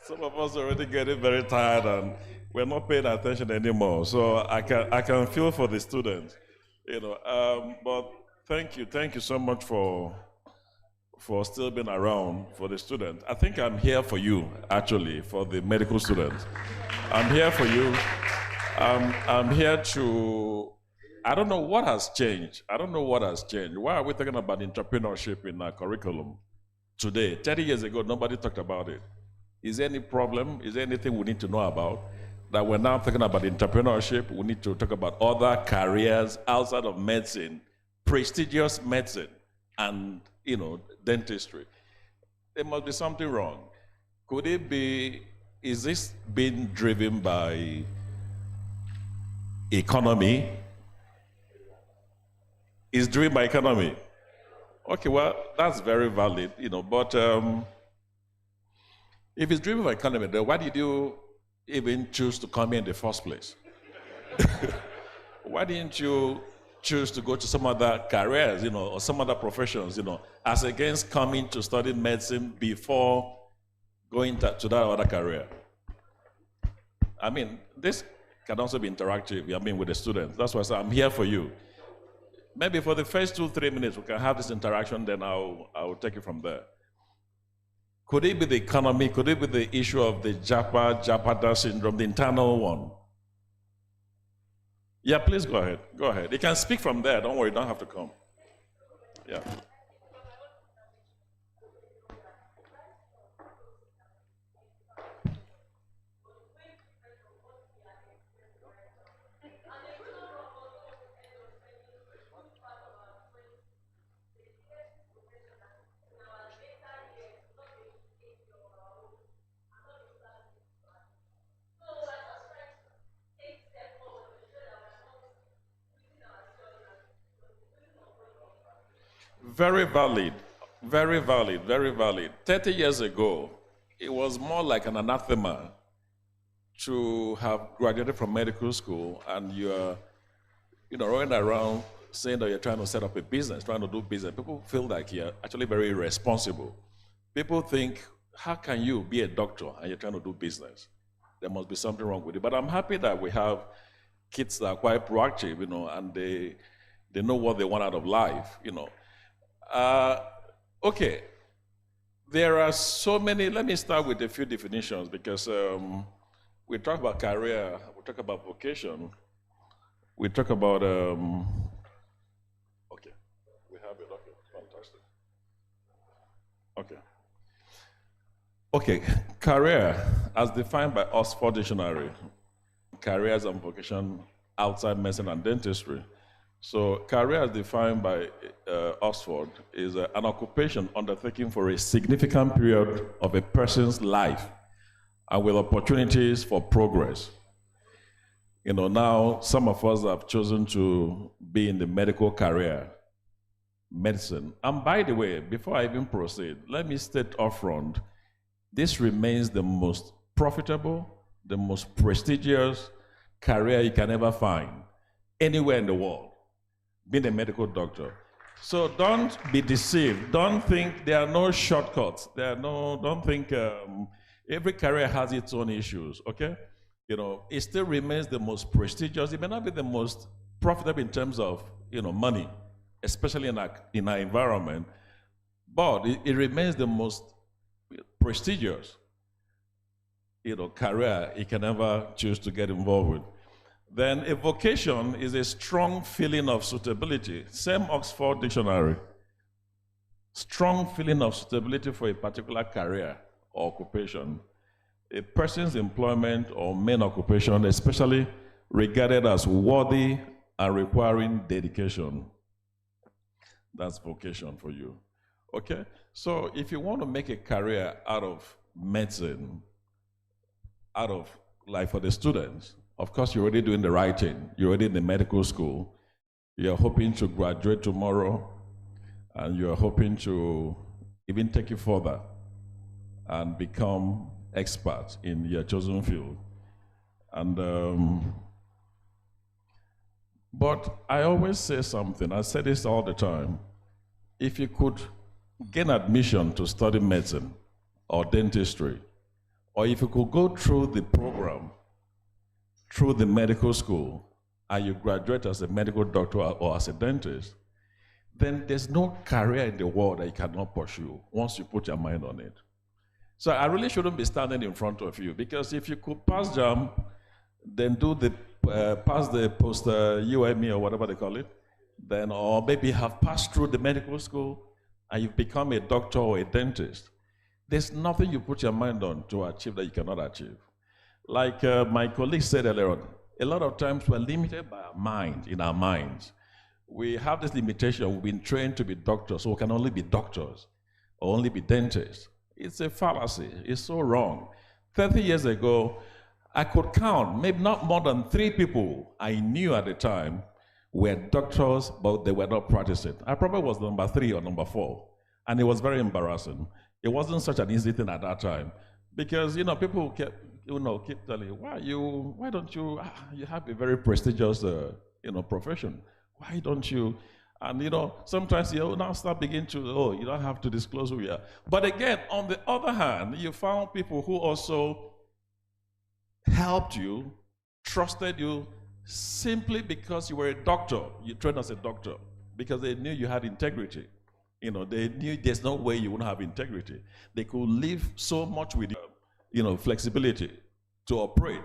some of us are already getting very tired, and we're not paying attention anymore. So I can feel for the students, you know. But thank you so much for still being around for the students. I think I'm here for you, actually, for the medical students. I'm here for you. I'm here to, I don't know what has changed. I don't know what has changed. Why are we talking about entrepreneurship in our curriculum today? 30 years ago, nobody talked about it. Is there any problem? Is there anything we need to know about? That we're now talking about entrepreneurship, we need to talk about other careers outside of medicine, prestigious medicine, and, you know, dentistry. There must be something wrong. Could it be, is this being driven by economy? Is driven by economy? Okay, well, that's very valid, you know, but if it's driven by economy, then why did you even choose to come here in the first place? Why didn't you choose to go to some other careers, you know, or some other professions, you know, as against coming to study medicine before going to that other career? I mean, this can also be interactive, I mean, with the students. That's why I say I'm here for you. Maybe for the first 2-3 minutes, we can have this interaction, then I'll take it from there. Could it be the economy? Could it be the issue of the Japada syndrome, the internal one? Yeah, please go ahead. Go ahead. You can speak from there. Don't worry, you don't have to come. Yeah. Very valid, very valid, very valid. 30 years ago, it was more like an anathema to have graduated from medical school and you're, you know, running around saying that you're trying to set up a business, trying to do business. People feel like you're actually very irresponsible. People think, how can you be a doctor and you're trying to do business? There must be something wrong with it. But I'm happy that we have kids that are quite proactive, you know, and they know what they want out of life, you know. Okay, there are so many. Let me start with a few definitions because we talk about career, we talk about vocation, we talk about, okay, we have it, okay, fantastic. Okay, career as defined by Oxford Dictionary, careers and vocation outside medicine and dentistry. So career as defined by Oxford is an occupation undertaken for a significant period of a person's life and with opportunities for progress. You know, now some of us have chosen to be in the medical career, medicine. And by the way, before I even proceed, let me state upfront, this remains the most profitable, the most prestigious career you can ever find anywhere in the world. Being a medical doctor. So don't be deceived. Don't think there are no shortcuts. Don't think every career has its own issues, okay? it still remains the most prestigious. It may not be the most profitable in terms of, money, especially in our environment, but it remains the most prestigious, career you can ever choose to get involved with. Then a vocation is a strong feeling of suitability. Same Oxford Dictionary. Strong feeling of suitability for a particular career or occupation. A person's employment or main occupation, especially regarded as worthy and requiring dedication. That's vocation for you. Okay? So if you want to make a career out of medicine, like for the students, of course, you're already doing the right thing. You're already in the medical school. You're hoping to graduate tomorrow, and you're hoping to even take it further and become expert in your chosen field. And but I always say something. I say this all the time. If you could gain admission to study medicine or dentistry, or if you could go through the program, through the medical school, and you graduate as a medical doctor or as a dentist, then there's no career in the world that you cannot pursue once you put your mind on it. So I really shouldn't be standing in front of you, because if you could pass JAM, then do the pass the post UME or whatever they call it, then or maybe have passed through the medical school and you've become a doctor or a dentist. There's nothing you put your mind on to achieve that you cannot achieve. Like my colleague said earlier on, a lot of times we're limited by our mind, in our minds. We have this limitation. We've been trained to be doctors, so we can only be doctors or only be dentists. It's a fallacy. It's so wrong. 30 years ago, I could count maybe not more than 3 people I knew at the time were doctors, but they were not practicing. I probably was number 3 or number 4, and it was very embarrassing. It wasn't such an easy thing at that time, because people kept keep telling you, why don't you have a very prestigious profession? Why don't you? And sometimes you now start beginning to, you don't have to disclose who you are. But again, on the other hand, you found people who also helped you, trusted you, simply because you were a doctor. You trained as a doctor because they knew you had integrity. They knew there's no way you wouldn't have integrity. They could live so much with you, flexibility to operate.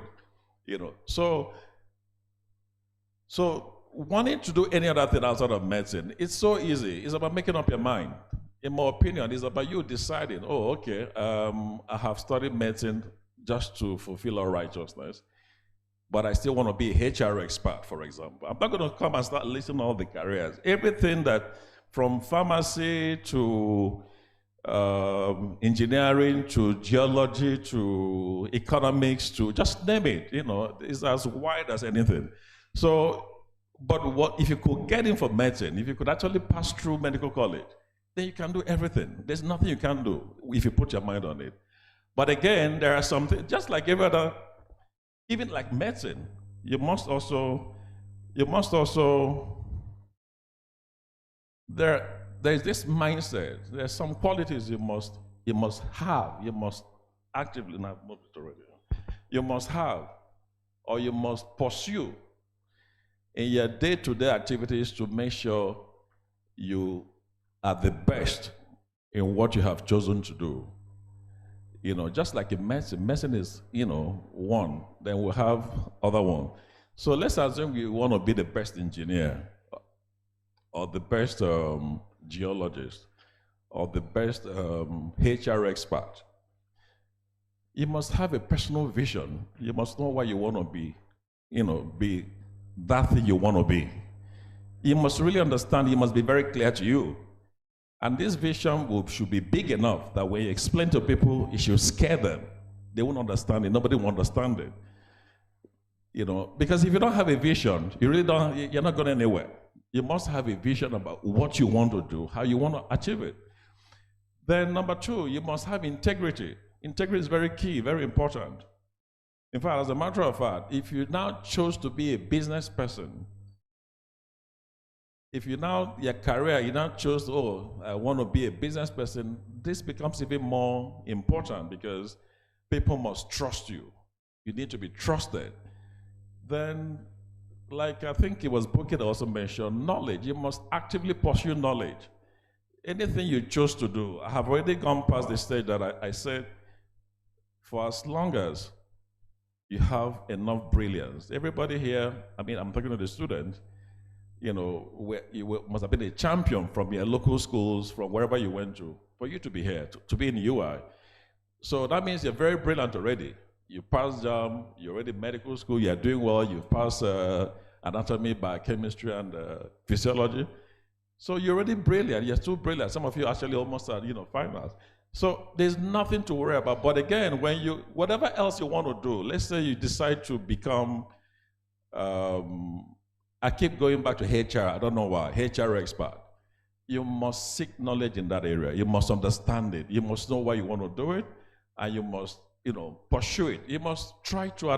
So wanting to do any other thing outside of medicine, it's so easy. It's about making up your mind. In my opinion, it's about you deciding, I have studied medicine just to fulfill our righteousness, but I still want to be a HR expert, for example. I'm not going to come and start listing all the careers. Everything that, from pharmacy to engineering to geology to economics to just name it, it's as wide as anything. So, but what if you could get in for medicine, if you could actually pass through medical college, then you can do everything. There's nothing you can't do if you put your mind on it. But again, there are some things, just like every other, even like medicine, there is this mindset. There's some qualities you must have. You must actively, you must have, or you must pursue in your day-to-day activities to make sure you are the best in what you have chosen to do. Just like in medicine is, one, then we'll have other one. So let's assume you want to be the best engineer, or the best geologist, or the best HR expert. You must have a personal vision. You must know what you want to be, be that thing you want to be. You must really understand, you must be very clear to you. And this vision should be big enough that when you explain to people, it should scare them. They won't understand it. Nobody will understand it. Because if you don't have a vision, you're not going anywhere. You must have a vision about what you want to do, how you want to achieve it. Then number 2, you must have integrity. Integrity is very key, very important. In fact, as a matter of fact, if you now chose to be a business person, if your career, you now chose, I want to be a business person, this becomes even more important because people must trust you. You need to be trusted. Then, like I think it was Bukit also mentioned, knowledge. You must actively pursue knowledge. Anything you choose to do, I have already gone past the stage that I said, for as long as you have enough brilliance. Everybody here, I mean, I'm talking to the students, you know, you must have been a champion from your local schools, from wherever you went to, for you to be here, to be in UI. So that means you're very brilliant already. You passed JAM, you're already in medical school, you're doing well, you've passed anatomy, biochemistry, and physiology. So you're already brilliant, you're too brilliant. Some of you actually almost are, finals. So there's nothing to worry about. But again, when whatever else you want to do, let's say you decide to become, I keep going back to HR, I don't know why, HR expert. You must seek knowledge in that area. You must understand it. You must know why you want to do it, and you must, pursue it. You must try to,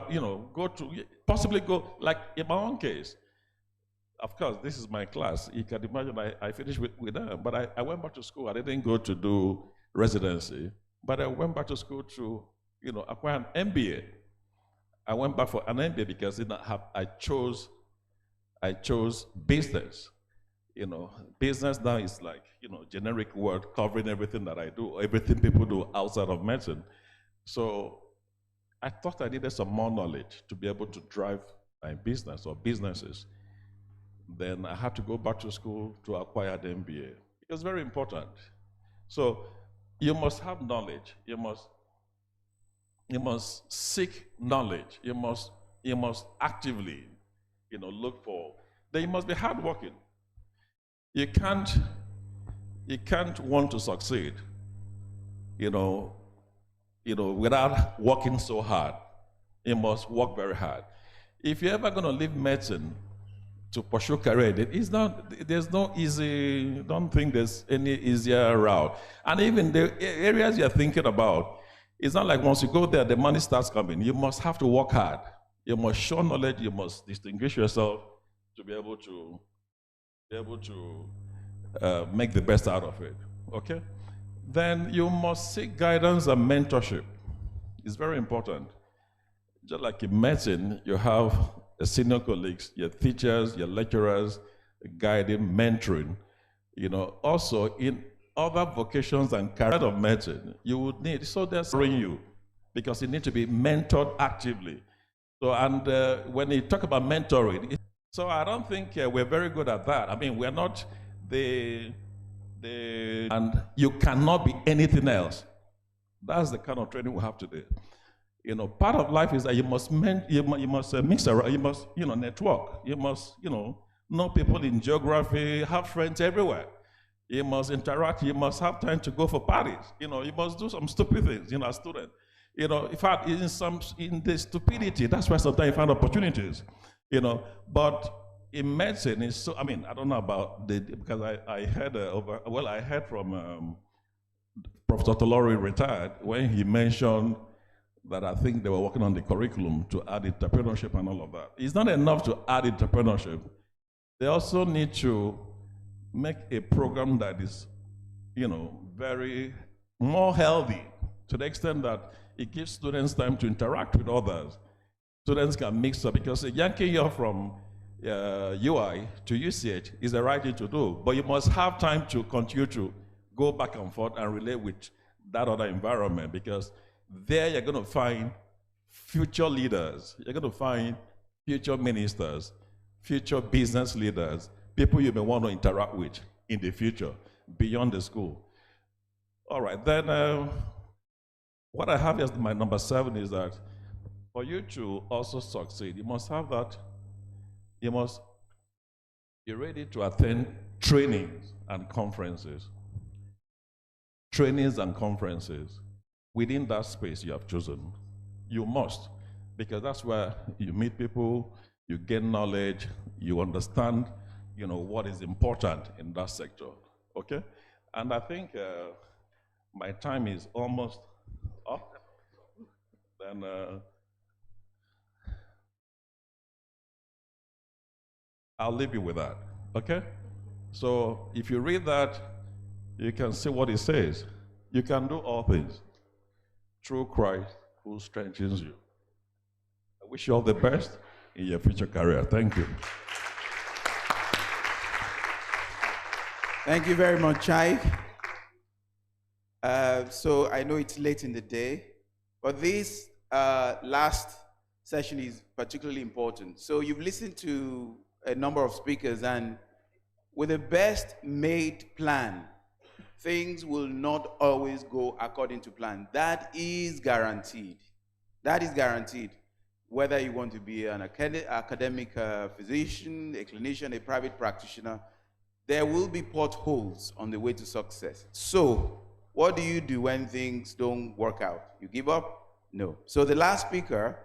possibly go, like in my own case. Of course, this is my class. You can imagine I finished with them, but I went back to school. I didn't go to do residency, but I went back to school to, acquire an MBA. I went back for an MBA because I chose business. Business now is like, generic word covering everything that I do, everything people do outside of medicine. So I thought I needed some more knowledge to be able to drive my business or businesses. Then I had to go back to school to acquire the MBA. It was very important. So you must have knowledge. You must seek knowledge. You must actively, look for. Then you must be hardworking. You can't want to succeed, without working so hard. You must work very hard. If you're ever going to leave medicine to pursue career, there's no easy, don't think there's any easier route. And even the areas you're thinking about, it's not like once you go there, the money starts coming. You must have to work hard. You must show knowledge, you must distinguish yourself to be able to make the best out of it, okay? Then you must seek guidance and mentorship. It's very important. Just like in medicine, you have senior colleagues, your teachers, your lecturers, guiding, mentoring. Also in other vocations and careers of medicine, you would need, so they're supporting you because you need to be mentored actively. So, and when you talk about mentoring, so I don't think we're very good at that. I mean, we're not and you cannot be anything else. That's the kind of training we have today. Part of life is that you must mix around, you must, network. You must, know people in geography, have friends everywhere. You must interact, you must have time to go for parties. You must do some stupid things, as a student. In fact, in the stupidity, that's why sometimes you find opportunities. But in medicine, it's so, I mean, I don't know about because I heard I heard from Professor Tolori retired when he mentioned that I think they were working on the curriculum to add entrepreneurship and all of that. It's not enough to add entrepreneurship. They also need to make a program that is, very more healthy to the extent that it gives students time to interact with others. Students can mix up because yanking you from UI to UCH is the right thing to do, but you must have time to continue to go back and forth and relate with that other environment because there you're going to find future leaders, you're going to find future ministers, future business leaders, people you may want to interact with in the future beyond the school. All right, then what I have as my number 7 is that for you to also succeed, you must have that, you must be ready to attend trainings and conferences. Trainings and conferences within that space you have chosen. You must, because that's where you meet people, you gain knowledge, you understand, what is important in that sector, okay? And I think my time is almost up. Then I'll leave you with that, okay? So if you read that, you can see what it says. You can do all things through Christ who strengthens you. wish you all the best in your future career. Thank you. Thank you very much, Chai. So I know it's late in the day, but this last session is particularly important. So you've listened to a number of speakers, and with the best made plan, things will not always go according to plan. That is guaranteed. That is guaranteed. Whether you want to be an academic physician, a clinician, a private practitioner, there will be potholes on the way to success. So, what do you do when things don't work out? You give up? No. So the last speaker,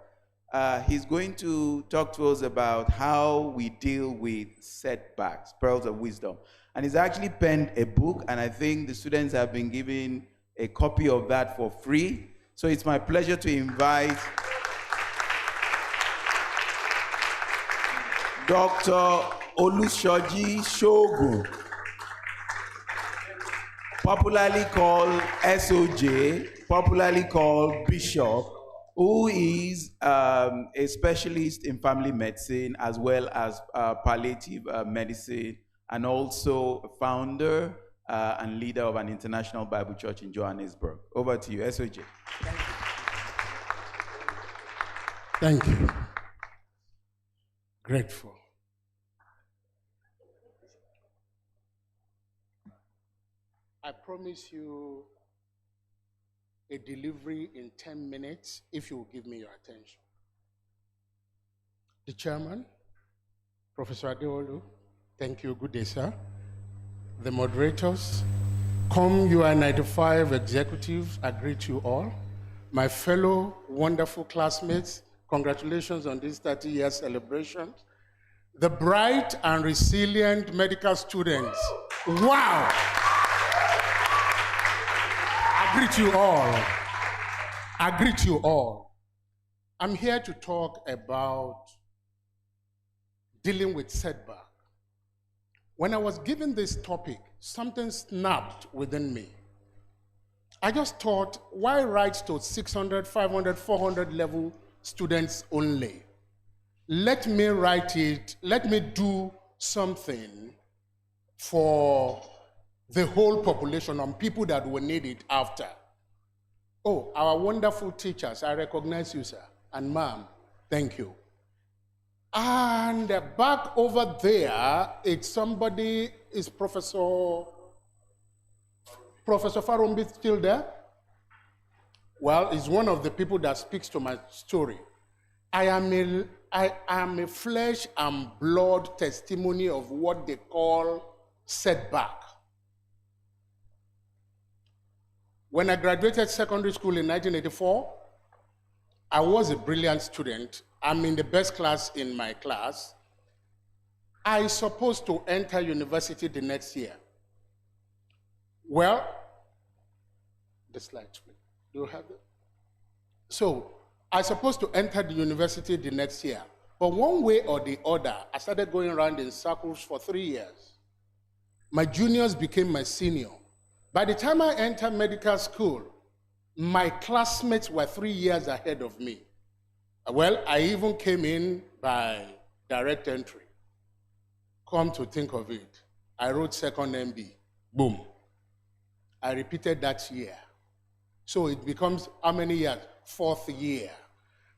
he's going to talk to us about how we deal with setbacks, pearls of wisdom. And he's actually penned a book, and I think the students have been given a copy of that for free. So it's my pleasure to invite Dr. Olushoji Shogun, popularly called SOJ, popularly called Bishop, who is a specialist in family medicine as well as palliative medicine, and also a founder and leader of an international Bible church in Johannesburg. Over to you, SOJ. Thank you. Grateful. I promise you a delivery in 10 minutes if you will give me your attention. The chairman, Professor Adeolu, thank you. Good day, sir. The moderators, UI95 executives, I greet you all. My fellow wonderful classmates, congratulations on this 30-year celebration. The bright and resilient medical students, wow! I greet you all. I greet you all. I'm here to talk about dealing with setback. When I was given this topic, something snapped within me. I just thought, why write to 600, 500, 400 level students only? Let me write it, let me do something for the whole population and people that will need it after. Oh, our wonderful teachers, I recognize you, sir, and ma'am, thank you. And back over there, it's somebody, is Professor Farombi still there? Well, he's one of the people that speaks to my story. I am a flesh and blood testimony of what they call setback. When I graduated secondary school in 1984, I was a brilliant student. I'm in the best class in my class. I supposed to enter university the next year. Well, the slides, please. Do you have it? So, I supposed to enter the university the next year. But one way or the other, I started going around in circles for 3 years. My juniors became my senior. By the time I entered medical school, my classmates were 3 years ahead of me. Well, I even came in by direct entry. Come to think of it, I wrote second MB, boom. I repeated that year. So it becomes how many years? 4th year.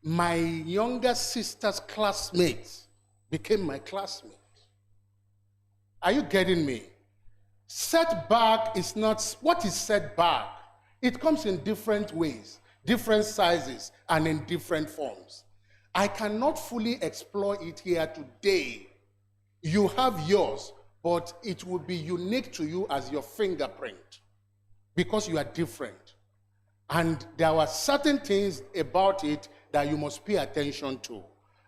My younger sister's classmates became my classmates. Are you getting me? Setback is not, what is setback? It comes in different ways, different sizes, and in different forms. I cannot fully explore it here today. You have yours, but it will be unique to you as your fingerprint because you are different. And there are certain things about it that you must pay attention to.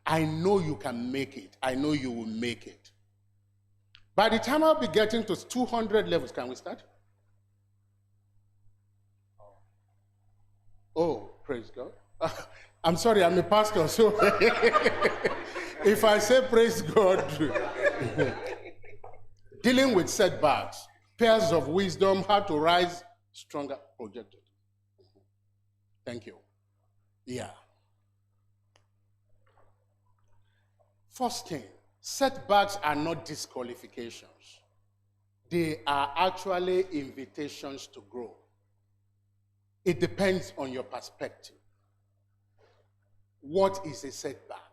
I know you can make it. I know you will make it. By the time I'll be getting to 200 levels, can we start? Oh, praise God. I'm sorry, I'm a pastor, so if I say praise God, dealing with setbacks, pairs of wisdom, how to rise stronger, projected. Thank you. Yeah. First thing, setbacks are not disqualifications. They are actually invitations to grow. It depends on your perspective. What is a setback?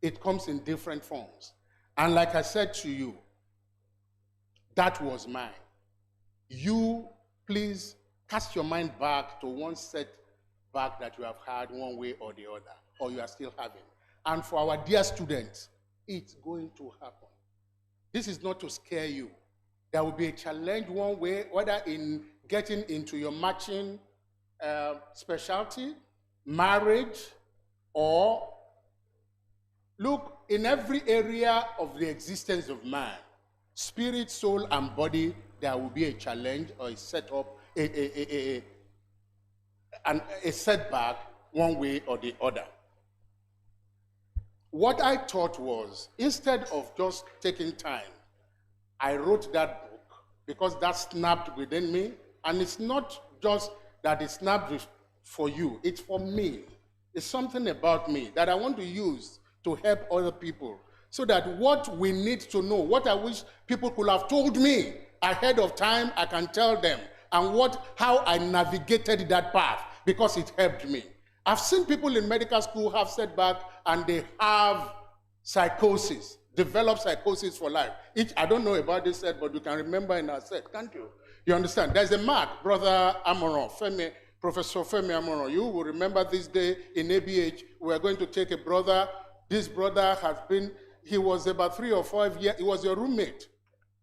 It comes in different forms. And like I said to you, that was mine. You, please cast your mind back to one setback that you have had one way or the other, or you are still having. And for our dear students, it's going to happen. This is not to scare you. There will be a challenge one way, whether in getting into your matching specialty, marriage, or look, in every area of the existence of man, spirit, soul, and body, there will be a challenge or a setup, a setback one way or the other. What I thought was, instead of just taking time, I wrote that book because that snapped within me, and it's not just that it snapped for you, it's for me. It's something about me that I want to use to help other people, so that what we need to know, what I wish people could have told me ahead of time, I can tell them, and how I navigated that path, because it helped me. I've seen people in medical school have setback and they have psychosis, develop psychosis for life. I don't know about this set, but you can remember in our set, can't you? You understand? There's a mark, Brother Amoron, Professor Femi Amoron. You will remember this day in ABH, we are going to take a brother. This brother he was about 3 or 5 years, he was your roommate.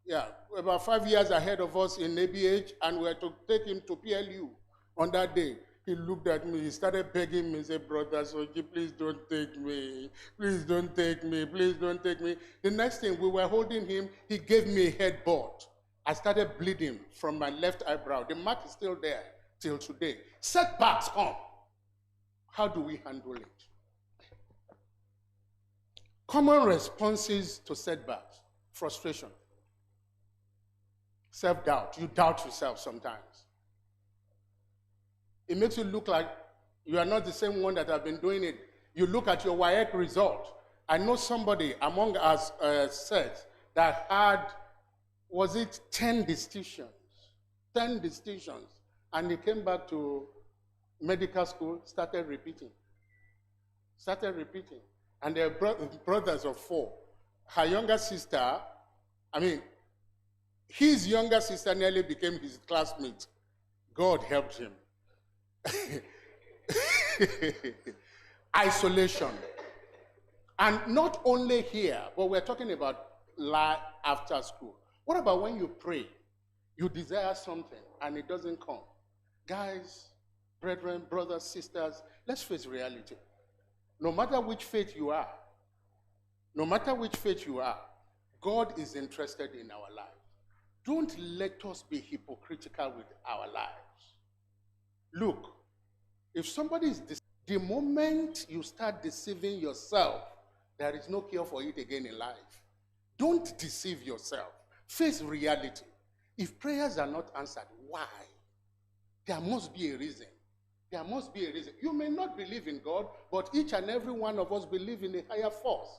Yeah, about 5 years ahead of us in ABH, and we had to take him to PLU on that day. He looked at me, he started begging me, he said, Brother Soji, please don't take me. Please don't take me. Please don't take me. The next thing, we were holding him, he gave me a headbutt. I started bleeding from my left eyebrow. The mark is still there till today. Setbacks come. How do we handle it? Common responses to setbacks: frustration, self-doubt. You doubt yourself sometimes. It makes you look like you are not the same one that have been doing it. You look at your WAEC result. I know somebody among us said that had, was it 10 distinctions? 10 distinctions. And he came back to medical school, started repeating. And they're brothers of 4. Her younger sister, his younger sister nearly became his classmate. God helped him. Isolation. And not only here, but we're talking about life after school. What about when you pray, you desire something and it doesn't come? Guys, brethren, brothers, sisters, let's face reality. No matter which faith you are, God is interested in our lives. Don't let us be hypocritical with our lives. Look, if somebody is the moment you start deceiving yourself, there is no cure for it again in life. Don't deceive yourself. Face reality. If prayers are not answered, why? There must be a reason. There must be a reason. You may not believe in God, but each and every one of us believe in a higher force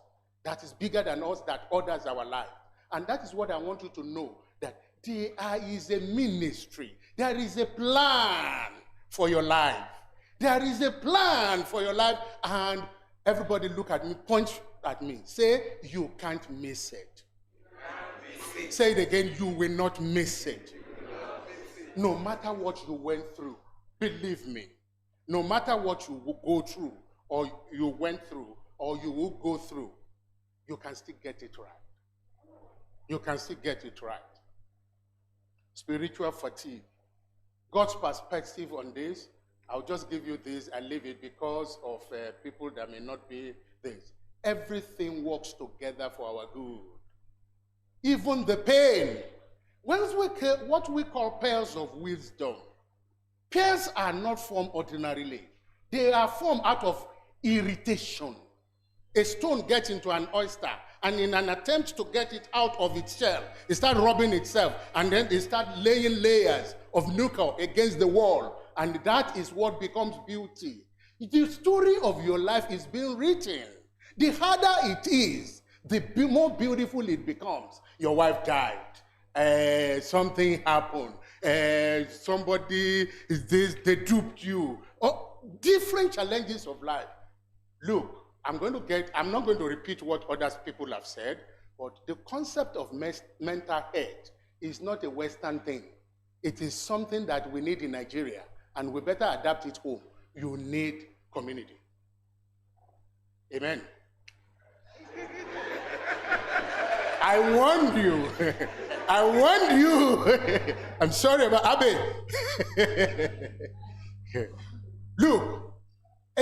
that is bigger than us, that orders our life. And that is what I want you to know, that there is a ministry. There is a plan for your life. There is a plan for your life, and everybody look at me, point at me, say, you can't miss it. Say it again, you will not miss it. No matter what you went through, believe me, no matter what you will go through, or you went through, or you will go through, you can still get it right. You can still get it right. Spiritual fatigue. God's perspective on this, I'll just give you this and leave it because of people that may not be this. Everything works together for our good. Even the pain. What we call pearls of wisdom. Pearls are not formed ordinarily. They are formed out of irritation. A stone gets into an oyster, and in an attempt to get it out of its shell, it starts rubbing itself, and then it starts laying layers of nacre against the wall, and that is what becomes beauty. The story of your life is being written. The harder it is, the more beautiful it becomes. Your wife died, something happened, somebody is this, they duped you. Different challenges of life. Look, I'm not going to repeat what other people have said, but the concept of mental health is not a Western thing. It is something that we need in Nigeria, and we better adapt it home. You need community. Amen. I warned you. I warned you. I'm sorry about Abe. Look,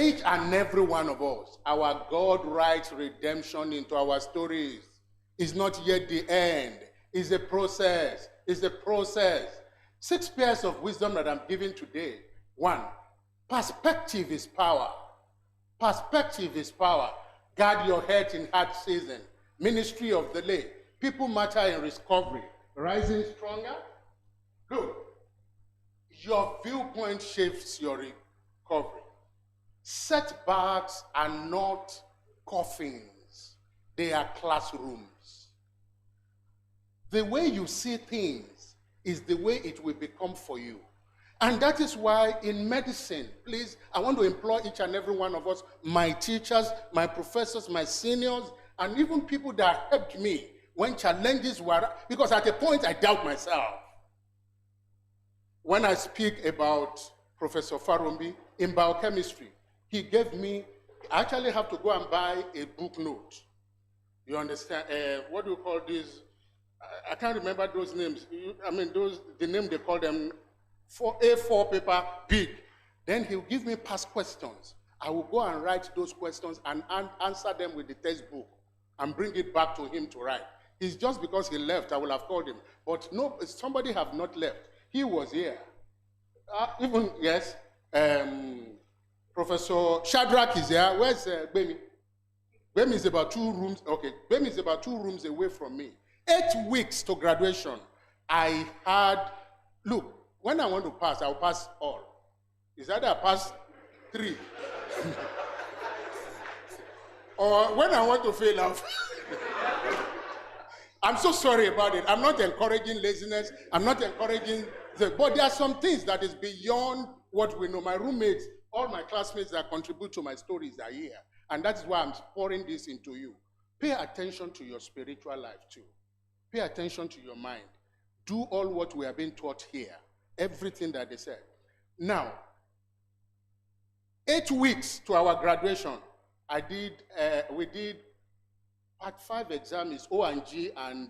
each and every one of us, our God writes redemption into our stories. It's not yet the end. It's a process. It's a process. 6 pairs of wisdom that I'm giving today. 1, perspective is power. Perspective is power. Guard your head in hard season. Ministry of the lay. People matter in recovery. Rising stronger. Look, your viewpoint shapes your recovery. Setbacks are not coffins. They are classrooms. The way you see things is the way it will become for you. And that is why in medicine, please, I want to implore each and every one of us, my teachers, my professors, my seniors, and even people that helped me when challenges were, because at a point I doubt myself. When I speak about Professor Farumbi in biochemistry, he gave me, I actually have to go and buy a book note. You understand? What do you call these? I can't remember those names. The name they call them, A4 paper, big. Then he'll give me past questions. I will go and write those questions and answer them with the textbook and bring it back to him to write. It's just because he left, I will have called him. But no, somebody have not left. He was here. Yes, Professor Shadrach is here. Where's Bemi? Bemi is about 2 rooms. Okay, Bemi is about 2 rooms away from me. 8 weeks to graduation. I had, look, when I want to pass, I'll pass all. Is that I pass 3? Or when I want to fail out. I'm so sorry about it. I'm not encouraging laziness. I'm not encouraging but there are some things that is beyond what we know. My roommates, all my classmates that contribute to my stories are here. And that's why I'm pouring this into you. Pay attention to your spiritual life too. Pay attention to your mind. Do all what we are being taught here. Everything that they said. Now, 8 weeks to our graduation, we did part 5 exam is O&G and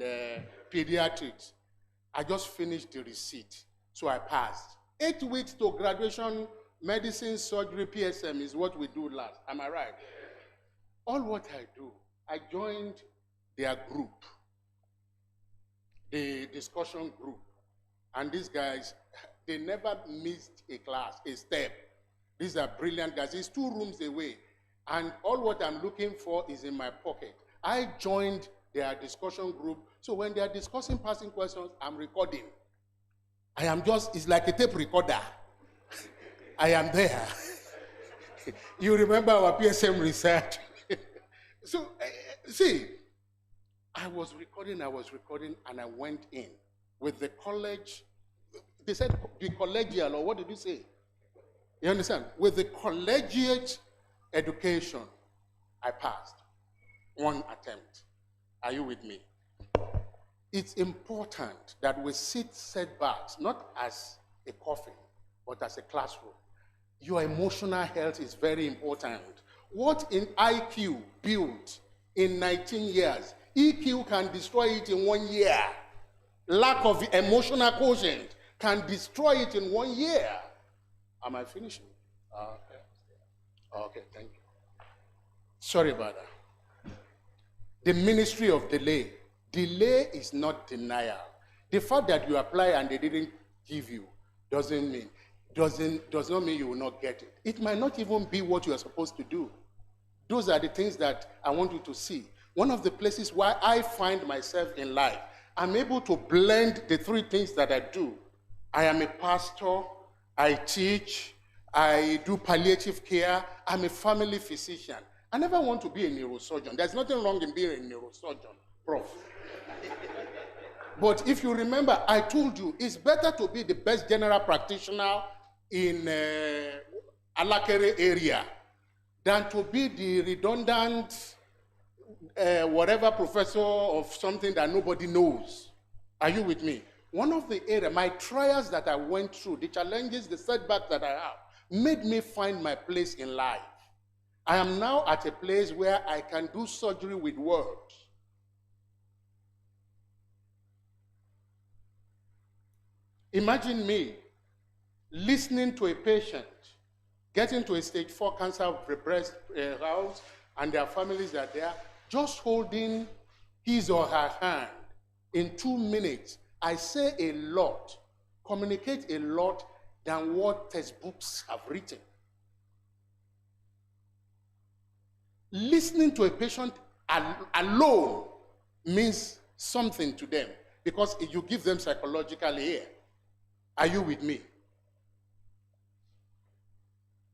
pediatrics. I just finished the receipt, so I passed. 8 weeks to graduation, medicine, surgery, PSM is what we do last. Am I right? All what I do, I joined their group, the discussion group. And these guys, they never missed a class, a step. These are brilliant guys. It's 2 rooms away. And all what I'm looking for is in my pocket. I joined their discussion group. So when they are discussing passing questions, I'm recording. I am just, it's like a tape recorder. I am there. You remember our PSM research. So, see, I was recording, and I went in with the college. They said the collegial, or what did you say? You understand? With the collegiate education, I passed 1 attempt. Are you with me? It's important that we see setbacks, not as a coffin, but as a classroom. Your emotional health is very important. What in IQ built in 19 years, EQ can destroy it in 1 year. Lack of emotional quotient can destroy it in 1 year. Am I finishing? Okay, thank you. Sorry about that. The ministry of delay. Delay is not denial. The fact that you apply and they didn't give you does not mean you will not get it. It might not even be what you are supposed to do. Those are the things that I want you to see. One of the places where I find myself in life, I'm able to blend the 3 things that I do. I am a pastor, I teach, I do palliative care, I'm a family physician. I never want to be a neurosurgeon. There's nothing wrong in being a neurosurgeon, Prof. But if you remember, I told you, it's better to be the best general practitioner in Alakere area than to be the redundant whatever professor of something that nobody knows. Are you with me? One of the areas, my trials that I went through, the challenges, the setbacks that I have, made me find my place in life. I am now at a place where I can do surgery with words. Imagine me listening to a patient getting to a stage 4 cancer of the breast house, and their families are there, just holding his or her hand. In 2 minutes, I say a lot, communicate a lot than what textbooks have written. Listening to a patient alone means something to them because you give them psychological air. Are you with me?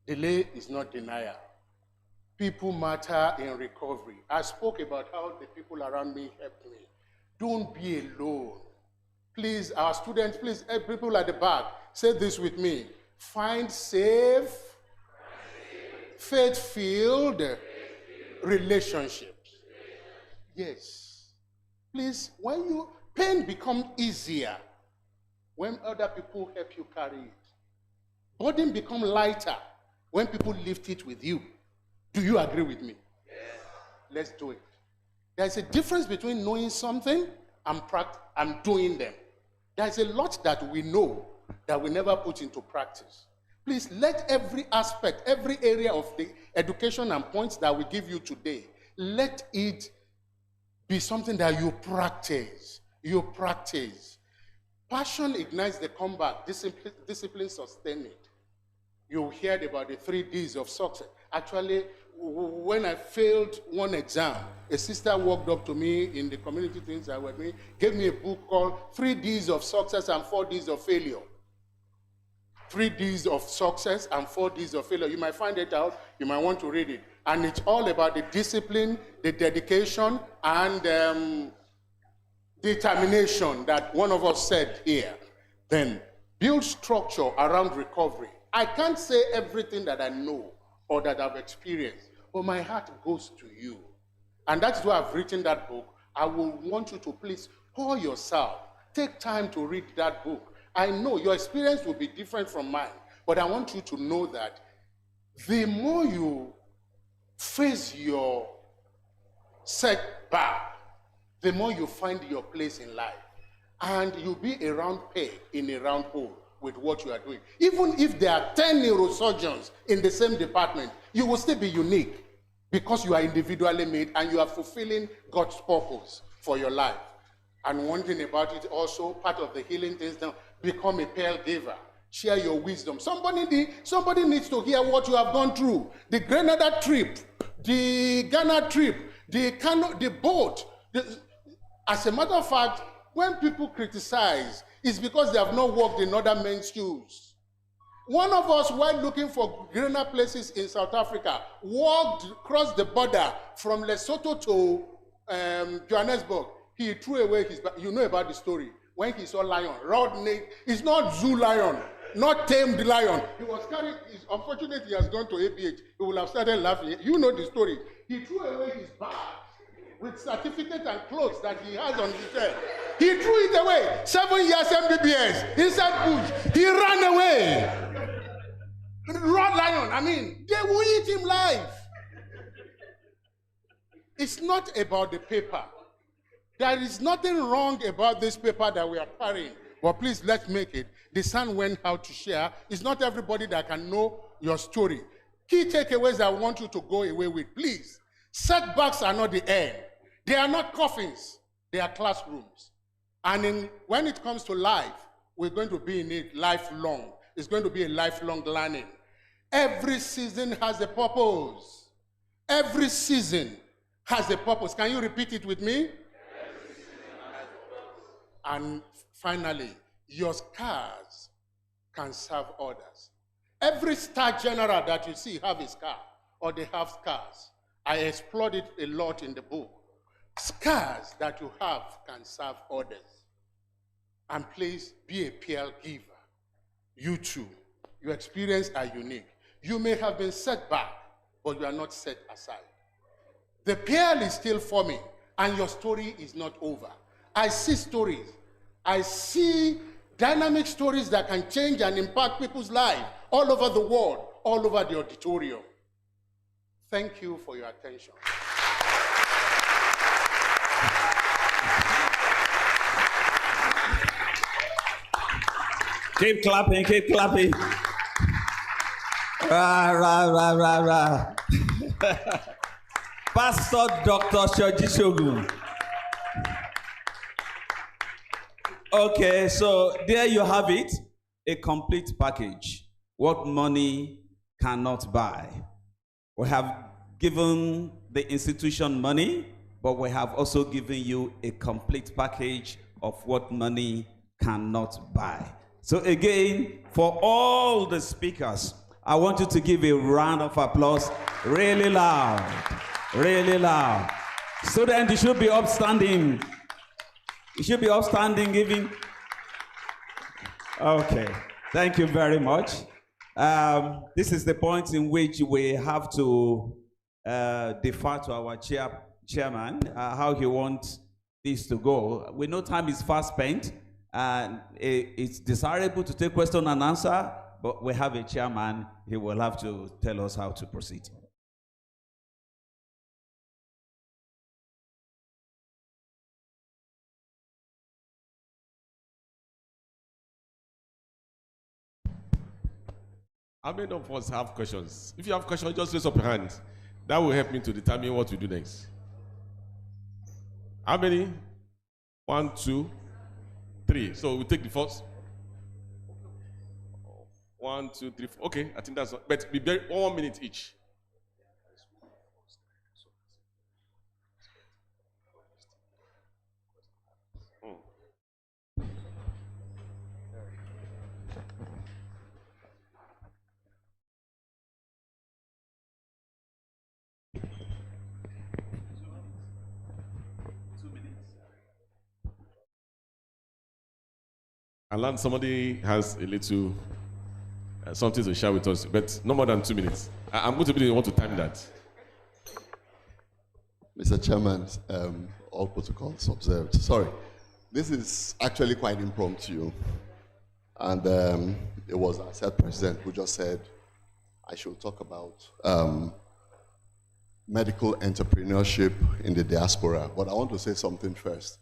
Delay is not denial. People matter in recovery. I spoke about how the people around me helped me. Don't be alone. Please, our students, please, people at the back, say this with me. Find safe, faith-filled relationships. Yes. Please, when pain becomes easier when other people help you carry it. Burden becomes lighter when people lift it with you. Do you agree with me? Yes. Let's do it. There's a difference between knowing something and doing them. There's a lot that we know that we never put into practice. Please let every aspect, every area of the education and points that we give you today, let it be something that you practice. You practice. Passion ignites the comeback. Discipline sustains it. You heard about the 3 Ds of success. Actually, when I failed one exam, a sister walked up to me in the community things I were doing, gave me a book called 3 Ds of Success and 4 Ds of Failure. 3 Ds of Success and 4 Ds of Failure. You might find it out. You might want to read it. And it's all about the discipline, the dedication, and determination that one of us said here. Then build structure around recovery. I can't say everything that I know or that I've experienced, but my heart goes to you. And that's why I've written that book. I will want you to please pour yourself. Take time to read that book. I know your experience will be different from mine, but I want you to know that the more you face your setback, the more you find your place in life. And you'll be a round peg in a round hole with what you are doing. Even if there are 10 neurosurgeons in the same department, you will still be unique because you are individually made and you are fulfilling God's purpose for your life. And one thing about it also, part of the healing things now, become a pearl giver. Share your wisdom. Somebody needs to hear what you have gone through. The Grenada trip, the Ghana trip, the boat. As a matter of fact, when people criticize, it's because they have not walked in other men's shoes. One of us, while looking for greener places in South Africa, crossed the border from Lesotho to Johannesburg. He threw away his bag. You know about the story. When he saw lion, naked. It's not zoo lion, not tamed lion. He was carrying, unfortunately, he has gone to ABH. He will have started laughing. You know the story. He threw away his bag with certificate and clothes that he has on his head. He threw it away. 7 years MBBS, inside bush. He ran away. Raw lion, I mean, they will eat him live. It's not about the paper. There is nothing wrong about this paper that we are carrying. But please, let's make it. The son went out to share. It's not everybody that can know your story. Key takeaways I want you to go away with, please. Setbacks are not the end. They are not coffins. They are classrooms. And when it comes to life, we're going to be in it lifelong. It's going to be a lifelong learning. Every season has a purpose. Every season has a purpose. Can you repeat it with me? And finally, your scars can serve others. Every star general that you see have a scar, or they have scars. I explored it a lot in the book. Scars that you have can serve others. And please be a peer giver. You too. Your experiences are unique. You may have been set back, but you are not set aside. The peer is still forming, and your story is not over. I see stories. I see dynamic stories that can change and impact people's lives all over the world, all over the auditorium. Thank you for your attention. Keep clapping, keep clapping. Rah, rah, rah, rah, rah. Pastor Dr. Shoji Shogun. Okay, so there you have it, a complete package. What money cannot buy. We have given the institution money, but we have also given you a complete package of what money cannot buy. So again, for all the speakers, I want you to give a round of applause really loud, really loud. Students, you should be upstanding. You should be upstanding giving. Okay, thank you very much. This is the point in which we have to defer to our chairman, how he wants this to go. We know time is fast spent, and it's desirable to take question and answer, but we have a chairman. He will have to tell us how to proceed. How many of us have questions? If you have questions, just raise up your hand. That will help me to determine what we do next. How many? 1, 2, 3. So we take the first. 1, 2, 3, 4. Okay, I think that's. But we bear 1 minute each. And somebody has a little something to share with us, but no more than 2 minutes. I'm going to be the one to time that. Mr. Chairman, all protocols observed. Sorry, this is actually quite impromptu. And it was our said president who just said I should talk about medical entrepreneurship in the diaspora. But I want to say something first.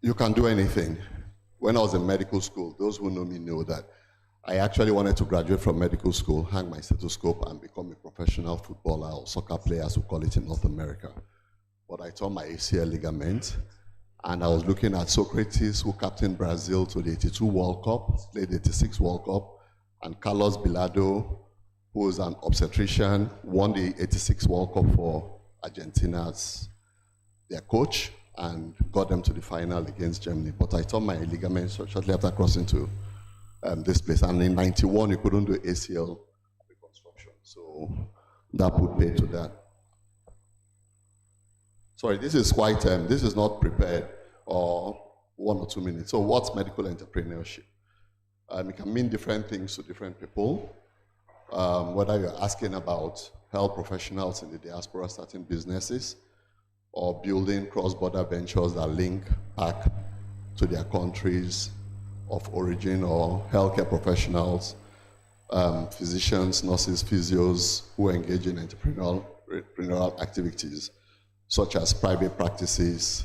You can do anything. When I was in medical school, those who know me know that I actually wanted to graduate from medical school, hang my stethoscope, and become a professional footballer or soccer player, as we call it in North America. But I tore my ACL ligament, and I was looking at Socrates, who captained Brazil to the '82 World Cup, played the '86 World Cup, and Carlos Bilardo, who was an obstetrician, won the '86 World Cup for Argentina as their coach, and got them to the final against Germany. But I tore my ligament shortly after crossing to this place. And in '91, you couldn't do ACL reconstruction. So that put pay to that. Sorry, this is quite, this is not prepared or 1 or 2 minutes. So what's medical entrepreneurship? It can mean different things to different people. Whether you're asking about health professionals in the diaspora starting businesses, or building cross-border ventures that link back to their countries of origin, or healthcare professionals, physicians, nurses, physios who engage in entrepreneurial activities, such as private practices,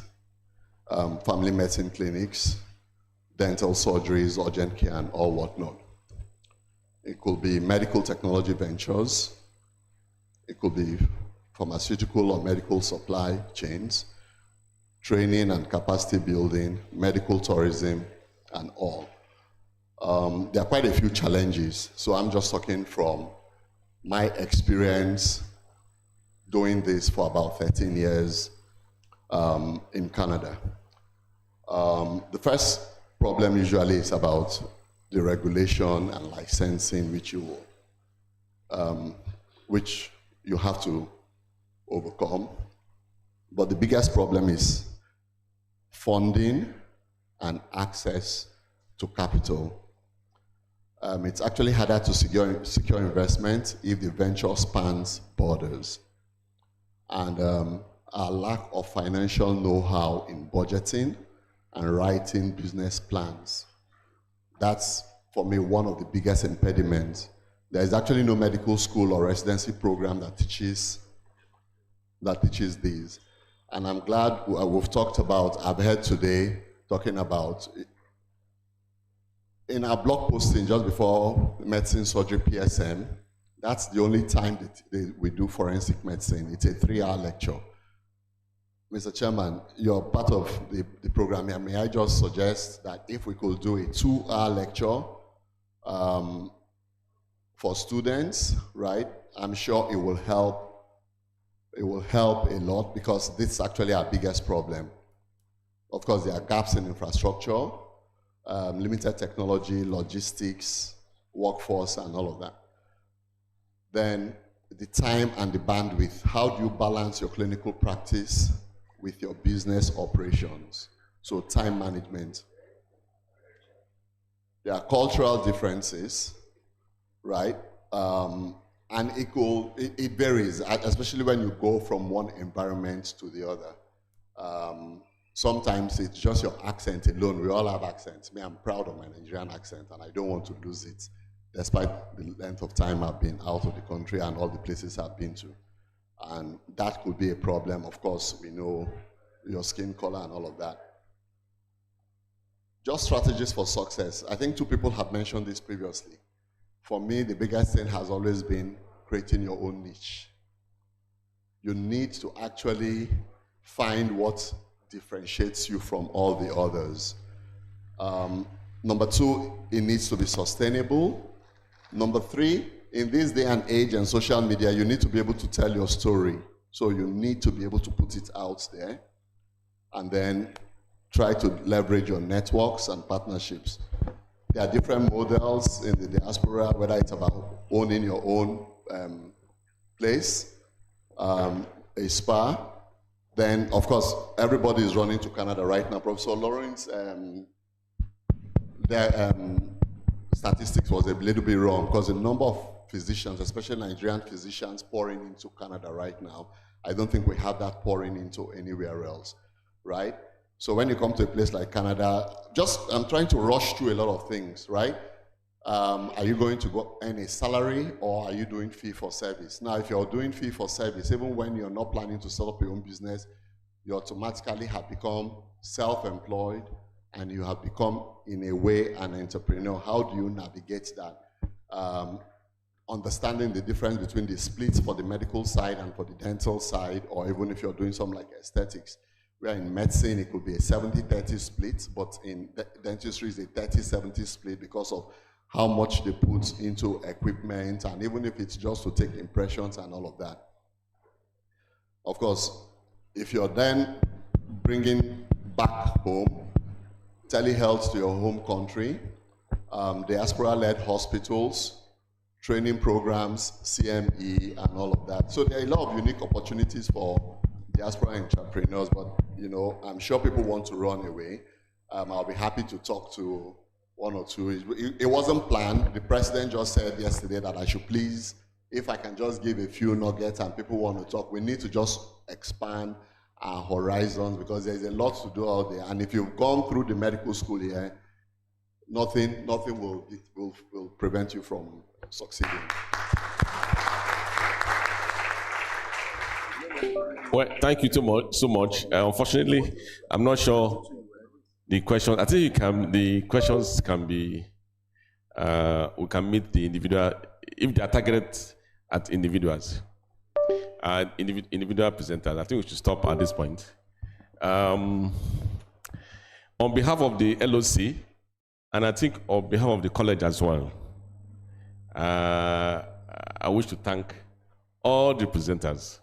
family medicine clinics, dental surgeries, urgent care, and all whatnot. It could be medical technology ventures. It could be pharmaceutical or medical supply chains, training and capacity building, medical tourism, and all. There are quite a few challenges, so I'm just talking from my experience doing this for about 13 years in Canada. The first problem usually is about the regulation and licensing, which you which you have to overcome. But the biggest problem is funding and access to capital. It's actually harder to secure investment if the venture spans borders. And our lack of financial know-how in budgeting and writing business plans. That's, for me, one of the biggest impediments. There is actually no medical school or residency program that teaches these. And I'm glad we've talked about, I've heard today talking about, in our blog posting just before medicine, surgery, PSM, that's the only time that we do forensic medicine. It's a 3-hour lecture. Mr. Chairman, you're part of the program here. May I just suggest that if we could do a 2-hour lecture for students, right? I'm sure it will help. It will help a lot because this is actually our biggest problem. Of course, there are gaps in infrastructure, limited technology, logistics, workforce, and all of that. Then the time and the bandwidth. How do you balance your clinical practice with your business operations? So time management. There are cultural differences, right? And it varies, especially when you go from one environment to the other. Sometimes it's just your accent alone. We all have accents. Me, I'm proud of my Nigerian accent, and I don't want to lose it, despite the length of time I've been out of the country and all the places I've been to. And that could be a problem. Of course, we know your skin color and all of that. Just strategies for success. I think 2 people have mentioned this previously. For me, the biggest thing has always been creating your own niche. You need to actually find what differentiates you from all the others. Number 2, it needs to be sustainable. Number 3, in this day and age and social media, you need to be able to tell your story. So you need to be able to put it out there and then try to leverage your networks and partnerships. There are different models in the diaspora, whether it's about owning your own place, a spa. Then, of course, everybody is running to Canada right now. Professor Lawrence, their statistics was a little bit wrong because the number of physicians, especially Nigerian physicians, pouring into Canada right now, I don't think we have that pouring into anywhere else, right? So when you come to a place like Canada, I'm trying to rush through a lot of things, right? Are you going to go earn a salary or are you doing fee for service? Now, if you're doing fee for service, even when you're not planning to set up your own business, you automatically have become self-employed and you have become, in a way, an entrepreneur. How do you navigate that? Understanding the difference between the splits for the medical side and for the dental side, or even if you're doing something like aesthetics. Where in medicine, it could be a 70-30 split, but in dentistry, it's a 30-70 split because of how much they put into equipment, and even if it's just to take impressions and all of that. Of course, if you're then bringing back home telehealth to your home country, diaspora-led hospitals, training programs, CME, and all of that. So there are a lot of unique opportunities for diaspora entrepreneurs, but I'm sure people want to run away. I'll be happy to talk to 1 or 2. It wasn't planned. The president just said yesterday that I should please, if I can just give a few nuggets and people want to talk, we need to just expand our horizons because there's a lot to do out there. And if you've gone through the medical school here, nothing will prevent you from succeeding. Well, thank you so much. Unfortunately, I'm not sure the question. I think the questions can be. We can meet the individual if they are targeted at individuals, individual presenters. I think we should stop at this point. On behalf of the LOC, and I think on behalf of the college as well, I wish to thank all the presenters,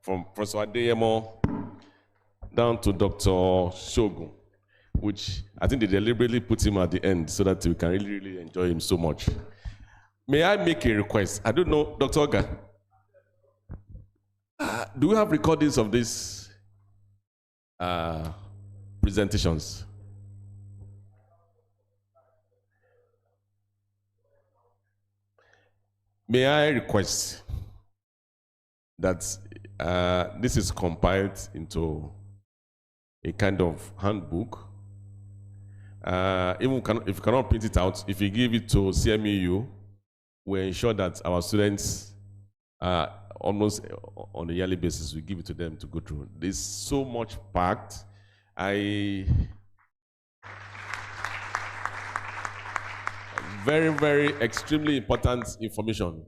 from Professor Adeyemo down to Dr. Shogun, which I think they deliberately put him at the end so that we can really enjoy him so much. May I make a request? I don't know, Dr. Oga, Do we have recordings of these presentations? May I request that this is compiled into a kind of handbook? Even if you cannot print it out, if you give it to CMEU, we ensure that our students, almost on a yearly basis, we give it to them to go through. There's so much packed. Very, very extremely important information.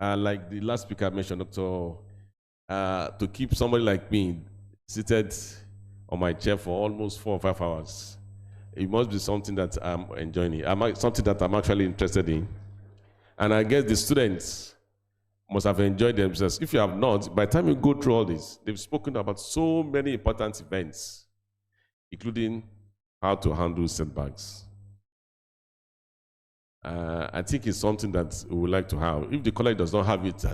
Like the last speaker mentioned, Doctor, to keep somebody like me seated on my chair for almost 4 or 5 hours, it must be something that I'm enjoying. Something that I'm actually interested in. And I guess the students must have enjoyed themselves. If you have not, by the time you go through all this, they've spoken about so many important events, including how to handle setbacks. I think it's something that we would like to have. If the college does not have it,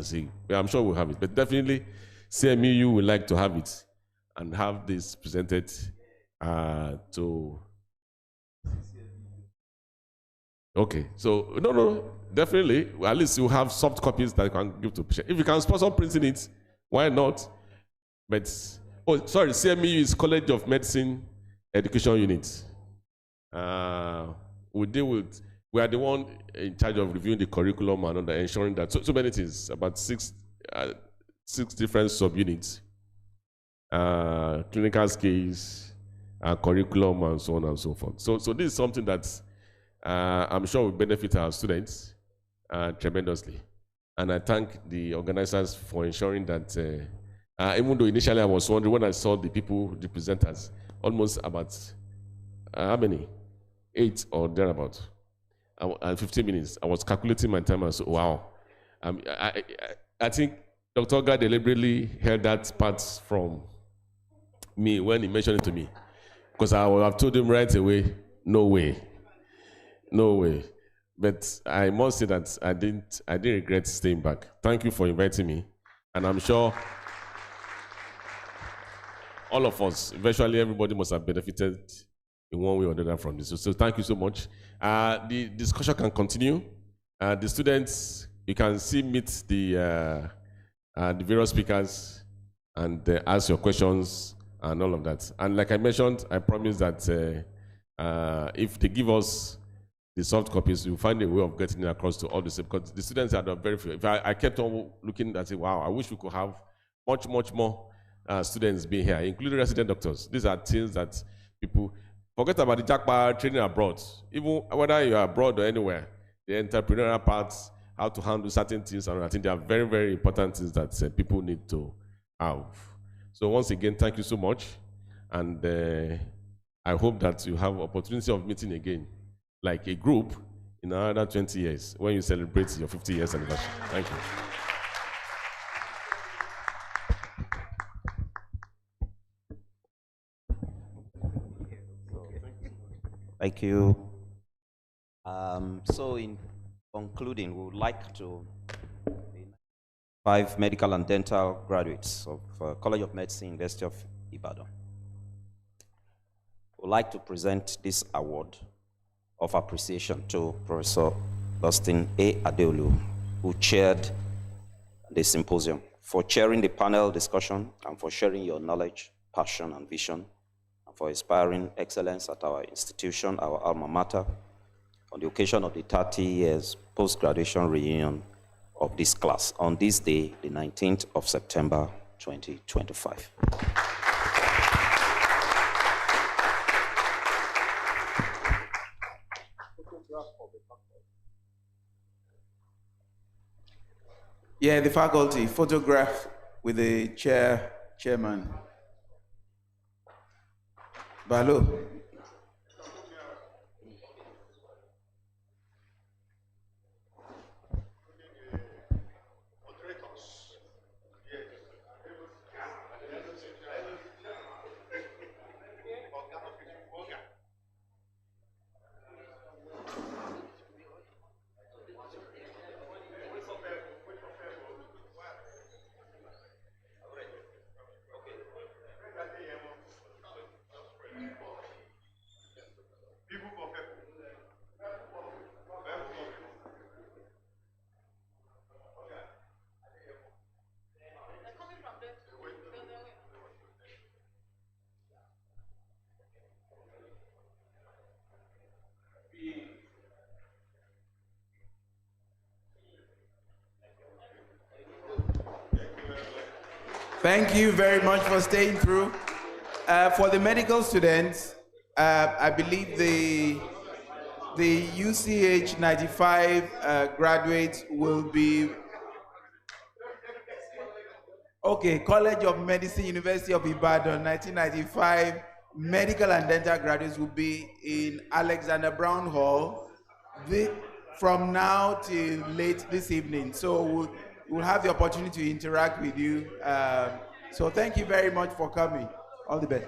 I'm sure we'll have it. But definitely, CMEU would like to have it and have this presented to. Okay, so no, definitely. At least you have soft copies that you can give to patients. If you can sponsor printing it, why not? But CMEU is College of Medicine Education Unit. We are the one in charge of reviewing the curriculum and ensuring that so many things, about six different subunits, clinical skills, curriculum, and so on and so forth. So this is something that I'm sure will benefit our students tremendously. And I thank the organizers for ensuring that, even though initially I was wondering when I saw the people, the presenters, almost about, how many? 8 or thereabout. And 15 minutes. I was calculating my time and said, wow. I think Dr. Oga deliberately held that part from me when he mentioned it to me. Because I would have told him right away, no way. No way. But I must say that I didn't regret staying back. Thank you for inviting me. And I'm sure all of us, eventually everybody must have benefited in one way or the other from this. So thank you so much. The discussion can continue. The students, you can meet the various speakers and ask your questions and all of that. And like I mentioned, I promise that if they give us the soft copies, we'll find a way of getting it across to all the students, because the students are very few. I kept on looking and saying, wow, I wish we could have much more students being here, including resident doctors. These are things that people forget about. The jackpot training abroad. Even whether you are abroad or anywhere, the entrepreneurial parts, how to handle certain things, and I think they are very, very important things that people need to have. So once again, thank you so much, and I hope that you have opportunity of meeting again, like a group, in another 20 years when you celebrate your 50 years anniversary. Thank you. Thank you. So in concluding, we would like to invite 5 medical and dental graduates of College of Medicine, University of Ibadan. We would like to present this award of appreciation to Professor Dustin A. Adeolu, who chaired the symposium, for chairing the panel discussion and for sharing your knowledge, passion, and vision, and for inspiring excellence at our institution, our alma mater, on the occasion of the 30 years post-graduation reunion of this class on this day, the 19th of September, 2025. Yeah, the faculty, photograph with the chairman. Balo. Thank you very much for staying through. For the medical students, I believe the UCH 95 graduates will be, okay, College of Medicine, University of Ibadan, 1995 medical and dental graduates will be in Alexander Brown Hall from now till late this evening. So we'll have the opportunity to interact with you. So thank you very much for coming. All the best.